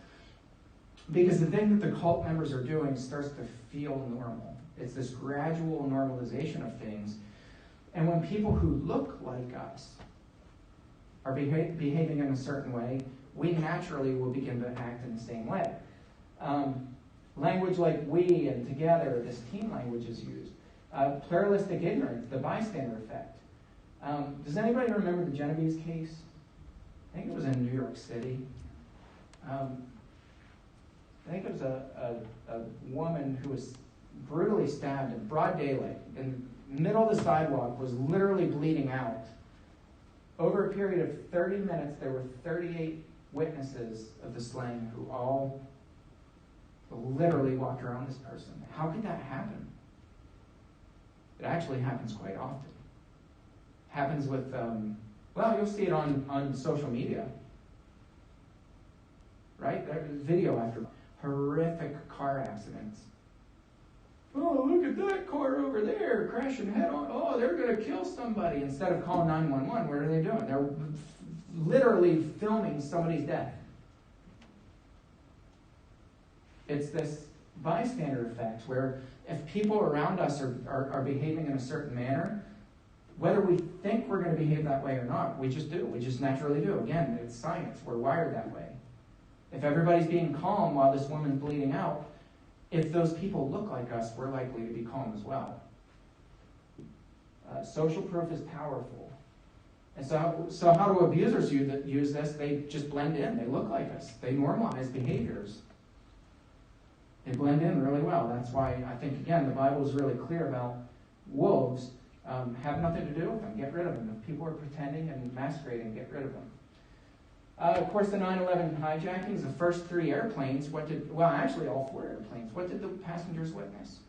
because the thing that the cult members are doing starts to feel normal. It's this gradual normalization of things. And when people who look like us are behaving in a certain way, we naturally will begin to act in the same way. Language like we and together, this team language is used. Pluralistic ignorance, the bystander effect. Does anybody remember the Genovese case? I think it was in New York City. I think it was a woman who was brutally stabbed in broad daylight in the middle of the sidewalk, was literally bleeding out. Over a period of 30 minutes, there were 38 witnesses of the slaying who all literally walked around this person. How could that happen? It actually happens quite often. Happens with, you'll see it on social media. Right? There's video after horrific car accidents. Oh, look at that car over there crashing head on. Oh, they're going to kill somebody. Instead of calling 911, what are they doing? They're literally filming somebody's death. It's this bystander effect where if people around us are behaving in a certain manner, whether we think we're going to behave that way or not, we just do. We just naturally do. Again, it's science. We're wired that way. If everybody's being calm while this woman's bleeding out, if those people look like us, we're likely to be calm as well. Social proof is powerful. And so how do abusers use this? They just blend in. They look like us. They normalize behaviors. They blend in really well. That's why I think, again, the Bible is really clear about wolves. Have nothing to do with them. Get rid of them. If people are pretending and masquerading, get rid of them. Of course, the 9/11 hijackings, the first 3 airplanes, actually all 4 airplanes, what did the passengers witness?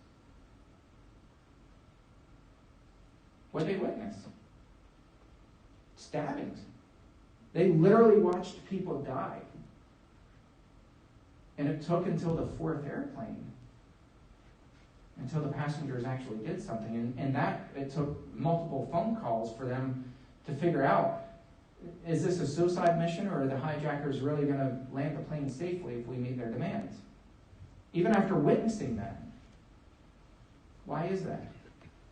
What did they witness? Stabbings. They literally watched people die. And it took until the 4th airplane, until the passengers actually did something. And that, it took multiple phone calls for them to figure out, is this a suicide mission, or are the hijackers really going to land the plane safely if we meet their demands? Even after witnessing that. Why is that?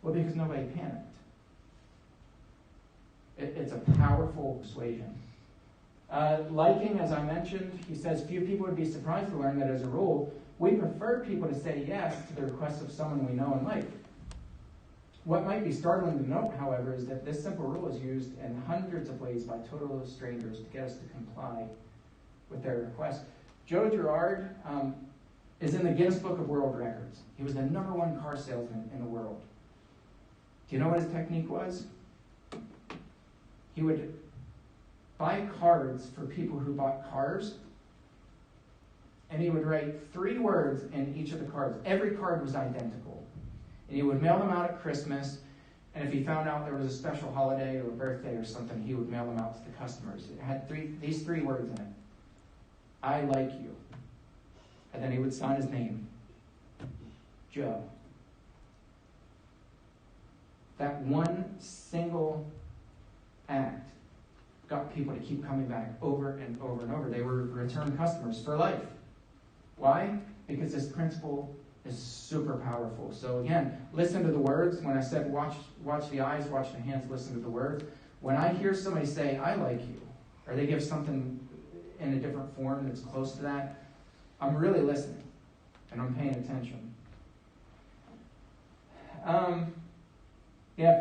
Well, because nobody panicked. It's a powerful persuasion. Liking, as I mentioned, he says, few people would be surprised to learn that as a rule, we prefer people to say yes to the requests of someone we know and like. What might be startling to note, however, is that this simple rule is used in hundreds of ways by total strangers to get us to comply with their request. Joe Girard is in the Guinness Book of World Records. He was the #1 car salesman in the world. Do you know what his technique was? He would buy cards for people who bought cars, and he would write 3 words in each of the cards. Every card was identical. And he would mail them out at Christmas, and if he found out there was a special holiday or a birthday or something, he would mail them out to the customers. It had these 3 words in it. I like you. And then he would sign his name. Joe. That one single act got people to keep coming back over and over and over. They were return customers for life. Why? Because this principle is super powerful. So again, listen to the words. When I said watch the eyes, watch the hands, listen to the words. When I hear somebody say, I like you, or they give something in a different form that's close to that, I'm really listening, and I'm paying attention.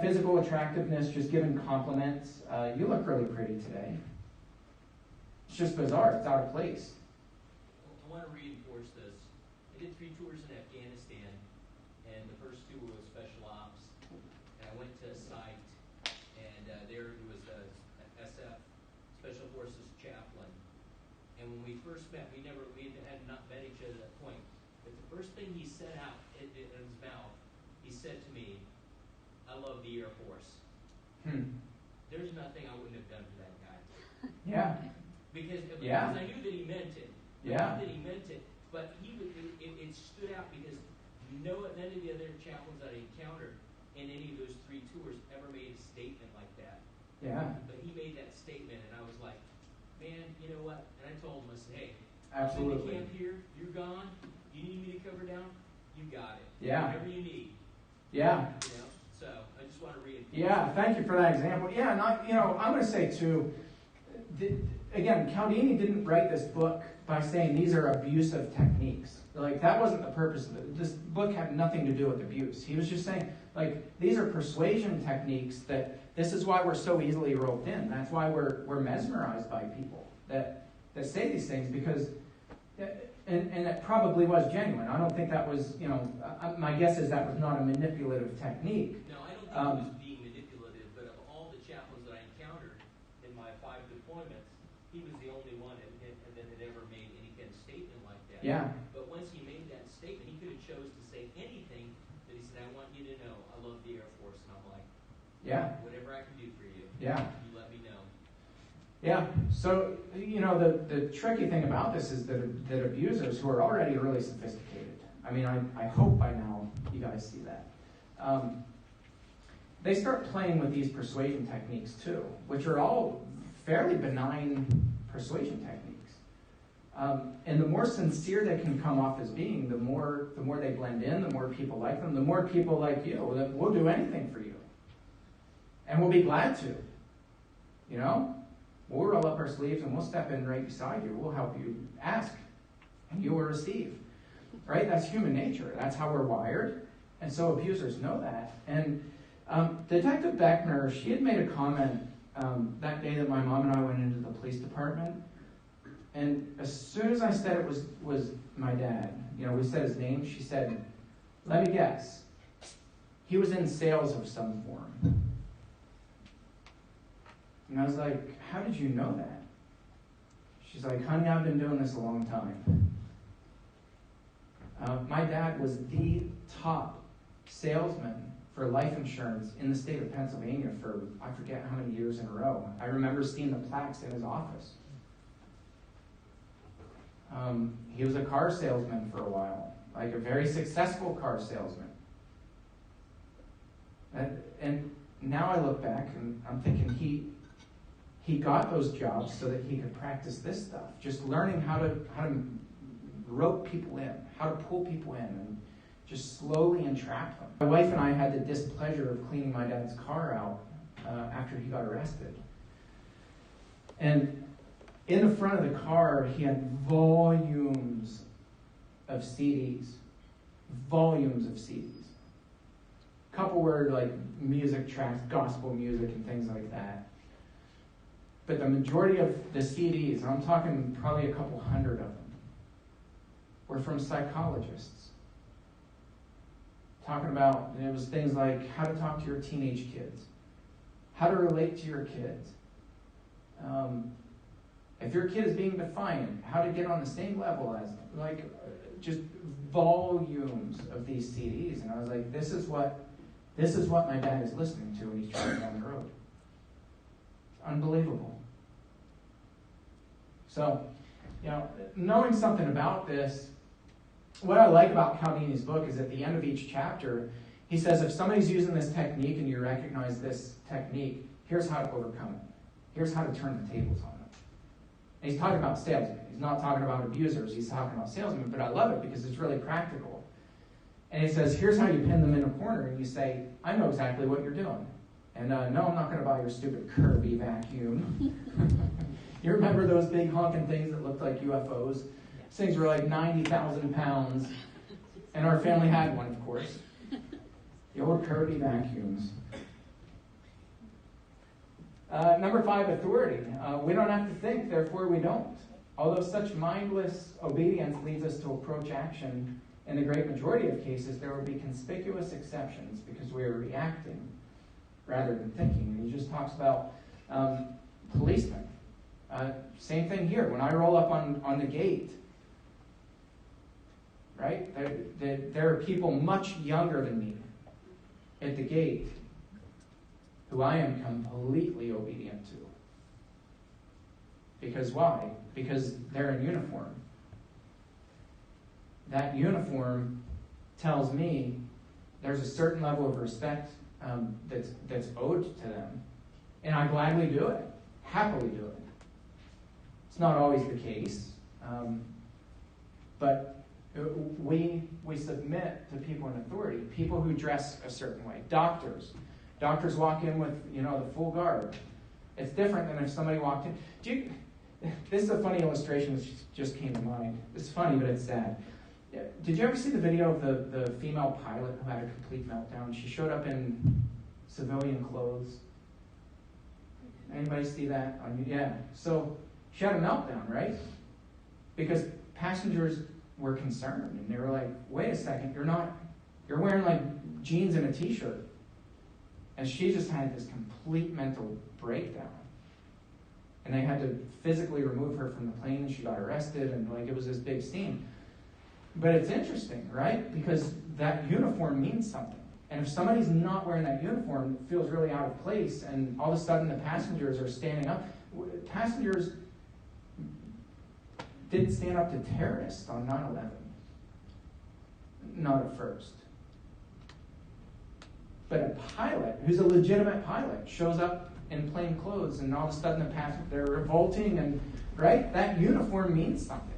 Physical attractiveness, just giving compliments. You look really pretty today. It's just bizarre. It's out of place.
I want to reinforce this. I did 3 tours in Afghanistan, and the first 2 were special ops. And I went to a site, and there was a SF, Special Forces chaplain. And when we first met, we had not met each other at that point. But the first thing he said out in his mouth, he said to me, I love the Air Force. There's nothing I wouldn't have done for that guy.
Yeah.
Because I knew that he meant it.
Yeah.
I knew that he meant it. But it stood out because none of the other chaplains that I encountered in any of those 3 tours ever made a statement like that.
Yeah.
But he made that statement, and I was like, man, you know what? And I told him, I said, hey,
absolutely.
I'm in the camp here. You're gone. You need me to cover down? You got it.
Yeah.
Whatever you need.
Yeah.
You know? So I just want to reinforce.
Yeah, thank you for that example. Yeah, I'm going to say too, again, Cialdini didn't write this book by saying these are abusive techniques. Like, that wasn't the purpose of it. This book had nothing to do with abuse. He was just saying, like, these are persuasion techniques that this is why we're so easily roped in. That's why we're mesmerized by people that say these things, because, and it probably was genuine. I don't think that was, my guess is that was not a manipulative technique.
No, I don't think it was being manipulative, but of all the chaplains that I encountered in my 5 deployments, he was the only one that had ever made any kind of statement like that.
Yeah.
But once he made that statement, he could have chose to say anything, but he said, I want you to know I love the Air Force. And I'm like,
yeah,
whatever I can do for you,
yeah,
you let me know.
Yeah, so, the tricky thing about this is that abusers who are already really sophisticated, I mean, I hope by now you guys see that, they start playing with these persuasion techniques too, which are all fairly benign persuasion techniques. And the more sincere they can come off as being, the more they blend in, the more people like them, the more people like you, that we'll do anything for you. And we'll be glad to, We'll roll up our sleeves and we'll step in right beside you. We'll help you ask, and you will receive. Right? That's human nature. That's how we're wired. And so abusers know that. And Detective Beckner, she had made a comment that day that my mom and I went into the police department. And as soon as I said it was my dad, we said his name, she said, let me guess. He was in sales of some form. And I was like, how did you know that? She's like, honey, I've been doing this a long time. My dad was the top salesman for life insurance in the state of Pennsylvania for, I forget how many years in a row. I remember seeing the plaques in his office. He was a car salesman for a while, like a very successful car salesman. And now I look back and I'm thinking he got those jobs so that he could practice this stuff, just learning how to rope people in, how to pull people in, and just slowly entrap them. My wife and I had the displeasure of cleaning my dad's car out after he got arrested. And in the front of the car, he had volumes of CDs. Volumes of CDs. A couple were like music tracks, gospel music, and things like that. But the majority of the CDs, and I'm talking probably a couple hundred of them, were from psychologists. Talking about, it was things like how to talk to your teenage kids, how to relate to your kids, if your kid is being defiant, how to get on the same level as them. Like, just volumes of these CDs. And I was like, this is what my dad is listening to when he's driving down the road. It's unbelievable. So, knowing something about this, what I like about Cialdini's book is at the end of each chapter, he says if somebody's using this technique and you recognize this technique, here's how to overcome it. Here's how to turn the tables on them. And he's talking about salesmen. He's not talking about abusers. He's talking about salesmen. But I love it because it's really practical. And he says, here's how you pin them in a corner. And you say, I know exactly what you're doing. And no, I'm not going to buy your stupid Kirby vacuum. You remember those big honking things that looked like UFOs? These things were like 90,000 pounds. And our family had one, of course. The old Kirby vacuums. Number 5, authority. We don't have to think, therefore we don't. Although such mindless obedience leads us to approach action, in the great majority of cases, there will be conspicuous exceptions because we are reacting rather than thinking. And he just talks about policemen. Same thing here. When I roll up on the gate, right? There are people much younger than me at the gate who I am completely obedient to. Because why? Because they're in uniform. That uniform tells me there's a certain level of respect that's owed to them. And I gladly do it, happily do it. It's not always the case, but we submit to people in authority, people who dress a certain way. Doctors walk in with, the full garb. It's different than if somebody walked in. This is a funny illustration which just came to mind. It's funny, but it's sad. Did you ever see the video of the female pilot who had a complete meltdown? She showed up in civilian clothes. Anybody see that? Yeah. So she had a meltdown, right? Because passengers were concerned, and they were like, wait a second, you're wearing like jeans and a t-shirt. And she just had this complete mental breakdown. And they had to physically remove her from the plane, and she got arrested, and like it was this big scene. But it's interesting, right? Because that uniform means something. And if somebody's not wearing that uniform, it feels really out of place, and all of a sudden the passengers are standing up. Passengers didn't stand up to terrorists on 9/11. Not at first. But a pilot, who's a legitimate pilot, shows up in plain clothes, and all of a sudden they're revolting, and right? That uniform means something.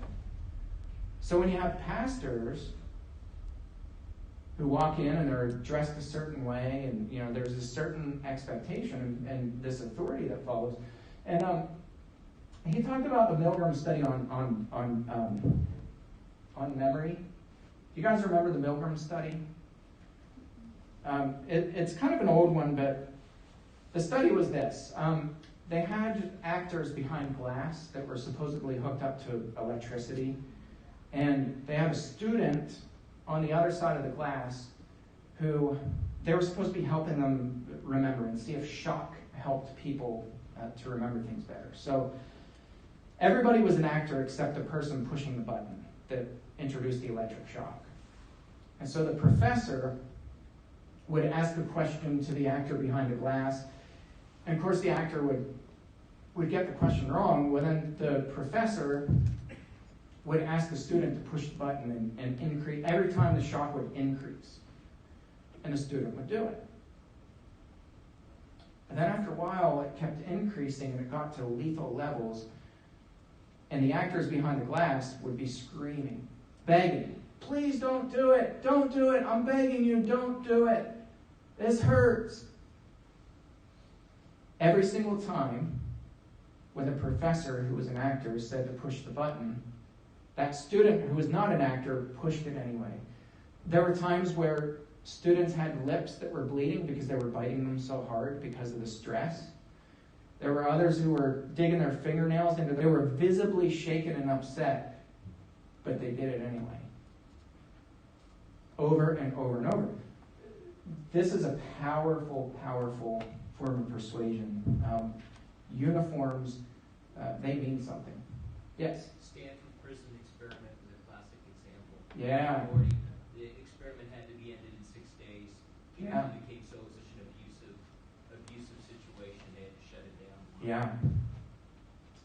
So when you have pastors who walk in and they're dressed a certain way, and there's a certain expectation and this authority that follows. And he talked about the Milgram study on memory. You guys remember the Milgram study? It's kind of an old one, but the study was this. They had actors behind glass that were supposedly hooked up to electricity, and they had a student on the other side of the glass who they were supposed to be helping them remember and see if shock helped people to remember things better. So everybody was an actor except the person pushing the button that introduced the electric shock. And so the professor would ask a question to the actor behind the glass, and of course the actor would get the question wrong. Well, then the professor would ask the student to push the button and increase. Every time the shock would increase, and the student would do it. And then after a while, it kept increasing, and it got to lethal levels, and the actors behind the glass would be screaming, begging, please don't do it, don't do it, I'm begging you, don't do it, this hurts. Every single time when the professor, who was an actor, said to push the button, that student who was not an actor pushed it anyway. There were times where students had lips that were bleeding because they were biting them so hard because of the stress. There were others who were digging their fingernails into. They were visibly shaken and upset, but they did it anyway. Over and over and over. This is a powerful, powerful form of persuasion. Uniforms, they mean something. Yes?
Stanford prison experiment is a classic example.
Yeah.
The experiment had to be ended in 6 days.
Yeah.
It became such an abusive situation, they had to shut it down.
Yeah.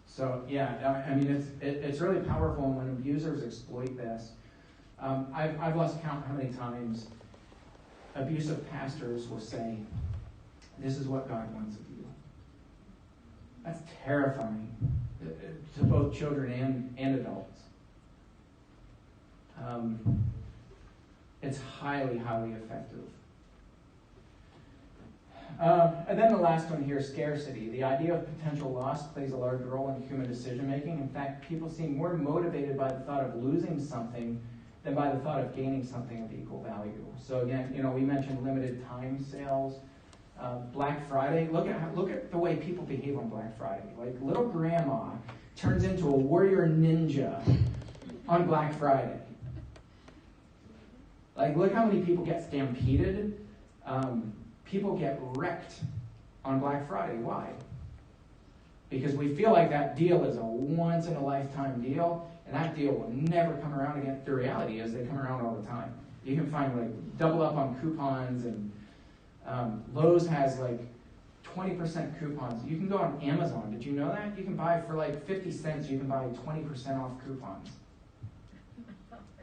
So, yeah, I mean, it's really powerful, and when abusers exploit this, I've lost count how many times abusive pastors will say, this is what God wants of you. That's terrifying to both children and adults. It's highly, highly effective. And then the last one here, scarcity. The idea of potential loss plays a large role in human decision-making. In fact, people seem more motivated by the thought of losing something than by the thought of gaining something of equal value. So again, we mentioned limited time sales. Black Friday, look at the way people behave on Black Friday. Like little grandma turns into a warrior ninja on Black Friday. Like look how many people get stampeded. People get wrecked on Black Friday. Why? Because we feel like that deal is a once-in-a-lifetime deal, and that deal will never come around again. The reality is they come around all the time. You can find like double up on coupons, and Lowe's has like 20% coupons. You can go on Amazon. Did you know that? You can buy for like 50 cents, you can buy 20% off coupons.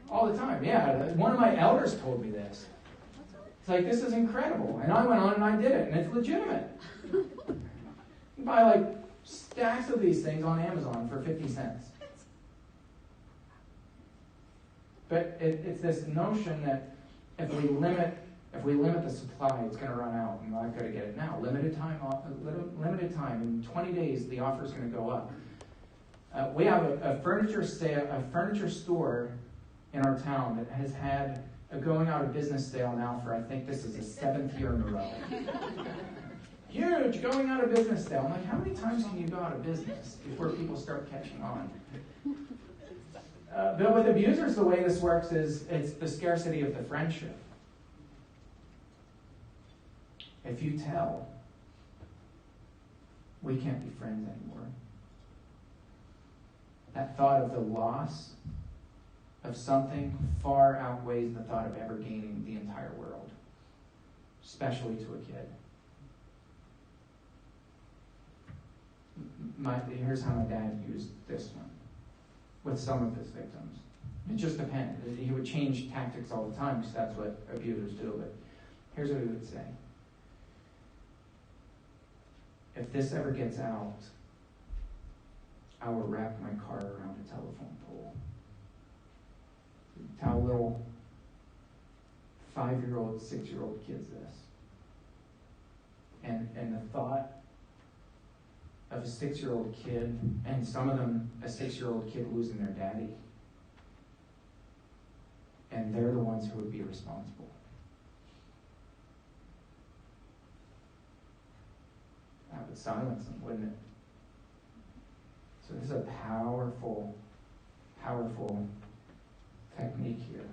All the time, yeah. One of my elders told me this. It's like, this is incredible. And I went on and I did it, and it's legitimate. You can buy like stacks of these things on Amazon for 50 cents. But it's this notion that if we limit the supply, it's going to run out, and I've got to get it now. Limited time. In 20 days, the offer is going to go up. We have a furniture store in our town that has had a going out of business sale now for, I think this is the 7th year in a row. Huge going out of business sale. I'm like, how many times can you go out of business before people start catching on? But with abusers, the way this works is it's the scarcity of the friendship. If you tell, we can't be friends anymore. That thought of the loss of something far outweighs the thought of ever gaining the entire world, especially to a kid. Here's how my dad used this one with some of his victims. It just depended. He would change tactics all the time because that's what abusers do. But here's what he would say. If this ever gets out, I will wrap my car around a telephone pole. How little 5-year-old, 6-year-old kids this. And the thought of a 6-year-old kid, and some of them a 6-year-old kid losing their daddy, and they're the ones who would be responsible. That would silence them, wouldn't it? So this is a powerful, powerful technique here.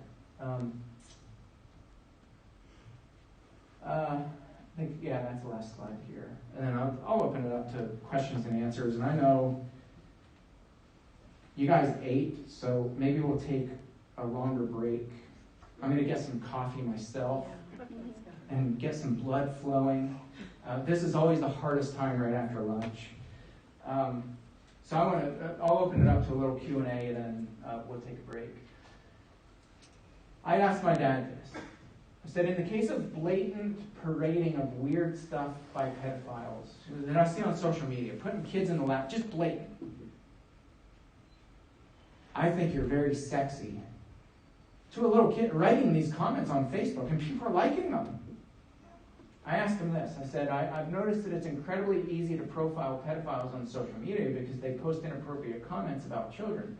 I think, yeah, that's the last slide here. And then I'll open it up to questions and answers. And I know you guys ate, so maybe we'll take a longer break. I'm going to get some coffee myself and get some blood flowing. This is always the hardest time right after lunch. So I'll open it up to a little Q&A, and then we'll take a break. I asked my dad this. I said, in the case of blatant parading of weird stuff by pedophiles that I see on social media, putting kids in the lap, just blatant, I think you're very sexy. To a little kid writing these comments on Facebook, and people are liking them. I asked him this. I said, I've noticed that it's incredibly easy to profile pedophiles on social media because they post inappropriate comments about children.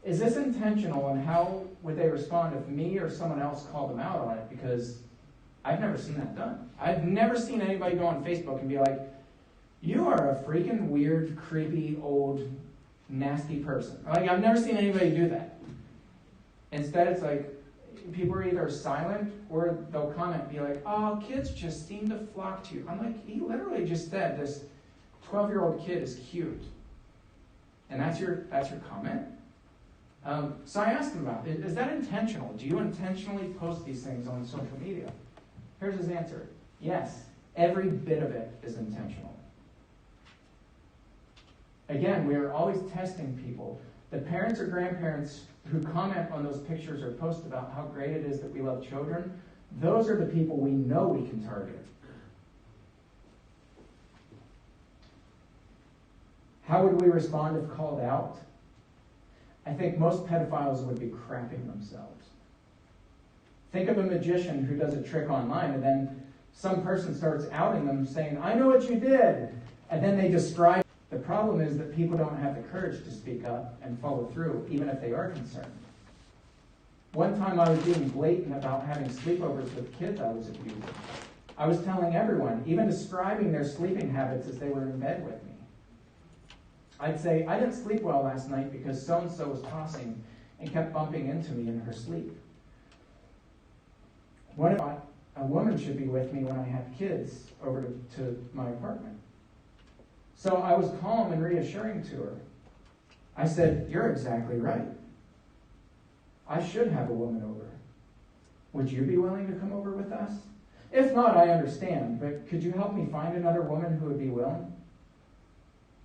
Is this intentional, and how would they respond if me or someone else called them out on it? Because I've never seen that done. I've never seen anybody go on Facebook and be like, you are a freaking weird, creepy, old, nasty person. Like, I've never seen anybody do that. Instead, it's like, people are either silent or they'll comment and be like, oh, kids just seem to flock to you. I'm like, he literally just said this 12-year-old kid is cute. And that's your comment? So I asked him about it. Is that intentional? Do you intentionally post these things on social media? Here's his answer. Yes, every bit of it is intentional. Again, we are always testing people. The parents or grandparents who comment on those pictures or post about how great it is that we love children, those are the people we know we can target. How would we respond if called out? I think most pedophiles would be crapping themselves. Think of a magician who does a trick online, and then some person starts outing them saying, I know what you did, and then they describe. The problem is that people don't have the courage to speak up and follow through, even if they are concerned. One time I was being blatant about having sleepovers with kids I was abusing. I was telling everyone, even describing their sleeping habits as they were in bed with me. I'd say, I didn't sleep well last night because so-and-so was tossing and kept bumping into me in her sleep. What if a woman should be with me when I have kids over to my apartment? So I was calm and reassuring to her. I said, you're exactly right. I should have a woman over. Would you be willing to come over with us? If not, I understand, but could you help me find another woman who would be willing?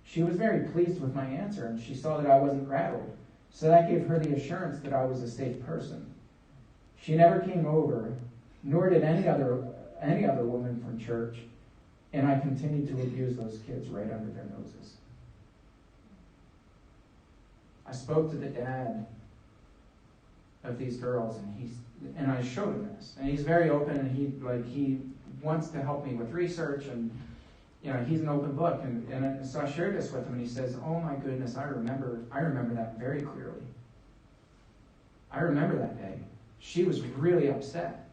She was very pleased with my answer, and she saw that I wasn't rattled, so that gave her the assurance that I was a safe person. She never came over, nor did any other woman from church, and I continued to abuse those kids right under their noses. I spoke to the dad of these girls, and I showed him this, and he's very open, and he wants to help me with research, and he's an open book. And so I shared this with him, and he says, oh my goodness, I remember that very clearly. I remember that day. She was really upset.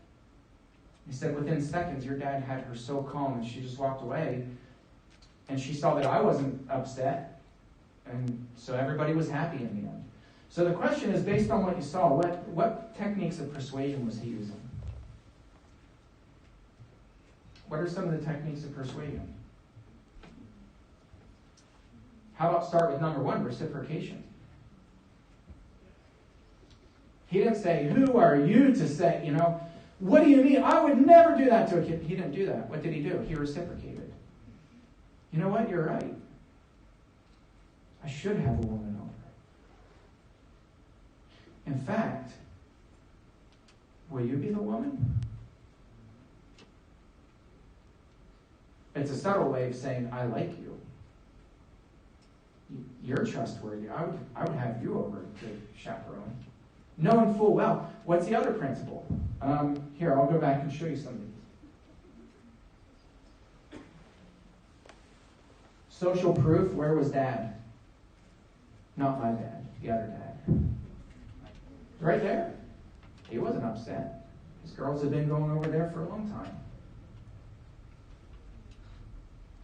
He said, within seconds, your dad had her so calm, and she just walked away. And she saw that I wasn't upset. And so everybody was happy in the end. So the question is, based on what you saw, what techniques of persuasion was he using? What are some of the techniques of persuasion? How about start with number one, reciprocation? He didn't say, who are you to say, what do you mean? I would never do that to a kid. He didn't do that. What did he do? He reciprocated. You know what? You're right. I should have a woman over. In fact, will you be the woman? It's a subtle way of saying, I like you. You're trustworthy. I would have you over to chaperone. Knowing full well. What's the other principle? Here, I'll go back and show you some of these. Social proof, where was Dad? Not my dad, the other dad. Right there. He wasn't upset. His girls had been going over there for a long time.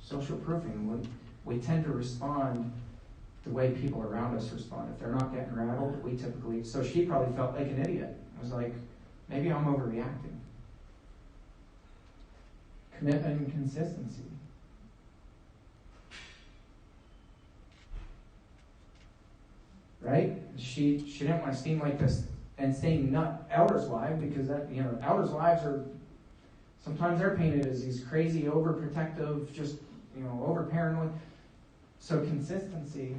Social proofing, we tend to respond the way people around us respond. If they're not getting rattled, we typically... So she probably felt like an idiot. I was like, maybe I'm overreacting. Commitment and consistency. Right? She didn't want to seem like this insane nut elders' wife, because that, elders' wives are... Sometimes they're painted as these crazy, overprotective, just, over-paranoid. So consistency,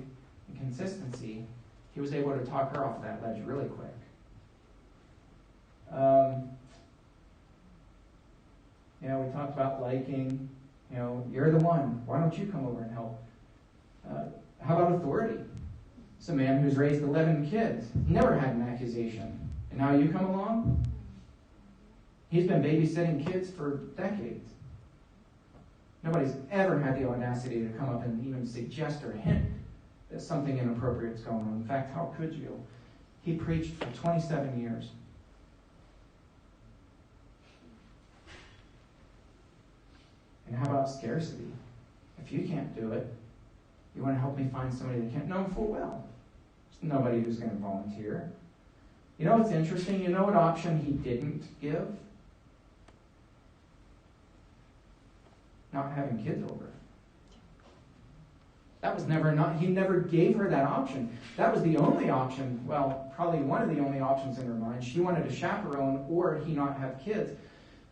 he was able to talk her off that ledge really quick. We talked about liking. You're the one. Why don't you come over and help? How about authority? It's a man who's raised 11 kids, never had an accusation. And now you come along? He's been babysitting kids for decades. Nobody's ever had the audacity to come up and even suggest or hint that something inappropriate is going on. In fact, how could you? He preached for 27 years. And how about scarcity? If you can't do it, you want to help me find somebody that can't? Know him full well. There's nobody who's going to volunteer. What's interesting? You know what option he didn't give? Not having kids over. That was he never gave her that option. That was the only option, well, probably one of the only options in her mind. She wanted a chaperone or he not have kids.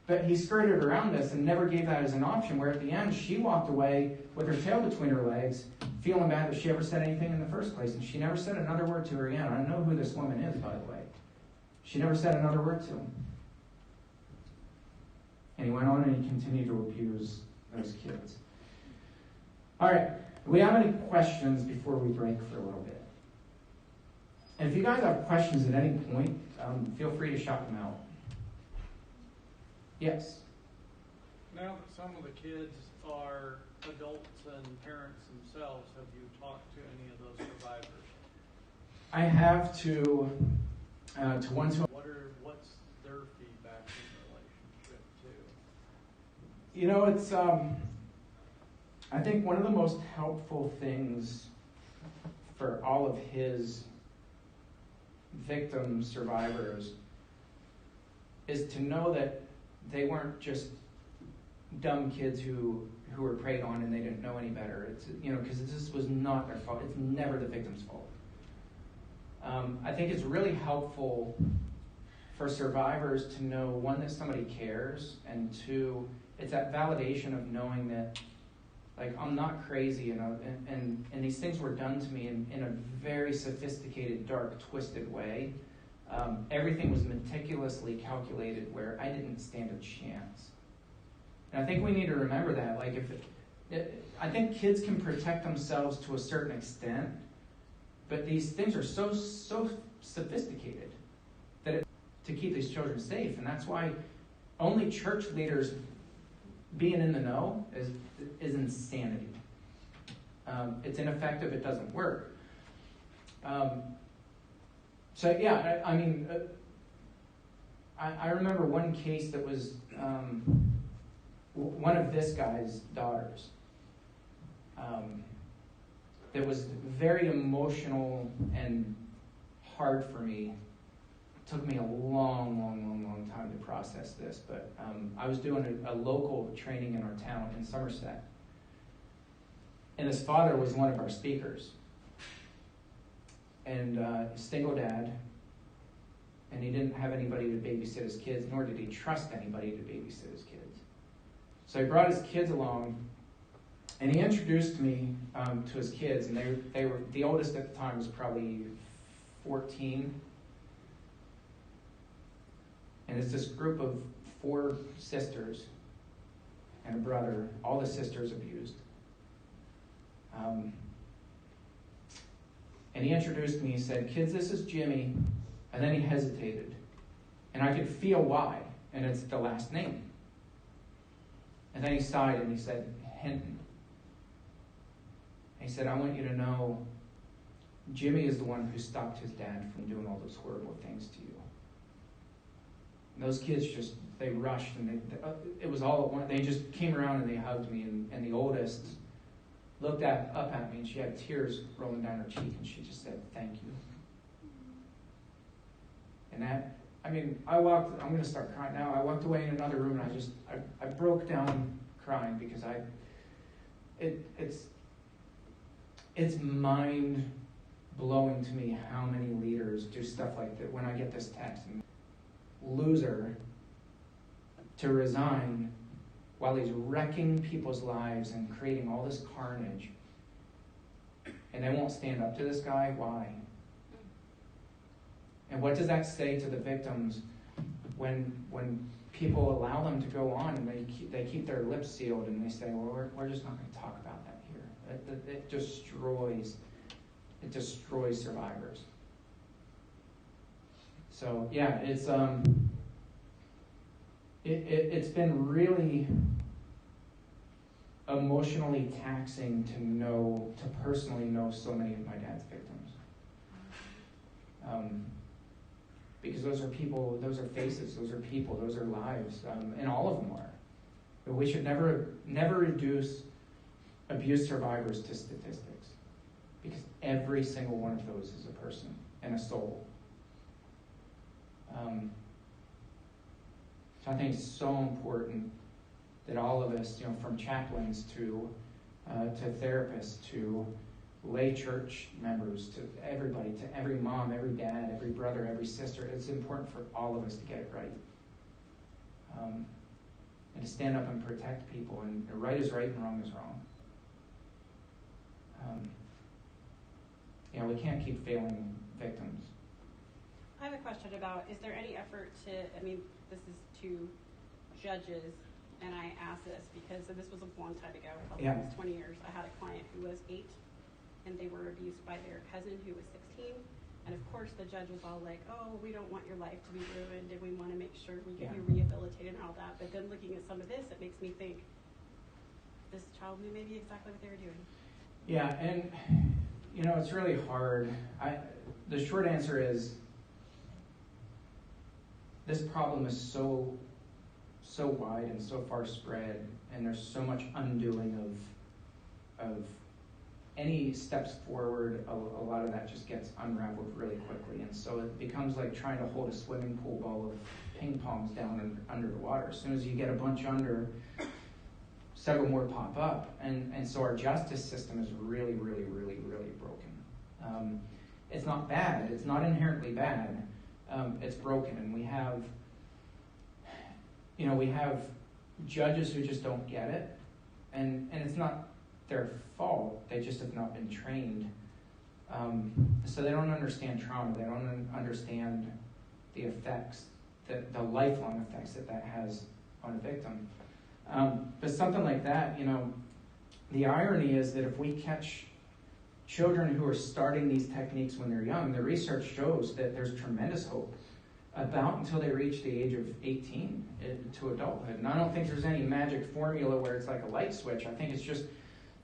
But he skirted around this and never gave that as an option, where at the end she walked away with her tail between her legs, feeling bad that she ever said anything in the first place. And she never said another word to her again. I don't know who this woman is, by the way. She never said another word to him. And he went on and he continued to abuse those kids. All right. Do we have any questions before we break for a little bit? And if you guys have questions at any point, feel free to shout them out. Yes?
Now that some of the kids are adults and parents themselves, have you talked to any of those survivors?
I have to ones who...
What's their feedback in relationship to?
It's... I think one of the most helpful things for all of his victim survivors is to know that they weren't just dumb kids who were preyed on and they didn't know any better. It's because this was not their fault. It's never the victim's fault. I think it's really helpful for survivors to know, one, that somebody cares, and two, it's that validation of knowing that, I'm not crazy, and these things were done to me in a very sophisticated, dark, twisted way. Everything was meticulously calculated where I didn't stand a chance. And I think we need to remember that. I think kids can protect themselves to a certain extent, but these things are so sophisticated that to keep these children safe. And that's why only church leaders being in the know is insanity. It's ineffective. It doesn't work. So yeah, I mean, I remember one case that was one of this guy's daughters. That was very emotional and hard for me. It took me a long time to process this, but I was doing a local training in our town in Somerset. And his father was one of our speakers. And single dad, and he didn't have anybody to babysit his kids, nor did he trust anybody to babysit his kids. So he brought his kids along, and he introduced me to his kids, and they were, the oldest at the time was probably 14. And it's this group of 4 sisters and a brother, all the sisters abused. And he introduced me, he said, "Kids, this is Jimmy." And then he hesitated. And I could feel why, and it's the last name. And then he sighed and he said, "Hinton." He said, "I want you to know Jimmy is the one who stopped his dad from doing all those horrible things to you." And those kids just, they rushed, and it was all at once. They just came around and they hugged me, and the oldest looked up at me, and she had tears rolling down her cheek, and she just said, "Thank you." And that, I mean, I'm going to start crying now. I walked away in another room, and I broke down crying because it's mind-blowing to me how many leaders do stuff like that. When I get this text, and loser to resign while he's wrecking people's lives and creating all this carnage, and they won't stand up to this guy. Why? And what does that say to the victims when people allow them to go on and they keep their lips sealed and they say, "Well, we're just not going to talk about that here." It destroys survivors. So yeah, it's been really emotionally taxing to personally know so many of my dad's victims. Because those are people, those are faces, those are people, those are lives, and all of them are. But we should never reduce abuse survivors to statistics, because every single one of those is a person and a soul. So I think it's so important that all of us, from chaplains to therapists to lay church members, to everybody, to every mom, every dad, every brother, every sister, it's important for all of us to get it right. And to stand up and protect people, and right is right and wrong is wrong. We can't keep failing victims.
I have a question about, is there any effort to, this is to judges, and I ask this because this was a long time ago, probably almost 20 years. I had a client who was 8, and they were abused by their cousin who was 16. And of course the judge was all like, "Oh, we don't want your life to be ruined, and we want to make sure we get you rehabilitated and all that." But then looking at some of this, it makes me think this child knew maybe exactly what they were doing.
Yeah, and it's really hard. The short answer is this problem is so wide and so far spread, and there's so much undoing of any steps forward. A lot of that just gets unraveled really quickly, and so it becomes like trying to hold a swimming pool ball of ping pongs down under the water. As soon as you get a bunch under, several more pop up, and so our justice system is really, really, really, really broken. It's not bad. It's not inherently bad. It's broken, and we have judges who just don't get it, and it's not their fault. They just have not been trained, so they don't understand trauma. They don't understand the effects, the lifelong effects that has on a victim. But something like that, the irony is that if we catch children who are starting these techniques when they're young, the research shows that there's tremendous hope. about until they reach the age of 18 to adulthood. And I don't think there's any magic formula where it's like a light switch. I think it's just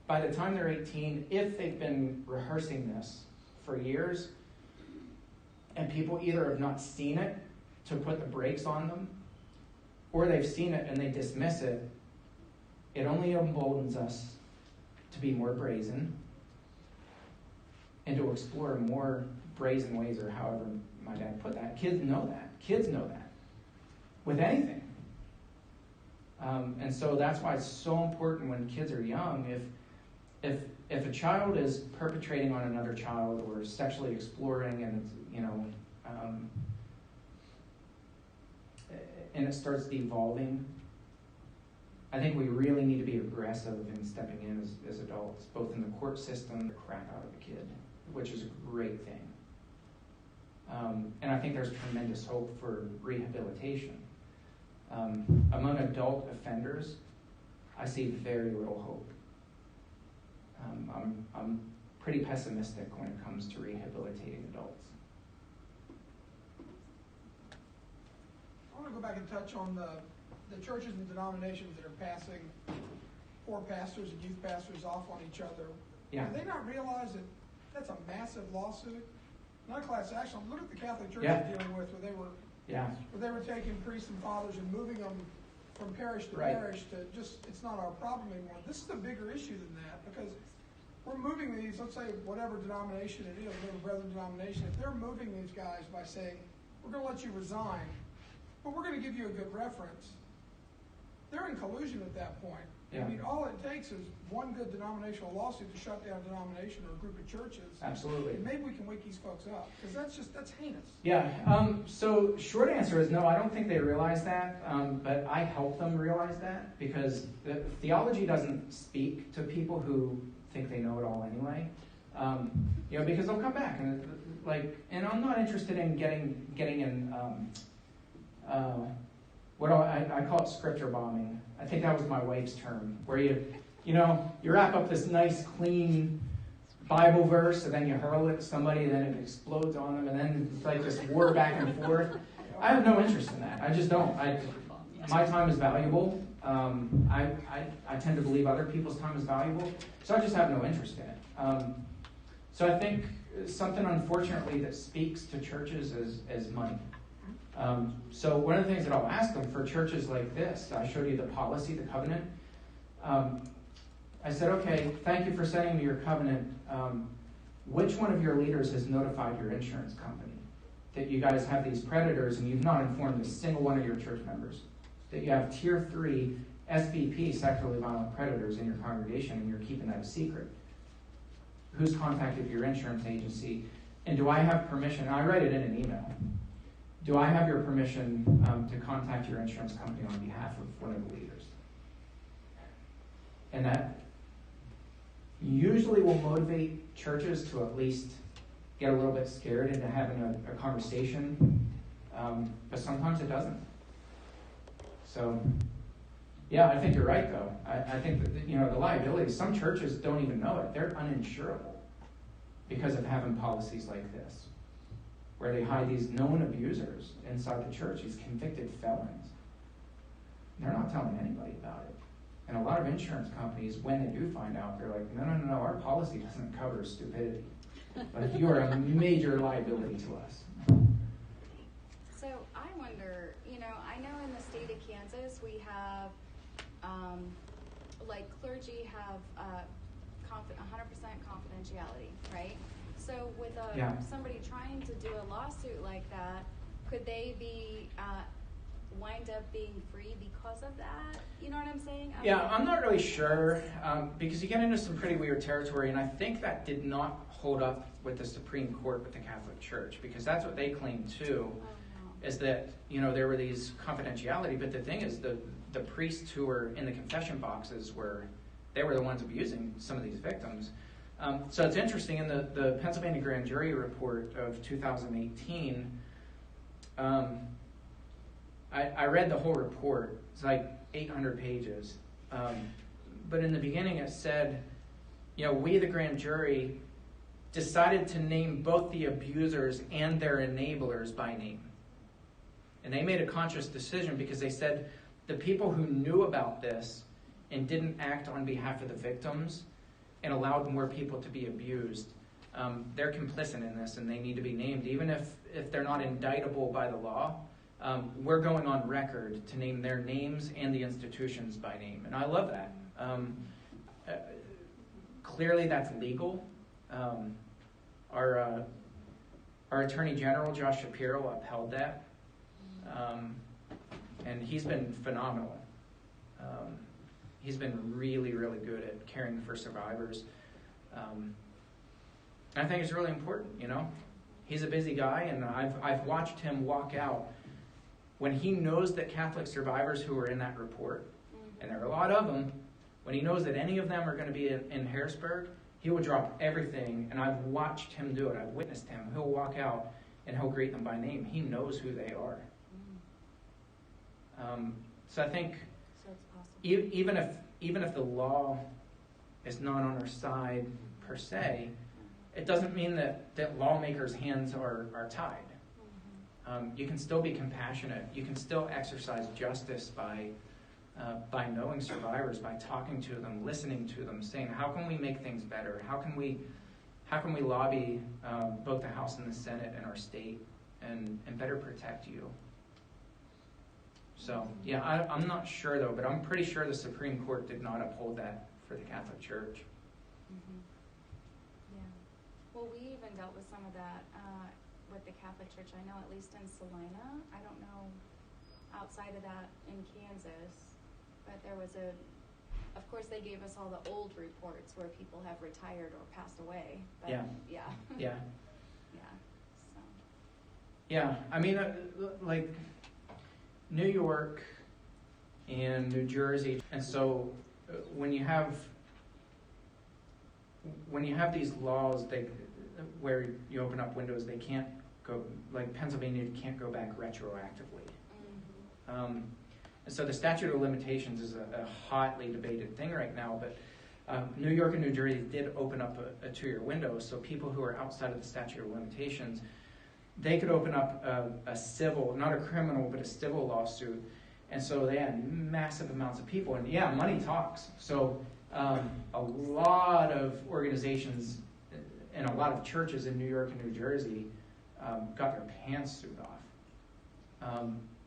by the time they're 18, if they've been rehearsing this for years, and people either have not seen it to put the brakes on them, or they've seen it and they dismiss it, it only emboldens us to be more brazen and to explore more brazen ways, or however my dad put that. Kids know that. Kids know that with anything. And so that's why it's so important when kids are young. If a child is perpetrating on another child or sexually exploring, and and it starts devolving, I think we really need to be aggressive in stepping in as adults, both in the court system, the crap out of the kid, which is a great thing. And I think there's tremendous hope for rehabilitation. Among adult offenders, I see very little hope. I'm pretty pessimistic when it comes to rehabilitating adults.
I want to go back and touch on the churches and denominations that are passing poor pastors and youth pastors off on each other.
Yeah.
Do they not realize that that's a massive lawsuit? Not a class action. Look at the Catholic Church
Yeah.
is dealing with, where they were taking priests and fathers and moving them from parish to
Right.
parish to just, it's not our problem anymore. This is a bigger issue than that, because we're moving these, let's say whatever denomination it is, whatever brethren denomination, if they're moving these guys by saying, we're going to let you resign, but we're going to give you a good reference, they're in collusion at that point.
Yeah.
I mean, all it takes is one good denominational lawsuit to shut down a denomination or a group of churches.
Absolutely.
And maybe we can wake these folks up, because that's heinous.
Yeah. So short answer is no, I don't think they realize that, but I help them realize that, because the theology doesn't speak to people who think they know it all anyway. Because they'll come back and and I'm not interested in getting in what I call it scripture bombing. I think that was my wife's term, where you wrap up this nice, clean Bible verse, and then you hurl it at somebody, and then it explodes on them, and then it's like this war back and forth. I have no interest in that. I just don't. My time is valuable. I tend to believe other people's time is valuable, so I just have no interest in it. So I think something, unfortunately, that speaks to churches is money. So one of the things that I'll ask them for churches like this, I showed you the policy, the covenant. I said, okay, thank you for sending me your covenant. Which one of your leaders has notified your insurance company that you guys have these predators and you've not informed a single one of your church members? That you have tier 3 SVP, sexually violent predators, in your congregation, and you're keeping that a secret? Who's contacted your insurance agency? And do I have permission? I write it in an email. Do I have your permission to contact your insurance company on behalf of one of the leaders? And that usually will motivate churches to at least get a little bit scared into having a conversation, but sometimes it doesn't. So, yeah, I think you're right, though. I think that the liability, some churches don't even know it. They're uninsurable because of having policies like this, where they hide these known abusers inside the church, these convicted felons. They're not telling anybody about it. And a lot of insurance companies, when they do find out, they're like, no, our policy doesn't cover stupidity. But you are a major liability to us.
So I wonder, I know in the state of Kansas we have, clergy have 100% confidentiality, right? So with somebody trying to do a lawsuit like that, could they be wind up being free because of that? You know what I'm saying?
I'm not really sure, because you get into some pretty weird territory, and I think that did not hold up with the Supreme Court with the Catholic Church, because that's what they claim too, is that there were these confidentiality. But the thing is, the priests who were in the confession boxes were the ones abusing some of these victims. So it's interesting, in the Pennsylvania Grand Jury Report of 2018, I read the whole report. It's like 800 pages. But in the beginning it said, we, the grand jury, decided to name both the abusers and their enablers by name. And they made a conscious decision because they said the people who knew about this and didn't act on behalf of the victims and allowed more people to be abused, they're complicit in this and they need to be named. Even if they're not indictable by the law, we're going on record to name their names and the institutions by name. And I love that. Clearly that's legal. Our Attorney General, Josh Shapiro, upheld that. And he's been phenomenal. He's been really, really good at caring for survivors. I think it's really important, you know. He's a busy guy, and I've watched him walk out when he knows that Catholic survivors who are in that report, and there are a lot of them, when he knows that any of them are going to be in Harrisburg, he will drop everything, and I've watched him do it. I've witnessed him. He'll walk out, and he'll greet them by name. He knows who they are. So I think even if the law is not on our side per se, it doesn't mean that lawmakers' hands are tied. You can still be compassionate. You can still exercise justice by knowing survivors, by talking to them, listening to them, saying, how can we make things better? How can we lobby both the House and the Senate and our state and better protect you? So, yeah, I'm not sure, though, but I'm pretty sure the Supreme Court did not uphold that for the Catholic Church.
Yeah. Well, we even dealt with some of that with the Catholic Church. I know at least in Salina. I don't know outside of that in Kansas, but there was of course they gave us all the old reports where people have retired or passed away. But
Yeah.
Yeah.
Yeah.
Yeah. So.
Yeah, I mean, like New York and New Jersey, and so when you have these laws where you open up windows, they can't go, like Pennsylvania can't go back retroactively. And so the statute of limitations is a hotly debated thing right now, but New York and New Jersey did open up a 2-year window, so people who are outside of the statute of limitations, they could open up a civil, not a criminal, but a civil lawsuit. And so they had massive amounts of people. And yeah, money talks. So a lot of organizations and a lot of churches in New York and New Jersey got their pants sued off.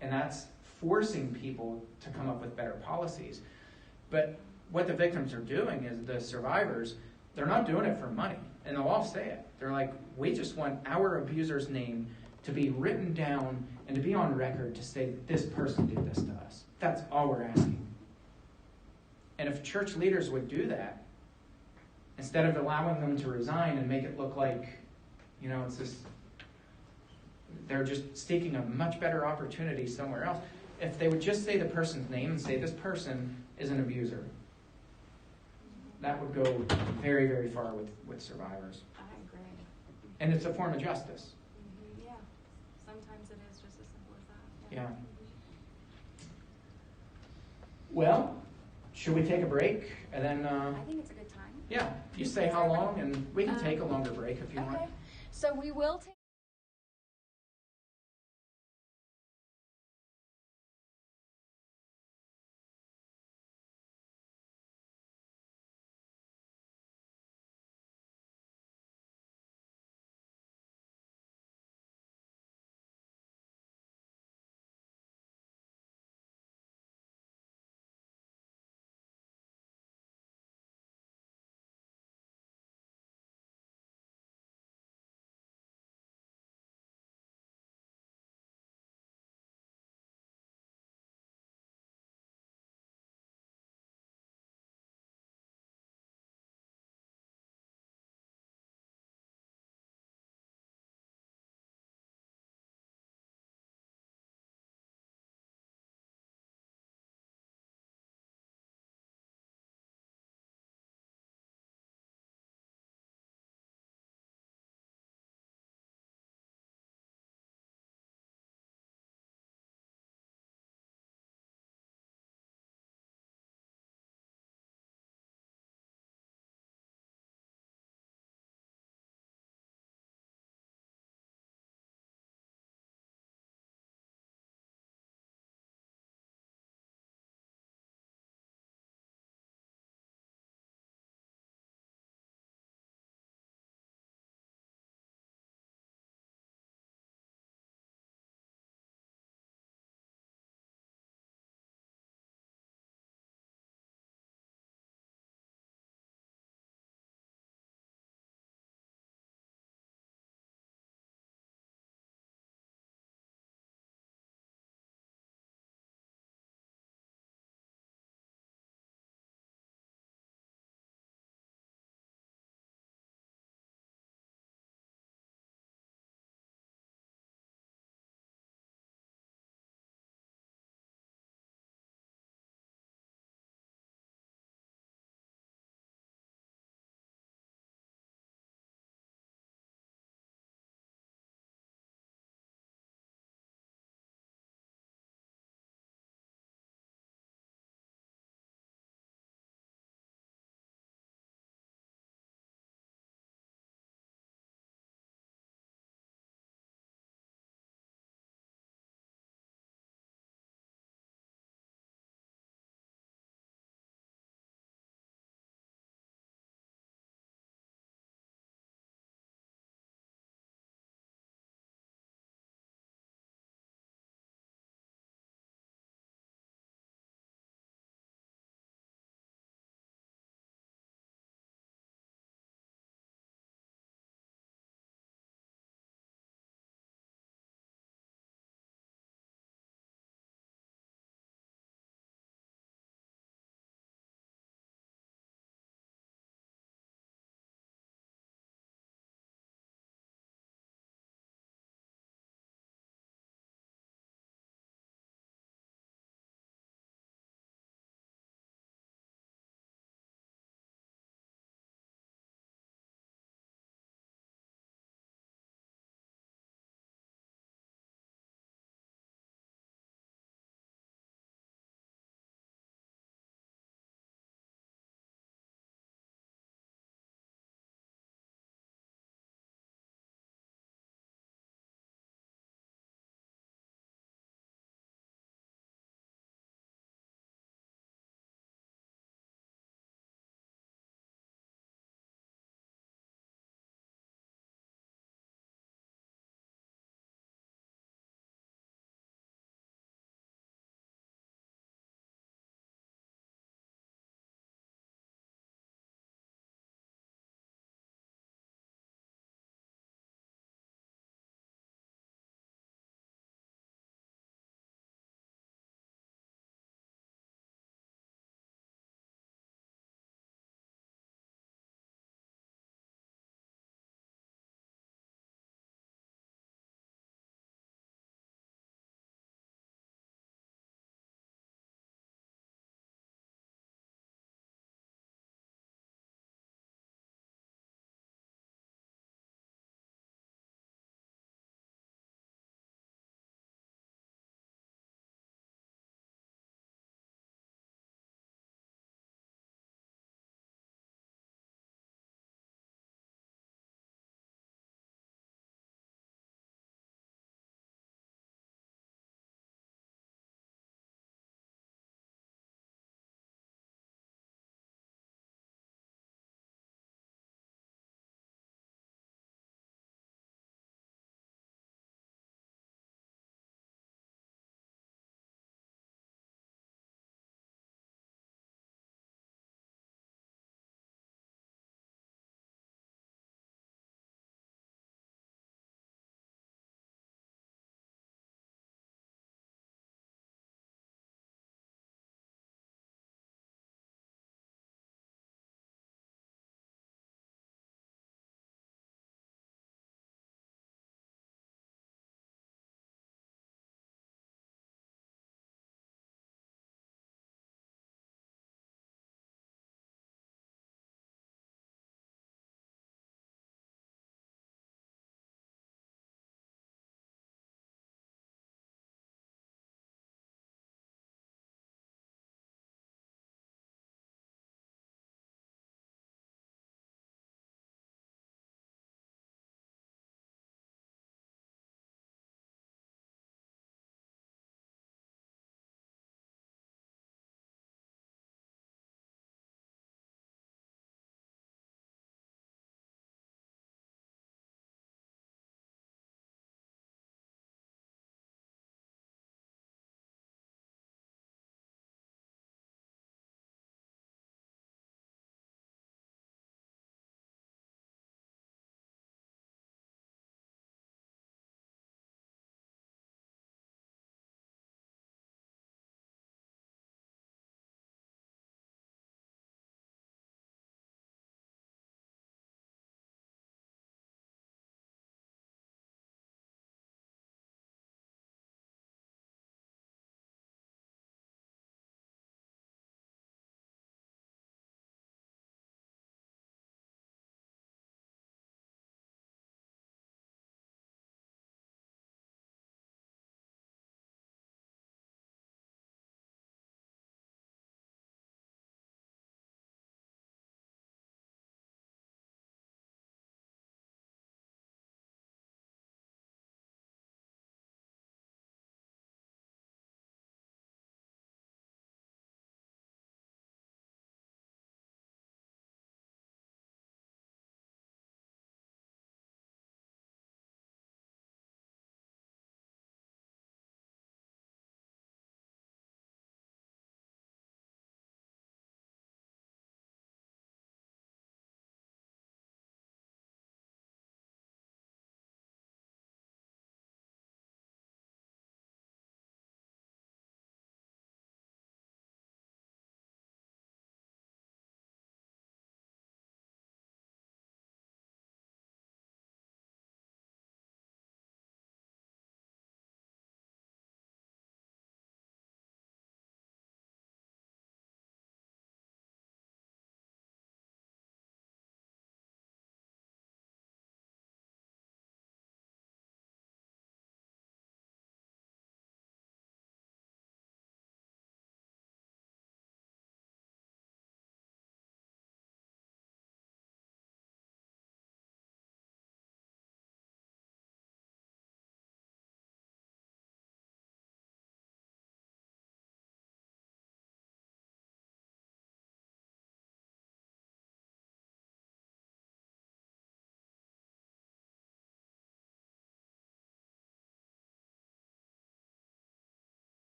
And that's forcing people to come up with better policies. But what the victims are doing is the survivors, they're not doing it for money. And they'll all say it. They're like, we just want our abuser's name to be written down and to be on record to say that this person did this to us. That's all we're asking. And if church leaders would do that, instead of allowing them to resign and make it look like, it's this, they're just seeking a much better opportunity somewhere else. If they would just say the person's name and say this person is an abuser, that would go very, very far with survivors.
I agree.
And it's a form of justice.
Yeah. Sometimes it is just as simple as that.
Yeah. Well, should we take a break? And then
I think it's a good time.
Yeah. You say how long, and we can take a longer break if you want.
Okay. So we will take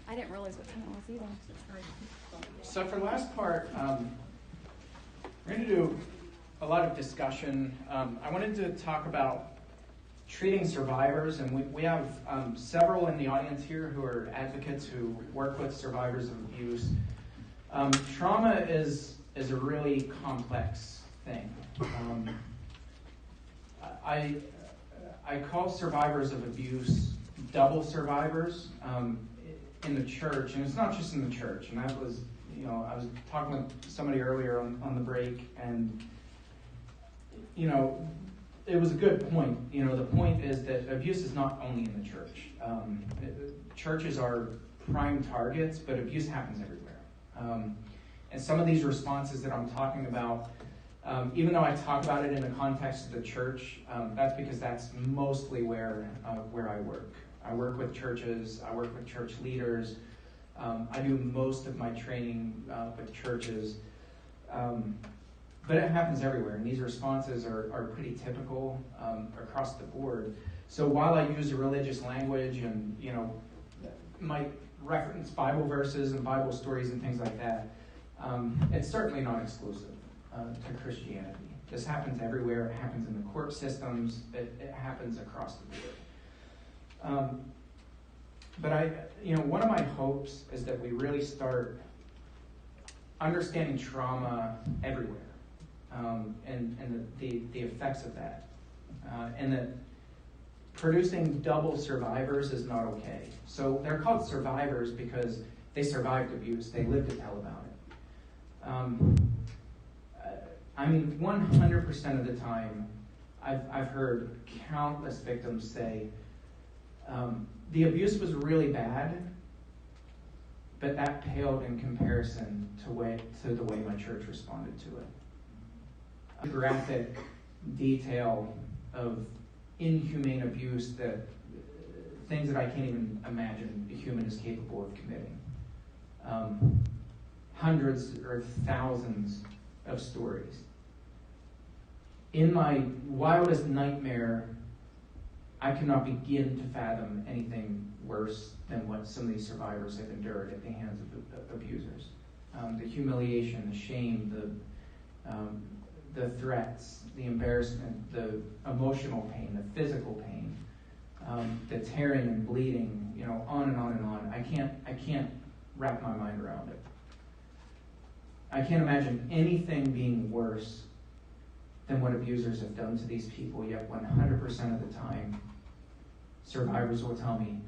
I didn't realize what time it was either.
So for the last part, we're going to do a lot of discussion. I wanted to talk about treating survivors, and we have several in the audience here who are advocates who work with survivors of abuse. Trauma is a really complex thing. I call survivors of abuse double survivors in the church, and it's not just in the church. And that was, I was talking with somebody earlier on the break, and it was a good point. The point is that abuse is not only in the church. Churches are prime targets, but abuse happens everywhere. And some of these responses that I'm talking about, even though I talk about it in the context of the church, that's because that's mostly where I work. I work with churches. I work with church leaders. I do most of my training with churches. But it happens everywhere, and these responses are pretty typical across the board. So while I use a religious language and might reference Bible verses and Bible stories and things like that, it's certainly not exclusive to Christianity. This happens everywhere. It happens in the court systems. It happens across the board. But one of my hopes is that we really start understanding trauma everywhere. And the effects of that. And that producing double survivors is not okay. So they're called survivors because they survived abuse. They lived to tell about it. 100% of the time, I've heard countless victims say, the abuse was really bad, but that paled in comparison to the way my church responded to it. A graphic detail of inhumane abuse, that things that I can't even imagine a human is capable of committing. Hundreds or thousands of stories. In my wildest nightmare, I cannot begin to fathom anything worse than what some of these survivors have endured at the hands of abusers. The humiliation, the shame, the threats, the embarrassment, the emotional pain, the physical pain, the tearing and bleeding, on and on and on. I can't wrap my mind around it. I can't imagine anything being worse than what abusers have done to these people, yet 100% of the time, survivors will tell me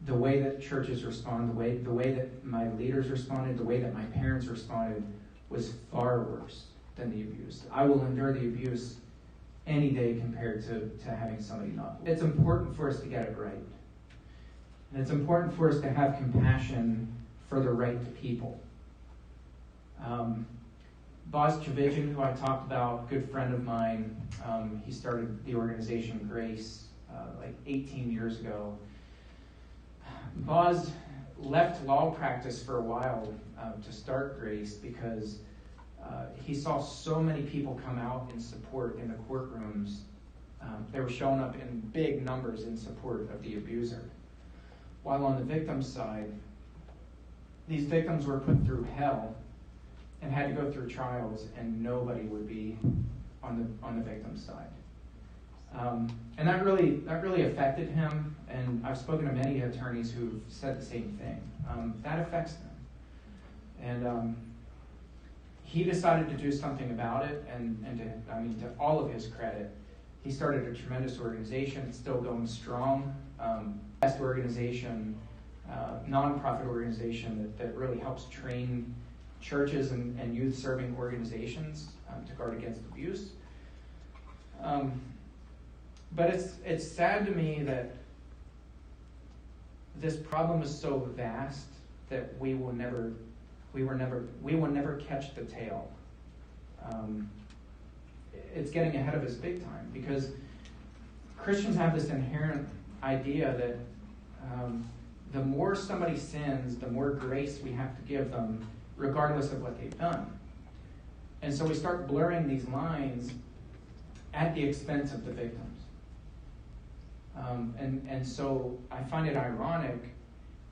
the way that churches respond, the way that my leaders responded, the way that my parents responded was far worse than the abuse. I will endure the abuse any day compared to having somebody not. It's important for us to get it right. And it's important for us to have compassion for the right to people. Boz Chavijan, who I talked about, good friend of mine, he started the organization Grace like 18 years ago. Boz left law practice for a while to start Grace because he saw so many people come out in support in the courtrooms. They were showing up in big numbers in support of the abuser. While on the victim's side, these victims were put through hell and had to go through trials, and nobody would be on the victim's side. And that really affected him, and I've spoken to many attorneys who've said the same thing. That affects them. And he decided to do something about it, and to all of his credit, he started a tremendous organization. It's still going strong. Best organization, nonprofit organization that really helps train churches and youth-serving organizations to guard against abuse. But it's sad to me that this problem is so vast that we will never catch the tail. It's getting ahead of us big time because Christians have this inherent idea that the more somebody sins, the more grace we have to give them, regardless of what they've done. And so we start blurring these lines at the expense of the victims. And so I find it ironic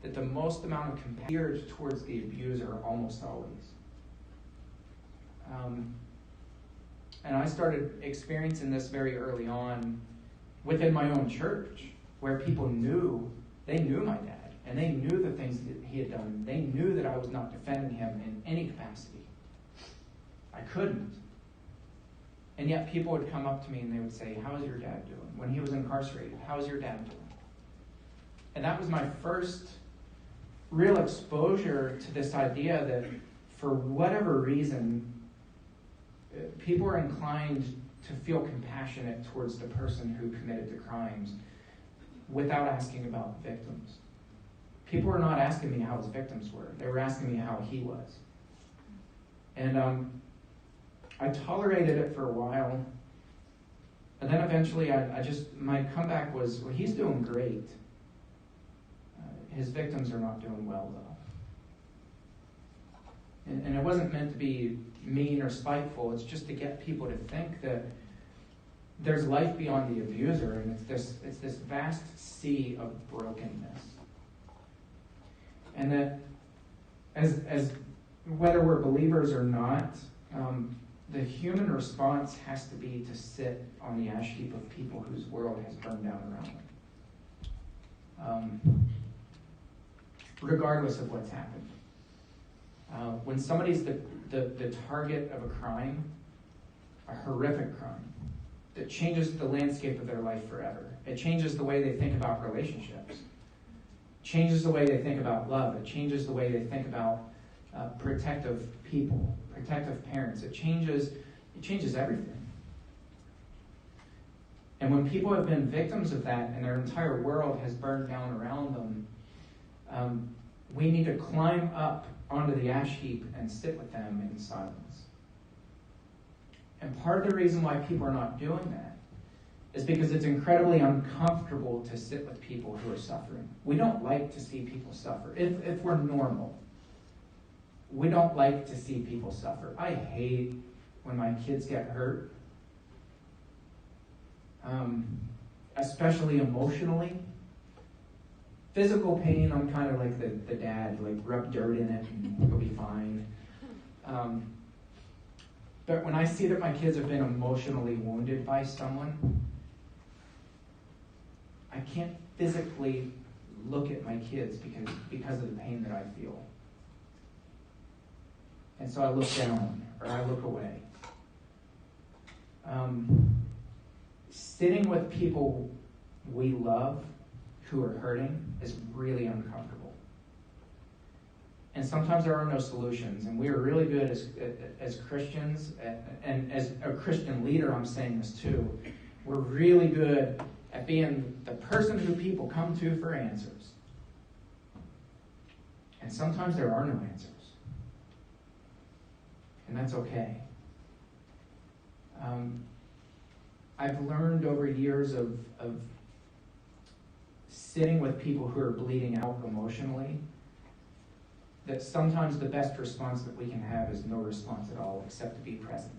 that the most amount of compassion towards the abuser almost always. And I started experiencing this very early on within my own church, where people they knew my dad, and they knew the things that he had done. They knew that I was not defending him in any capacity. I couldn't. And yet people would come up to me and they would say, "How is your dad doing?" When he was incarcerated, "How is your dad doing?" And that was my first real exposure to this idea that for whatever reason, people are inclined to feel compassionate towards the person who committed the crimes without asking about victims. People were not asking me how his victims were. They were asking me how he was. And I tolerated it for a while. And then eventually my comeback was, well, he's doing great. His victims are not doing well, though. And it wasn't meant to be mean or spiteful. It's just to get people to think that there's life beyond the abuser, and it's this vast sea of brokenness. And that as whether we're believers or not, the human response has to be to sit on the ash heap of people whose world has burned down around them, regardless of what's happened. When somebody's the target of a crime, a horrific crime, that changes the landscape of their life forever. It changes the way they think about relationships. It changes the way they think about love. It changes the way they think about protective people, protective parents. It changes everything. And when people have been victims of that and their entire world has burned down around them, we need to climb up onto the ash heap and sit with them in silence. And part of the reason why people are not doing that is because it's incredibly uncomfortable to sit with people who are suffering. We don't like to see people suffer. If we're normal, we don't like to see people suffer. I hate when my kids get hurt, especially emotionally. Physical pain, I'm kind of like the dad, like rub dirt in it and you'll be fine. But when I see that my kids have been emotionally wounded by someone, I can't physically look at my kids because of the pain that I feel. And so I look down or I look away. Sitting with people we love who are hurting is really uncomfortable. And sometimes there are no solutions. And we are really good as Christians, and as a Christian leader, I'm saying this too. We're really good at being the person who people come to for answers. And sometimes there are no answers. And that's okay. I've learned over years of sitting with people who are bleeding out emotionally, that sometimes the best response that we can have is no response at all, except to be present.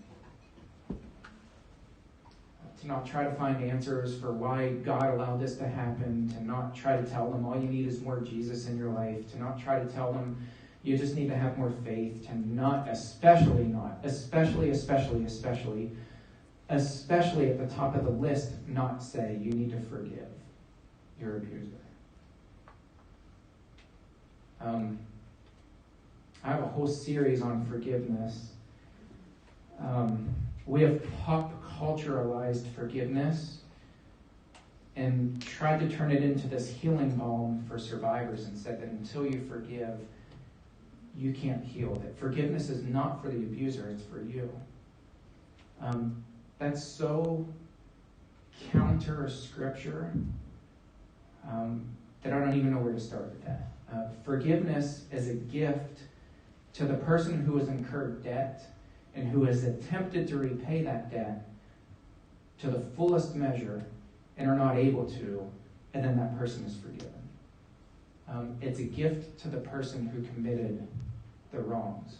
To not try to find answers for why God allowed this to happen, to not try to tell them all you need is more Jesus in your life, to not try to tell them you just need to have more faith, to not, especially at the top of the list, not say you need to forgive your abuser. I have a whole series on forgiveness. We have pop culturalized forgiveness and tried to turn it into this healing balm for survivors and said that until you forgive, you can't heal. That forgiveness is not for the abuser, it's for you. That's so counter scripture that I don't even know where to start with that. Forgiveness is a gift to the person who has incurred debt and who has attempted to repay that debt to the fullest measure and are not able to, and then that person is forgiven. It's a gift to the person who committed the wrongs,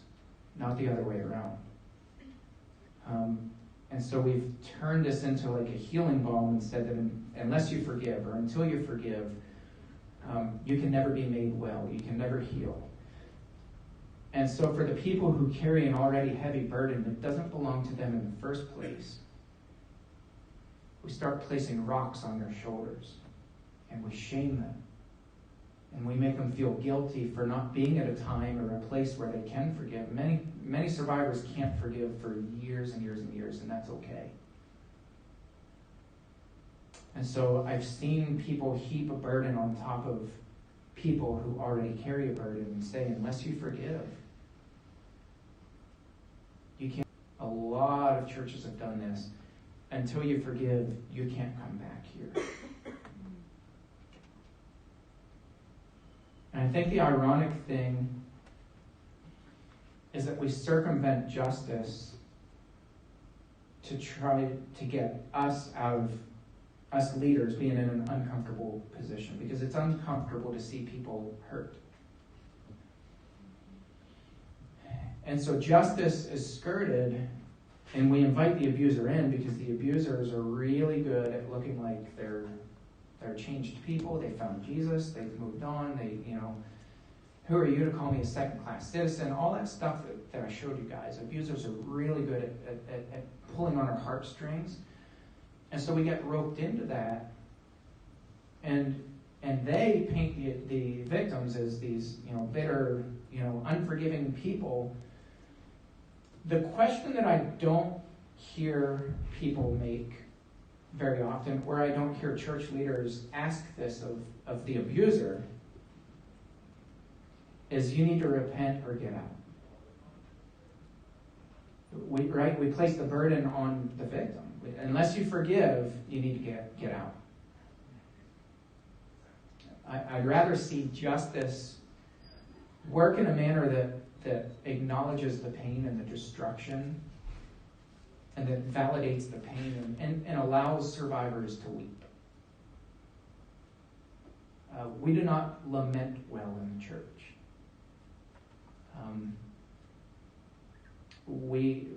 not the other way around. And so we've turned this into like a healing balm and said that unless you forgive or until you forgive, You can never be made well. You can never heal. And so for the people who carry an already heavy burden that doesn't belong to them in the first place, we start placing rocks on their shoulders, and we shame them. And we make them feel guilty for not being at a time or a place where they can forgive. Many survivors can't forgive for years and years and years, and that's okay. And so I've seen people heap a burden on top of people who already carry a burden and say, unless you forgive, you can't. A lot of churches have done this. Until you forgive, you can't come back here. And I think the ironic thing is that we circumvent justice to try to get us out of us leaders being in an uncomfortable position, because it's uncomfortable to see people hurt. And so justice is skirted, and we invite the abuser in because the abusers are really good at looking like they're changed people. They found Jesus. They've moved on. Who are you to call me a second-class citizen? All that stuff that I showed you guys. Abusers are really good at pulling on our heartstrings. And so we get roped into that. And they paint the victims as these, bitter, unforgiving people. The question that I don't hear people make very often, where I don't hear church leaders ask this of the abuser, is you need to repent or get out. We place the burden on the victim. Unless you forgive, you need to get out. I'd rather see justice work in a manner that acknowledges the pain and the destruction, and that validates the pain and allows survivors to weep. We do not lament well in the church. We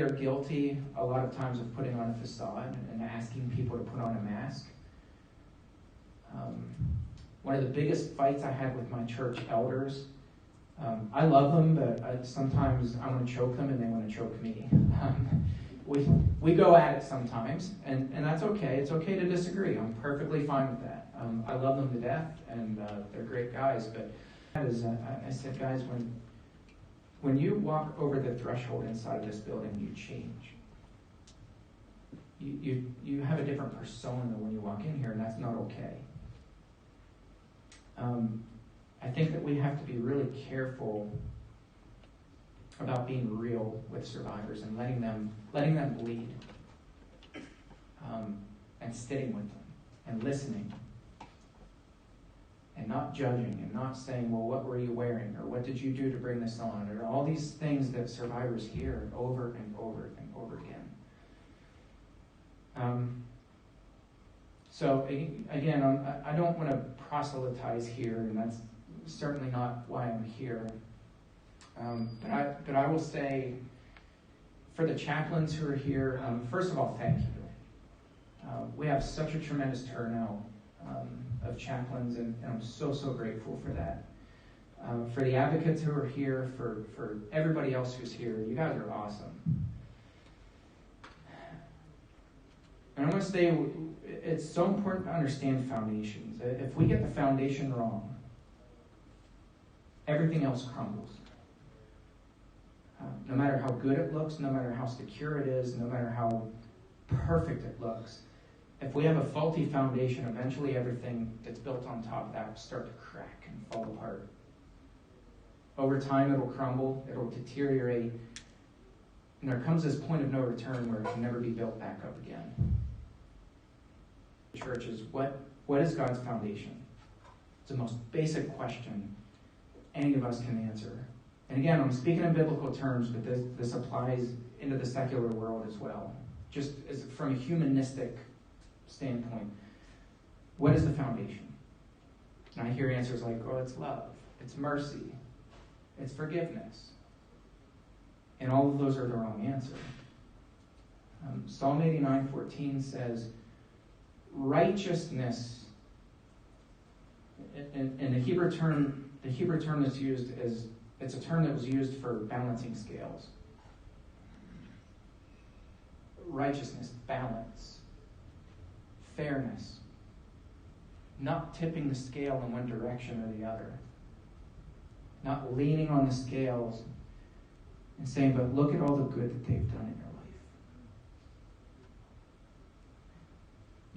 are guilty a lot of times of putting on a facade and asking people to put on a mask. One of the biggest fights I had with my church elders, I love them, but sometimes I want to choke them and they want to choke me. We go at it sometimes, and that's okay. It's okay to disagree. I'm perfectly fine with that. I love them to death, and they're great guys. But I said, guys, when you walk over the threshold inside this building, you change. You have a different persona when you walk in here, and that's not okay. I think that we have to be really careful about being real with survivors and letting them bleed, and sitting with them and listening and not judging and not saying, well, what were you wearing, or what did you do to bring this on, or all these things that survivors hear over and over and over again. So again, I don't want to proselytize here, and that's certainly not why I'm here. But I will say, for the chaplains who are here, first of all, thank you. We have such a tremendous turnout of chaplains, and I'm so grateful for that. For the advocates who are here, for everybody else who's here, you guys are awesome. And I want to say, it's so important to understand foundations. If we get the foundation wrong, everything else crumbles. No matter how good it looks, no matter how secure it is, no matter how perfect it looks, if we have a faulty foundation, eventually everything that's built on top of that will start to crack and fall apart. Over time, it'll crumble, it'll deteriorate, and there comes this point of no return where it can never be built back up again. The church is, what is God's foundation? It's the most basic question any of us can answer. And again, I'm speaking in biblical terms, but this applies into the secular world as well. Just as from a humanistic standpoint, what is the foundation? And I hear answers like, oh, it's love, it's mercy, it's forgiveness. And all of those are the wrong answer. Psalm 89:14 says, righteousness And the Hebrew term that's used it's a term that was used for balancing scales. Righteousness, balance, fairness, not tipping the scale in one direction or the other, not leaning on the scales and saying, but look at all the good that they've done in your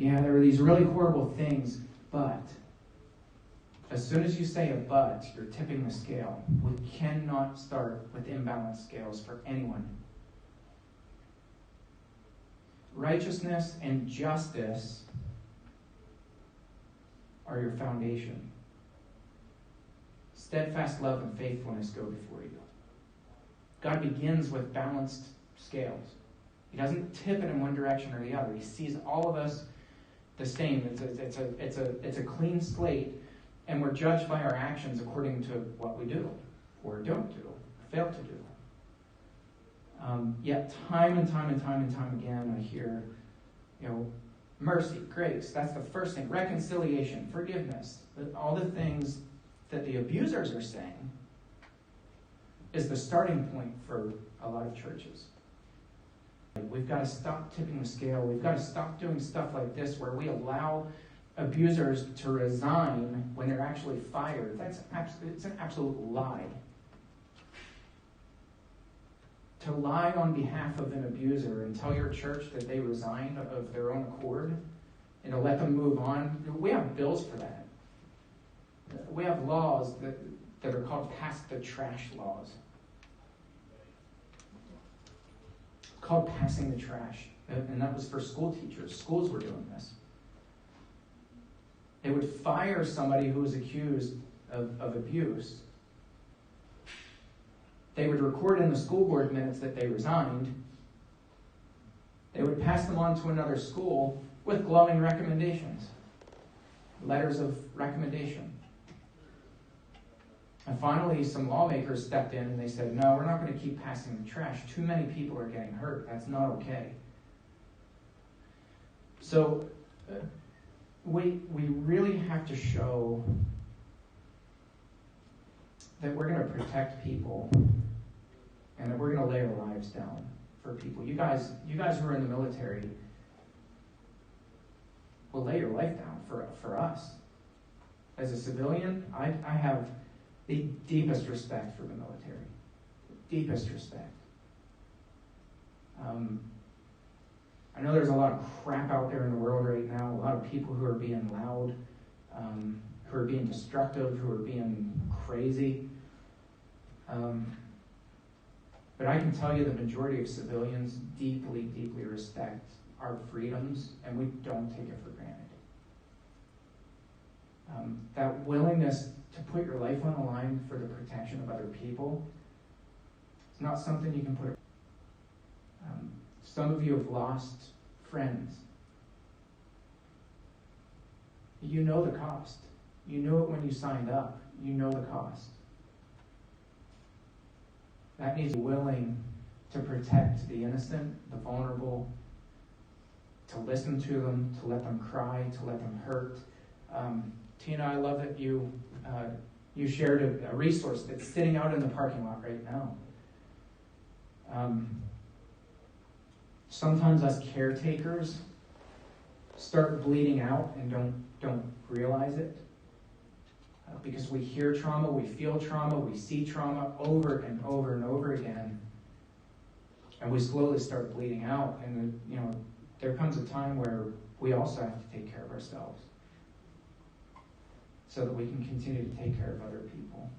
life. Yeah, there are these really horrible things, but as soon as you say a but, you're tipping the scale. We cannot start with imbalanced scales for anyone. Righteousness and justice are your foundation. Steadfast love and faithfulness go before you. God begins with balanced scales. He doesn't tip it in one direction or the other. He sees all of us the same. It's a clean slate, and we're judged by our actions according to what we do, or don't do, or fail to do. Yet time and time again, I hear, mercy, grace. That's the first thing. Reconciliation, forgiveness. All the things that the abusers are saying is the starting point for a lot of churches. We've got to stop tipping the scale. We've got to stop doing stuff like this where we allow abusers to resign when they're actually fired. It's an absolute lie. To lie on behalf of an abuser and tell your church that they resigned of their own accord and to let them move on, we have bills for that. We have laws that are called pass the trash laws. Called passing the trash. And that was for school teachers. Schools were doing this. They would fire somebody who was accused of abuse. They would record in the school board minutes that they resigned. They would pass them on to another school with glowing recommendations. Letters of recommendation. And finally, some lawmakers stepped in and they said, no, we're not going to keep passing the trash. Too many people are getting hurt. That's not okay. So we really have to show that we're going to protect people and that we're going to lay our lives down for people. You guys who are in the military will lay your life down for us. As a civilian, I have the deepest respect for the military. Deepest respect. I know there's a lot of crap out there in the world right now, a lot of people who are being loud, who are being destructive, who are being crazy. But I can tell you the majority of civilians deeply, deeply respect our freedoms, and we don't take it for granted. That willingness to put your life on the line for the protection of other people, it's not something you can put. Some of you have lost friends. You know the cost. You knew it when you signed up. You know the cost. That needs to be willing to protect the innocent, the vulnerable, to listen to them, to let them cry, to let them hurt. Tina, I love that you shared a resource that's sitting out in the parking lot right now. Sometimes us caretakers start bleeding out and don't realize it. Because we hear trauma, we feel trauma, we see trauma over and over and over again. And we slowly start bleeding out. And there comes a time where we also have to take care of ourselves, so that we can continue to take care of other people.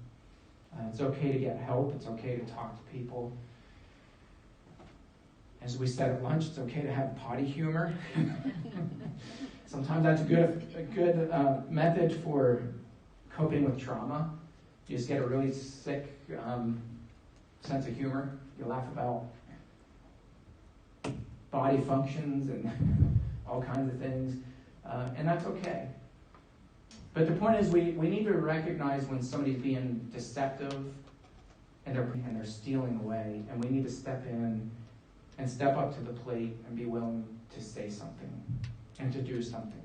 It's okay to get help. It's okay to talk to people. As we said at lunch, it's okay to have potty humor. Sometimes that's a good method for coping with trauma. You just get a really sick sense of humor. You laugh about body functions and all kinds of things. And that's okay. But the point is, we need to recognize when somebody's being deceptive and they're stealing away, and we need to step in and step up to the plate and be willing to say something and to do something.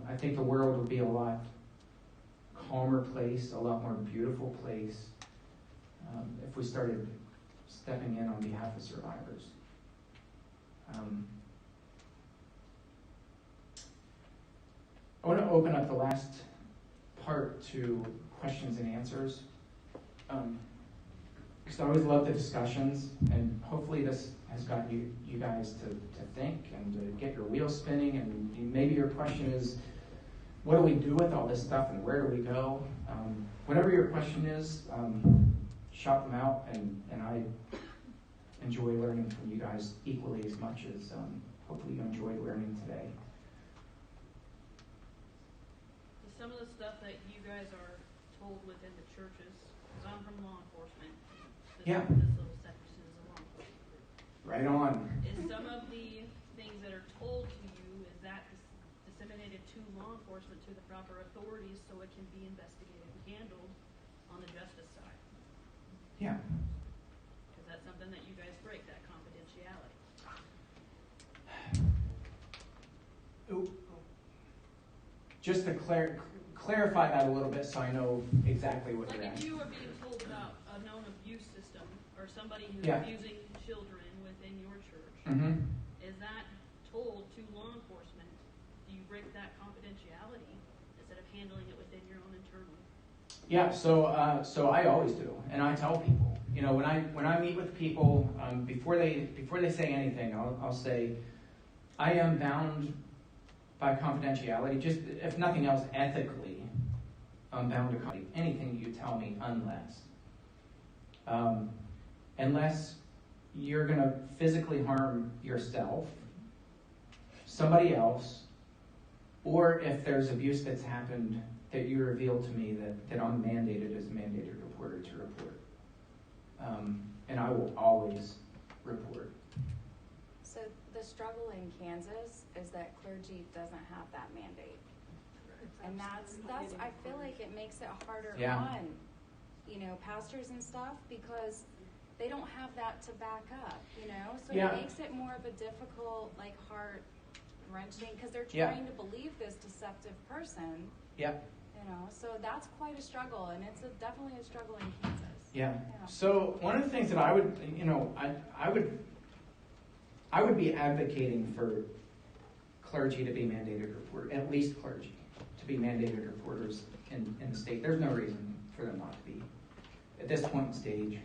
I think the world would be a lot calmer place, a lot more beautiful place, if we started stepping in on behalf of survivors. I want to open up the last part to questions and answers. Because I always love the discussions, and hopefully this has gotten you guys to think and to get your wheels spinning, and maybe your question is, what do we do with all this stuff and where do we go? Whatever your question is, shout them out, and I enjoy learning from you guys equally as much as hopefully you enjoyed learning today.
Some of the stuff that you guys are told within the churches, because I'm from law enforcement. This little section is a law enforcement group.
Right on.
Is some of the things that are told to you, is that disseminated to law enforcement, to the proper authorities, so it can be investigated and handled on the justice side?
Yeah.
Because that's something that you guys break, that confidentiality.
Just to clarify that a little bit so I know exactly what you're
Like if
asking.
you are being told about a known abuse system or somebody who's
Yeah.
abusing children within your church,
Mm-hmm.
is that told to law enforcement? Do you break that confidentiality instead of handling it within your own internal?
Yeah, so I always do, and I tell people. You know, when I meet with people, before they say anything, I'll say, I am bound by confidentiality, just if nothing else, ethically, I'm bound to anything you tell me, unless you're going to physically harm yourself, somebody else, or if there's abuse that's happened that you reveal to me that I'm mandated as a mandated reporter to report. And I will always report.
So the struggle in Kansas is that clergy doesn't have that mandate. And that's I feel like it makes it harder on, pastors and stuff, because they don't have that to back up, So it makes it more of a difficult, heart-wrenching, because they're trying to believe this deceptive person.
Yeah.
So that's quite a struggle, and it's definitely a struggle in Kansas.
Yeah. So one of the things that I would, I would be advocating for clergy to be mandated reporters, at least clergy to be mandated reporters in the state. There's no reason for them not to be at this point in stage.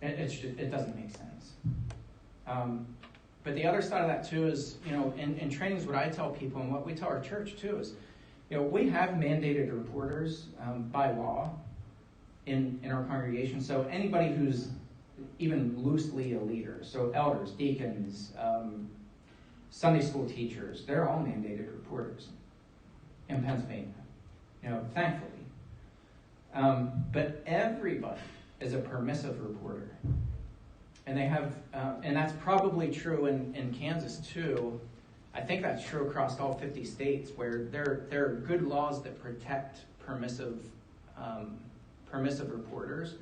It doesn't make sense. But the other side of that too is, in trainings, what I tell people and what we tell our church too is, we have mandated reporters by law in our congregation. So anybody who's even loosely a leader, so elders, deacons, Sunday school teachers, they're all mandated reporters in Pennsylvania, thankfully. But everybody is a permissive reporter. And they have, and that's probably true in Kansas too. I think that's true across all 50 states, where there are good laws that protect permissive reporters.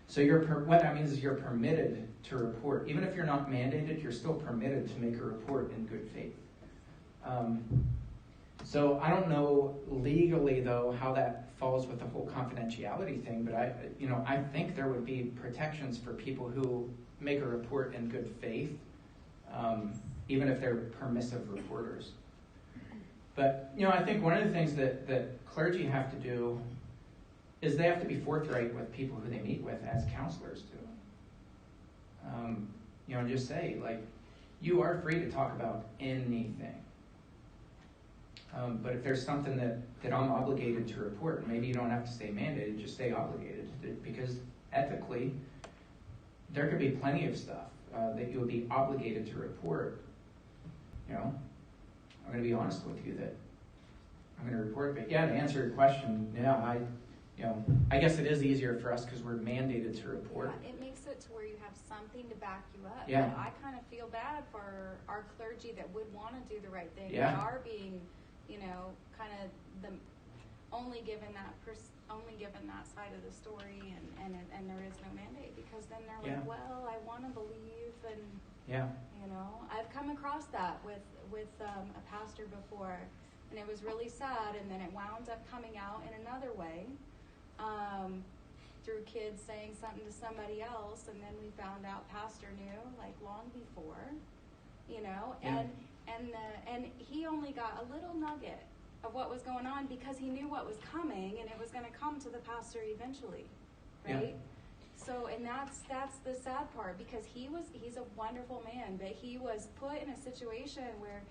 So what that means is you're permitted to report. Even if you're not mandated, you're still permitted to make a report in good faith. So I don't know legally, though, how that falls with the whole confidentiality thing, but I think there would be protections for people who make a report in good faith, even if they're permissive reporters. But, I think one of the things that clergy have to do is they have to be forthright with people who they meet with, as counselors do. And just say, you are free to talk about anything. But if there's something that I'm obligated to report, maybe you don't have to say mandated, just say obligated, because ethically, there could be plenty of stuff that you would be obligated to report. I'm going to be honest with you that I'm going to report. But to answer your question, I guess it is easier for us because we're mandated to report.
Yeah, it makes it to where you have something to back you up.
Yeah.
But I kind of feel bad for our clergy that would want to do the right thing.
Yeah.
That are being, kind of only given that side of the story, and there is no mandate, because then they're like, well, I want to believe, and
Yeah.
You know, I've come across that with a pastor before, and it was really sad. And then it wound up coming out in another way, through kids saying something to somebody else, and then we found out pastor knew like long before, you know,
Yeah.
and he only got a little nugget of what was going on because he knew what was coming, and it was going to come to the pastor eventually, right? Yeah. So, and that's the sad part, because he's a wonderful man, but he was put in a situation where,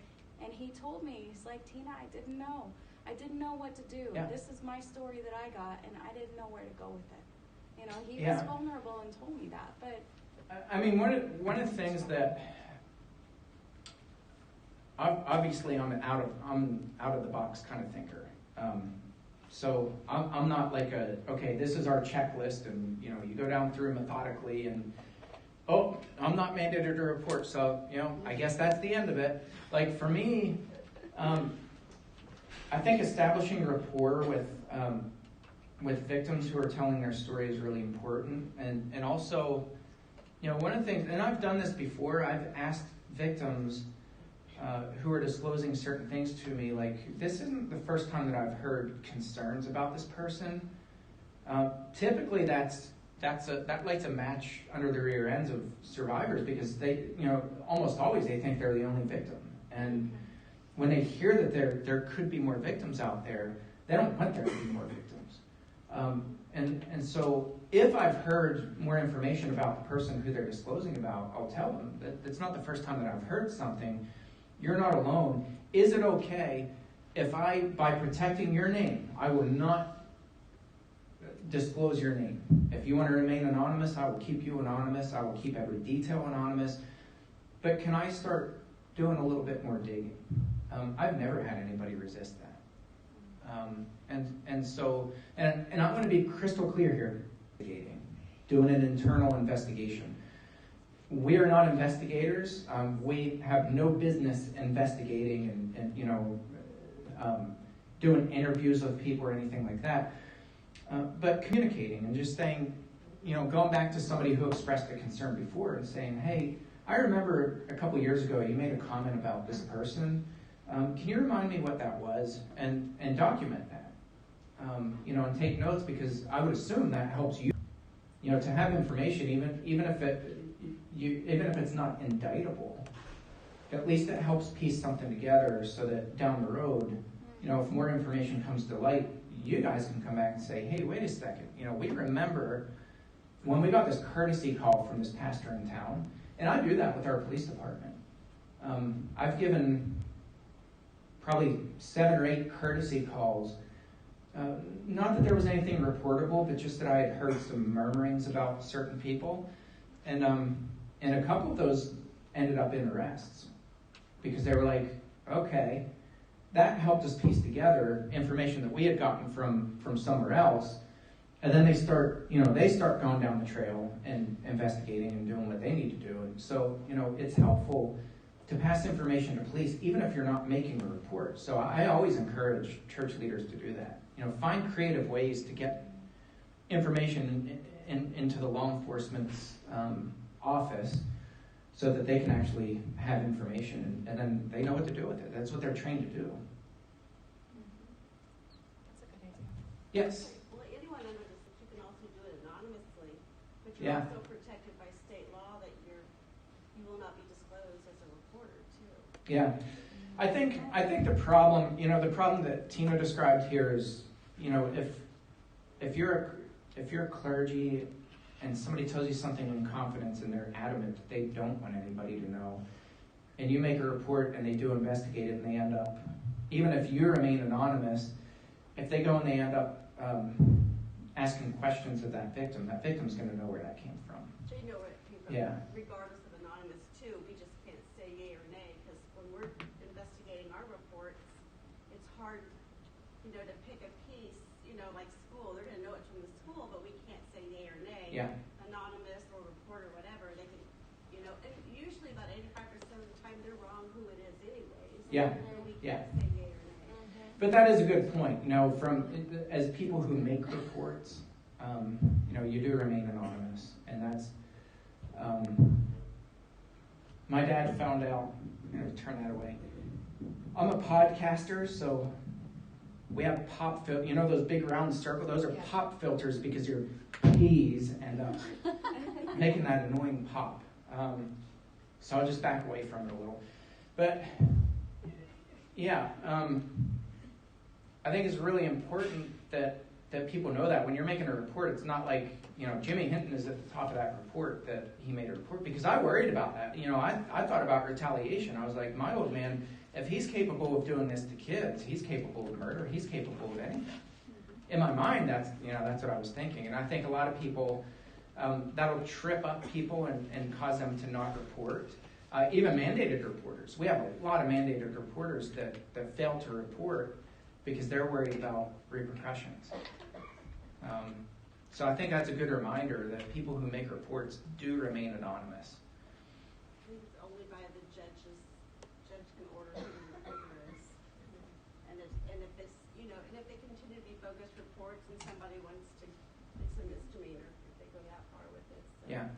and he told me, he's like, Tina, I didn't know what to do.
Yeah.
This is my story that I got, and I didn't know where to go with it. You know, he
Yeah.
was vulnerable and told me that, but
I mean, one of the things that obviously I'm out of the box kind of thinker. So I'm not like okay, this is our checklist, and you know, you go down through methodically, and I'm not mandated to report, so you know, I guess that's the end of it. Like for me, I think establishing rapport with victims who are telling their story is really important, and also, you know, one of the things, and I've done this before, I've asked victims who are disclosing certain things to me, like, this isn't the first time that I've heard concerns about this person. Typically that lights a match under the rear ends of survivors, because they, you know, almost always they think they're the only victim. And when they hear that there could be more victims out there, they don't want there to be more victims. And so if I've heard more information about the person who they're disclosing about, I'll tell them that it's not the first time that I've heard something. You're not alone. Is it okay if by protecting your name, I will not disclose your name? If you want to remain anonymous, I will keep you anonymous. I will keep every detail anonymous. But can I start doing a little bit more digging? I've never had anybody resist that. So I want to be crystal clear here. Doing an internal investigation. We are not investigators. We have no business investigating and you know, doing interviews with people or anything like that. But communicating and just saying, you know, going back to somebody who expressed a concern before and saying, hey, I remember a couple years ago you made a comment about this person. Can you remind me what that was? And document that. You know, and take notes, because I would assume that helps you. You know, to have information, even if it's not indictable, at least it helps piece something together, so that down the road, you know, if more information comes to light, you guys can come back and say, hey, wait a second, you know, we remember when we got this courtesy call from this pastor in town, and I do that with our police department. I've given probably 7 or 8 courtesy calls. Not that there was anything reportable, but just that I had heard some murmurings about certain people. And a couple of those ended up in arrests, because they were like, okay, that helped us piece together information that we had gotten from somewhere else. And then they start going down the trail and investigating and doing what they need to do. And so, you know, it's helpful to pass information to police, even if you're not making a report. So I always encourage church leaders to do that. You know, find creative ways to get information into the law enforcement's office, so that they can actually have information, and then they know what to do with it. That's what they're trained to do.
that's a good idea.
Yes?
Well, anyone under this, you can also do it anonymously, but you're
Yeah.
also protected by state law that you will not be disclosed as a reporter too.
Yeah. I think the problem that Tina described here is, you know, if you're a clergy and somebody tells you something in confidence and they're adamant that they don't want anybody to know, and you make a report and they do investigate it and they end up, even if you remain anonymous, if they go and they end up asking questions of that victim's going to know where that came from.
So you know where it came from.
Yeah.
Regardless of anonymous too, we just can't say yay or nay, because when we're investigating our reports, it's hard, you know, to pick a piece, you know, like school, they're going to know it's from the school, but we can't say yay or nay.
Yeah.
Anonymous or report or whatever, they can, you know, and usually about 85% of the time they're wrong who it is anyways.
Yeah.
So we
Yeah.
can't say yay or nay.
But that is a good point. You know, as people who make reports, you know, you do remain anonymous, and that's my dad found out, I'm going to turn that away. I'm a podcaster, so we have pop filters. You know those big round circles? Those are pop filters because your P's end up making that annoying pop. So I'll just back away from it a little. But, yeah, I think it's really important that people know that when you're making a report, it's not like, Jimmy Hinton is at the top of that report that he made a report, because I worried about that. I thought about retaliation. I was like, my old man, if he's capable of doing this to kids, he's capable of murder, he's capable of anything. In my mind, that's what I was thinking. And I think a lot of people, that'll trip up people and cause them to not report. Even mandated reporters. We have a lot of mandated reporters that fail to report because they're worried about repercussions. So I think that's a good reminder that people who make reports do remain anonymous.
I think it's only by the judge can order who the reporter is. And if it's, and if they continue to be bogus reports and somebody wants to, it's a misdemeanor if they go that far with it. So.
Yeah.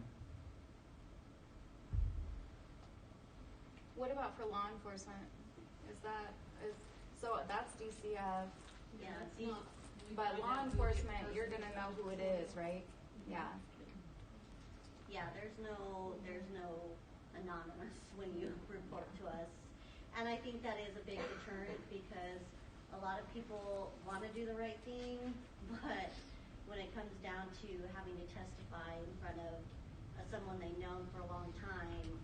What about for law enforcement? So that's DCF.
Yeah.
But law enforcement, you're gonna know who it is, right? Yeah.
Yeah, there's no anonymous when you report to us. And I think that is a big deterrent because a lot of people want to do the right thing, but when it comes down to having to testify in front of someone they've known for a long time,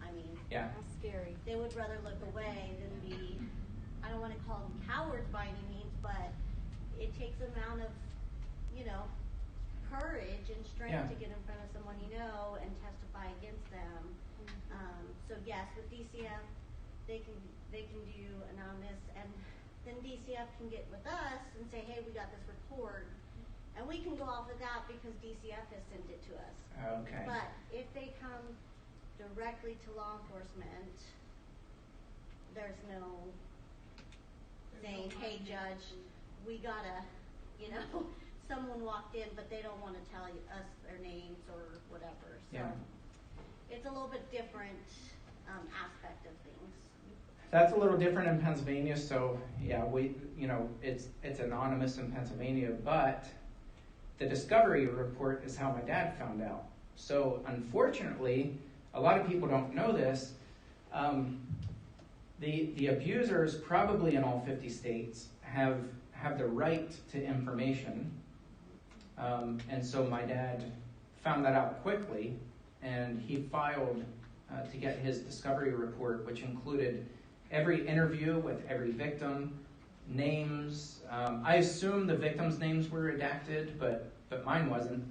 yeah,
that's scary.
They would rather look away than be, I don't want to call them cowards by any means, but it takes an amount of, courage and strength to get in front of someone and testify against them. So yes, with DCF, they can do anonymous, and then DCF can get with us and say, hey, we got this report, and we can go off of that because DCF has sent it to us.
Okay.
But if they come directly to law enforcement, there's no saying, hey, judge, we gotta, someone walked in, but they don't want to tell us their names or whatever. So it's a little bit different aspect of things.
That's a little different in Pennsylvania. So it's anonymous in Pennsylvania, but the discovery report is how my dad found out. So unfortunately, a lot of people don't know this. The abusers, probably in all 50 states, have the right to information. And so my dad found that out quickly, and he filed to get his discovery report, which included every interview with every victim, names. I assume the victims' names were redacted, but mine wasn't.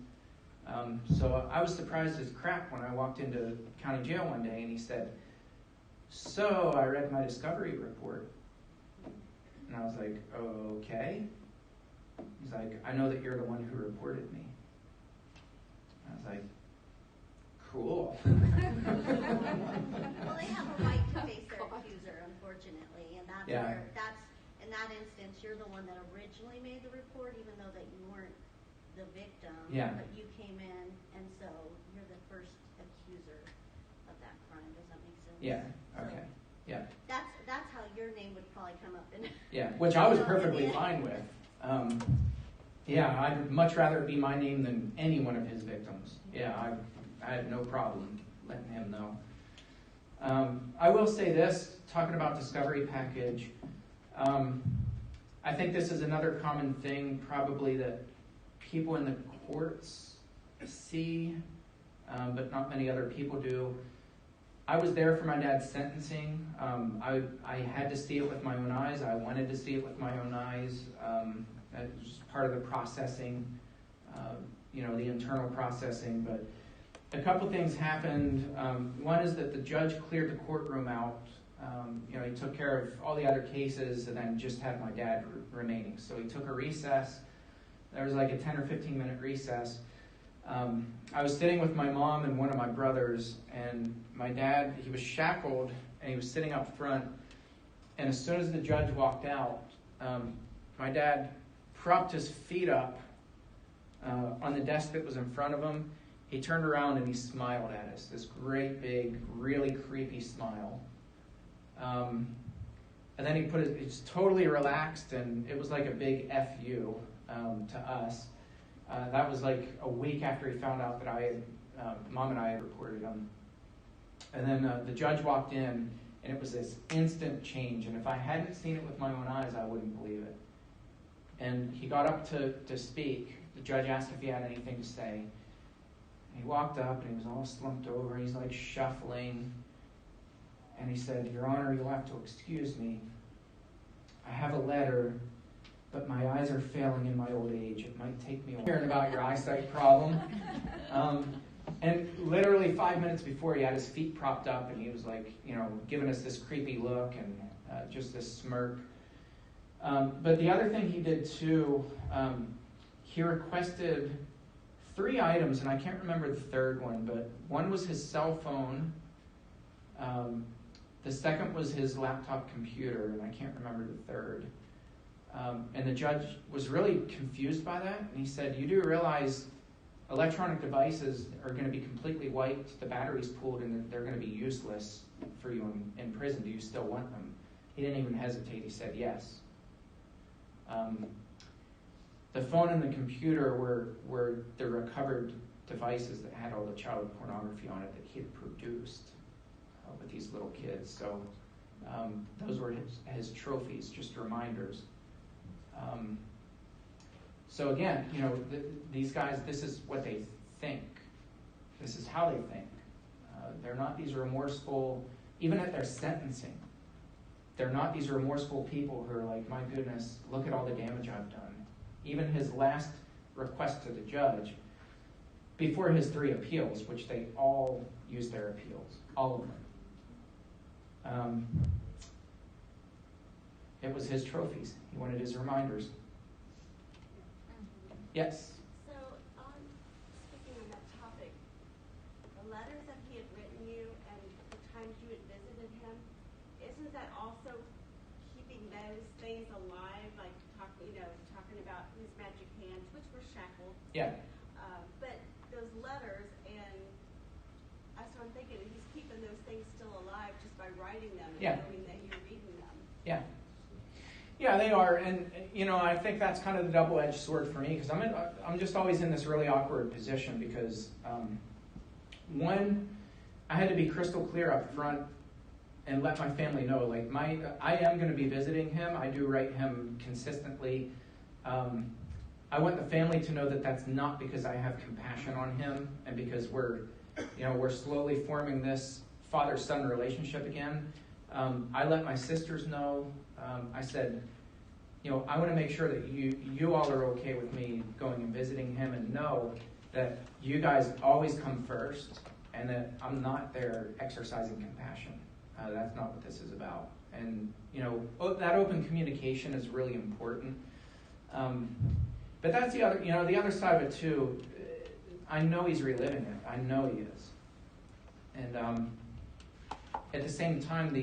So I was surprised as crap when I walked into county jail one day, and he said, so I read my discovery report. And I was like, okay. He's like, I know that you're the one who reported me. I was like, cool.
Well, they have a right to face their accuser, unfortunately, and that's in that instance, you're the one that originally made the report, even though that you weren't the victim, but you came in, and so you're the first accuser of that crime. Does that make sense?
Yeah. Okay. Yeah.
That's how your name would probably come up in.
Yeah, which I was perfectly fine with. I'd much rather it be my name than any one of his victims. Yeah, I had no problem letting him know. I will say this, talking about discovery package, I think this is another common thing probably that people in the courts see, but not many other people do. I was there for my dad's sentencing. I had to see it with my own eyes. I wanted to see it with my own eyes. That was part of the processing, the internal processing. But a couple things happened. One is that the judge cleared the courtroom out. He took care of all the other cases and then just had my dad remaining. So he took a recess. There was like a 10 or 15 minute recess. I was sitting with my mom and one of my brothers, and my dad, he was shackled, and he was sitting up front. And as soon as the judge walked out, my dad propped his feet up on the desk that was in front of him. he turned around and he smiled at us, this great big, really creepy smile. And then he put it, it's totally relaxed, and it was like a big F-U to us. That was like a week after he found out that Mom and I had reported him. And then the judge walked in, and it was this instant change. And if I hadn't seen it with my own eyes, I wouldn't believe it. And he got up to speak. The judge asked if he had anything to say. And he walked up, and he was all slumped over. He's like shuffling. And he said, "Your Honor, you'll have to excuse me. I have a letter, but my eyes are failing in my old age. It might take me a while." Hearing about your eyesight problem. And literally 5 minutes before, he had his feet propped up, and he was like, giving us this creepy look and just this smirk. But the other thing he did too, he requested 3 items, and I can't remember the third one, but one was his cell phone. The second was his laptop computer, and I can't remember the third. And the judge was really confused by that, and he said, "You do realize electronic devices are going to be completely wiped, the battery's pulled, and they're going to be useless for you in prison. Do you still want them?" He didn't even hesitate. He said yes. The phone and the computer were the recovered devices that had all the child pornography on it that he had produced with these little kids. So those were his trophies, just reminders. So again, these guys, this is what they think. This is how they think. They're not these remorseful, even at their sentencing, they're not these remorseful people who are like, "My goodness, look at all the damage I've done." Even his last request to the judge, before his 3 appeals, which they all used their appeals, all of them. It was his trophies. He wanted his reminders. Yes?
So, speaking on that topic, the letters that he had written you and the times you had visited him, isn't that also keeping those things alive, like talking about his magic hands, which were shackled?
Yeah.
But those letters, and so I'm thinking he's keeping those things still alive just by writing them and knowing that you're reading them.
Yeah. Yeah, they are, and I think that's kind of the double-edged sword for me, because I'm just always in this really awkward position because, one, I had to be crystal clear up front and let my family know, like, I am going to be visiting him. I do write him consistently. I want the family to know that that's not because I have compassion on him and because we're slowly forming this father-son relationship again. I let my sisters know. I said, I want to make sure that you all are okay with me going and visiting him, and know that you guys always come first, and that I'm not there exercising compassion. That's not what this is about. And that open communication is really important. But that's the other side of it too. I know he's reliving it. I know he is. And at the same time,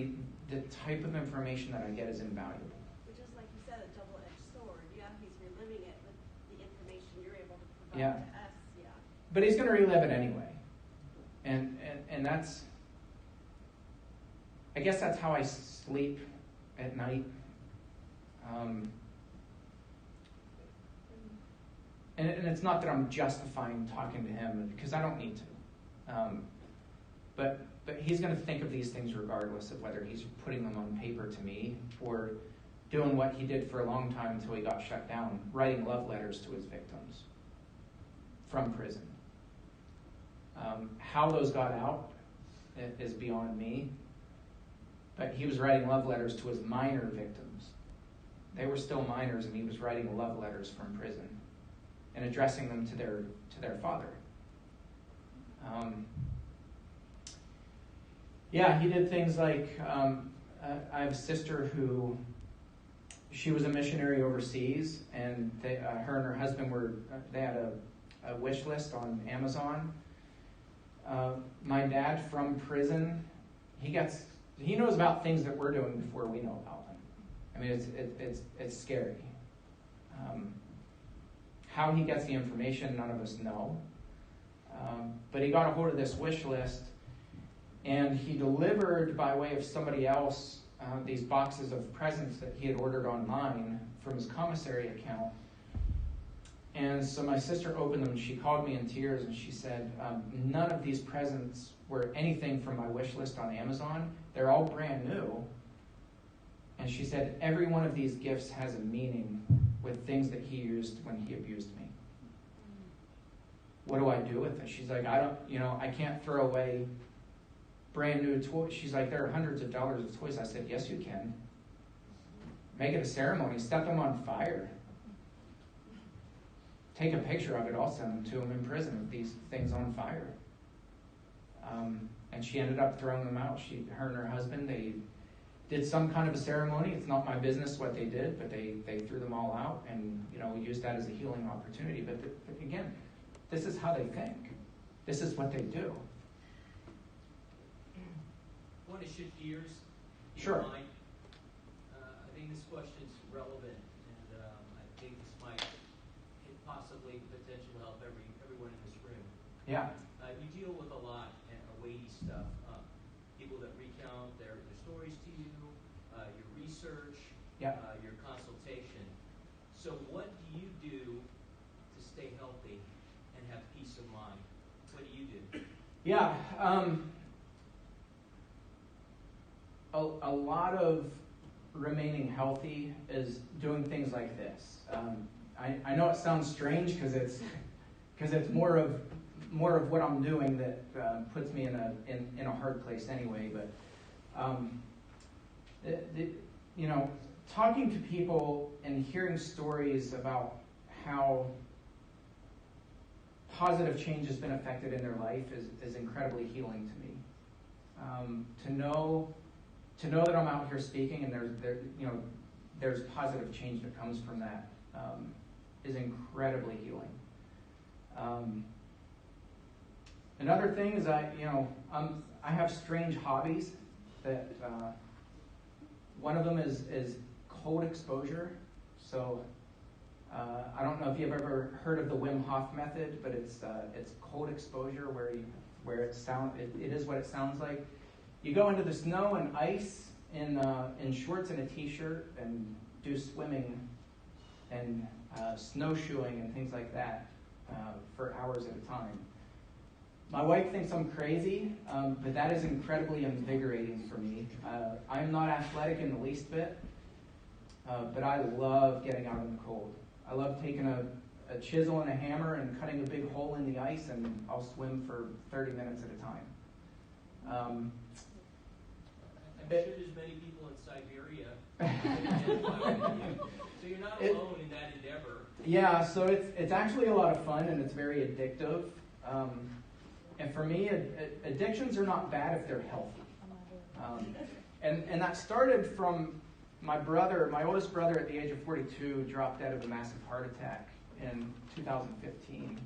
the type of information that I get is invaluable.
Which is, like you said, a double-edged sword. Yeah, he's reliving it with the information you're able to provide to us. Yeah.
But he's going to relive it anyway. And that's, I guess that's how I sleep at night. And it's not that I'm justifying talking to him, because I don't need to. But he's going to think of these things regardless of whether he's putting them on paper to me or doing what he did for a long time until he got shut down, writing love letters to his victims from prison. How those got out is beyond me. But he was writing love letters to his minor victims. They were still minors, and he was writing love letters from prison and addressing them to their father. Yeah, he did things like, I have a sister who, she was a missionary overseas, and her and her husband they had a wish list on Amazon. My dad from prison, he knows about things that we're doing before we know about them. I mean, it's scary. How he gets the information, none of us know. But he got a hold of this wish list, and he delivered by way of somebody else these boxes of presents that he had ordered online from his commissary account. And so my sister opened them, and she called me in tears, and she said, none of these presents were anything from my wish list on Amazon. They're all brand new. And she said, every one of these gifts has a meaning with things that he used when he abused me. What do I do with it? She's like, I can't throw away brand new toys. She's like, there are hundreds of dollars of toys. I said, yes, you can. Make it a ceremony. Set them on fire. Take a picture of it. I'll send them to him in prison with these things on fire. And she ended up throwing them out. Her and her husband, they did some kind of a ceremony. It's not my business what they did, but they threw them all out, and we used that as a healing opportunity. But again, this is how they think. This is what they do.
I want to shift gears.
Sure.
I think this question's relevant, and I think this might possibly potentially help everyone in this room.
Yeah.
You deal with a lot of weighty stuff. People that recount their stories to you, your research, your consultation. So what do you do to stay healthy and have peace of mind? What do you do?
Yeah. A lot of remaining healthy is doing things like this. I know it sounds strange because it's more of what I'm doing that puts me in a hard place anyway. But talking to people and hearing stories about how positive change has been affected in their life is incredibly healing to me. To know that I'm out here speaking and there's positive change that comes from that is incredibly healing. Another thing is I have strange hobbies that one of them is cold exposure. So I don't know if you've ever heard of the Wim Hof method, but it's cold exposure where it is what it sounds like. You go into the snow and ice in shorts and a t-shirt and do swimming and snowshoeing and things like that for hours at a time. My wife thinks I'm crazy, but that is incredibly invigorating for me. I'm not athletic in the least bit, but I love getting out in the cold. I love taking a chisel and a hammer and cutting a big hole in the ice, and I'll swim for 30 minutes at a time.
I'm sure there's many people in Siberia so you're not alone in that endeavor.
Yeah, so it's actually a lot of fun, and it's very addictive. And for me, addictions are not bad if they're healthy. And that started from my oldest brother at the age of 42 dropped dead of a massive heart attack in 2015.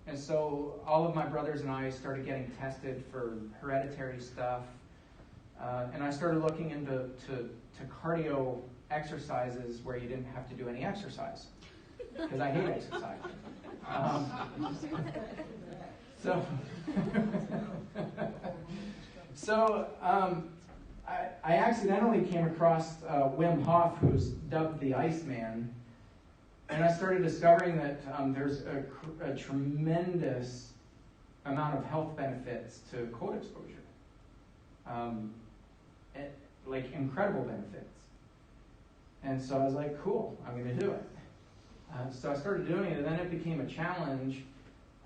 And so all of my brothers and I started getting tested for hereditary stuff. And I started looking into cardio exercises where you didn't have to do any exercise, because I hate exercise. I accidentally came across Wim Hof, who's dubbed the Iceman, and I started discovering that there's a tremendous amount of health benefits to cold exposure. Like incredible benefits. And so I was like, cool, I'm going to do it. So I started doing it, and then it became a challenge,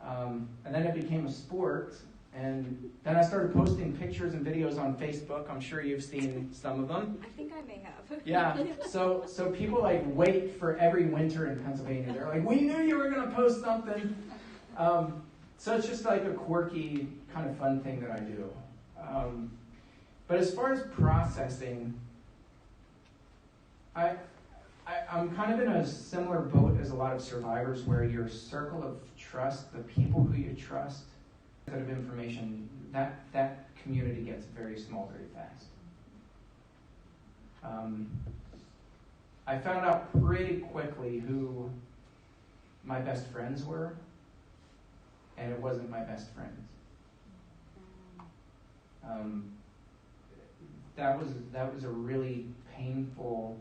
and then it became a sport, and then I started posting pictures and videos on Facebook. I'm sure you've seen some of them.
I think I may have.
Yeah, so people wait for every winter in Pennsylvania. They're like, we knew you were going to post something. So it's just like a quirky, kind of fun thing that I do. But as far as processing, I'm kind of in a similar boat as a lot of survivors, where your circle of trust, the people who you trust, of information, that community gets very small very fast. I found out pretty quickly who my best friends were, and it wasn't my best friends. That was a really painful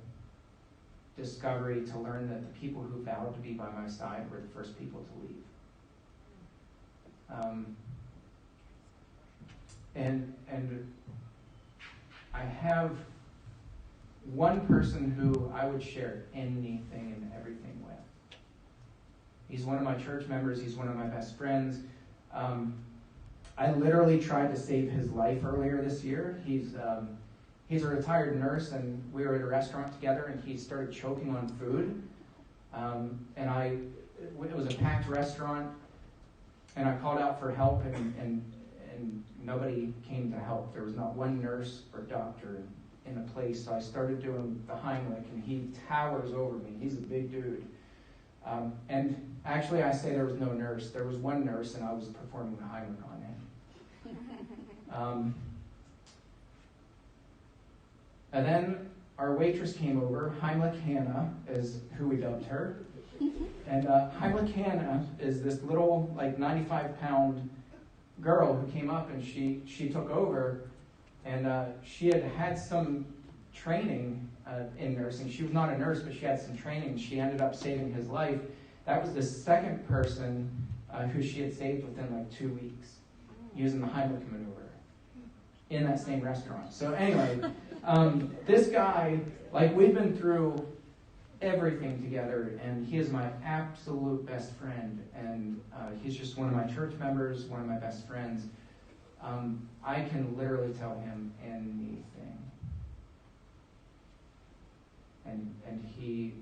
discovery to learn that the people who vowed to be by my side were the first people to leave. And I have one person who I would share anything and everything with. He's one of my church members. He's one of my best friends. I literally tried to save his life earlier this year. He's a retired nurse, and we were at a restaurant together, and he started choking on food. It was a packed restaurant, and I called out for help, and nobody came to help. There was not one nurse or doctor in the place, so I started doing the Heimlich, and he towers over me. He's a big dude. And actually, I say there was no nurse. There was one nurse, and I was performing the Heimlich on him. And then our waitress came over. Heimlich Hannah is who we dubbed her. And Heimlich Hannah is this little, 95-pound girl who came up, and she took over. And she had some training in nursing. She was not a nurse, but she had some training. She ended up saving his life. That was the second person who she had saved within 2 weeks using the Heimlich maneuver in that same restaurant. So anyway, this guy, we've been through everything together, and he is my absolute best friend, and he's just one of my church members, one of my best friends. I can literally tell him anything. And he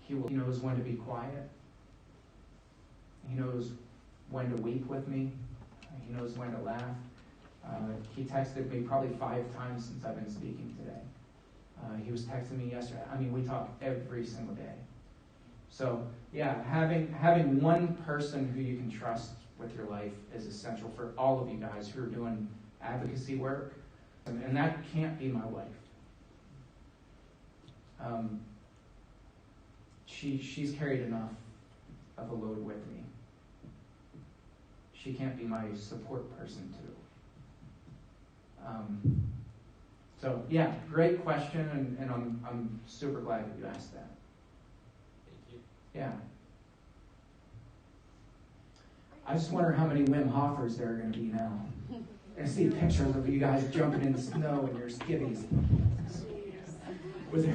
knows when to be quiet. He knows when to weep with me. He knows when to laugh. He texted me probably 5 times since I've been speaking today. He was texting me yesterday. We talk every single day. So, yeah, having one person who you can trust with your life is essential for all of you guys who are doing advocacy work. And that can't be my wife. She's carried enough of a load with me. She can't be my support person too. So yeah, great question, and I'm super glad that you asked that.
Thank you.
Yeah. I just wonder how many Wim Hofers there are going to be now. I see pictures of you guys jumping in the snow in your skivvies. Was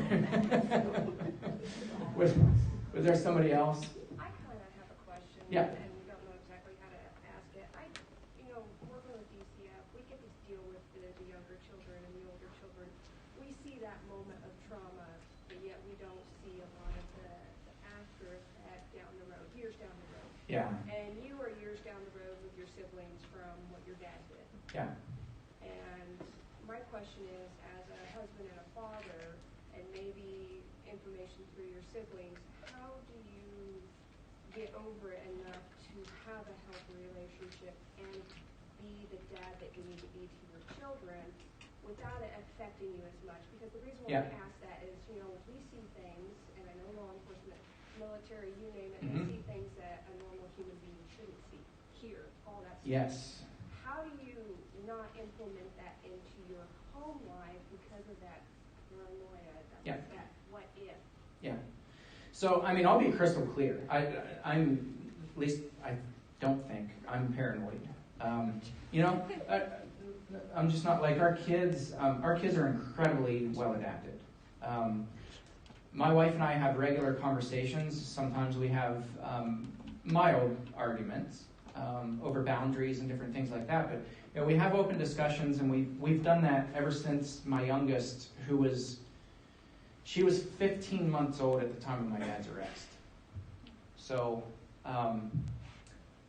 there somebody else?
I kind of have a question.
Yeah.
And we don't know exactly how to ask it. Working with DCF, we get to deal with the younger children and the older children. We see that moment of trauma, but yet we don't see a lot of the after effect down the road, years down the road.
Yeah.
And you are years down the road with your siblings from what your dad did.
Yeah.
And my question is, as a husband and a father, and maybe information through your siblings, how do you get over it enough to have a healthy relationship and be the dad that you need to be to your children without it affecting you as much? Because the reason why I ask that is, we see things, and I know law enforcement, military, you name it, they see things that a normal human being shouldn't see, hear, all that stuff.
Yes.
How do you not implement that into your home life because of that paranoia, that what if?
Yeah. So, I'll be crystal clear. I'm, at least I don't think, I'm paranoid. I'm just not like our kids. Our kids are incredibly well adapted. My wife and I have regular conversations. Sometimes we have mild arguments over boundaries and different things like that. But we have open discussions, and we've done that ever since my youngest, she was 15 months old at the time of my dad's arrest. So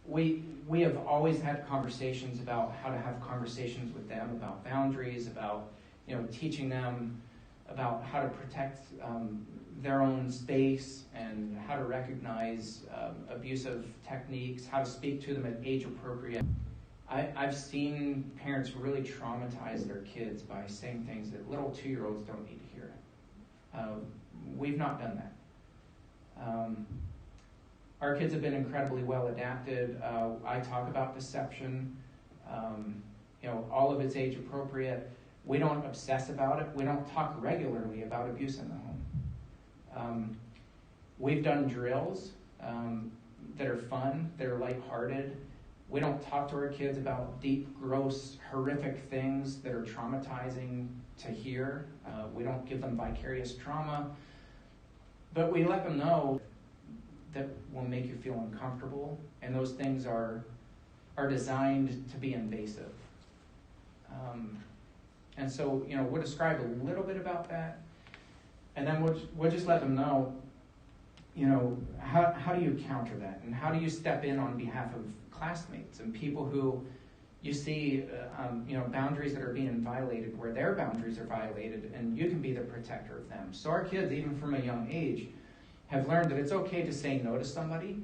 we have always had conversations about how to have conversations with them about boundaries, about teaching them about how to protect their own space and how to recognize abusive techniques, how to speak to them at age appropriate. I've seen parents really traumatize their kids by saying things that little 2-year-olds don't need to hear. We've not done that. Our kids have been incredibly well adapted. I talk about deception. All of it's age appropriate. We don't obsess about it. We don't talk regularly about abuse in the home. We've done drills that are fun, that are lighthearted. We don't talk to our kids about deep, gross, horrific things that are traumatizing to hear. We don't give them vicarious trauma. But we let them know that will make you feel uncomfortable, and those things are designed to be invasive. And so, we'll describe a little bit about that, and then we'll just let them know, how do you counter that, and how do you step in on behalf of classmates and people who you see, boundaries that are being violated, where their boundaries are violated, and you can be the protector of them. So our kids, even from a young age, have learned that it's okay to say no to somebody.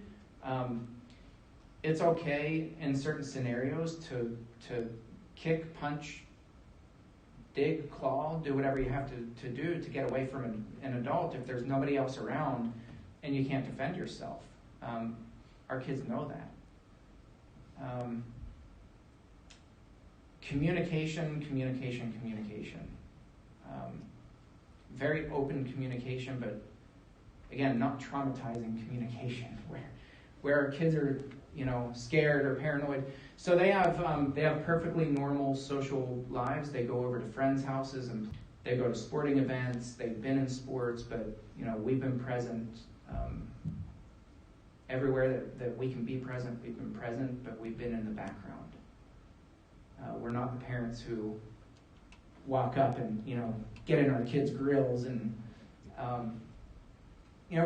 It's okay in certain scenarios to kick, punch, dig, claw, do whatever you have to do to get away from an adult if there's nobody else around and you can't defend yourself. Our kids know that. Communication. Very open communication, but again, not traumatizing communication, where our kids are, scared or paranoid. So they have perfectly normal social lives. They go over to friends' houses and they go to sporting events. They've been in sports, but we've been present everywhere that we can be present. We've been present, but we've been in the background. We're not the parents who walk up and get in our kids' grills and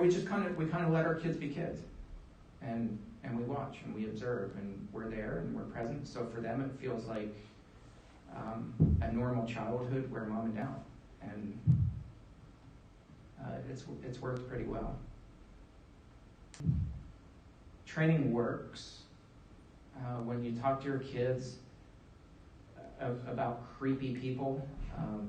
we just kind of let our kids be kids, and we watch and we observe and we're there and we're present. So for them, it feels like a normal childhood where mom and dad, and it's worked pretty well. Training works. When you talk to your kids about creepy people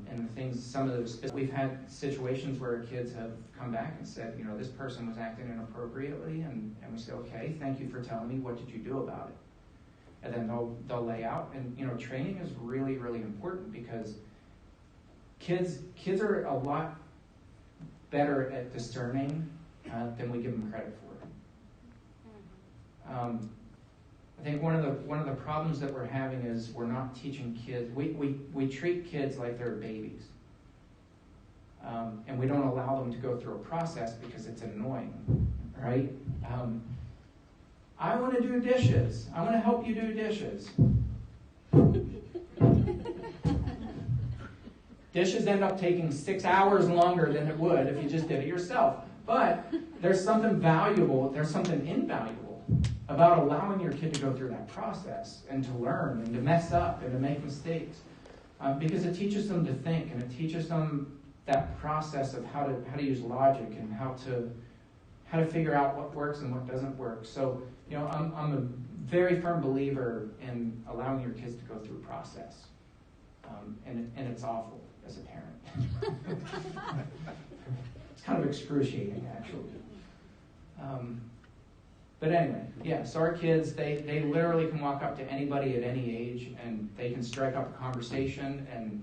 and the things, some of those, we've had situations where kids have come back and said, this person was acting inappropriately, and we say, okay, thank you for telling me. What did you do about it? And then they'll lay out. And training is really, really important, because kids are a lot better at discerning than we give them credit for. I think one of the problems that we're having is we're not teaching kids. We treat kids like they're babies, and we don't allow them to go through a process because it's annoying, right? I want to do dishes. I want to help you do dishes. Dishes end up taking 6 hours longer than it would if you just did it yourself. But there's something valuable. There's something invaluable about allowing your kid to go through that process and to learn and to mess up and to make mistakes, because it teaches them to think, and it teaches them that process of how to use logic and how to figure out what works and what doesn't work. So I'm a very firm believer in allowing your kids to go through a process, and it's awful as a parent. It's kind of excruciating, actually. But anyway, yeah, so our kids, they literally can walk up to anybody at any age, and they can strike up a conversation, and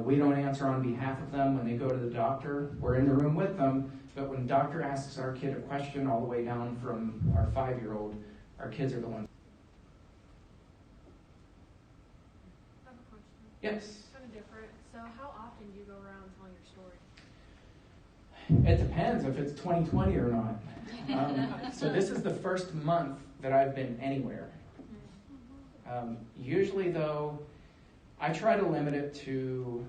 we don't answer on behalf of them when they go to the doctor. We're in the room with them, but when the doctor asks our kid a question, all the way down from our 5-year-old, our kids are the ones.
I have a question.
Yes?
Kind of different. So how often do you go around telling your story?
It depends if it's 2020 or not. So this is the first month that I've been anywhere. Usually, though, I try to limit it to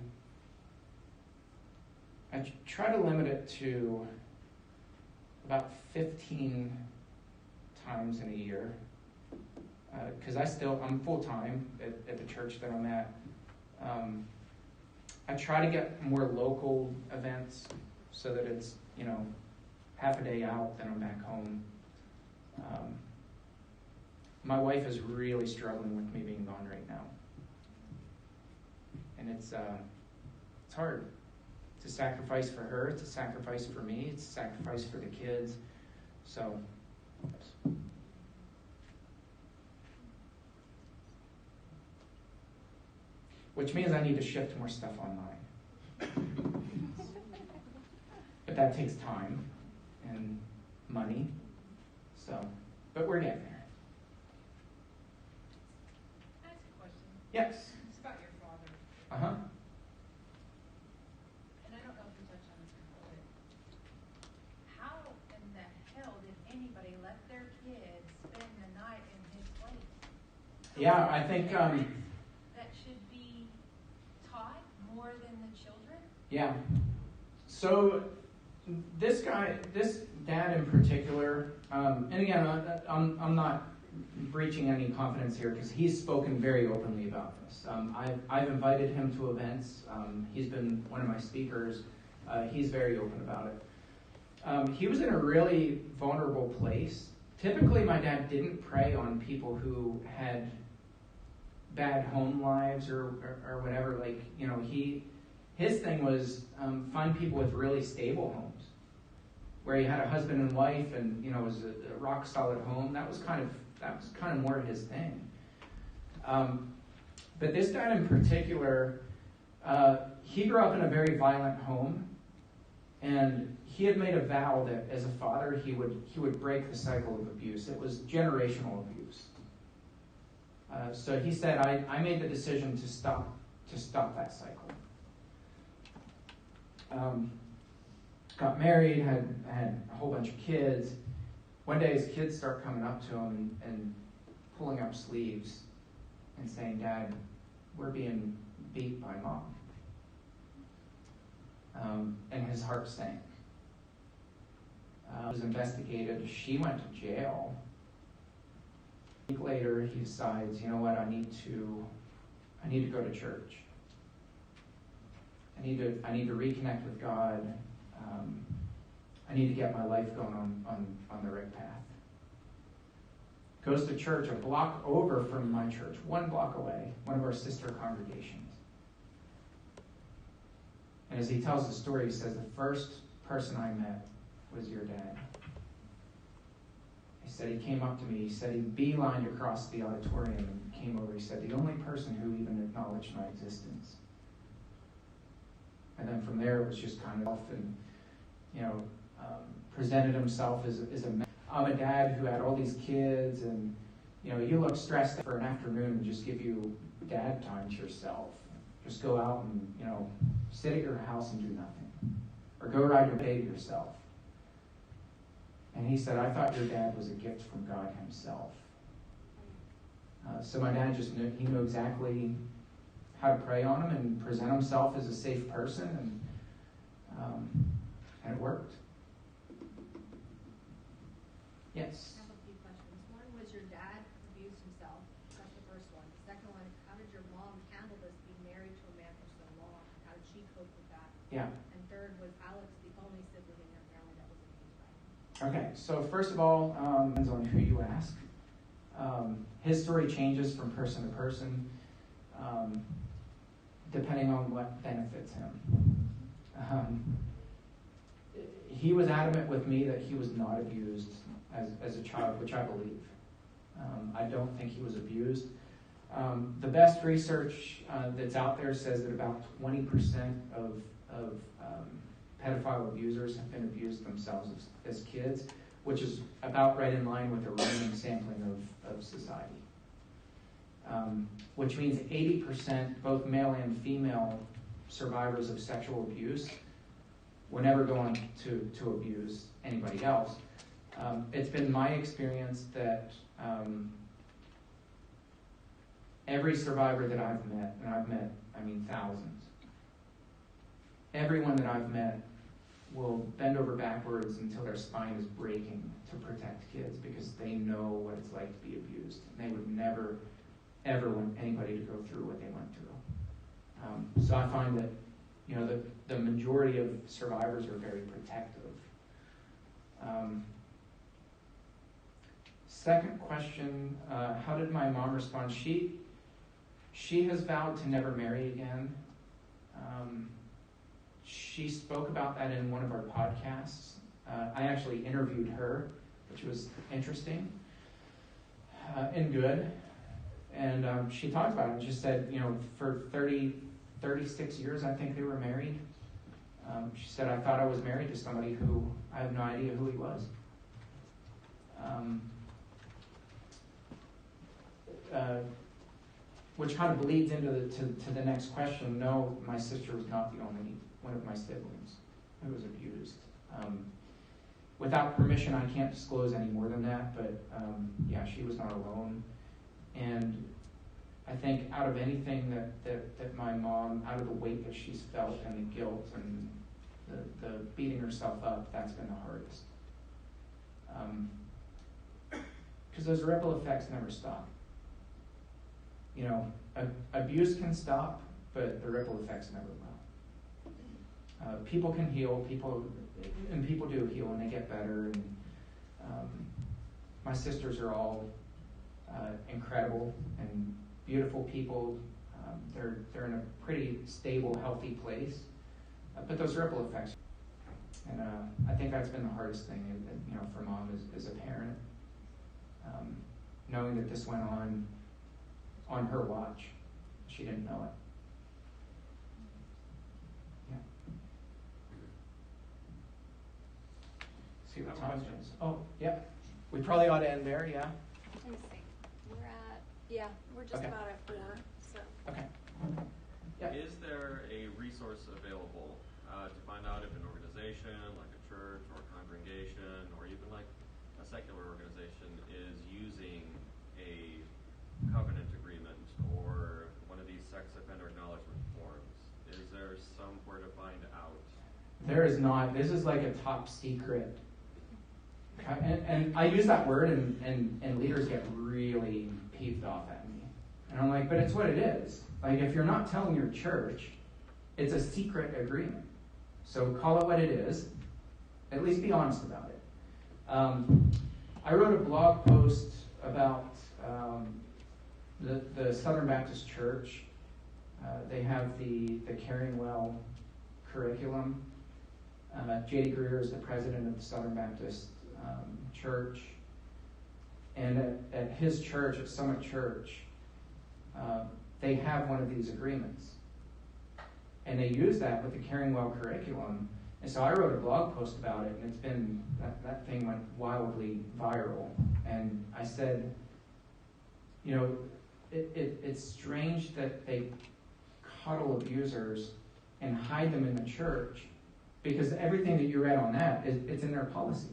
about 15 times in a year, because I'm full-time at the church that I'm at. I try to get more local events so that it's, half a day out, then I'm back home. My wife is really struggling with me being gone right now. And it's hard. It's a sacrifice for her, it's a sacrifice for me, it's a sacrifice for the kids. So Which means I need to shift more stuff online. But that takes time and money. So, but we're getting there.
Can I ask a question?
Yes.
It's about your father.
Uh-huh.
And I don't know if you touched on this before, but how in the hell did anybody let their kids spend the night in his place?
Yeah, I think
That should be taught more than the children?
yeah. So this dad in particular, and again, I'm not breaching any confidence here because he's spoken very openly about this. I've invited him to events. He's been one of my speakers. He's very open about it. He was in a really vulnerable place. Typically, my dad didn't prey on people who had bad home lives or whatever. Like, you know, his thing was find people with really stable homes, where he had a husband and wife, and you know, was a rock solid home. That was kind of more his thing. But this dad in particular, he grew up in a very violent home, and he had made a vow that as a father he would break the cycle of abuse. It was generational abuse. So he said, I made the decision to stop that cycle. Got married, had a whole bunch of kids. One day his kids start coming up to him and pulling up sleeves and saying, "Dad, we're being beat by Mom." And his heart sank. Was investigated. She went to jail. A week later, he decides, you know what? I need to go to church. I need to reconnect with God. I need to get my life going on the right path. Goes to church a block over from my church, 1 block away, one of our sister congregations. And as he tells the story, he says, the first person I met was your dad. He said he came up to me. He said he beelined across the auditorium and came over. He said, the only person who even acknowledged my existence. And then from there, it was just kind of, and you know, presented himself as a man. I'm a dad who had all these kids, and you know, you look stressed for an afternoon and just give you dad time to yourself. Just go out and, you know, sit at your house and do nothing, or go ride your bike yourself. And he said, I thought your dad was a gift from God himself. So my dad just knew, he knew exactly how to pray on him and present himself as a safe person, and it worked. Yes?
I have a few questions. One, was your dad abused himself? That's the first one. The second one, how did your mom handle this, being married to a man for so long? How did she cope with that?
Yeah.
And third, was Alex the only sibling in your family that was abused by him?
Okay, so first of all, depends on who you ask. His story changes from person to person, depending on what benefits him. He was adamant with me that he was not abused as a child, which I believe. I don't think he was abused. The best research that's out there says that about 20% of pedophile abusers have been abused themselves as kids, which is about right in line with the random sampling of society. Which means 80%, both male and female survivors of sexual abuse, will never go on to abuse anybody else. It's been my experience that every survivor that I've met, and I've met, I mean, thousands, everyone that I've met will bend over backwards until their spine is breaking to protect kids because they know what it's like to be abused. And they would never, ever want anybody to go through what they went through. So I find that, you know, the majority of survivors are very protective. Second question, how did my mom respond? She has vowed to never marry again. She spoke about that in one of our podcasts. I actually interviewed her which was interesting and good. And she talked about it, and she said, for 36 years, I think they were married. She said, I thought I was married to somebody who I have no idea who he was. Which kind of bleeds into the next question. No, my sister was not the only one of my siblings who was abused. Without permission, I can't disclose any more than that, but yeah, she was not alone. And I think out of anything that my mom, out of the weight that she's felt and the guilt and the beating herself up, that's been the hardest. Because those ripple effects never stop. Abuse can stop, but the ripple effects never will. People can heal, people do heal, and they get better. And my sisters are all incredible and beautiful people. They're in a pretty stable, healthy place. But those ripple effects, and I think that's been the hardest thing, for mom as a parent, knowing that this went on her watch. She didn't know it. Yeah. See what time it is. Oh, yeah. We probably ought to end there, yeah?
Let me see. We're just
Okay.
about at 4, so.
Okay. Yeah.
Is there a resource available to find out if an organization, like a church or a congregation, or even like a secular organization, is using a covenant agreement or one of these sex offender acknowledgement forms? Is there somewhere to find out?
There is not. This is like a top secret. And I use that word, and leaders get really peeved off at me. And I'm like, but it's what it is. Like, if you're not telling your church, it's a secret agreement. So call it what it is. At least be honest about it. I wrote a blog post about the Southern Baptist Church. They have the Caring Well curriculum. J.D. Greer is the president of the Southern Baptist Church. And at his church, at Summit Church, they have one of these agreements. And they use that with the Caring Well curriculum. And so I wrote a blog post about it, and it's been, that thing went wildly viral. And I said, it's strange that they coddle abusers and hide them in the church, because everything that you read on that, it's in their policy.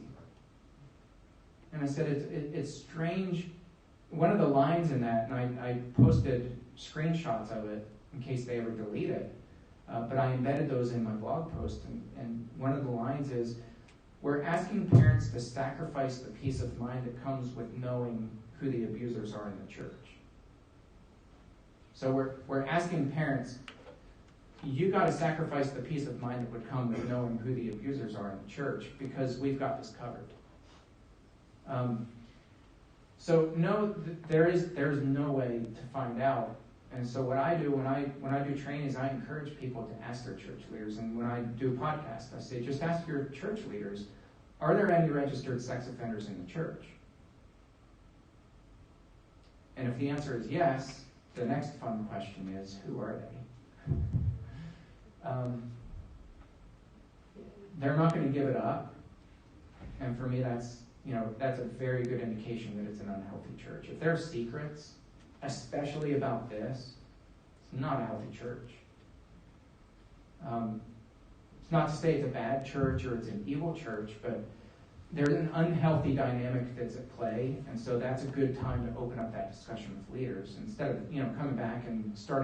And I said, it's strange. One of the lines in that, and I posted screenshots of it in case they ever delete it, but I embedded those in my blog post, and one of the lines is, we're asking parents to sacrifice the peace of mind that comes with knowing who the abusers are in the church. So we're asking parents, you got to sacrifice the peace of mind that would come with knowing who the abusers are in the church, because we've got this covered. So no, there's no way to find out. And so what I do when I do trainings, I encourage people to ask their church leaders. And when I do podcasts, I say, just ask your church leaders, are there any registered sex offenders in the church? And if the answer is yes, the next fun question is, who are they? They're not going to give it up. And for me, that's a very good indication that it's an unhealthy church. If there are secrets, especially about this, it's not a healthy church. It's not to say it's a bad church or it's an evil church, but there's an unhealthy dynamic that's at play, and so that's a good time to open up that discussion with leaders instead of coming back and starting